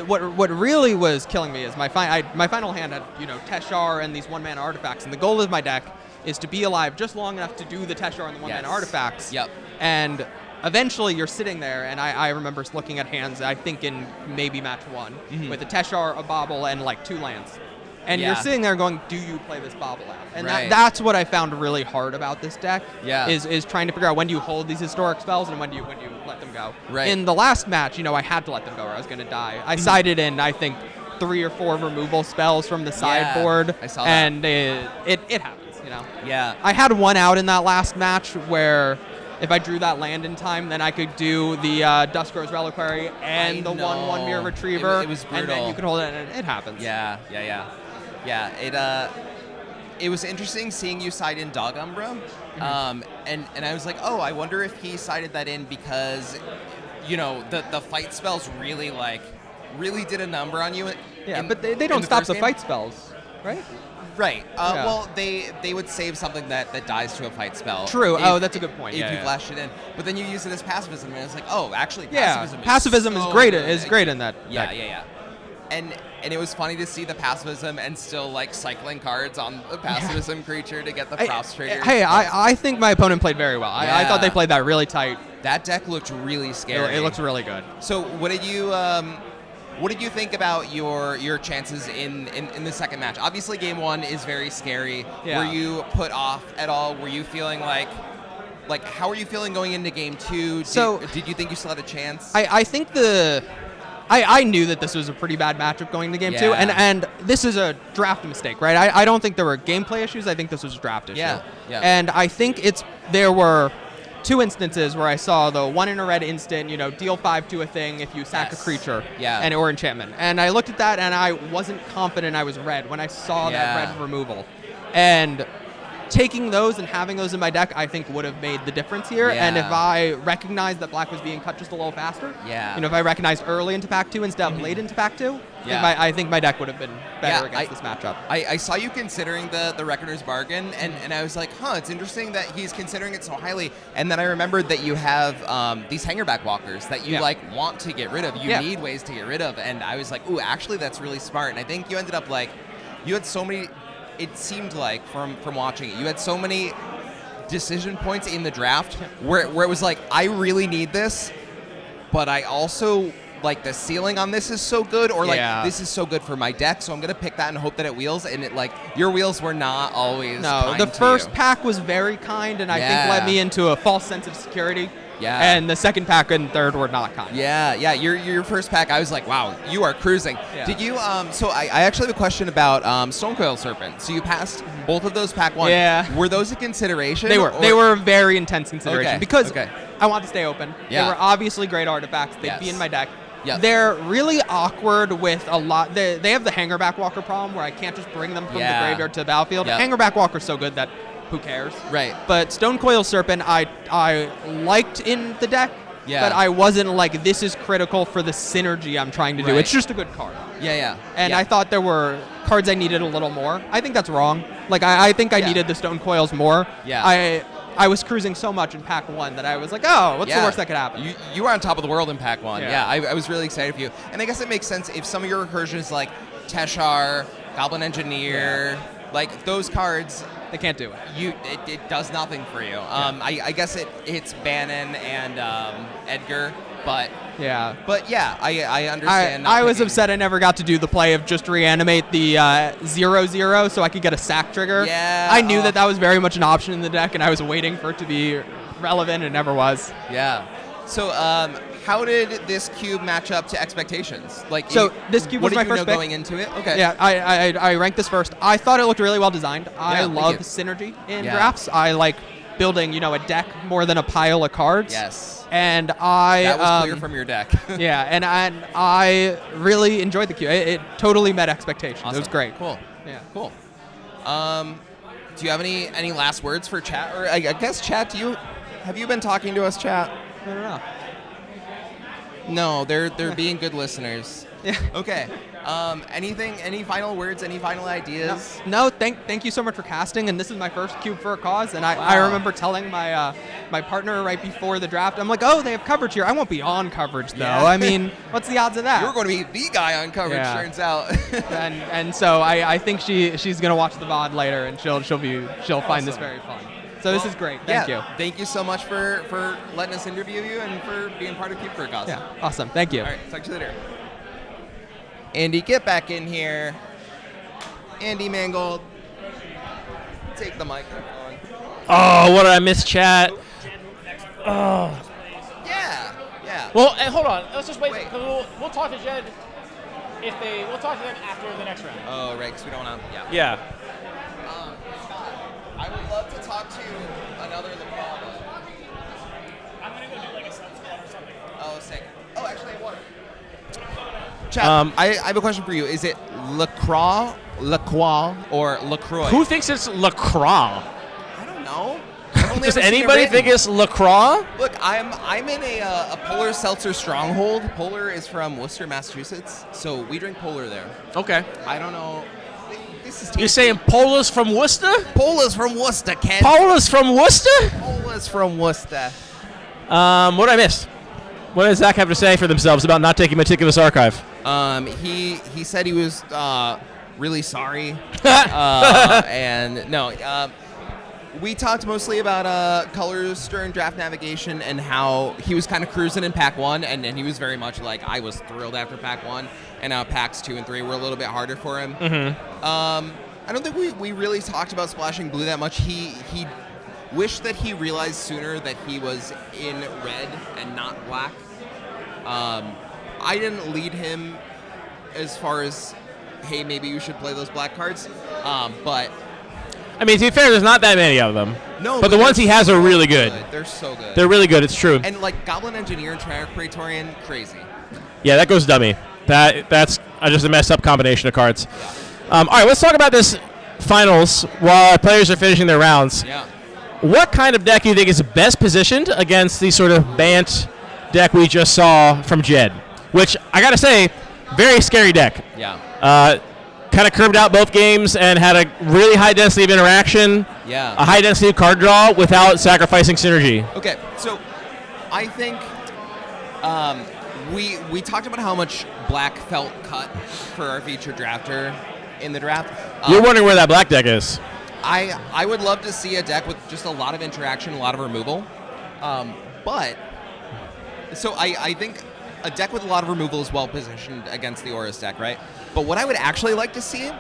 What really was killing me is my final hand had, Teshar and these 1-mana artifacts. And the goal of my deck is to be alive just long enough to do the Teshar and the 1-mana artifacts. Yep. And eventually you're sitting there, and I remember looking at hands, I think in maybe match 1, with a Teshar, a Bobble, and like 2 lands. And you're sitting there going, do you play this Bobble out? And that's what I found really hard about this deck. Yeah. Is trying to figure out when do you hold these historic spells and when do you let them go. Right. In the last match, I had to let them go or I was going to die. I sided in, I think, 3 or 4 removal spells from the sideboard. I saw that. And it happens, Yeah. I had 1 out in that last match where if I drew that land in time, then I could do the Duskrose Reliquary and the 1/1 Mirror Retriever. It was brutal. And then you can hold it, and it happens. Yeah. It was interesting seeing you side in Dog Umbra, and I was like, oh, I wonder if he sided that in because, the fight spells really did a number on you. Yeah, but they don't stop the fight spells, right? Right. Well, they would save something that dies to a fight spell. True. That's a good point. If you flash it in, but then you use it as pacifism, and it's like, oh, actually, pacifism. Pacifism is is so great. good. Is great in that. Yeah, deck. And it was funny to see the pacifism and still like cycling cards on the pacifism creature to get the prostrator. Hey, I think my opponent played very well. I thought they played that really tight. That deck looked really scary. It looks really good. So what did you think about your chances in the second match? Obviously, game 1 is very scary. Yeah. Were you put off at all? Were you feeling like how are you feeling going into game 2? Did you think you still had a chance? I think I knew that this was a pretty bad matchup going into game 2, and this is a draft mistake, right? I don't think there were gameplay issues. I think this was a draft issue. Yeah. And I think there were 2 instances where I saw the 1 in a red instant, deal 5 to a thing if you sack a creature or enchantment. And I looked at that and I wasn't confident I was red when I saw that red removal. And taking those and having those in my deck, I think would have made the difference here. Yeah. And if I recognized that black was being cut just a little faster, if I recognized early into pack 2 instead of late into pack 2, I think my deck would have been better against this matchup. I saw you considering the Reckoner's Bargain, and I was like, it's interesting that he's considering it so highly. And then I remembered that you have these hangerback walkers that you want to get rid of. You need ways to get rid of. And I was like, ooh, actually, that's really smart. And I think you ended up you had so many. It seemed like from watching it, you had so many decision points in the draft where it was like, I really need this, but I also like the ceiling on this is so good, or like Yeah. this is so good for my deck, so I'm gonna pick that and hope that it wheels. And it like your wheels were not always. No, kind the to first you. pack was very kind, and I think Yeah. led me into a false sense of security. Yeah. And the second pack and third were not kind. Yeah, your first pack, I was like, wow, you are cruising. Yeah. Did you, so I actually have a question about Stonecoil Serpent. So you passed both of those pack one. Yeah. Were those a consideration? They were. or- They were a very intense consideration Okay, because okay. I want to stay open. Yeah. They were obviously great artifacts. They'd be Yes. in my deck. Yes. They're really awkward with a lot. They have the Hangerback Walker problem where I can't just bring them from Yeah. the graveyard to the battlefield. Yep. Hangerback Walker's so good that who cares? Right. But Stonecoil Serpent I liked in the deck. Yeah. But I wasn't like, this is critical for the synergy I'm trying to do. Right. It's just a good card. Yeah. And yeah. I thought there were cards I needed a little more. I think that's wrong. Like, I think I Yeah. needed the Stone Coils more. Yeah. I was cruising so much in pack one that I was like, oh, what's the worst that could happen? You were on top of the world in pack one. Yeah. Yeah, I was really excited for you. And I guess it makes sense if some of your recursions like Teshar, Goblin Engineer, like those cards, They can't do it. it does nothing for you. I guess it hits Bannon and Edgar, but Yeah. I understand. not I was picking- upset I never got to do the play of just reanimate the 0/0 so I could get a sack trigger. Yeah, I knew that was very much an option in the deck, and I was waiting for it to be relevant. It never was. Yeah. So, how did this cube match up to expectations? Like, So this cube what was my did you first know pick. going into it? Okay. Yeah, I ranked this first. I thought it looked really well designed. I Yeah, thank love you. synergy in Yeah. drafts. I like building, a deck more than a pile of cards. Yes. And I That was clear from your deck. yeah, and I really enjoyed the cube. It totally met expectations. It was Awesome. great. Cool. Yeah. Cool. Do you have any last words for chat? Or I guess chat, have you been talking to us, chat? I don't know. No, they're being good listeners. Yeah. Okay. Any final words? Any final ideas? No, thank you so much for casting. And this is my first cube for a cause. And I remember telling my my partner right before the draft, I'm like, oh, they have coverage here. I won't be on coverage though. Yeah. I mean, what's the odds of that? You were going to be the guy on coverage, Yeah. turns out. and so I think she's gonna watch the VOD later and she'll find this very fun. So this is great. Thank you. Thank you so much for letting us interview you and for being part of Cube for a Cause. Yeah, awesome. Thank you. All right, talk to you later. Andy, get back in here. Andy Mangold, take the microphone. Oh, what did I miss, chat? Yeah. Well, hold on. Let's just wait. 'Cause we'll talk to Jed we'll talk to them after the next round. Oh, right, because we don't want to. Yeah. Yeah. Scott, I would love to talk to another LaCroix. I'm gonna go do like a sub squad or something. Oh, sick. Oh, actually, I won. Chat, I have a question for you. Is it LaCroix, or LaCroix? Who thinks it's LaCroix? I don't know. I've only Does ever seen it anybody written. think it's LaCroix? Look, I'm in a Polar Seltzer stronghold. Polar is from Worcester, Massachusetts, so we drink Polar there. Okay. I don't know. This is You're saying Pola's from Worcester? Pola's from Worcester, Ken. Pola's from Worcester? Pola's from Worcester. What did I miss? What does Zach have to say for themselves about not taking meticulous archive? He said he was really sorry, and no. We talked mostly about colors during draft navigation and how he was kind of cruising in pack one, and he was very much like, I was thrilled after pack one, and now packs 2 and 3 were a little bit harder for him. I don't think we really talked about splashing blue that much. He wished that he realized sooner that he was in red and not black. I didn't lead him as far as, hey, maybe you should play those black cards, but I mean, to be fair, there's not that many of them. no. But the ones he they're has are so really good. They're so good. They're really good. It's true. And like Goblin Engineer and Triarch Praetorian, crazy. Yeah, that goes dummy. That's just a messed up combination of cards. All right, let's talk about this finals while our players are finishing their rounds. Yeah. What kind of deck do you think is best positioned against the sort of Bant deck we just saw from Jed? Which, I got to say, very scary deck. Yeah. Kind of curved out both games and had a really high density of interaction, Yeah. a high density of card draw without sacrificing synergy. Okay, so I think we talked about how much black felt cut for our featured drafter in the draft. You're wondering where that black deck is. I would love to see a deck with just a lot of interaction, a lot of removal. But so I think a deck with a lot of removal is well positioned against the Auras deck, right? But what I would actually like to see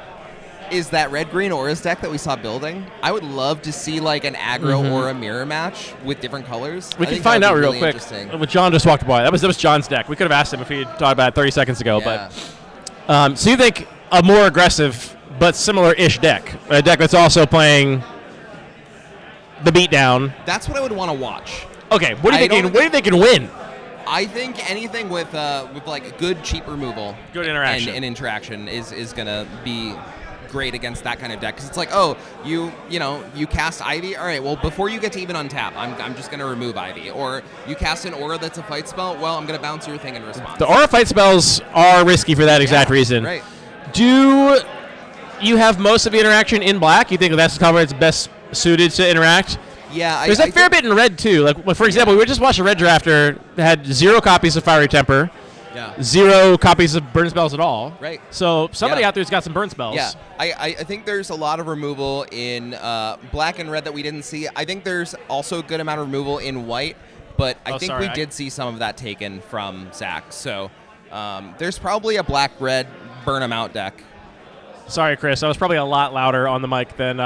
is that red-green Auras deck that we saw building. I would love to see like an aggro or a mirror match with different colors. We can find out real quick. With John just walked by. That was John's deck. We could have asked him if he had talked about it 30 seconds ago. Yeah. But so you think a more aggressive but similar-ish deck, a deck that's also playing the beatdown. That's what I would want to watch. Okay, what do you think can win? I think anything with like good cheap removal, good interaction, and interaction is gonna be great against that kind of deck, because it's like, oh, you cast Ivy, all right, well, before you get to even untap, I'm just gonna remove Ivy. Or you cast an Aura that's a fight spell, well, I'm gonna bounce your thing in response. The Aura fight spells are risky for that exact reason. Right. Do you have most of the interaction in black? You think that's the color that's best suited to interact? Yeah, there's a fair bit in red too. Like, for example, we just watched a red drafter that had 0 copies of Fiery Temper, 0 copies of burn spells at all. Right. So somebody out there's got some burn spells. Yeah, I think there's a lot of removal in black and red that we didn't see. I think there's also a good amount of removal in white, but I think we did see some of that taken from Zach. So there's probably a black-red burn 'em out deck. Sorry, Chris. I was probably a lot louder on the mic than.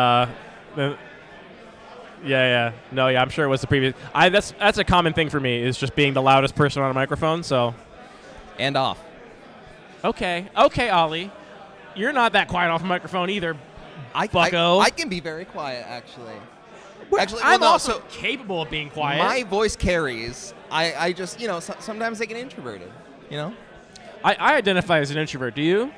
Yeah. No, yeah. I'm sure it was the previous. That's a common thing for me, is just being the loudest person on a microphone. So. And off. Okay, Ollie. You're not that quiet off a microphone either, bucko. I can be very quiet, actually. I'm also capable of being quiet. My voice carries. I just, sometimes I get introverted, I identify as an introvert. Do you?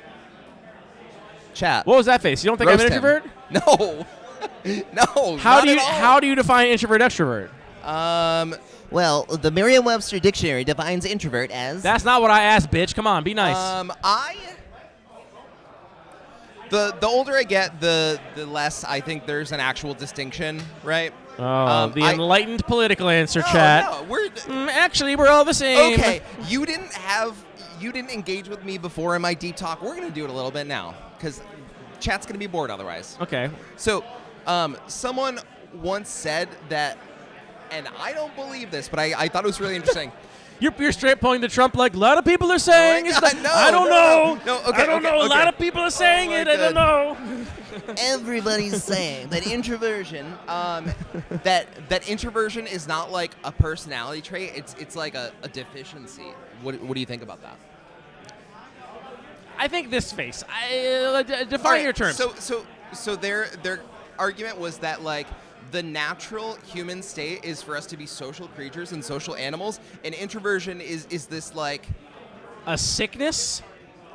Chat. What was that face? You don't think Roast I'm an introvert? No. No, how do you define introvert extrovert? Well, the Merriam-Webster dictionary defines introvert as... That's not what I asked, bitch. Come on, be nice. The older I get, the less I think there's an actual distinction, right? Oh, the enlightened political answer, chat. No, actually, we're all the same. Okay, you didn't engage with me before in my deep talk. We're gonna do it a little bit now, because chat's gonna be bored otherwise. Okay. So, someone once said that, and I don't believe this, but I thought it was really interesting. You're straight pointing to Trump like a lot of people are saying. Oh God, no, I don't know. No, okay, I don't know. Okay. A lot of people are saying it. I don't know. Everybody's saying that introversion. That introversion is not like a personality trait. It's like a deficiency. What do you think about that? I think this face. Define your terms. So their argument was that like the natural human state is for us to be social creatures and social animals, and introversion is this like a sickness?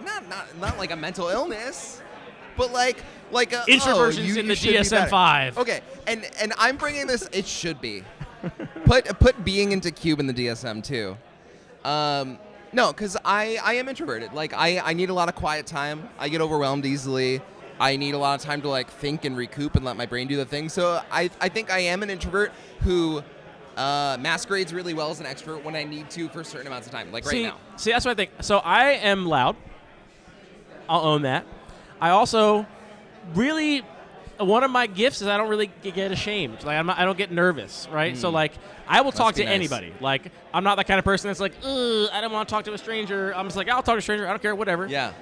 Not like a mental illness, but like a introversion's in the DSM-5. Okay, and I'm bringing this. It should be put being into cube in the DSM too. No, because I am introverted. Like I need a lot of quiet time. I get overwhelmed easily. I need a lot of time to like think and recoup and let my brain do the thing. So I think I am an introvert who masquerades really well as an extrovert when I need to for certain amounts of time, like right now. See, that's what I think. So I am loud. I'll own that. I also really, one of my gifts is I don't really get ashamed. Like I don't get nervous, right? So like I will talk to anybody. Like I'm not that kind of person that's like, I don't want to talk to a stranger. I'm just like, I'll talk to a stranger. I don't care, whatever. Yeah.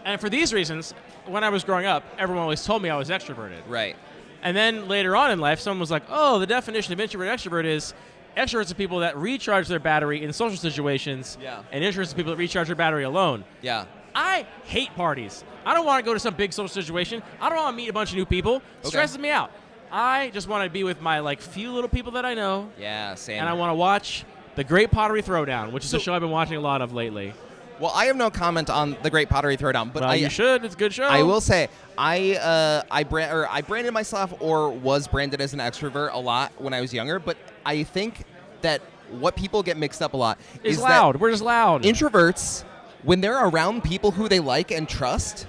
And for these reasons, when I was growing up, everyone always told me I was extroverted. Right. And then later on in life, someone was like, oh, the definition of introvert extrovert is extroverts are people that recharge their battery in social situations, and introverts are people that recharge their battery alone. Yeah. I hate parties. I don't want to go to some big social situation. I don't want to meet a bunch of new people. It stresses me out. I just want to be with my few little people that I know. Yeah, same. And I want to watch The Great Pottery Throwdown, which is a show I've been watching a lot of lately. Well, I have no comment on The Great Pottery Throwdown, but you should. It's a good show. I will say I branded myself or was branded as an extrovert a lot when I was younger, but I think that what people get mixed up a lot is loud. That we're just loud. Introverts, when they're around people who they like and trust,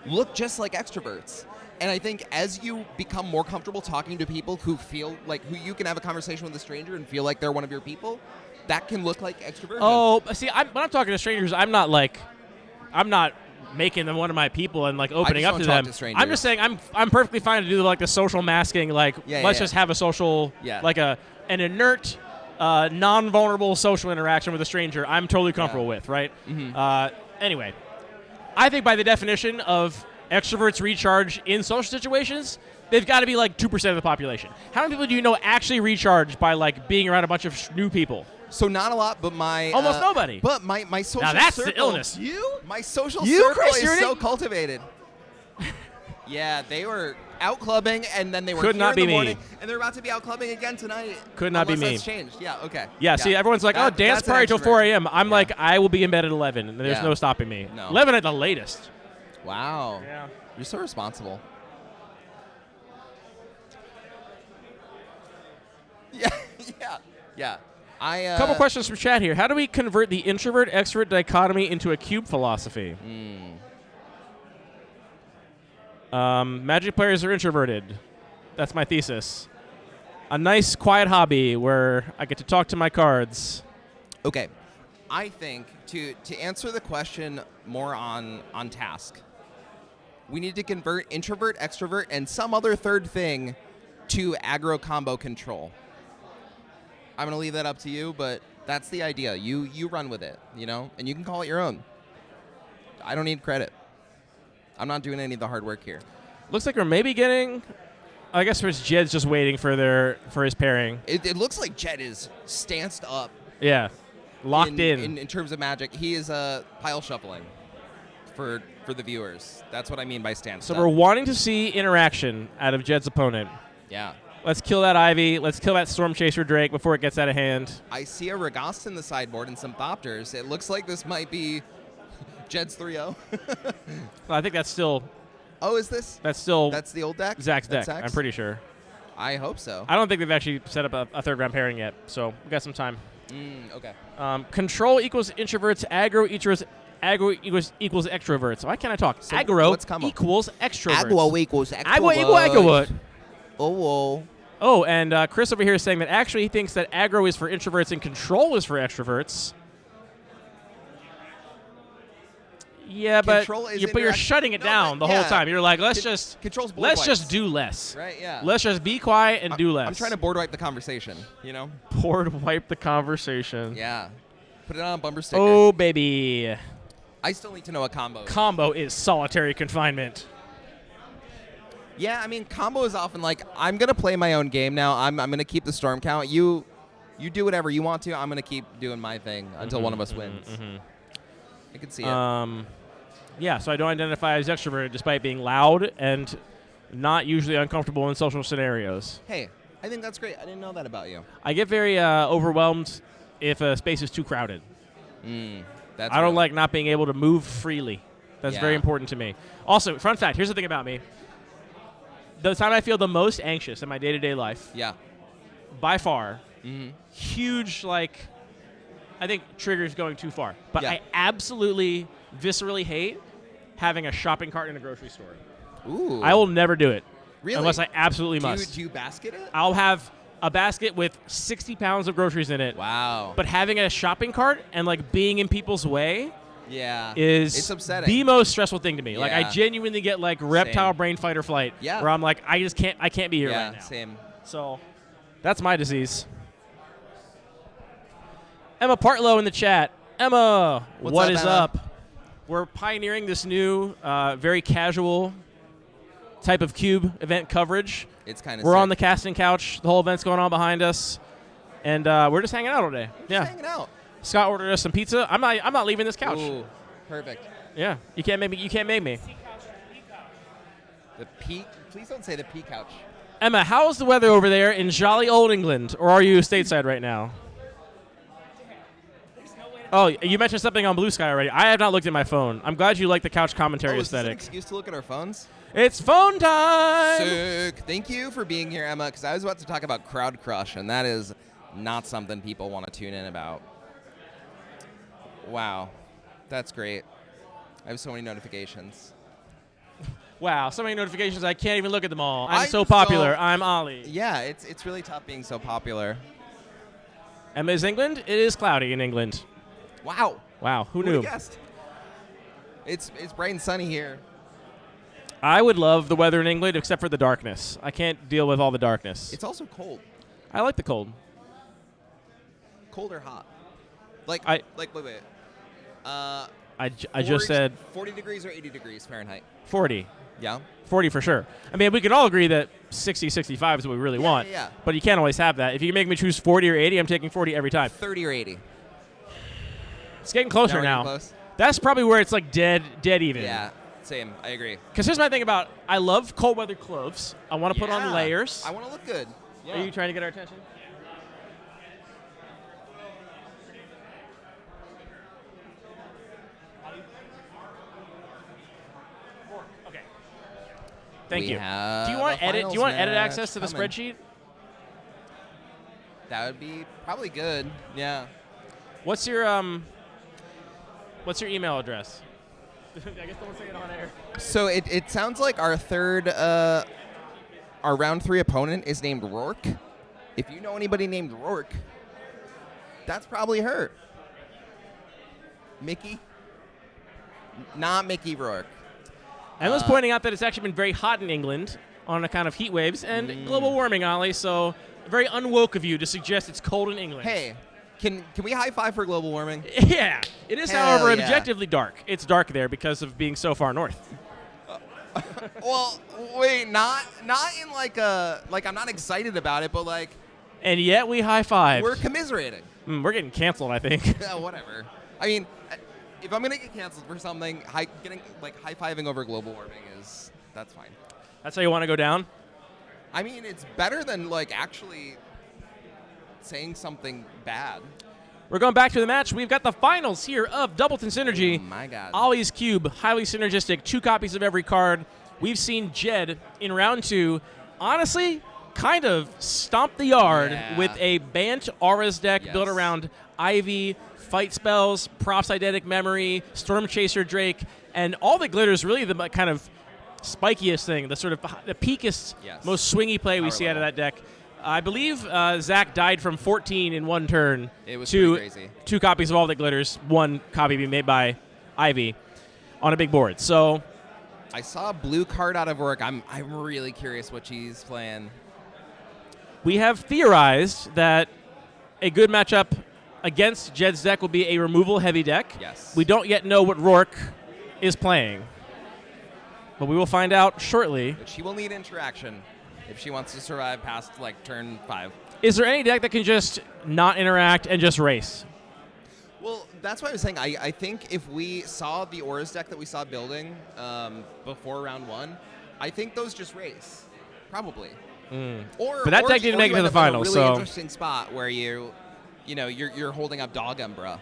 look just like extroverts. And I think as you become more comfortable talking to people who feel like who you can have a conversation with a stranger and feel like they're one of your people, that can look like extroversion. Oh, see, when I'm talking to strangers, I'm not making them one of my people and opening up to them. I'm just saying I'm perfectly fine to do the social masking. Let's just have a social, an inert non-vulnerable social interaction with a stranger, I'm totally comfortable with, right? Anyway, I think by the definition of extroverts recharge in social situations, they've got to be like 2% of the population. How many people do you know actually recharge by like being around a bunch of new people? So not a lot, but my almost nobody. But my social now that's circle, the illness. My social You, circle Chris, is you're so cultivated. Yeah, they were out clubbing, and then they were Could here not in be the me. morning, and they're about to be out clubbing again tonight. Could not be unless me. That's changed. Yeah. Okay. Yeah, see, everyone's like, oh, dance that's an party till extrovert. 4 a.m. I'm Yeah. like, I will be in bed at 11. And there's Yeah. no stopping me. No. 11 at the latest. Wow. Yeah. You're so responsible. Yeah. Yeah. I Couple questions from chat here. How do we convert the introvert-extrovert dichotomy into a cube philosophy? Magic players are introverted. That's my thesis. A nice, quiet hobby where I get to talk to my cards. Okay. I think to answer the question more on task, we need to convert introvert, extrovert, and some other third thing to aggro combo control. I'm going to leave that up to you, but that's the idea. You run with it, and you can call it your own. I don't need credit. I'm not doing any of the hard work here. Looks like we're maybe getting... I guess Jed's just waiting for his pairing. It looks like Jed is stanced up. Yeah. Locked in. In terms of Magic. He is pile shuffling for the viewers. That's what I mean by stanced up. So we're wanting to see interaction out of Jed's opponent. Yeah. Let's kill that Ivy. Let's kill that Storm Chaser Drake before it gets out of hand. I see a Regast in the sideboard and some Thopters. It looks like this might be Jed's 3-0. Well, I think that's still... Oh, is this? That's still... That's the old deck? Zach's deck, Zach's? I'm pretty sure. I hope so. I don't think they've actually set up a third round pairing yet, so we got some time. Okay. Control equals introverts. Aggro equals extroverts. Why can't I talk? So Aggro what's combo? equals extroverts. Agua equals extrovert. Agua what? Oh. Oh, and Chris over here is saying that actually he thinks that aggro is for introverts and control is for extroverts. Yeah, but you're shutting it down the whole time. You're like, let's just do less. Right, yeah. Let's just be quiet and do less. I'm trying to board wipe the conversation, Board wipe the conversation. Yeah. Put it on a bumper sticker. Oh, baby. I still need to know a combo. Combo is solitary confinement. Yeah, I mean, combo is often like, I'm going to play my own game now. I'm going to keep the storm count. You do whatever you want to. I'm going to keep doing my thing until one of us wins. I can see it. Yeah, so I don't identify as extroverted despite being loud and not usually uncomfortable in social scenarios. Hey, I think that's great. I didn't know that about you. I get very overwhelmed if a space is too crowded. I don't like not being able to move freely. That's very important to me. Also, fun fact, here's the thing about me. The time I feel the most anxious in my day-to-day life, by far, huge, I think triggers going too far. But I absolutely, viscerally hate having a shopping cart in a grocery store. Ooh. I will never do it. Really? Unless I absolutely must. Do you basket it? I'll have a basket with 60 pounds of groceries in it. Wow. But having a shopping cart and being in people's way is it's upsetting. the most stressful thing to me. Yeah. I genuinely get reptile brain fight or flight where I'm like, I can't be here right now. Same. So that's my disease. Emma Partlow in the chat. Emma, what is up? We're pioneering this new, very casual type of cube event coverage. It's kind of We're on the casting couch. The whole event's going on behind us. And we're just hanging out all day. Just hanging out. Scott ordered us some pizza. I'm not leaving this couch. Ooh, perfect. Yeah. You can't make me. The P. Please don't say the P couch. Emma, how's the weather over there in jolly old England? Or are you stateside right now? Oh, you mentioned something on Blue Sky already. I have not looked at my phone. I'm glad you like the couch commentary Is this an aesthetic. excuse to look at our phones? It's phone time! Sick. Thank you for being here, Emma, because I was about to talk about Crowd Crush, and that is not something people want to tune in about. Wow. That's great. I have so many notifications. Wow, so many notifications I can't even look at them all. I'm I so just popular. don't- I'm Ollie. Yeah, it's really tough being so popular. Emma is England? It is cloudy in England. Wow. Wow, who Who knew? would've guessed? It's bright and sunny here. I would love the weather in England except for the darkness. I can't deal with all the darkness. It's also cold. I like the cold. cold or hot? Like wait. I just said 40 degrees or 80 degrees Fahrenheit. 40. Yeah. 40 for sure. I mean, we can all agree that 60, 65 is what we really want. Yeah. But you can't always have that. If you can make me choose 40 or 80, I'm taking 40 every time. 30 or 80. It's getting closer Now now. we're getting close. That's probably where it's like dead even. Yeah. Same. I agree. Because here's my thing about, I love cold weather clothes. I want to put on layers. I want to look good. Yeah. Are you trying to get our attention? Okay. Thank We you. have Do you want a edit? Do you want finals edit match access to the coming. spreadsheet? That would be probably good. Yeah. What's your email address? I guess don't say it on air. So it sounds like our third, our round 3 opponent is named Rourke. If you know anybody named Rourke, that's probably her. Mickey? Not Mickey Rourke. Emma's pointing out that it's actually been very hot in England on account of heat waves and global warming, Ollie. So very unwoke of you to suggest it's cold in England. Hey, can we high five for global warming? Yeah. It is, Hell however, yeah. objectively dark. It's dark there because of being so far north. Well, wait, not in like I'm not excited about it, but like And yet we high five. we're commiserating. We're getting canceled, I think. Yeah, whatever. I mean, if I'm gonna get canceled for something, getting like high fiving over global warming that's fine. That's how you want to go down? I mean, it's better than like actually saying something bad. We're going back to the match. We've got the finals here of Doubleton Synergy. Oh my God. Ollie's Cube, highly synergistic, 2 copies of every card. We've seen Jed in round 2, honestly, kind of stomp the yard with a Bant Aura's deck built around Ivy, Fight Spells, Props Eidetic Memory, Storm Chaser Drake, and all that glitters really the kind of spikiest thing, the sort of the peakest, most swingy play we see out of that deck. I believe Zach died from 14 in one turn. It was to pretty crazy. 2 copies of All That Glitters, 1 copy being made by Ivy on a big board. So I saw a blue card out of work. I'm really curious what she's playing. we have theorized that a good matchup against Jed's deck will be a removal heavy deck. Yes. We don't yet know what Rourke is playing, but we will find out shortly. But she will need interaction if she wants to survive past like turn 5. Is there any deck that can just not interact and just race? Well, that's what I was saying. I think if we saw the Auras deck that we saw building before round 1, I think those just race, probably. Or But that or deck you- didn't or make you it to end the up in finals, A really so- interesting spot where you're holding up Dog Umbra,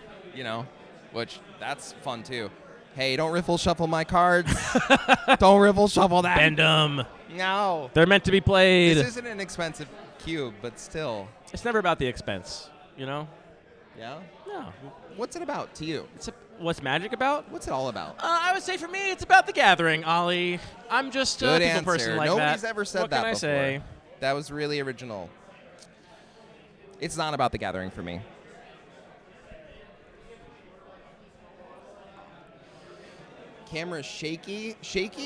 which that's fun too. Hey, don't riffle shuffle my cards. Don't riffle shuffle that. Bend 'em. No. They're meant to be played. This isn't an expensive cube, but still. It's never about the expense, you know? Yeah? No. What's it about to you? What's Magic about? What's it all about? I would say for me, it's about the gathering, Ollie. I'm just a Good people answer. person like that. Nobody's ever said what that can I before. say? That was really original. It's not about the gathering for me. Camera's shaky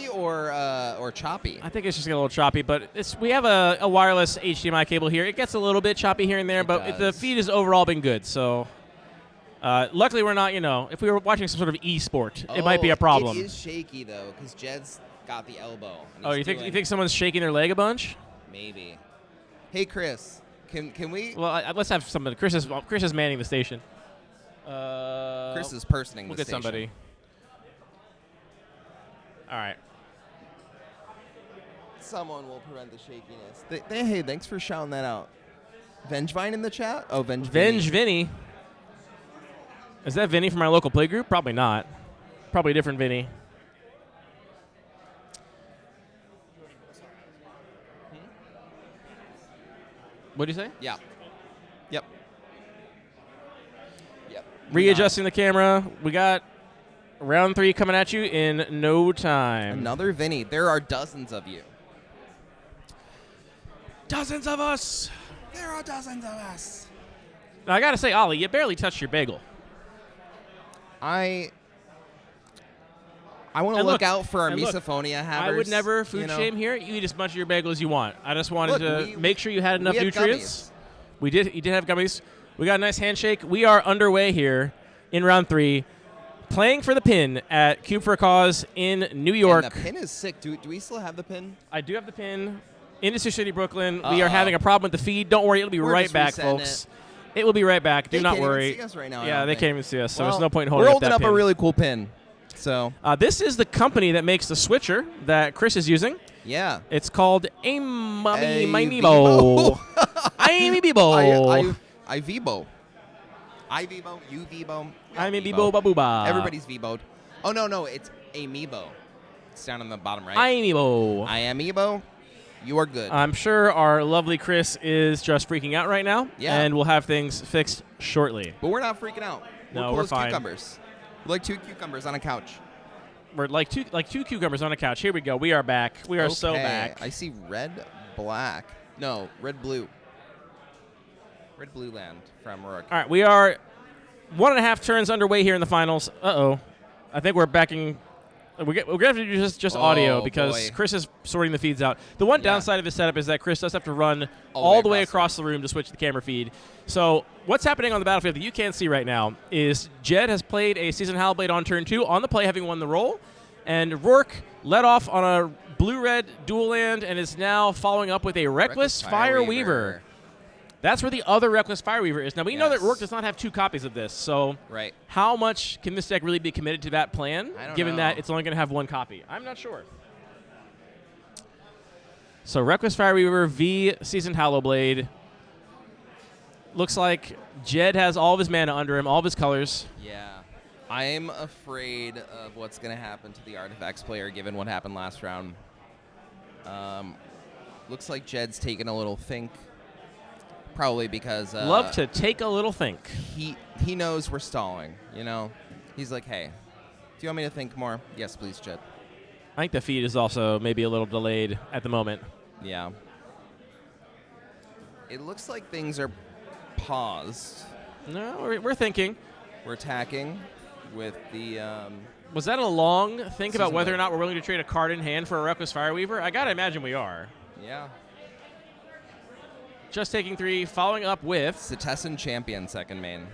or choppy. I think it's just a little choppy, but we have a wireless HDMI cable here. It gets a little bit choppy here and there, but the feed has overall been good. So luckily we're not, if we were watching some sort of e-sport, it might be a problem. It is shaky though, because Jed's got the elbow. and Oh, he's you think someone's shaking their leg a bunch? Maybe. Hey Chris, can we? Well, let's have somebody. Chris is manning the station. Chris is personing We'll the get station. somebody. All right. Someone will prevent the shakiness. Hey, thanks for shouting that out. Vengevine in the chat? Oh, Venge Vinny. Is that Vinny from our local playgroup? Probably not. Probably a different Vinny. What'd you say? Yeah. Yep. Readjusting the camera. We got round 3 coming at you in no time. Another Vinny. There are dozens of you. Dozens of us. There are dozens of us. Now, I got to say, Ollie, you barely touched your bagel. I want to And look look, out for our and look, misophonia havers. I would never food shame here. You eat as much of your bagel as you want. I just wanted to make sure you had enough we had nutrients. gummies. We did. You did have gummies. We got a nice handshake. We are underway here in round 3, playing for the pin at Cube for a Cause in New York. And the pin is sick. Do we still have the pin? I do have the pin. Industry City, Brooklyn. We are having a problem with the feed. Don't worry, it'll be right back, folks. It will be right back. Do not worry. They can't even see us right now. Yeah, they can't even see us, so well, there's no point in holding We're up that holding up pin. a really cool pin. So this is the company that makes the switcher that Chris is using. yeah, It's called Amiibo. Vibo. Amiibo. I Vibo. I Vibo. You Vibo. Amiibo Babuba. Everybody's Viboed. Oh no, it's Amiibo. It's down on the bottom right. Amiibo. I am Amiibo. You are good. I'm sure our lovely Chris is just freaking out right now. Yeah. And we'll have things fixed shortly. But we're not freaking out. No, cool we're as fine. Cucumbers. We're like 2 cucumbers on a couch. We're like two cucumbers on a couch. Here we go. We are back. We are so Okay, back. I see red, black. No, red, blue. Red, blue land from Rourke. All right, we are 1.5 turns underway here in the finals. Uh-oh. I think we're backing. We're going to have to do just audio because boy. Chris is sorting the feeds out. The one downside of his setup is that Chris does have to run all the way across the room to switch the camera feed. So what's happening on the battlefield that you can't see right now is Jed has played a Season Hallowblade on turn 2 on the play, having won the roll. And Rourke led off on a blue-red dual land and is now following up with a Reckless Fireweaver. That's where the other Reckless Fireweaver is. Now, we know that Rourke does not have 2 copies of this, so how much can this deck really be committed to that plan, given that it's only going to have 1 copy? I'm not sure. So, Reckless Fireweaver v. Seasoned Hallowblade. Looks like Jed has all of his mana under him, all of his colors. Yeah. I'm afraid of what's going to happen to the Artifacts player, given what happened last round. Looks like Jed's taking a little think. Probably because love to take a little think. He knows we're stalling, you know. He's like, hey, do you want me to think more? Yes, please, Jed. I think the feed is also maybe a little delayed at the moment. Yeah. It looks like things are paused. No, we're thinking. We're attacking with the. Was that a long think about whether or not we're willing to trade a card in hand for a Reckless Fireweaver? I gotta imagine we are. Yeah. Just taking 3, following up with Cetessan Champion second main.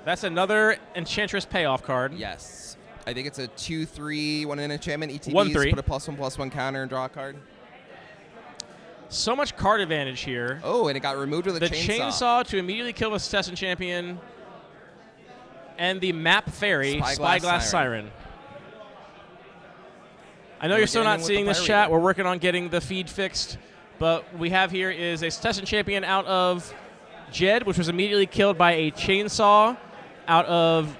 That's another Enchantress payoff card. Yes. I think it's a 2/3, 1 in enchantment. ETBs, 1/3. put a +1/+1 counter and draw a card. So much card advantage here. Oh, and it got removed with a the chainsaw. to immediately kill the Cetessan Champion. And the Map Fairy, Spyglass Siren. I know you're still not seeing this chat. We're working on getting the feed fixed. But what we have here is a Cetessan Champion out of Jed, which was immediately killed by a chainsaw out of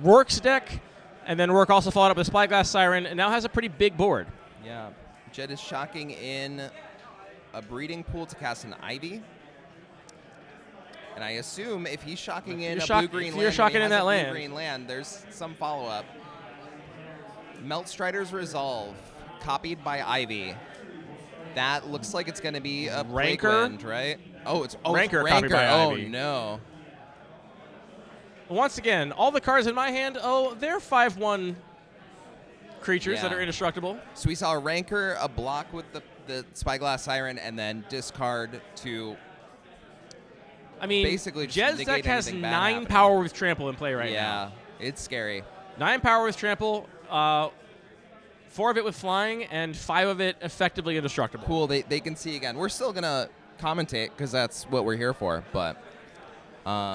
Rourke's deck. And then Rourke also followed up with Spyglass Siren and now has a pretty big board. Yeah. Jed is shocking in a breeding pool to cast an Ivy. And I assume if he's shocking in a blue-green land, you're shocking in that land, blue-green land, there's some follow-up. Meltstrider's Resolve, copied by Ivy. That looks like it's going to be a Rancor, Plague Wind, right? Oh, it's Rancor. Rancor. By oh Ivy. No. Once again, all the cards in my hand, they're 5/1 creatures that are indestructible. So we saw a Rancor, a block with the Spyglass Siren, and then discard to. I mean, basically, Jed's deck has 9 power with trample in play right now. Yeah, it's scary. 9 power with trample, 4 of it with flying, and 5 of it effectively indestructible. Cool. They can see again. We're still gonna commentate because that's what we're here for. But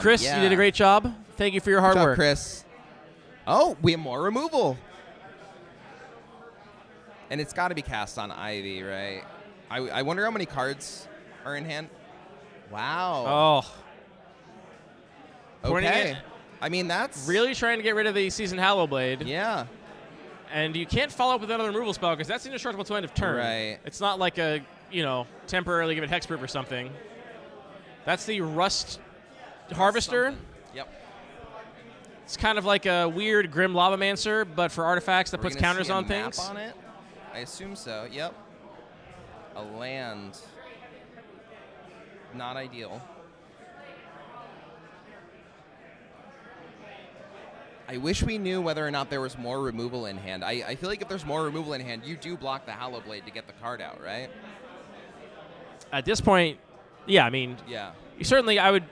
Chris, you did a great job. Thank you for your hard work, Chris. Oh, we have more removal, and it's got to be cast on Ivy, right? I wonder how many cards are in hand. Wow. Oh. Okay. I mean, that's really trying to get rid of the Seasoned Hallowblade. Yeah. And you can't follow up with another removal spell because that's indestructible to end of turn. Right. It's not like a, temporarily give it hexproof or something. That's the Rust Harvester. Yep. It's kind of like a weird Grim Lavamancer, but for artifacts that puts counters on map things. On it? I assume so. Yep. A land. Not ideal. I wish we knew whether or not there was more removal in hand. I feel like if there's more removal in hand, you do block the Hallowblade to get the card out, right? At this point, yeah, I mean, yeah. Certainly I would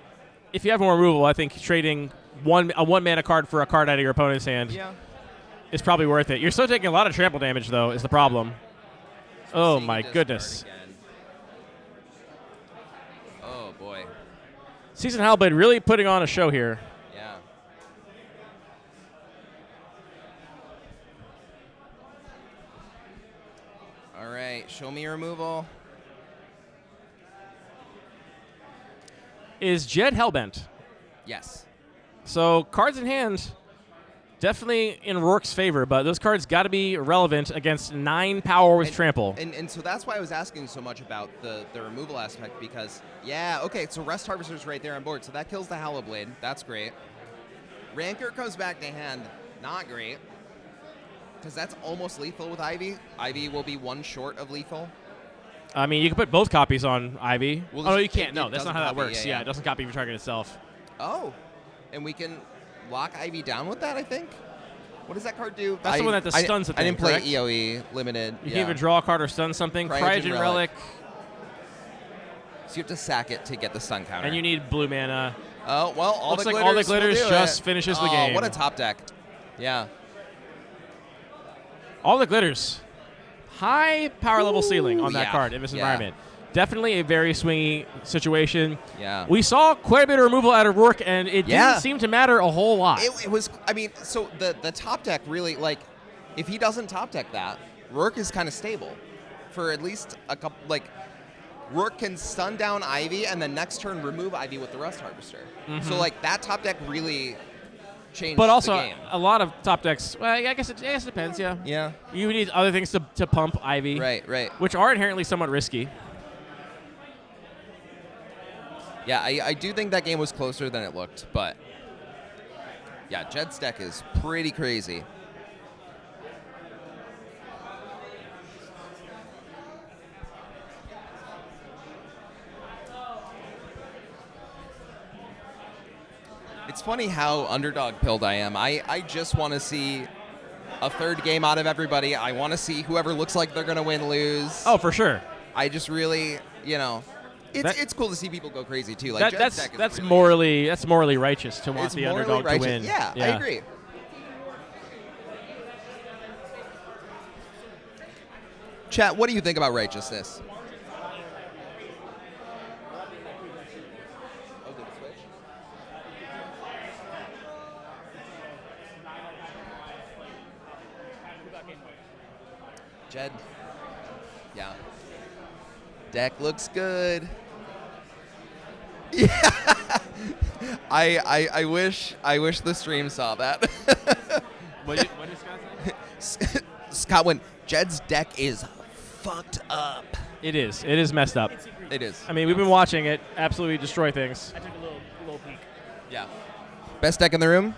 if you have more removal, I think trading a 1-mana card for a card out of your opponent's hand is probably worth it. You're still taking a lot of trample damage, though, is the problem. Oh, my goodness. Oh, boy. Season Hellblade really putting on a show here. Yeah. All right, show me your removal. Is Jed hellbent? Yes. So cards in hand, definitely in Rourke's favor, but those cards got to be relevant against 9 power with trample. And so that's why I was asking so much about the removal aspect, because, okay, so Rest Harvester's right there on board, so that kills the Hallowblade. That's great. Rancor comes back to hand. Not great, because that's almost lethal with Ivy. Ivy will be 1 short of lethal. I mean, you can put both copies on Ivy. Well, oh, no, you can't. it No, that's not how that copy, works. yeah. It doesn't copy your target itself. Oh, and we can lock Ivy down with that, I think. What does that card do? That's the one that stuns the thing, I didn't play correct? EOE limited. You can either draw a card or stun something. Cryogen Relic. So you have to sack it to get the stun counter. And you need blue mana. Oh, well, all Looks the like glitters all the glitters will do just it. finishes the game. What a top deck. Yeah. All the glitters. High power level ceiling on that card in this environment. Definitely a very swingy situation. Yeah. We saw quite a bit of removal out of Rourke, and it didn't seem to matter a whole lot. It was, I mean, so the top deck really, like, if he doesn't top deck that, Rourke is kind of stable for at least a couple, like, Rourke can stun down Ivy and then next turn remove Ivy with the Rust Harvester. So, like, that top deck really changed but also, the game. a lot of top decks, well, I guess it depends, yeah. Yeah. You need other things to pump Ivy. Right. Which are inherently somewhat risky. Yeah, I do think that game was closer than it looked, but yeah, Jed's deck is pretty crazy. It's funny how underdog pilled I am. I just want to see a third game out of everybody. I want to see whoever looks like they're going to win lose. Oh, for sure. I just really, it's cool to see people go crazy too. Like that's morally righteous to want the underdog righteous. to win. Yeah, I agree. Chat, what do you think about righteousness? Jed. Yeah. Deck looks good. Yeah. I wish the stream saw that. What did Scott say? Scott went, Jed's deck is fucked up. It is. It is messed up. It is. I mean, we've been watching it absolutely destroy things. I took a little peek. Yeah. Best deck in the room?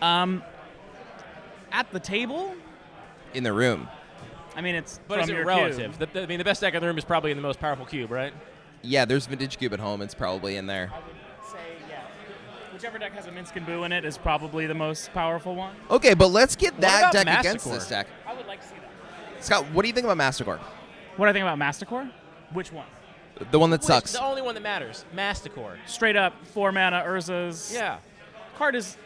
At the table, In the room. I mean, it's But from is it your relative? cube. I mean, the best deck in the room is probably in the most powerful cube, right? Yeah, there's Vintage Cube at home. It's probably in there. I would say, yeah. Whichever deck has a Minsk and Boo in it is probably the most powerful one. Okay, but let's get that about deck Masticore? against this deck. I would like to see that. Scott, what do you think about Masticore? What do I think about Masticore? Which one? The one that sucks. The only one that matters. Masticore. Straight up 4 mana Urza's. Yeah. Card is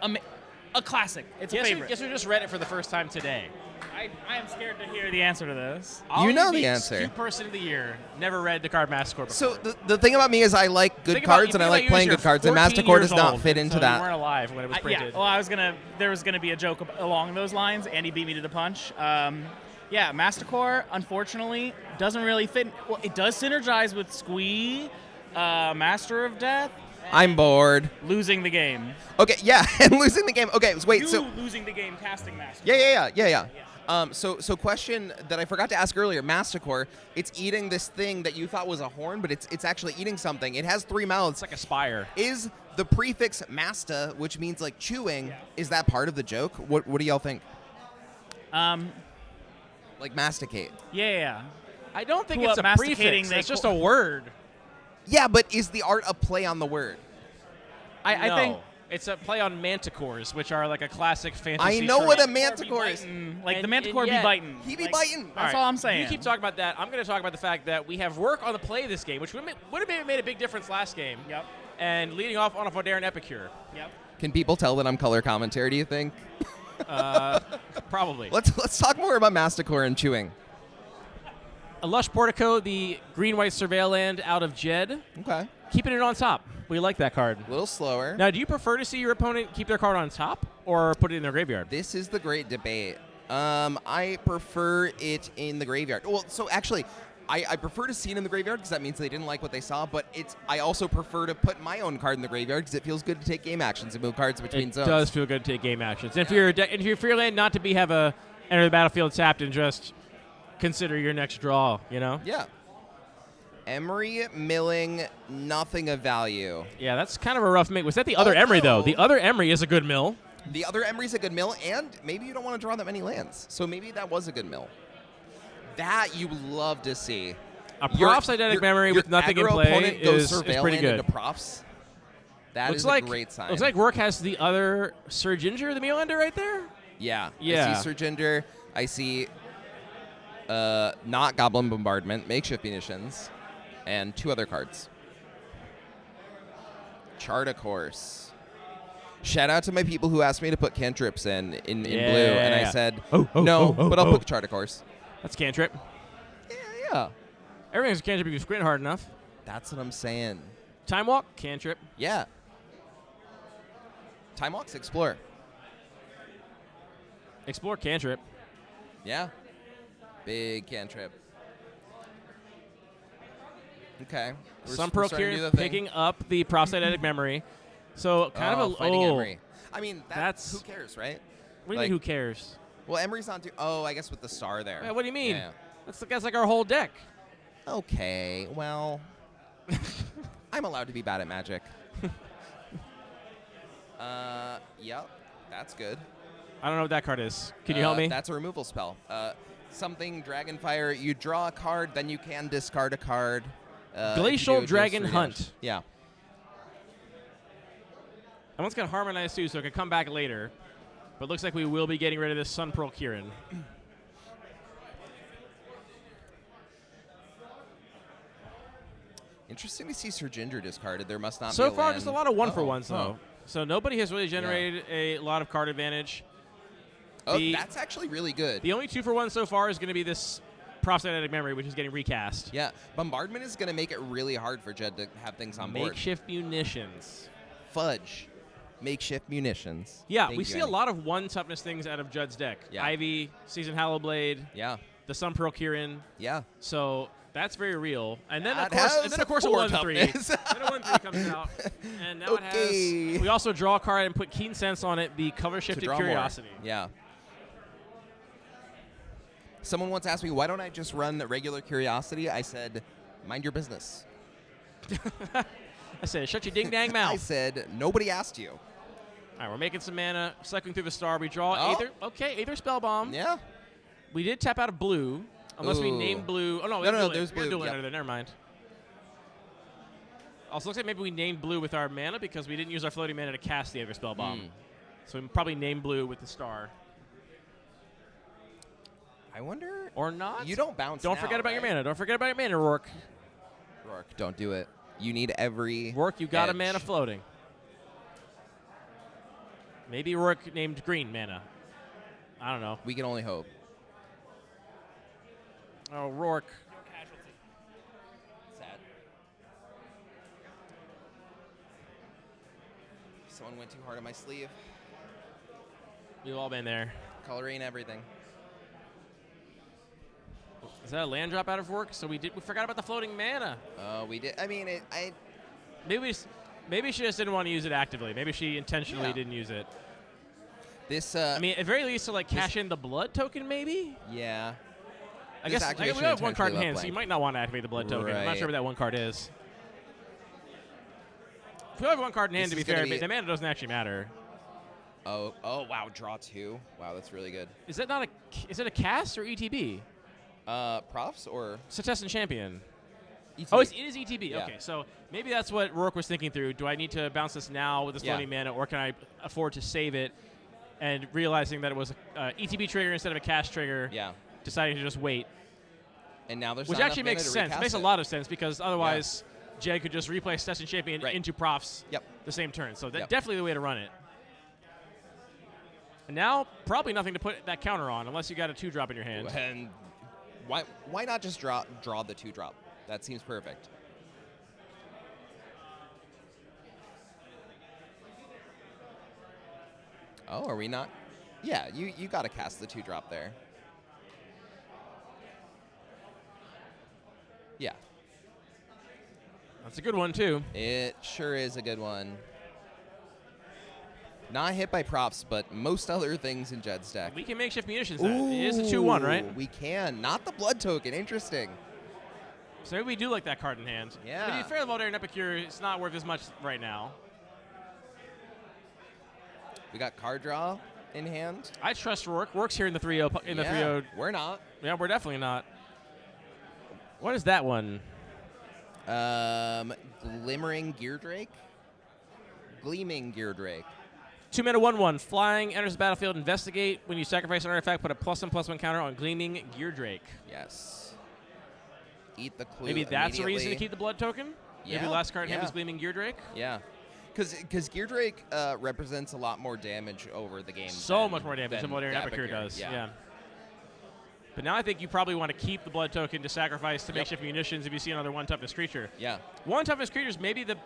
a classic. It's a favorite. Guess we just read it for the first time today. I am scared to hear the answer to this. You know the answer. Cube person of the year. Never read the card Masticore before. So the thing about me is I like good cards and I like playing good cards, and Masticore does not fit into that. You weren't alive when it was printed. Yeah, well, there was gonna be a joke along those lines. Andy beat me to the punch. Yeah, Masticore, unfortunately, doesn't really fit. Well, it does synergize with Squee, Master of Death. I'm bored. Losing the game. Okay, yeah, and losing the game. Okay, wait, so losing the game casting Master. Yeah. So question that I forgot to ask earlier, Masticore, it's eating this thing that you thought was a horn, but it's actually eating something. It has 3 mouths. It's like a spire. Is the prefix masta, which means like chewing, is that part of the joke? What do y'all think? Like masticate. Yeah. I don't think Who it's up a masticating, prefix. they It's just a word. Yeah, but is the art a play on the word? I No. think It's a play on manticores, which are like a classic fantasy. I know what a trope. manticore is. like the And Manticore be yet- biting. He be Like, biting. That's All all right. I'm saying. You keep talking about that. I'm going to talk about the fact that we have work on the play of this game, which would have made a big difference last game. Yep. and leading off on a Vodarin Epicure. Yep. Can people tell that I'm color commentary, do you think? Probably. Let's talk more about Masticore and chewing. A Lush Portico, the green-white Surveil land out of Jed. Okay. Keeping it on top. We like that card. A little slower. Now, do you prefer to see your opponent keep their card on top or put it in their graveyard? This is the great debate. I prefer it in the graveyard. Well, so actually, I prefer to see it in the graveyard because that means they didn't like what they saw, but I also prefer to put my own card in the graveyard because it feels good to take game actions and move cards between zones. It does feel good to take game actions. And for your land not to enter the battlefield tapped and just consider your next draw, you know? Yeah. Emery milling, nothing of value. Yeah, that's kind of a rough make. Was that the other Emery, though? The other Emery is a good mill. The other Emery's a good mill, and maybe you don't want to draw that many lands. So maybe that was a good mill. That you love to see. A Prof's Eidetic Memory with nothing in play is pretty good. Into Profs. That looks is like, a great sign. Looks like Rourke has the other Surginger, the Mealander, right there. Yeah. Yeah. I see Surginger. I see not Goblin Bombardment, Makeshift Munitions, and 2 other cards. Chart a Course. Shout out to my people who asked me to put cantrips in blue, and I said, no, but I'll put Chart a Course. That's cantrip. Yeah. Everything's a cantrip if you squint hard enough. That's what I'm saying. Time Walk, cantrip. Yeah. Time Walks, Explore. Explore, cantrip. Yeah. Big cantrip. Okay. Sunpearl Kieran picking up the Prosthetic Memory. So kind of a fighting Emery. I mean, that's who cares, right? What do you mean, who cares? Well, Emery's not too. Oh, I guess with the star there. Yeah, what do you mean? Yeah. That's like our whole deck. Okay. Well, I'm allowed to be bad at Magic. Yep. That's good. I don't know what that card is. Can you help me? That's a removal spell. Something Dragonfire. You draw a card, then you can discard a card. Glacial Dragon Hunt. Yeah. That one's got Harmonize too, so it can come back later. But looks like we will be getting rid of this Sunpearl Kieran. Interesting to see Surginger discarded. There must not be so a far, land. just a lot of one-for-ones, though. So nobody has really generated a lot of card advantage. Oh, that's actually really good. The only 2-for-1 so far is going to be this Prosthetic Memory, which is getting recast. Yeah. Bombardment is going to make it really hard for Jed to have things on board. Makeshift Munitions. Fudge. Makeshift Munitions. Yeah, we see a lot of 1-toughness things out of Judd's deck. Yeah. Ivy, Seasoned Hallowblade. Yeah. The Sunpearl Kieran. Yeah. So that's very real. And then, that of course, a 1-3. Then a 1-3 comes out. And now it has. We also draw a card and put Keen Sense on it, the Cover Shifted Curiosity. More. Yeah. Someone once asked me, why don't I just run the regular Curiosity? I said, mind your business. I said, shut your ding-dang mouth. I said, nobody asked you. All right, we're making some mana, cycling through the star. We draw Aether. Okay, Aether Spellbomb. Yeah. We did tap out of blue, unless we named blue. Oh, no, there's blue. There. Never mind. Also, looks like maybe we named blue with our mana because we didn't use our floating mana to cast the Aether Spellbomb. So we probably named blue with the star. I wonder. Or not. You don't bounce. Don't forget about your mana. Don't forget about your mana, Rourke. Rourke, don't do it. You need every. Rourke, you got a mana floating. Maybe Rourke named green mana. I don't know. We can only hope. Oh, Rourke. No casualty. Sad. Someone went too hard on my sleeve. We've all been there. Coloring everything. Is that a land drop out of Rourke? So we forgot about the floating mana. We did. I mean, Maybe she just didn't want to use it actively. Maybe she intentionally didn't use it. This. I mean, at very least to like cash in the blood token, maybe. Yeah. I guess we have one card in hand, so you might not want to activate the blood token. I'm not sure what that one card is. If we have one card in hand, to be fair, the mana doesn't actually matter. Oh, wow, draw 2. Wow, that's really good. Is it a cast or ETB? Profs or Setessan Champion. ETB. Oh, it is ETB. Yeah. Okay, so maybe that's what Rourke was thinking through. Do I need to bounce this now with this floating mana, or can I afford to save it? And realizing that it was an ETB trigger instead of a cast trigger, deciding to just wait. And now there's which actually makes sense. It makes a lot of sense because otherwise, Jed could just replay Session Champion Right. into Profs Yep. the same turn. So that's Yep. definitely the way to run it. And now, probably nothing to put that counter on unless you got a 2-drop in your hand. And why not just draw the 2-drop? That seems perfect. Oh, are we not? Yeah, you got to cast the 2-drop there. Yeah, That's a good one, too. it sure is a good one. Not hit by props, but most other things in Jed's deck. We can makeshift munitions then. It is a 2-1, right? We can. Not the blood token. Interesting. So maybe we do like that card in hand. Yeah. To be fair, the Voldaren Epicure, it's not worth as much right now. We got card draw in hand. I trust Rourke. Rourke's here in the 3-0. In the 3-0. We're not. Yeah, we're definitely not. What is that one? Glimmering Gear Drake? Gleaming Gear Drake. 2-mana 1/1. Flying, enters the battlefield, investigate. When you sacrifice an artifact, put a +1/+1 counter on Gleaming Gear Drake. Yes. Eat the clue. Maybe that's a reason to immediately. keep the blood token? Yeah, Maybe last card in hand yeah. is Gleaming Gear Drake? Yeah. Because Gear Drake represents a lot more damage over the game. So much more damage than than Voldaren the Epicure does. Yeah. Yeah. But now I think you probably want to keep the blood token to sacrifice to makeshift munitions if you see another 1 toughness creature. Yeah. 1 toughness creatures, maybe the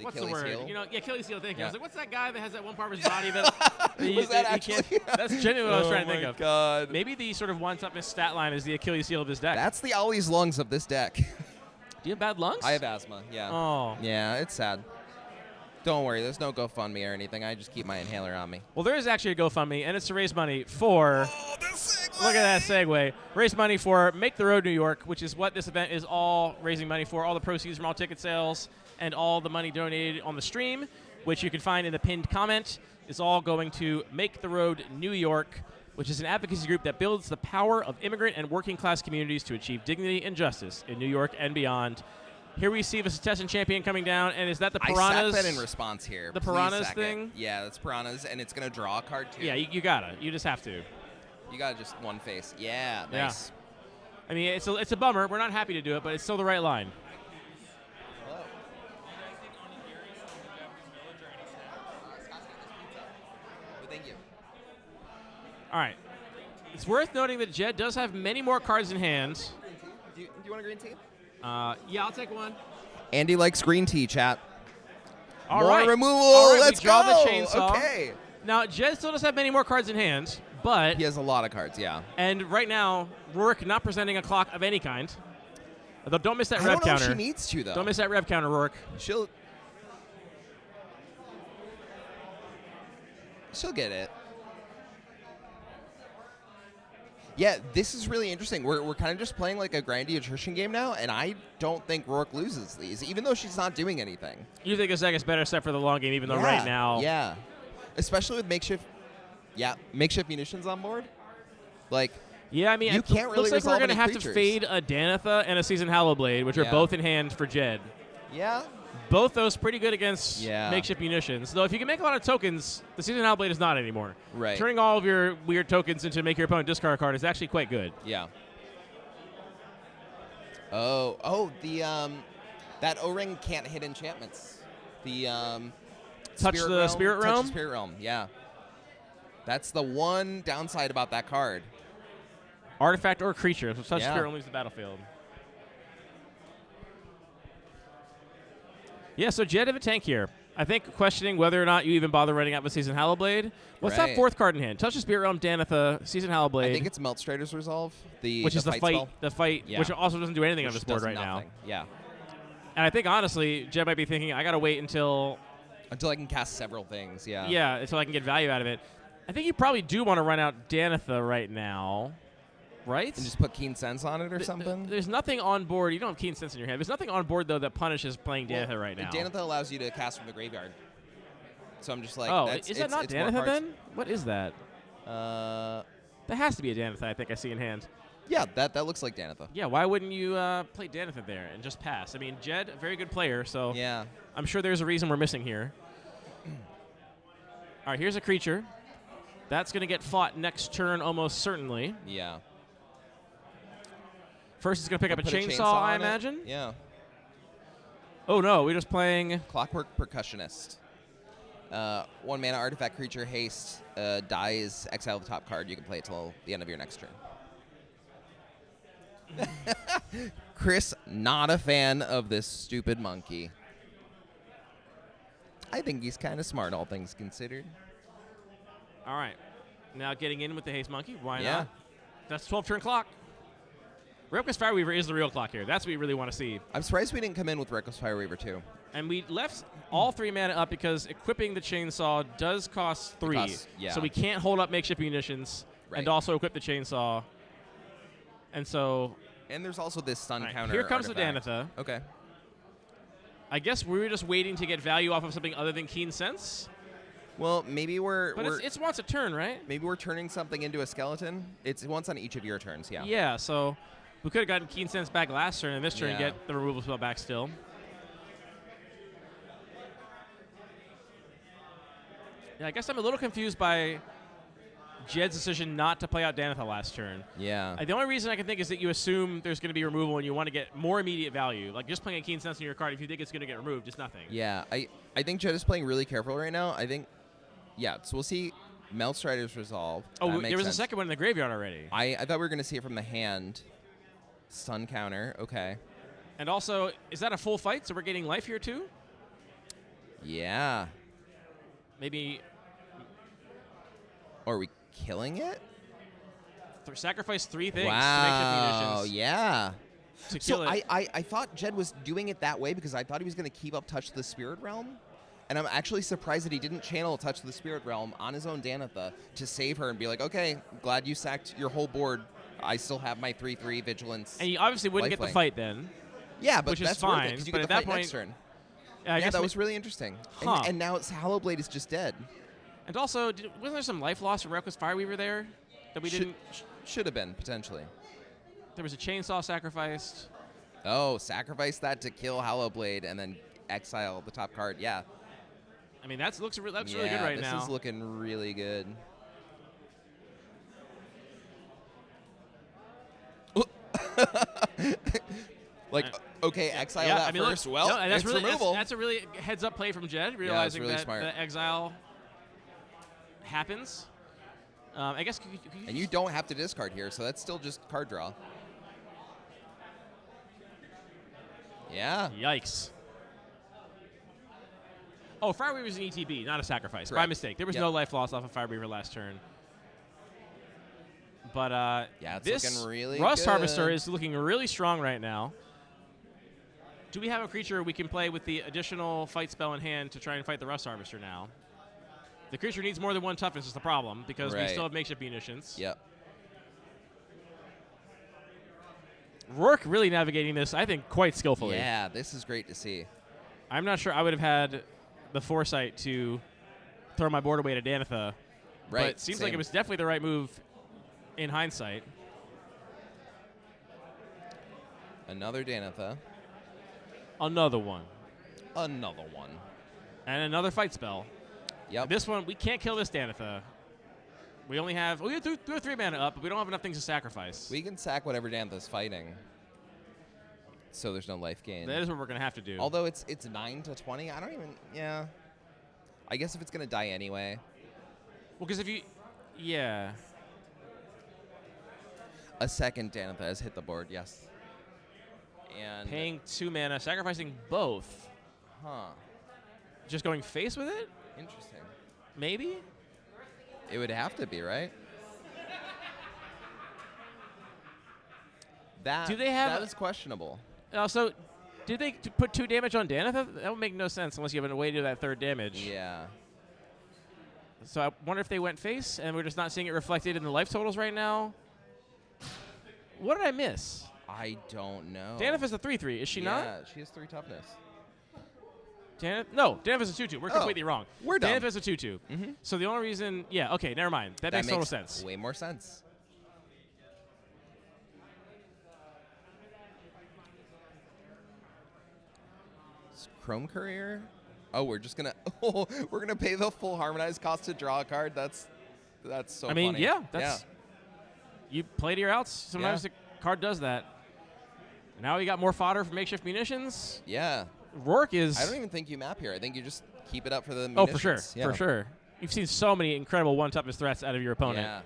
what's the Achilles word? heel? You know, yeah, Achilles heel. Thank you. I Yeah. was like, what's that guy that has that one part of his body that? Was that actually? That's genuinely what I was trying to Oh think my of. God. Maybe the sort of 1 toughness stat line is the Achilles heel of this deck. That's the Ollie's lungs of this deck. Do you have bad lungs? I have asthma. Yeah. Oh. Yeah, it's sad. Don't worry, there's no GoFundMe or anything. I just keep my inhaler on me. Well, there is actually a GoFundMe, and it's to raise money for. Oh, this segue! Look at that segue. Raise money for Make the Road New York, which is what this event is all raising money for. All the proceeds from all ticket sales and all the money donated on the stream, which you can find in the pinned comment, is all going to Make the Road New York, which is an advocacy group that builds the power of immigrant and working class communities to achieve dignity and justice in New York and beyond. Here we see the Succession Champion coming down, and is that the Piranhas? I sacked that in response here. The Please Piranhas sack thing? it. Yeah, that's Piranhas, and it's going to draw a card, too. Yeah, you gotta. You just have to. You got just one face. Yeah, nice. I mean, it's a bummer. We're not happy to do it, but it's still the right line. Hello. Well, thank you. All right. It's worth noting that Jed does have many more cards in hand. Do you want a green tea? Yeah, I'll take one. Andy likes green tea, chat. All More right. removal. All right, Let's we draw go. the chainsaw. Okay. Now, Jed still does have many more cards in hand, but He has a lot of cards, yeah. and right now, Rourke not presenting a clock of any kind. Although, don't miss that I rev don't know counter. if she needs to, though. Don't miss that rev counter, Rourke. She'll get it. Yeah, this is really interesting. We're kind of just playing like a grindy attrition game now, and I don't think Rourke loses these, even though she's not doing anything. You think Osaka is better set for the long game, even though right now. Yeah. Especially with makeshift munitions on board. Like, Yeah, I mean, You it can't really looks like we're resolve going to any have creatures. to fade a Danitha and a Seasoned Hallowblade, which are Yeah. both in hand for Jed. yeah. Both those pretty good against Yeah. makeshift munitions. Though if you can make a lot of tokens, the Seasoned Hellblade is not anymore. Right. Turning all of your weird tokens into make your opponent discard a card is actually quite good. Yeah. The that O-ring can't hit enchantments. The Touch the Spirit Touch Realm? the Spirit Realm, yeah. That's the one downside about that card. Artifact or creature. So touch Yeah. spirit leaves the battlefield. Yeah, so Jed have a tank here. I think questioning whether or not you even bother running out with Seasoned Hallowblade. What's that Right. fourth card in hand? Touch the Spirit Realm, Danitha, Seasoned Hallowblade. I think it's Meltstrader's Resolve, which is the fight, spell, the fight, Yeah. which also doesn't do anything on which this board does right now. nothing. Yeah. And I think honestly, Jed might be thinking, I gotta wait until Until I can cast several things, yeah. until I can get value out of it. I think you probably do want to run out Danitha right now, right? And just put Keen Sense on it or something. There's nothing on board. You don't have Keen Sense in your hand. There's nothing on board though that punishes playing Danitha right now. Danitha allows you to cast from the graveyard. So I'm just like, Oh, that's, is that not it's more Danitha cards. then? What is that? Uh, That has to be a Danitha. I think I see in hand. yeah, that looks like Danitha. Yeah, why wouldn't you play Danitha there and just pass? I mean, Jed, a very good player, so Yeah. I'm sure there's a reason we're missing here. All right, here's a creature. That's going to get fought next turn almost certainly. Yeah. First, he's going to pick up a Put chainsaw, I on it. imagine. Yeah. Oh, no. We're just playing... Clockwork Percussionist. 1 mana artifact creature, haste, dies, exile the top card. You can play it till the end of your next turn. Chris, not a fan of this stupid monkey. I think he's kind of smart, all things considered. All right. Now getting in with the haste monkey. Why Yeah. not? That's 12-turn clock. Reckless Fireweaver is the real clock here. That's what we really want to see. I'm surprised we didn't come in with Reckless Fireweaver, too. And we left all 3 mana up because equipping the chainsaw does cost 3. Yeah. So we can't hold up makeshift munitions Right. and also equip the chainsaw. And so... And there's also this stun All right, counter here comes artifact. the Danitha. Okay. I guess we were just waiting to get value off of something other than Keen Sense. Well, maybe But it's once a turn, right? maybe we're turning something into a skeleton. It's once on each of your turns, yeah. Yeah, so we could have gotten Keen Sense back last turn and this turn Yeah. get the removal spell back still. Yeah, I guess I'm a little confused by Jed's decision not to play out Danitha last turn. Yeah. The only reason I can think is that you assume there's going to be removal and you want to get more immediate value. Like just playing a Keen Sense in your card, if you think it's going to get removed, it's nothing. Yeah, I think Jed is playing really careful right now. I think, so we'll see Melstrider's Resolve. Oh, That makes there was sense. a second one in the graveyard already. I thought we were going to see it from the hand. Stun counter, okay. And also, is that a full fight? So we're getting life here too? Yeah. Maybe Or are we killing it? sacrifice 3 things Wow, to make munitions yeah. to kill So it. I thought Jed was doing it that way because I thought he was going to keep up Touch of the Spirit Realm. And I'm actually surprised that he didn't channel Touch of the Spirit Realm on his own Danitha to save her and be like, okay, glad you sacked your whole board. I still have my 3/3 Vigilance. And you obviously wouldn't get the lifelink. fight then. Yeah, but which is that's fine, worth it because you but get at the that fight point- next turn. I Yeah, guess that was really interesting. Huh. And now it's Hallowblade is just dead. And also, wasn't there some life loss from Reckless Fireweaver there that we didn't? Should have been, potentially. There was a chainsaw sacrificed. Oh, sacrifice that to kill Hallowblade and then exile the top card. Yeah. I mean, that looks really good Yeah, right now. This is looking really good. Okay, exile yeah, that I mean, first. look, Well, no, and that's it's really, removal. That's a really heads-up play from Jed, realizing really that smart. the exile happens. I guess. And you don't have to discard here, so that's still just card draw. Yeah. Yikes. Oh, Fireweaver is an ETB, not a sacrifice. My Correct. mistake. There was Yep. no life loss off of Fireweaver last turn. But Yeah, it's this looking really Rust good. Harvester is looking really strong right now. Do we have a creature we can play with the additional fight spell in hand to try and fight the Rust Harvester now? The creature needs more than 1 toughness is the problem because we Right. still have makeshift munitions. Yep. Rourke really navigating this, I think, quite skillfully. Yeah, this is great to see. I'm not sure I would have had the foresight to throw my board away to Danitha. But Right, it seems like same. it was definitely the right move in hindsight. Another Danitha. Another one. Another one. And another fight spell. Yep. This one, we can't kill this Danitha. We only have... We have 3 mana up, but we don't have enough things to sacrifice. We can sack whatever Danitha's fighting. So there's no life gain. That is what we're going to have to do. Although it's 9 to 20, I don't even. Yeah. I guess if it's gonna die anyway. Well, because if you... Yeah. A second Danitha has hit the board. Yes. And Paying 2 mana, sacrificing both. huh. Just going face with it? Interesting. Maybe? It would have to be, right? That Do they have that a- is questionable. Also, did they put 2 damage on Danitha? That would make no sense unless you have a way to do that 3rd damage. Yeah. So I wonder if they went face and we're just not seeing it reflected in the life totals right now. What did I miss? I don't know. Danitha's a 3/3, is she not? Yeah, she has 3 toughness. No, Danitha's a 2/2. We're completely wrong. we're dumb. Danitha's a 2/2. So the only reason, yeah, okay, never mind. That makes total sense. Way more sense. Chrome Courier? Oh, we're just gonna we're gonna pay the full harmonized cost to draw a card. That's so I mean, funny. yeah, that's you play to your outs. Sometimes Yeah. the card does that. Now we got more fodder for makeshift munitions. Yeah. Rourke is... I don't even think you map here. I think you just keep it up for the munitions. Oh, for sure. Yeah. For sure. You've seen so many incredible one-toughest threats out of your opponent. Yeah.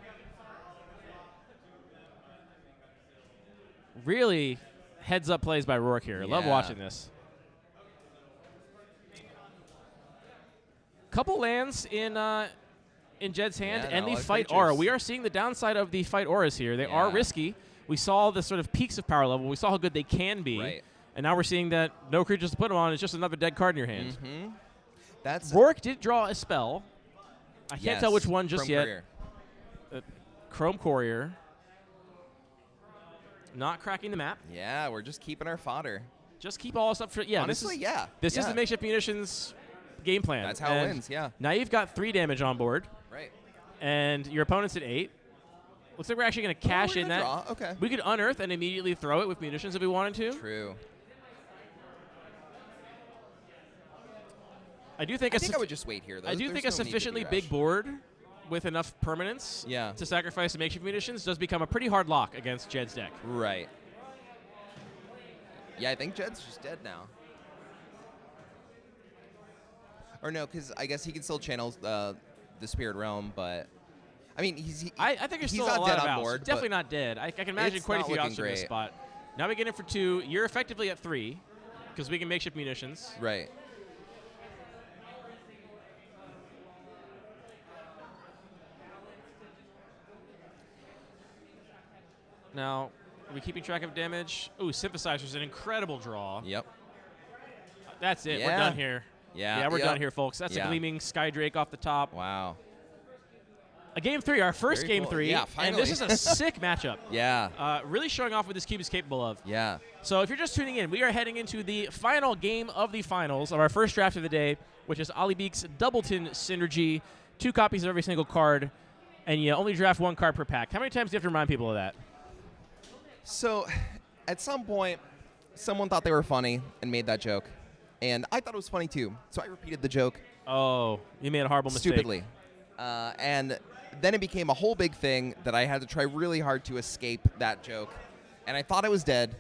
Really heads-up plays by Rourke here. Love Yeah. watching this. Couple lands in Jed's hand, Yeah, and no, the like fight creatures. aura. We are seeing the downside of the fight auras here. They are Yeah. risky. We saw the sort of peaks of power level. We saw how good they can be. Right. And now we're seeing that no creatures to put them on. It's just another dead card in your hand. Mm-hmm. That's Rourke did draw a spell. I can't Yes. tell which one just Chrome yet. Courier. Chrome Courier. Not cracking the map. Yeah, we're just keeping our fodder. Just keep all this up for... Yeah, Honestly, This is yeah. the makeshift munitions game plan. That's how it And wins, yeah. Now you've got 3 damage on board, Right. and your opponent's at 8. Looks like we're actually going to cash we're in gonna that. draw. Okay. We could unearth and immediately throw it with munitions if we wanted to. True. I do think I think I would just wait here, though. I do think a There's no need to be sufficiently big rushed. board with enough permanence Yeah. to sacrifice the makeshift munitions does become a pretty hard lock against Jed's deck. Right. Yeah, I think Jed's just dead now. Or no, because I guess he can still channel the Spirit Realm, but I mean, I think there's he's still not a lot dead of on outs. board, Definitely but not dead. I can imagine it's quite a not few looking outs in this great. spot. Now we get in for 2. You're effectively at 3 because we can makeshift munitions. Right. Now, are we keeping track of damage? Ooh, Synthesizer's an incredible draw. Yep. That's it. We're Yeah. done here. Yeah. We're Yep. done here, folks. That's a Yeah. gleaming Skydrake off the top. Wow. A game 3, our first Very game cool. 3. Yeah, and finally. this is a sick matchup. Yeah. Really showing off what this cube is capable of. Yeah. So if you're just tuning in, we are heading into the final game of the finals of our first draft of the day, which is Ollie Beek's Doubleton Synergy. 2 copies of every single card, and you only draft 1 card per pack. How many times do you have to remind people of that? So, at some point, someone thought they were funny and made that joke, and I thought it was funny too. So I repeated the joke Oh, you made a horrible mistake. stupidly, and then it became a whole big thing that I had to try really hard to escape that joke, and I thought I was dead.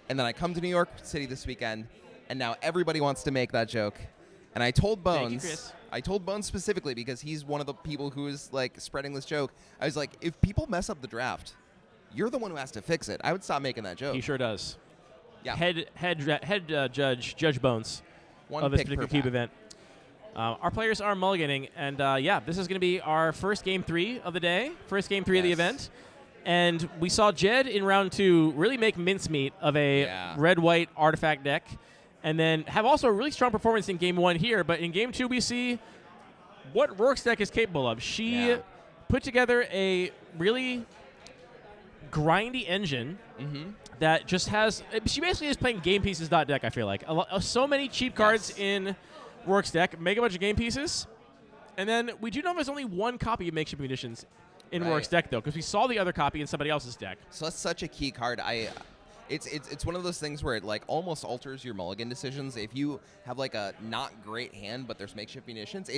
And then I come to New York City this weekend, and now everybody wants to make that joke. And I told Bones, Thank you, Chris. I told Bones specifically because he's one of the people who is like spreading this joke. I was like, if people mess up the draft, you're the one who has to fix it. I would stop making that joke. He sure does. Yeah. Judge Bones One of this pick per particular cube pack. event. Our players are mulliganing, and this is going to be our first game 3 of the day, first game 3 of the Yes. event. And we saw Jed in round 2 really make mincemeat of a red-white artifact deck, and then have also a really strong performance in game 1 here. But in game 2, we see what Rourke's deck is capable of. She put together a really grindy engine that just has... She basically is playing game pieces.deck, I feel like. So many cheap cards in Rourke's deck, make a bunch of game pieces, and then we do know there's only 1 copy of makeshift munitions in Rourke's deck, though, because we saw the other copy in somebody else's deck. So that's such a key card. It's one of those things where it like almost alters your mulligan decisions. If you have like a not great hand, but there's makeshift munitions,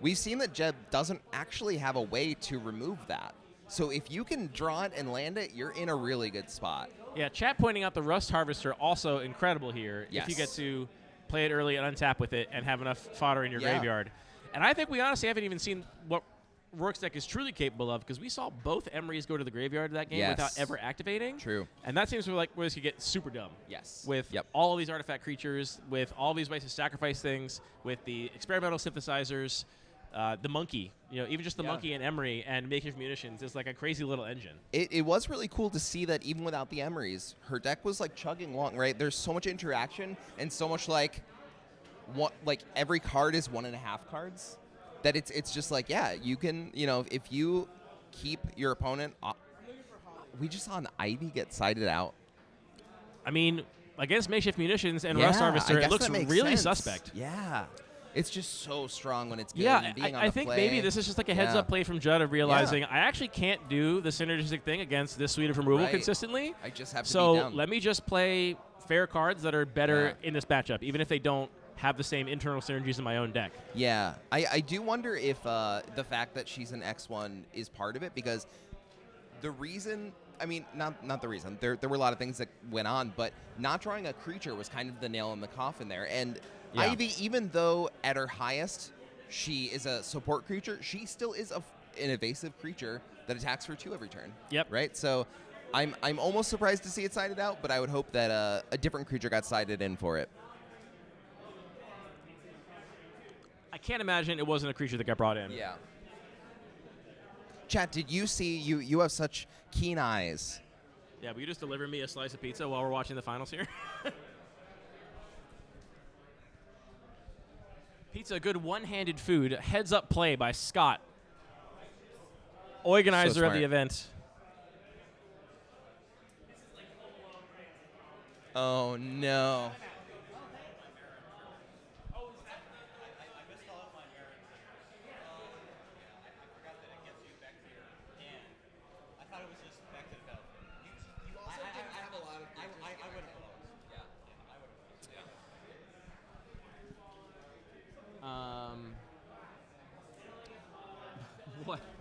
we've seen that Jed doesn't actually have a way to remove that. So if you can draw it and land it, you're in a really good spot. Yeah, chat pointing out the Rust Harvester, also incredible here. Yes. If you get to play it early and untap with it and have enough fodder in your Yeah. graveyard. And I think we honestly haven't even seen what Rourke's deck is truly capable of, because we saw both Emerys go to the graveyard that game Yes. without ever activating. True. And that seems like where this could get super dumb. Yes. With all of these artifact creatures, with all these ways to sacrifice things, with the experimental synthesizers, the monkey, even just the monkey and Emery and makeshift munitions is like a crazy little engine. It was really cool to see that even without the Emerys, her deck was like chugging along, right? There's so much interaction and so much like every card is 1.5 cards that it's just like, yeah, you can, if you keep your opponent, we just saw an Ivy get sided out. I mean, against makeshift munitions and Rust Harvester, it looks really suspect. Yeah. It's just so strong when it's good. Yeah, and being on I the think play. maybe this is just like a heads-up play from Judd of realizing I actually can't do the synergistic thing against this suite of removal Right. consistently. I just have to so be down. let me just play fair cards that are better in this matchup, even if they don't have the same internal synergies in my own deck. Yeah, I do wonder if the fact that she's an X1 is part of it, because the reason I mean, not the reason. There were a lot of things that went on, but not drawing a creature was kind of the nail in the coffin there. And Yeah. Ivy, even though at her highest she is a support creature, she still is an evasive creature that attacks for 2 every turn. Yep. Right? So I'm almost surprised to see it sided out, but I would hope that a different creature got sided in for it. I can't imagine it wasn't a creature that got brought in. Yeah. Chat, did you see, you have such keen eyes. Yeah, will you just deliver me a slice of pizza while we're watching the finals here? Pizza, good one-handed food. Heads-up play by Scott, organizer of the event. Oh, no.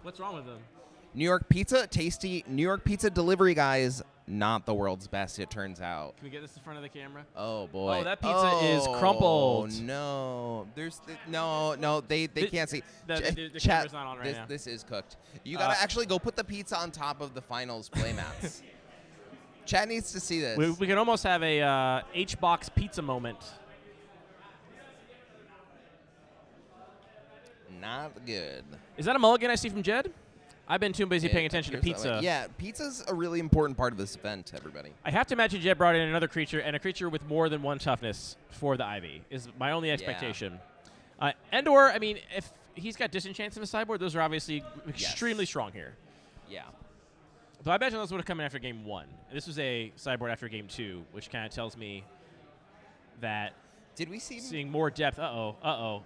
What's wrong with them? New York pizza, tasty. New York pizza delivery guy is not the world's best, it turns out. Can we get this in front of the camera? Oh, boy. Oh, that pizza is crumpled. Oh, no. No, they can't see. The Chat, camera's not on right now. This is cooked. You got to actually go put the pizza on top of the finals playmats. Chat needs to see this. We can almost have a H-box pizza moment. Not good. Is that a mulligan I see from Jed? I've been too busy paying attention to appears that way. pizza. Yeah, pizza's a really important part of this event, everybody. I have to imagine Jed brought in another creature, and a creature with more than 1 toughness for the Ivy is my only expectation. And/or, I mean, if he's got disenchants in the sideboard, those are obviously extremely strong here. Yeah. But I imagine those would have come in after game 1. This was a sideboard after game 2, which kind of tells me that Did we see seeing more depth. Oh,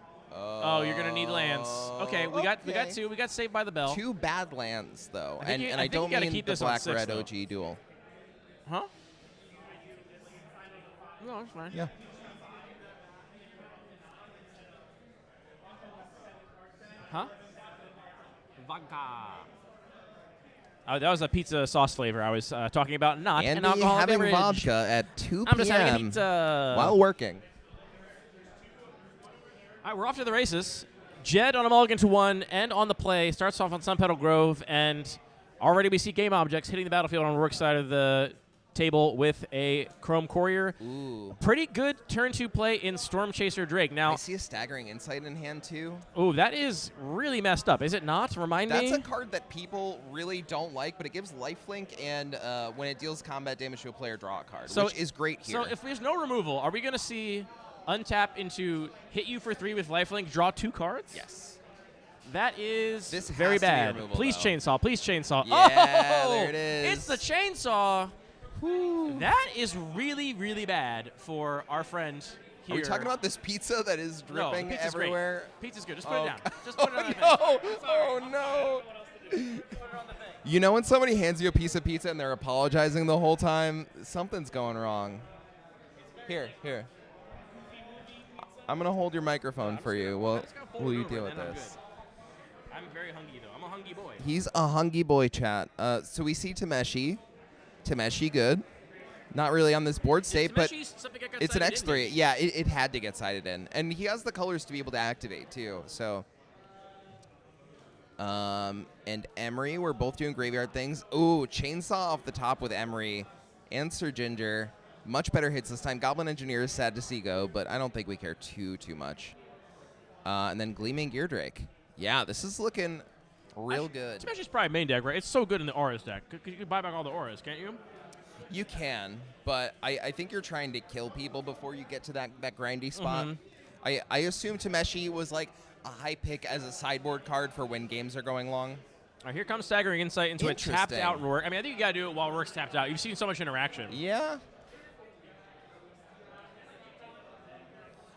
you're gonna need lands. Okay, we got 2. We got saved by the bell. 2 bad lands though, I and I don't you gotta mean keep the this on 6, black-red though. OG duel. Huh? No, it's fine. Yeah. Huh? Vodka. Oh, that was a pizza sauce flavor I was talking about, not an Andy alcoholic having beverage. vodka at 2 I'm just having a p.m. pizza. while working. All right, we're off to the races. Jed on a mulligan to 1 and on the play starts off on Sun Petal Grove, and already we see game objects hitting the battlefield on Rourke's side of the table with a Chrome Courier. Ooh. Pretty good turn 2 play in Storm Chaser Drake. Now, I see a staggering insight in hand too. ooh, that is really messed up, is it not? Remind me. That's a card that people really don't like, but it gives lifelink, and when it deals combat damage to a player, draw a card, which is great here. So if there's no removal, are we going to see untap into hit you for 3 with lifelink, draw 2 cards? Yes. That is This very has to be bad. removal, Please though. chainsaw. Please chainsaw. Yeah, oh, there it is. It's the chainsaw. That is really, really bad for our friend here. Are we talking about this pizza that is No, dripping the pizza's everywhere? Great. Pizza's good. Just put it down. God. Just put it on the thing. Oh no! You know when somebody hands you a piece of pizza and they're apologizing the whole time? Something's going wrong. Here. I'm gonna hold your microphone for you. Well, will you deal with this? I'm very hungry though. I'm a hungry boy. He's a hungry boy, chat. So we see Tameshi. Tameshi, good. Not really on this board state, but Tameshi's something that got it's an cited in X3. here. Yeah, it had to get sided in. And he has the colors to be able to activate, too. So, and Emery, we're both doing graveyard things. Ooh, Chainsaw off the top with Emery and Sir Ginger. Much better hits this time. Goblin Engineer is sad to see go, but I don't think we care too much. And then Gleaming Gear Drake. Yeah, this is looking real good. Tameshi's probably main deck, right? It's so good in the Auras deck. You can buy back all the Auras, can't you? You can, but I think you're trying to kill people before you get to that grindy spot. Mm-hmm. I assume Tameshi was like a high pick as a sideboard card for when games are going long. All right, here comes Staggering Insight into a tapped Interesting. out Rourke. I mean, I think you got to do it while Rourke's tapped out. You've seen so much interaction. Yeah.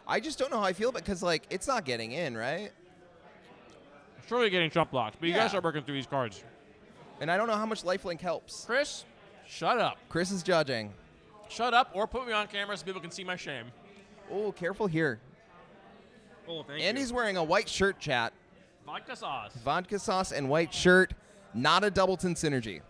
I just don't know how I feel because, like, it's not getting in, right? Surely getting jump blocks, but you Yeah. got to start working through these cards. And I don't know how much lifelink helps. Chris, shut up. Chris is judging. Shut up or put me on camera so people can see my shame. Oh, careful here. Oh, thank And you. he's wearing a white shirt, chat. Vodka sauce. Vodka sauce and white shirt. Not a Doubleton synergy.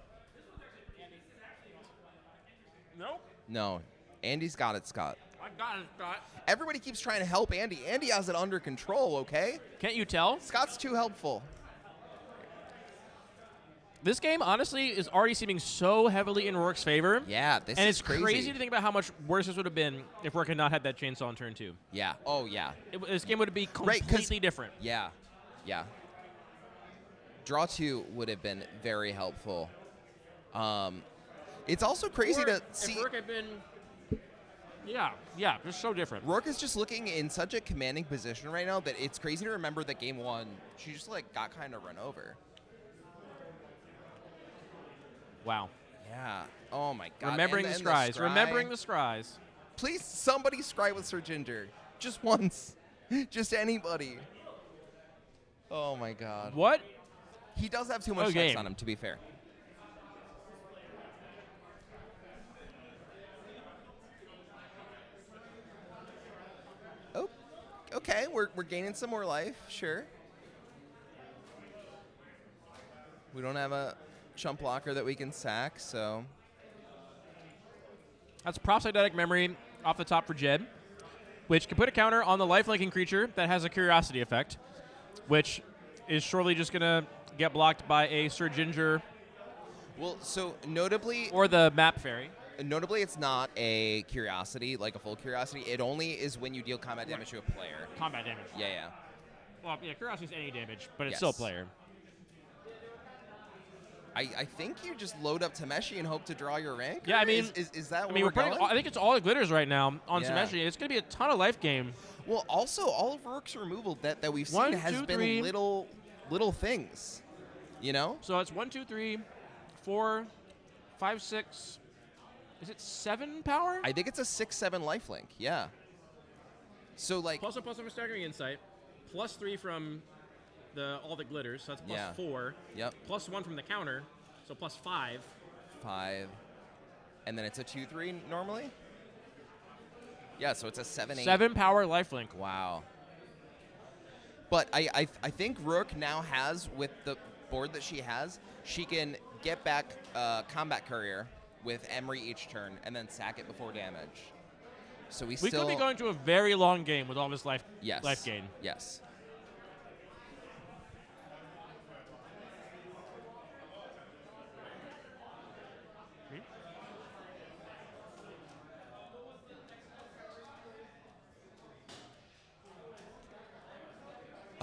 No. Andy's got it, Scott. I got it, Scott. Everybody keeps trying to help Andy. Andy has it under control, okay? Can't you tell? Scott's too helpful. This game, honestly, is already seeming so heavily in Rourke's favor. Yeah, this and is it's crazy. to think about how much worse this would have been if Rourke had not had that chainsaw in turn 2. Yeah. Oh, yeah. This game would be completely different. Yeah. Yeah. Draw 2 would have been very helpful. It's also crazy to see. If Rourke had been... Yeah, just so different. Rourke is just looking in such a commanding position right now that it's crazy to remember that game 1, she just like got kind of run over. Wow. Yeah. Oh my God. Remembering the scries. Remembering the scries. Please, somebody scry with Sir Ginger. Just once. Just anybody. Oh my God. What? He does have too much text on him, to be fair. Oh, okay. We're gaining some more life. Sure. We don't have a chump blocker that we can sack, so. That's Propsychotic Memory off the top for Jed, which can put a counter on the lifelinking creature that has a Curiosity effect, which is surely just going to get blocked by a Sir Ginger. Well, so notably. Or the Map Fairy. Notably, it's not a Curiosity, like a full Curiosity. It only is when you deal combat damage to a player. Combat damage. Yeah. Well, yeah, Curiosity is any damage, but it's Yes. still a player. I think you just load up Tameshi and hope to draw your rank? Yeah, I mean, is that where we're putting going? I think it's all the glitters right now on Yeah. Tameshi. It's going to be a ton of life game. Well, also, all of Rourke's removal that we've seen 1, has 2, been 3. little things, you know? So it's 1, 2, 3, 4, 5, 6. Is it 7 power? I think it's a 6/7 lifelink, yeah. So, like... +1 for Staggering Insight, +3 from all the glitters, so that's Yeah. +4. Yep. +1 from the counter, so +5. 5. And then it's a 2/3 normally? Yeah, so it's a 7/8. 7 power lifelink. Wow. But I think Rourke now has, with the board that she has, she can get back Combat Courier with Emery each turn and then sack it before damage. So we could be going to a very long game with all this life gain. Yes.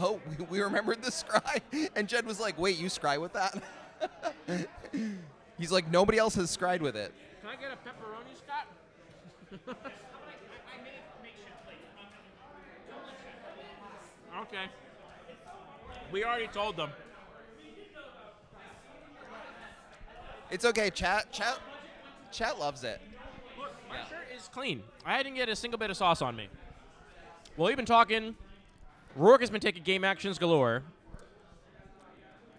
Oh, we remembered the scry. And Jed was like, wait, you scry with that? He's like, nobody else has scried with it. Can I get a pepperoni, Scott? I made makeshift plates. Okay. We already told them. It's okay, chat loves it. Look, my shirt is clean. I didn't get a single bit of sauce on me. Well, we've been talking. Rourke has been taking game actions galore.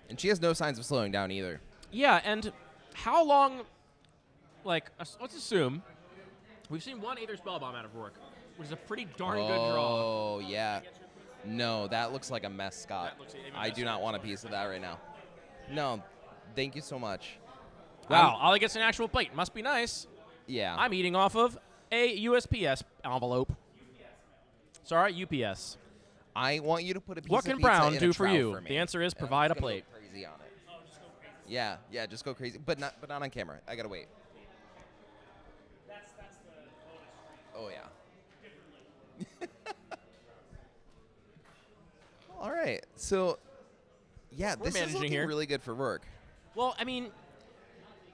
And she has no signs of slowing down either. Yeah, and how long, let's assume, we've seen one Aether Spellbomb out of Rourke, which is a pretty darn good draw. Oh, yeah. No, that looks like a mess, Scott. That looks even I do messier. not want a piece of that right now. No, thank you so much. Wow, Ollie gets an actual plate. Must be nice. Yeah. I'm eating off of a USPS envelope. Sorry, UPS. I want you to put a piece What of can pizza Brown in do a for trough you? For me. The answer is And I'm provide just a gonna plate. Go crazy on it. Yeah, just go crazy, but not on camera. I gotta wait. That's the Oh yeah. All right, so yeah, We're this is managing looking here. really good for Rourke. Well, I mean,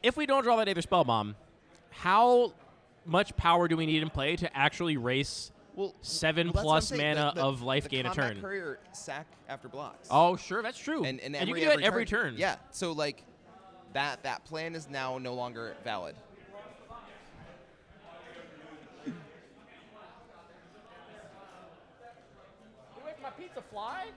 if we don't draw that Aether Spellbomb, how much power do we need in play to actually race 7 that's what I'm plus saying. mana The- of life the gain a combat turn? Courier sack after blocks. Oh, sure, that's true. And you Emery can do it every turn. Yeah, so like that plan is now no longer valid. You make my pizza fly?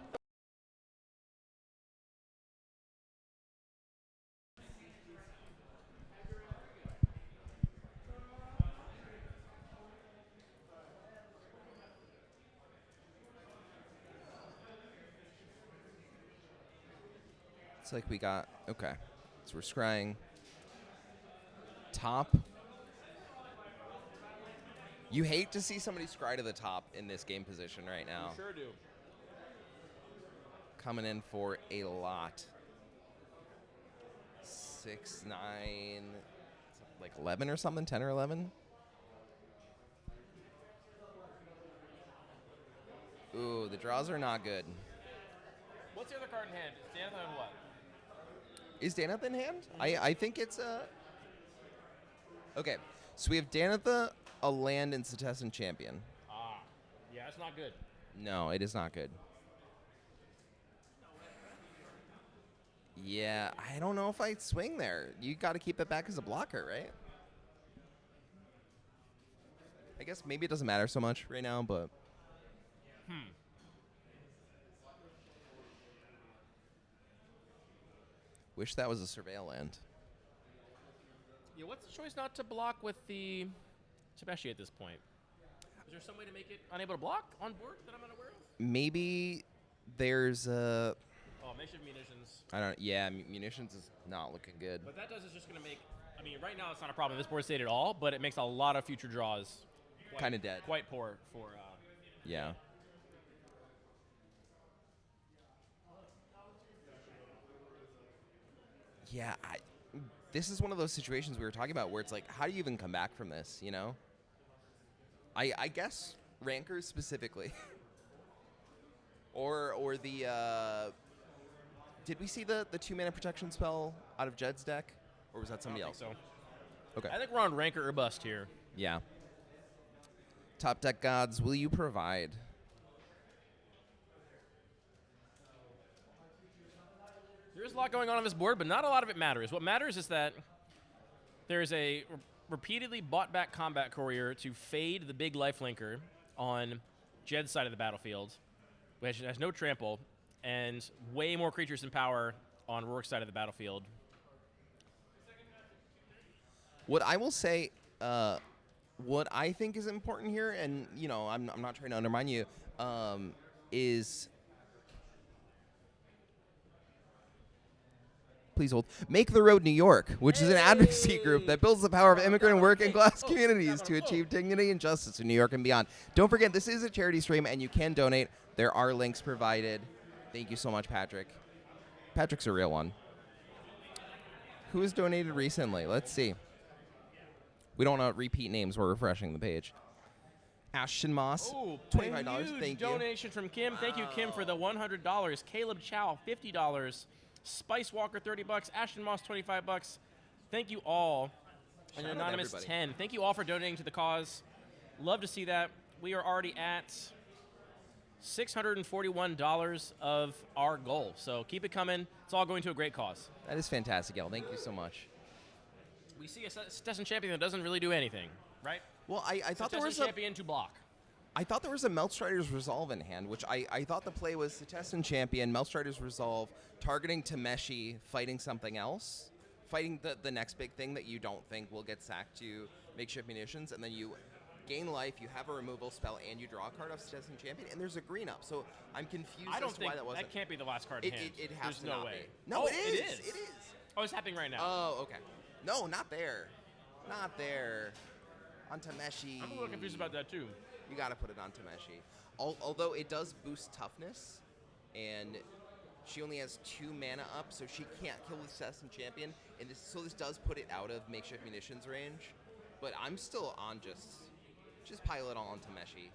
It's like we got, okay. So we're scrying top. You hate to see somebody scry to the top in this game position right now. Sure do. Coming in for a lot. 6, 9, like 11 or something, 10 or 11. Ooh, the draws are not good. What's the other card in hand? Is Danatha and what? Is Danatha in hand? I think it's a... Okay, so we have Danatha, a land, and Setessan Champion. Ah, yeah, that's not good. No, it is not good. Yeah, I don't know if I'd swing there. You got to keep it back as a blocker, right? I guess maybe it doesn't matter so much right now, but... Wish that was a surveil land. Yeah, what's the choice not to block with the Tabeshi at this point? Is there some way to make it unable to block on board that I'm unaware of? Maybe there's a... Oh, makeshift munitions. I don't... Yeah, munitions is not looking good. What that does is just going to make... I mean, right now it's not a problem in this board state at all, but it makes a lot of future draws Kind of dead. quite poor for... Yeah. Yeah, this is one of those situations we were talking about where it's like, how do you even come back from this, you know? I guess Rankers specifically. or the... did we see the 2-mana protection spell out of Jed's deck? Or was that somebody else? So. Okay. I think we're on Ranker or Bust here. Yeah. Top deck gods, will you provide? There's a lot going on this board, but not a lot of it matters. What matters is that there's a repeatedly bought back combat courier to fade the big lifelinker on Jed's side of the battlefield, which has no trample, and way more creatures in power on Rourke's side of the battlefield. What I will say, what I think is important here, and you know, I'm not trying to undermine you, is please hold. Make the Road New York, which is an advocacy group that builds the power of immigrant and working class communities to achieve dignity and justice in New York and beyond. Don't forget, this is a charity stream, and you can donate. There are links provided. Thank you so much, Patrick. Patrick's a real one. Who has donated recently? Let's see. We don't want to repeat names. We're refreshing the page. Ashton Moss, Ooh, $25. Huge Thank you. donation from Kim. Thank you, Kim, for the $100. Caleb Chow, $50. Spice Walker, $30. Ashton Moss, $25. Thank you all. And Shout out Anonymous everybody. 10. Thank you all for donating to the cause. Love to see that. We are already at $641 of our goal. So keep it coming. It's all going to a great cause. That is fantastic, El. Thank you so much. We see a Setessan champion that doesn't really do anything, right? Well, I thought there was Setessan champion to block. I thought there was a Meltstrider's Resolve in hand, which I thought the play was Setessan Champion, Meltstrider's Resolve, targeting Tameshi, fighting something else, fighting the next big thing that you don't think will get sacked to makeshift munitions, and then you gain life, you have a removal spell, and you draw a card off Setessan Champion, and there's a green up. So I'm confused I don't as to think why that wasn't. that can't be the last card in hand. It has There's to no not way. be. No, Oh, it is. It is. It is. Oh, it's happening right now. Oh, okay. No, not there. Not there. On Tameshi. I'm a little confused about that, too. You got to put it on Tameshi. Although it does boost toughness, and she only has 2 mana up, so she can't kill the Setessan Champion. And so this does put it out of makeshift munitions range. But I'm still on just pile it all on Tameshi,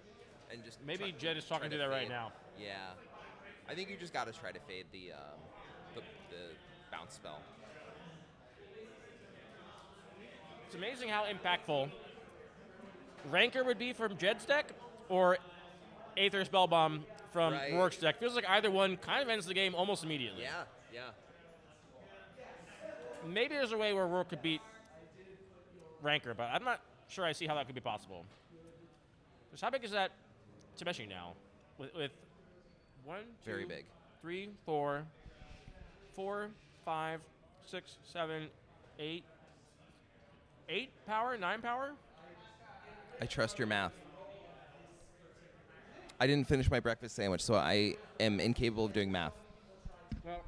and just Maybe Jed is talking to that right fade. now. Yeah, I think you just got to try to fade the bounce spell. It's amazing how impactful Ranker would be from Jed's deck or Aether Spellbomb from Right. Rourke's deck. Feels like either one kind of ends the game almost immediately. Yeah. Maybe there's a way where Rourke could beat Ranker, but I'm not sure I see how that could be possible. Because how big is that Tameshi now? With 1, 2, Very big. 3, 4, 5, 6, 7, 8. 8 power, 9 power? I trust your math. I didn't finish my breakfast sandwich, so I am incapable of doing math. Well,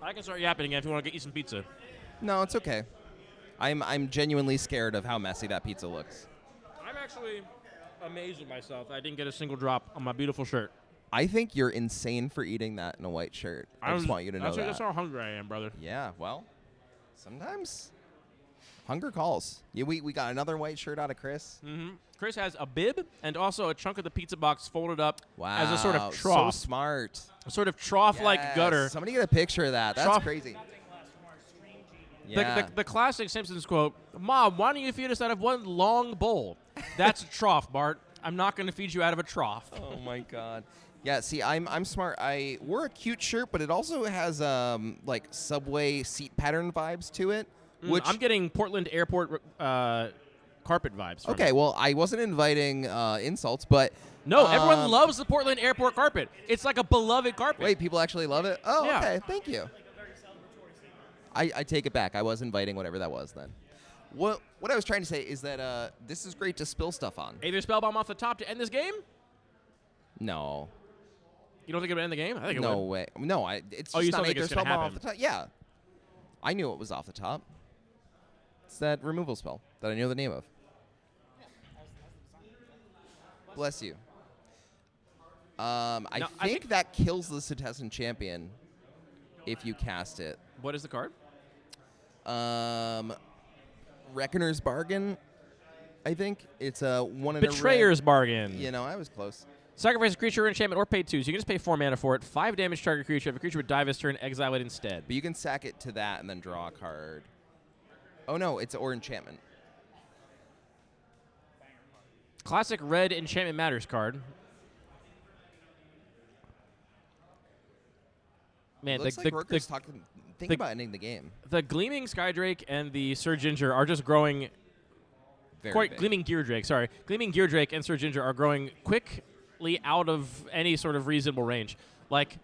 I can start yapping again if you want to get you some pizza. No, it's okay. I'm genuinely scared of how messy that pizza looks. actually amazed with myself. I didn't get a single drop on my beautiful shirt. I think you're insane for eating that in a white shirt. I just want you to know that. That's how hungry I am, brother. Yeah, well, sometimes hunger calls. Yeah, we got another white shirt out of Chris. Mm-hmm. Chris has a bib and also a chunk of the pizza box folded up Wow, as a sort of trough. So smart. A sort of trough-like Yes. gutter. Somebody get a picture of that. That's Trough. crazy. The classic Simpsons quote, Mom, why don't you feed us out of one long bowl? That's a trough, Bart. I'm not going to feed you out of a trough. Oh, my God. Yeah, see, I'm smart. I wore a cute shirt, but it also has like subway seat pattern vibes to it. Which I'm getting Portland Airport carpet vibes from okay, it. well, I wasn't inviting insults, but No, everyone loves the Portland Airport carpet. It's like a beloved carpet. wait, people actually love it? Oh, Yeah. okay, thank you. I take it back. I was inviting whatever that was then. What I was trying to say is that this is great to spill stuff on. Aether Spellbomb off the top to end this game? No. You don't think it would end the game? I think it No would. way. No, it's Oh, just you not still think Aether it's gonna Spellbomb off happen? the top. Yeah. I knew it was off the top. It's that removal spell that I know the name of. Bless you. I think that kills the Cetessan champion if you cast it. What is the card? Reckoner's Bargain, I think. It's a one in Betrayer's a red. Bargain. You know, I was close. Sacrifice a creature or enchantment or pay 2. So you can just pay 4 mana for it. 5 damage to target creature. If a creature would die this turn, exile it instead. But you can sack it to that and then draw a card. Oh, no, it's or enchantment. Classic red Enchantment Matters card. Man, Looks like Worker's thinking about ending the game. The Gleaming Skydrake and the Sir Ginger are just growing. Very big. Gleaming Geardrake, sorry. Gleaming Geardrake and Sir Ginger are growing quickly out of any sort of reasonable range. Like,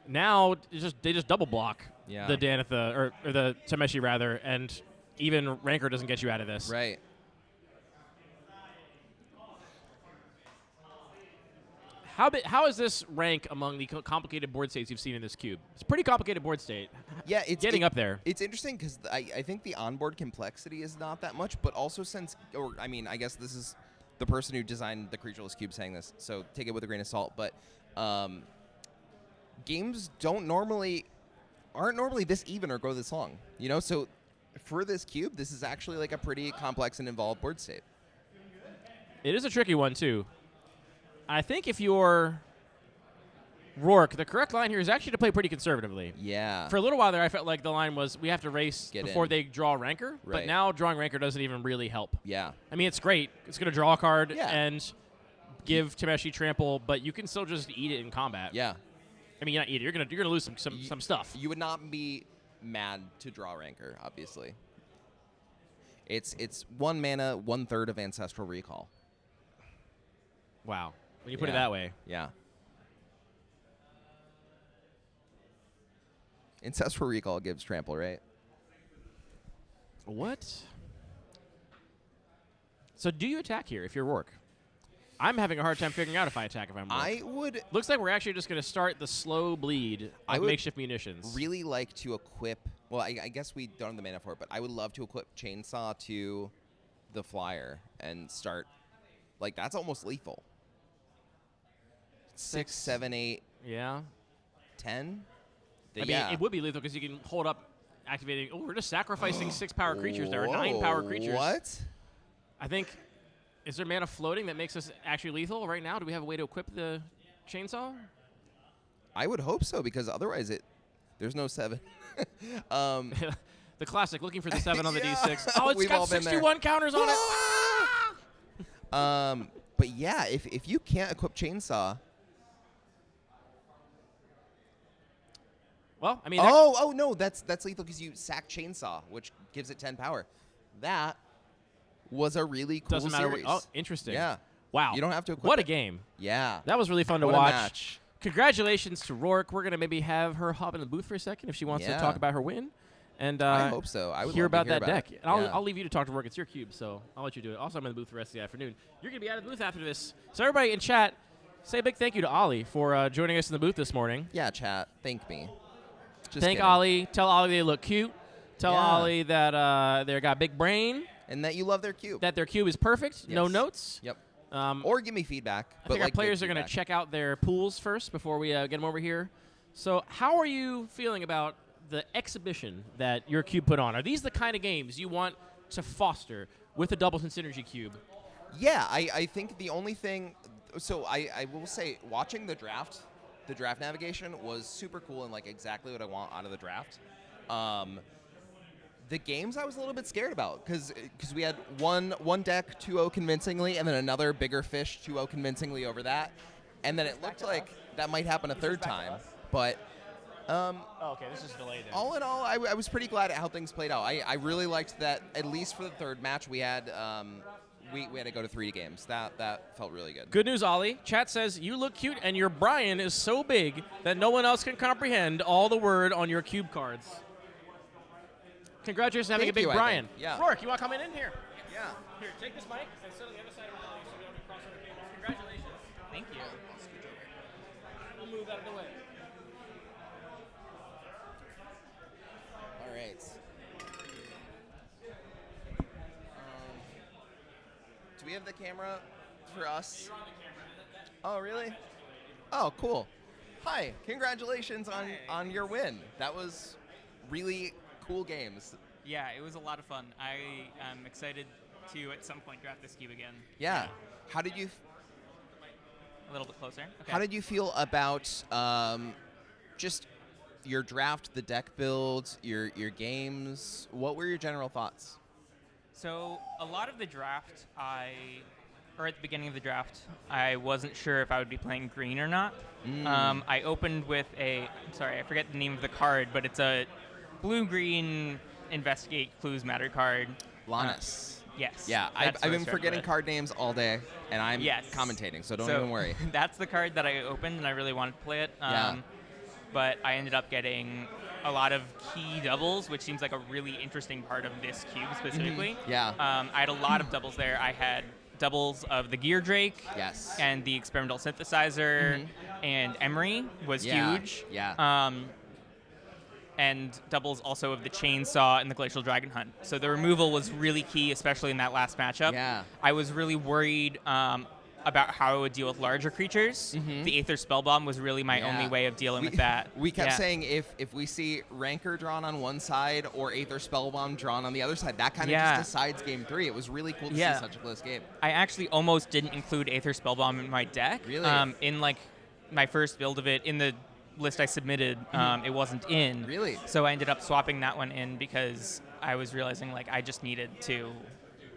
now they just double block the Danitha, or the Tameshi rather, and even Rancor doesn't get you out of this. Right. How is this rank among the complicated board states you've seen in this cube? It's a pretty complicated board state. Yeah, it's getting up there. It's interesting because I think the onboard complexity is not that much, but also I guess this is the person who designed the Creatureless Cube saying this, so take it with a grain of salt. But games aren't normally this even or go this long, you know. So for this cube, this is actually like a pretty complex and involved board state. It is a tricky one too. I think if you're Rourke, the correct line here is actually to play pretty conservatively. Yeah. For a little while there, I felt like the line was we have to race before they draw Rancor, Right. but now drawing Rancor doesn't even really help. Yeah. I mean, it's great. It's going to draw a card Yeah. and give Tameshi trample, but you can still just eat it in combat. Yeah. I mean, you're not eat it. You're gonna lose some stuff. You would not be mad to draw Rancor, obviously. It's 1 mana, 1/3 of Ancestral Recall. Wow. When you put it that way. Yeah. Ancestral Recall gives trample, right? What? So do you attack here if you're Rourke? I'm having a hard time figuring out if I attack if I'm Rourke. I would Looks like we're actually just going to start the slow bleed of makeshift munitions. really like to equip... Well, I guess we don't have the mana for it, but I would love to equip Chainsaw to the Flyer and start... Like, that's almost lethal. 6, 7, 8, Yeah. 10? I mean, it would be lethal because you can hold up activating... Oh, we're just sacrificing 6 power creatures. There are 9 power creatures. What? I think... Is there mana floating that makes us actually lethal right now? Do we have a way to equip the chainsaw? I would hope so, because otherwise there's no 7. The classic, looking for the 7 on the Yeah. D6. Oh, it's We've all got been there. 61 counters on it. But yeah, if you can't equip Chainsaw... Well, I mean... Oh, no, that's lethal because you sack Chainsaw, which gives it 10 power. That was a really cool doesn't matter. series. Interesting. Yeah. Wow. You don't have to equip What a it. game. Yeah. That was really fun to What a watch. match. Congratulations to Rourke. We're going to maybe have her hop in the booth for a second if she wants to Yeah. talk about her win. And I hope so. I would hear love to about that deck. it. And Yeah. I'll leave you to talk to Rourke. It's your cube, so I'll let you do it. Also, I'm in the booth for the rest of the afternoon. You're going to be out of the booth after this. So everybody in chat, say a big thank you to Ollie for joining us in the booth this morning. Yeah, chat. Thank me. Just Thank kidding. Ollie. Tell Ollie they look cute. Tell Yeah. Ollie that they got big brain. and that you love their cube. That their cube is perfect. No Yes. notes. Yep. Um, Or give me feedback. I think our players are going to check out their pools first before we get them over here. So how are you feeling about the exhibition that your cube put on? Are these the kind of games you want to foster with the Doubleton Synergy Cube? Yeah, I think the only thing. So I will say, watching the draft navigation was super cool and like exactly what I want out of the draft. The games I was a little bit scared about because we had one deck 2-0 convincingly, and then another bigger fish 2-0 convincingly over that, and then it looked like that might happen a third time. But okay, this is delayed. all in all, I was pretty glad at how things played out. I really liked that at least for the third match we had we had to go to 3 games. That felt really good. Good news, Ollie. Chat says you look cute and your Brian is so big that no one else can comprehend all the word on your cube cards. Congratulations on having Thank a big you, I Brian. think. Yeah. Flork, you want to come in here? Yeah. Here, take this mic and sit on the other side of the line so we don't have to cross over cables. Congratulations. Thank you. We'll move out of the way. All right. Do we have the camera for us? Oh, really? Oh, cool. Hi, congratulations on your win. That was really cool games. Yeah, it was a lot of fun. I am excited to at some point draft this cube again. Yeah. How did you A little bit closer. Okay. How did you feel about just your draft, the deck build, your games? What were your general thoughts? So a lot of the draft, or at the beginning of the draft, I wasn't sure if I would be playing green or not. I opened with I forget the name of the card, but it's a blue-green investigate clues matter card. Lannis. Yes. Yeah, I've that's what I been started forgetting with. card names all day, and I'm Yes. commentating, so don't even worry. That's the card that I opened, and I really wanted to play it. Yeah. But I ended up getting a lot of key doubles, which seems like a really interesting part of this cube specifically. Yeah. I had a lot of doubles there. I had doubles of the Gear Drake. Yes. And the Experimental Synthesizer, and Emery was Yeah, huge. yeah. And doubles also of the Chainsaw and the Glacial Dragon Hunt. So the removal was really key, especially in that last matchup. Yeah. I was really worried about how I would deal with larger creatures. The Aether Spellbomb was really my only way of dealing with that. We kept Yeah. saying if we see Rancor drawn on one side or Aether Spellbomb drawn on the other side, that kind of just decides game 3. It was really cool to see such a close game. I actually almost didn't include Aether Spellbomb in my deck. Really? In like my first build of it, in the list I submitted, it wasn't in. Really? So I ended up swapping that one in because I was realizing like I just needed to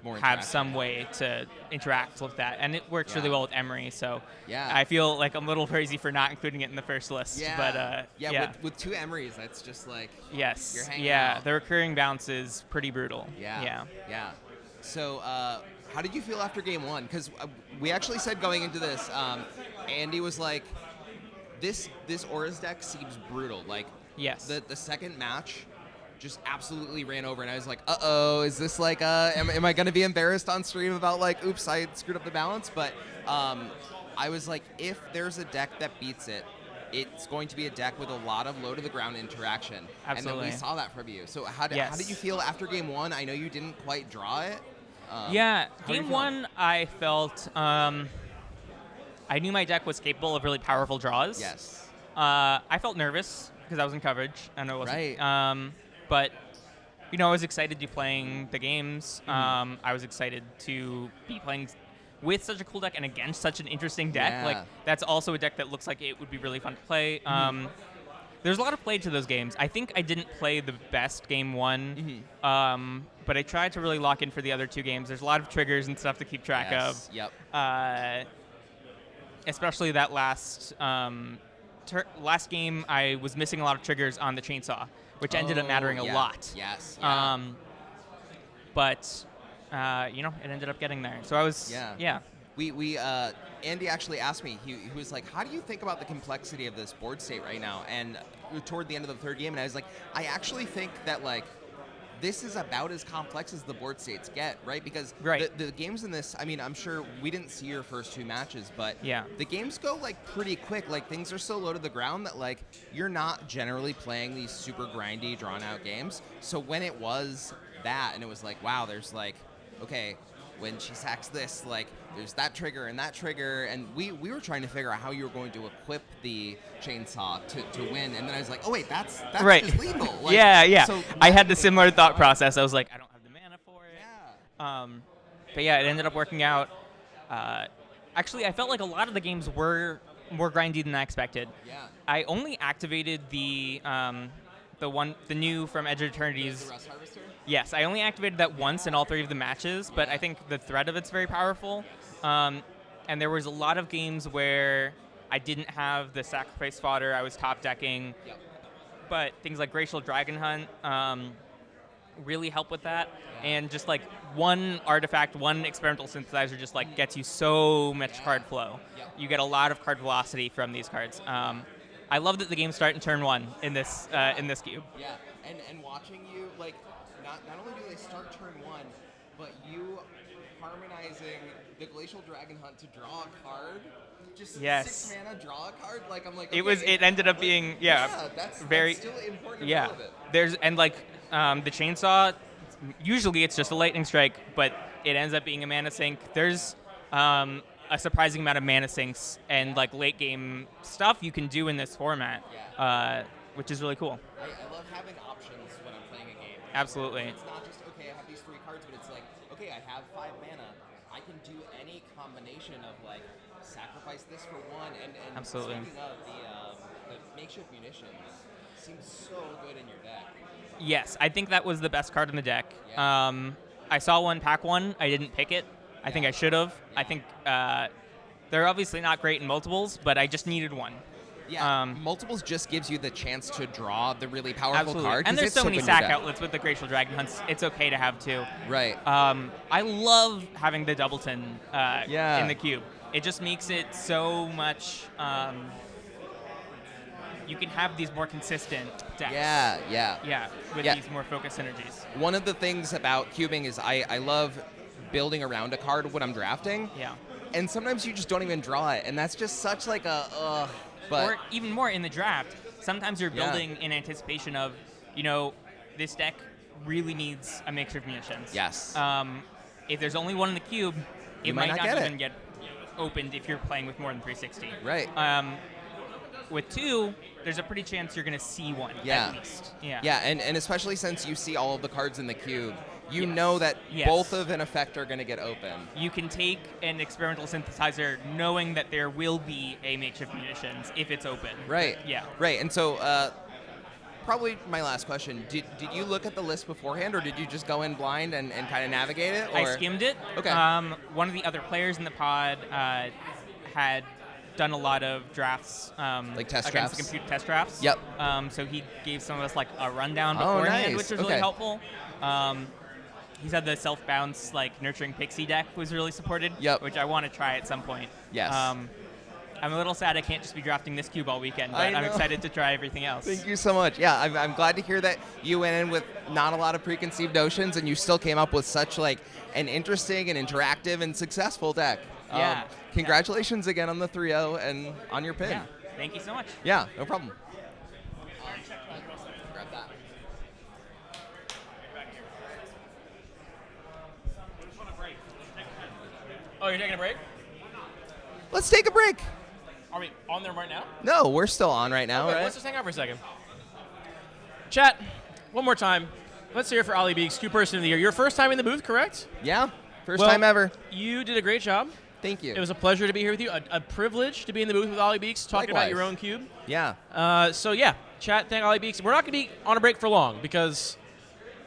More have interaction. some way to interact with that, and it works really well with Emery. So Yeah. I feel like I'm a little crazy for not including it in the first list. Yeah. But yeah. With 2 Emerys, that's just like Yes. you're hanging Yeah. out. The recurring bounce is pretty brutal. Yeah. So, how did you feel after game 1? Because we actually said going into this, Andy was like, "This Aura's deck seems brutal." Like, Yes. the second match just absolutely ran over, and I was like, "Uh-oh, is this like am I going to be embarrassed on stream about like, oops, I screwed up the balance?" But I was like, if there's a deck that beats it, it's going to be a deck with a lot of low to the ground interaction. Absolutely. And then we saw that from you. So how did you feel after game 1? I know you didn't quite draw it. Yeah, how do you game feel? 1, I felt I knew my deck was capable of really powerful draws. Yes. I felt nervous because I was in coverage and I wasn't. Right. But I was excited to be playing the games. I was excited to be playing with such a cool deck and against such an interesting deck. Yeah. Like that's also a deck that looks like it would be really fun to play. There's a lot of play to those games. I think I didn't play the best game 1, but I tried to really lock in for the other 2 games. There's a lot of triggers and stuff to keep track Yes. of. Yep. Especially that last game, I was missing a lot of triggers on the Chainsaw, which ended up mattering a lot. Yes. Yeah. But it ended up getting there. So I was We Andy actually asked me. He was like, "How do you think about the complexity of this board state right now?" And toward the end of the third game, and I was like, "I actually think that like this is about as complex as the board states get, right? Because the games in this, I mean, I'm sure we didn't see your first 2 matches, but the games go like pretty quick. Like things are so low to the ground that like you're not generally playing these super grindy, drawn out games. So when it was that, and it was like, wow, there's like okay, when she sacks this, like, there's that trigger and that trigger, and we were trying to figure out how you were going to equip the chainsaw to win, and then I was like, oh wait, that's right. just lethal. Like, yeah. So I had the similar thought process. I was like, I don't have the mana for it. Yeah. But yeah, it ended up working out. Actually, I felt like a lot of the games were more grindy than I expected. Yeah. I only activated the new from Edge of Eternity's. The Rust Harvester? Yes, I only activated that once in all 3 of the matches, but I think the threat of it's very powerful. And there was a lot of games where I didn't have the sacrifice fodder, I was top decking. Yep. But things like Glacial Dragon Hunt really help with that. And just like one artifact, one experimental synthesizer just like gets you so much card flow. Yep. You get a lot of card velocity from these cards. I love that the games start in turn 1 in this cube. Yeah, and watching you, like, not only do they start turn 1, but you harmonizing the Glacial Dragon Hunt to draw a card, just Yes. 6 mana, draw a card, like, I'm like, It ended up being, that's very, still important yeah. of it. There's, and like, the chainsaw, usually it's just a lightning strike, but it ends up being a mana sink. There's a surprising amount of mana sinks and like late game stuff you can do in this format, which is really cool. I love having options when I'm playing a game. Absolutely. It's not just, okay, I have these 3 cards, but it's like, okay, I have 5 mana. I can do any combination of, like, sacrifice this for 1, and Absolutely. Speaking of, the makeshift munitions seems so good in your deck. Yes, I think that was the best card in the deck. Yeah. I saw one, pack 1. I didn't pick it. I think I should have. I think they're obviously not great in multiples, but I just needed one. Yeah, multiples just gives you the chance to draw the really powerful Absolutely. card. And there's it's so many in your sack deck. outlets with the Glacial Dragon Hunts. It's okay to have 2. Right. I love having the Doubleton Yeah. in the cube. It just makes it so much. You can have these more consistent decks. Yeah. With Yeah. these more focused synergies. One of the things about cubing is I love building around a card when I'm drafting. Yeah. And sometimes you just don't even draw it, and that's just such like a but Or even more in the draft, sometimes you're Yeah. building in anticipation of, this deck really needs a mix of munitions. Yes. If there's only one in the cube, You it might might not not get even get opened if you're playing with more than 360. Right. With 2, there's a pretty chance you're going to see one Yeah. at least. Yeah. Yeah, and especially since you see all of the cards in the cube, you Yes. know that Yes. both of an effect are going to get open. You can take an experimental synthesizer knowing that there will be a makeshift munitions if it's open. Right. Yeah. Right. And so, probably my last question: Did you look at the list beforehand, or did you just go in blind and kind of navigate it? Or? I skimmed it. Okay. One of the other players in the pod had done a lot of drafts, Like test against drafts? the computer test drafts. Yep. So he gave some of us like a rundown Oh, beforehand, nice. which was Okay. really helpful. He said the self-bounce like nurturing pixie deck was really supported. Yep. Which I want to try at some point. Yes. I'm a little sad I can't just be drafting this cube all weekend, but I I'm know. excited to try everything else. Thank you so much. Yeah, I'm glad to hear that you went in with not a lot of preconceived notions, and you still came up with such like an interesting and interactive and successful deck. Yeah. Congratulations again on the 3-0 and on your pin. Yeah. Thank you so much. Yeah, no problem. Grab that. Oh, you're taking a break? Let's take a break. Are we on there right now? No, we're still on right now, Okay, right? let's just hang out for a second. Chat, one more time. Let's hear it for Ollie Beeks, Q Person of the Year. Your first time in the booth, correct? Yeah, first Well, time ever. You did a great job. Thank you. It was a pleasure to be here with you. A privilege to be in the booth with Ollie Beeks, talking about your Likewise. own cube. Yeah. So yeah, chat, thank Ollie Beeks. We're not going to be on a break for long because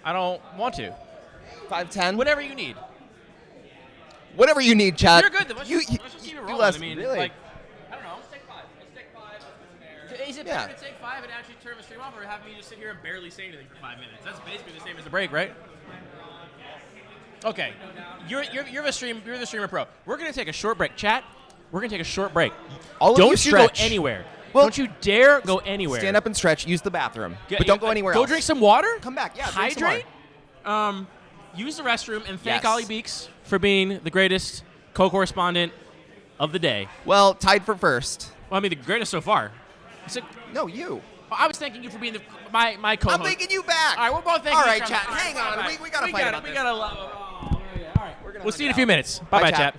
I don't want to. 5:10. Whatever you need. Whatever you need, chat. You're good. Then let's just keep it you rolling. less- I mean, really? like, I don't know. Let's take 5. Let's take 5. Is it Yeah. better to take 5 and actually turn the stream off, or have me just sit here and barely say anything for 5 minutes? That's basically the same as a break, right? Okay, you're the streamer pro. We're gonna take a short break, chat. We're gonna take a short break. All of Don't you you go stretch. anywhere. Well, don't you dare go anywhere. Stand up and stretch. Use the bathroom, Get- but don't go anywhere Go else. drink some water. Come back. Yeah. drink some Hydrate. water. Use the restroom and thank Yes. Ollie Beeks for being the greatest co-correspondent of the day. Well, tied for first. Well, I mean, the greatest so far. No, you. I was thanking you for being my co-host. I'm thanking you back. All right, we're both thanking All each right, other. chat. All right, Hang all on. right. We gotta fight about We this. gotta. Oh, yeah, all right. We'll see you in a few minutes. Bye, Bye, chat.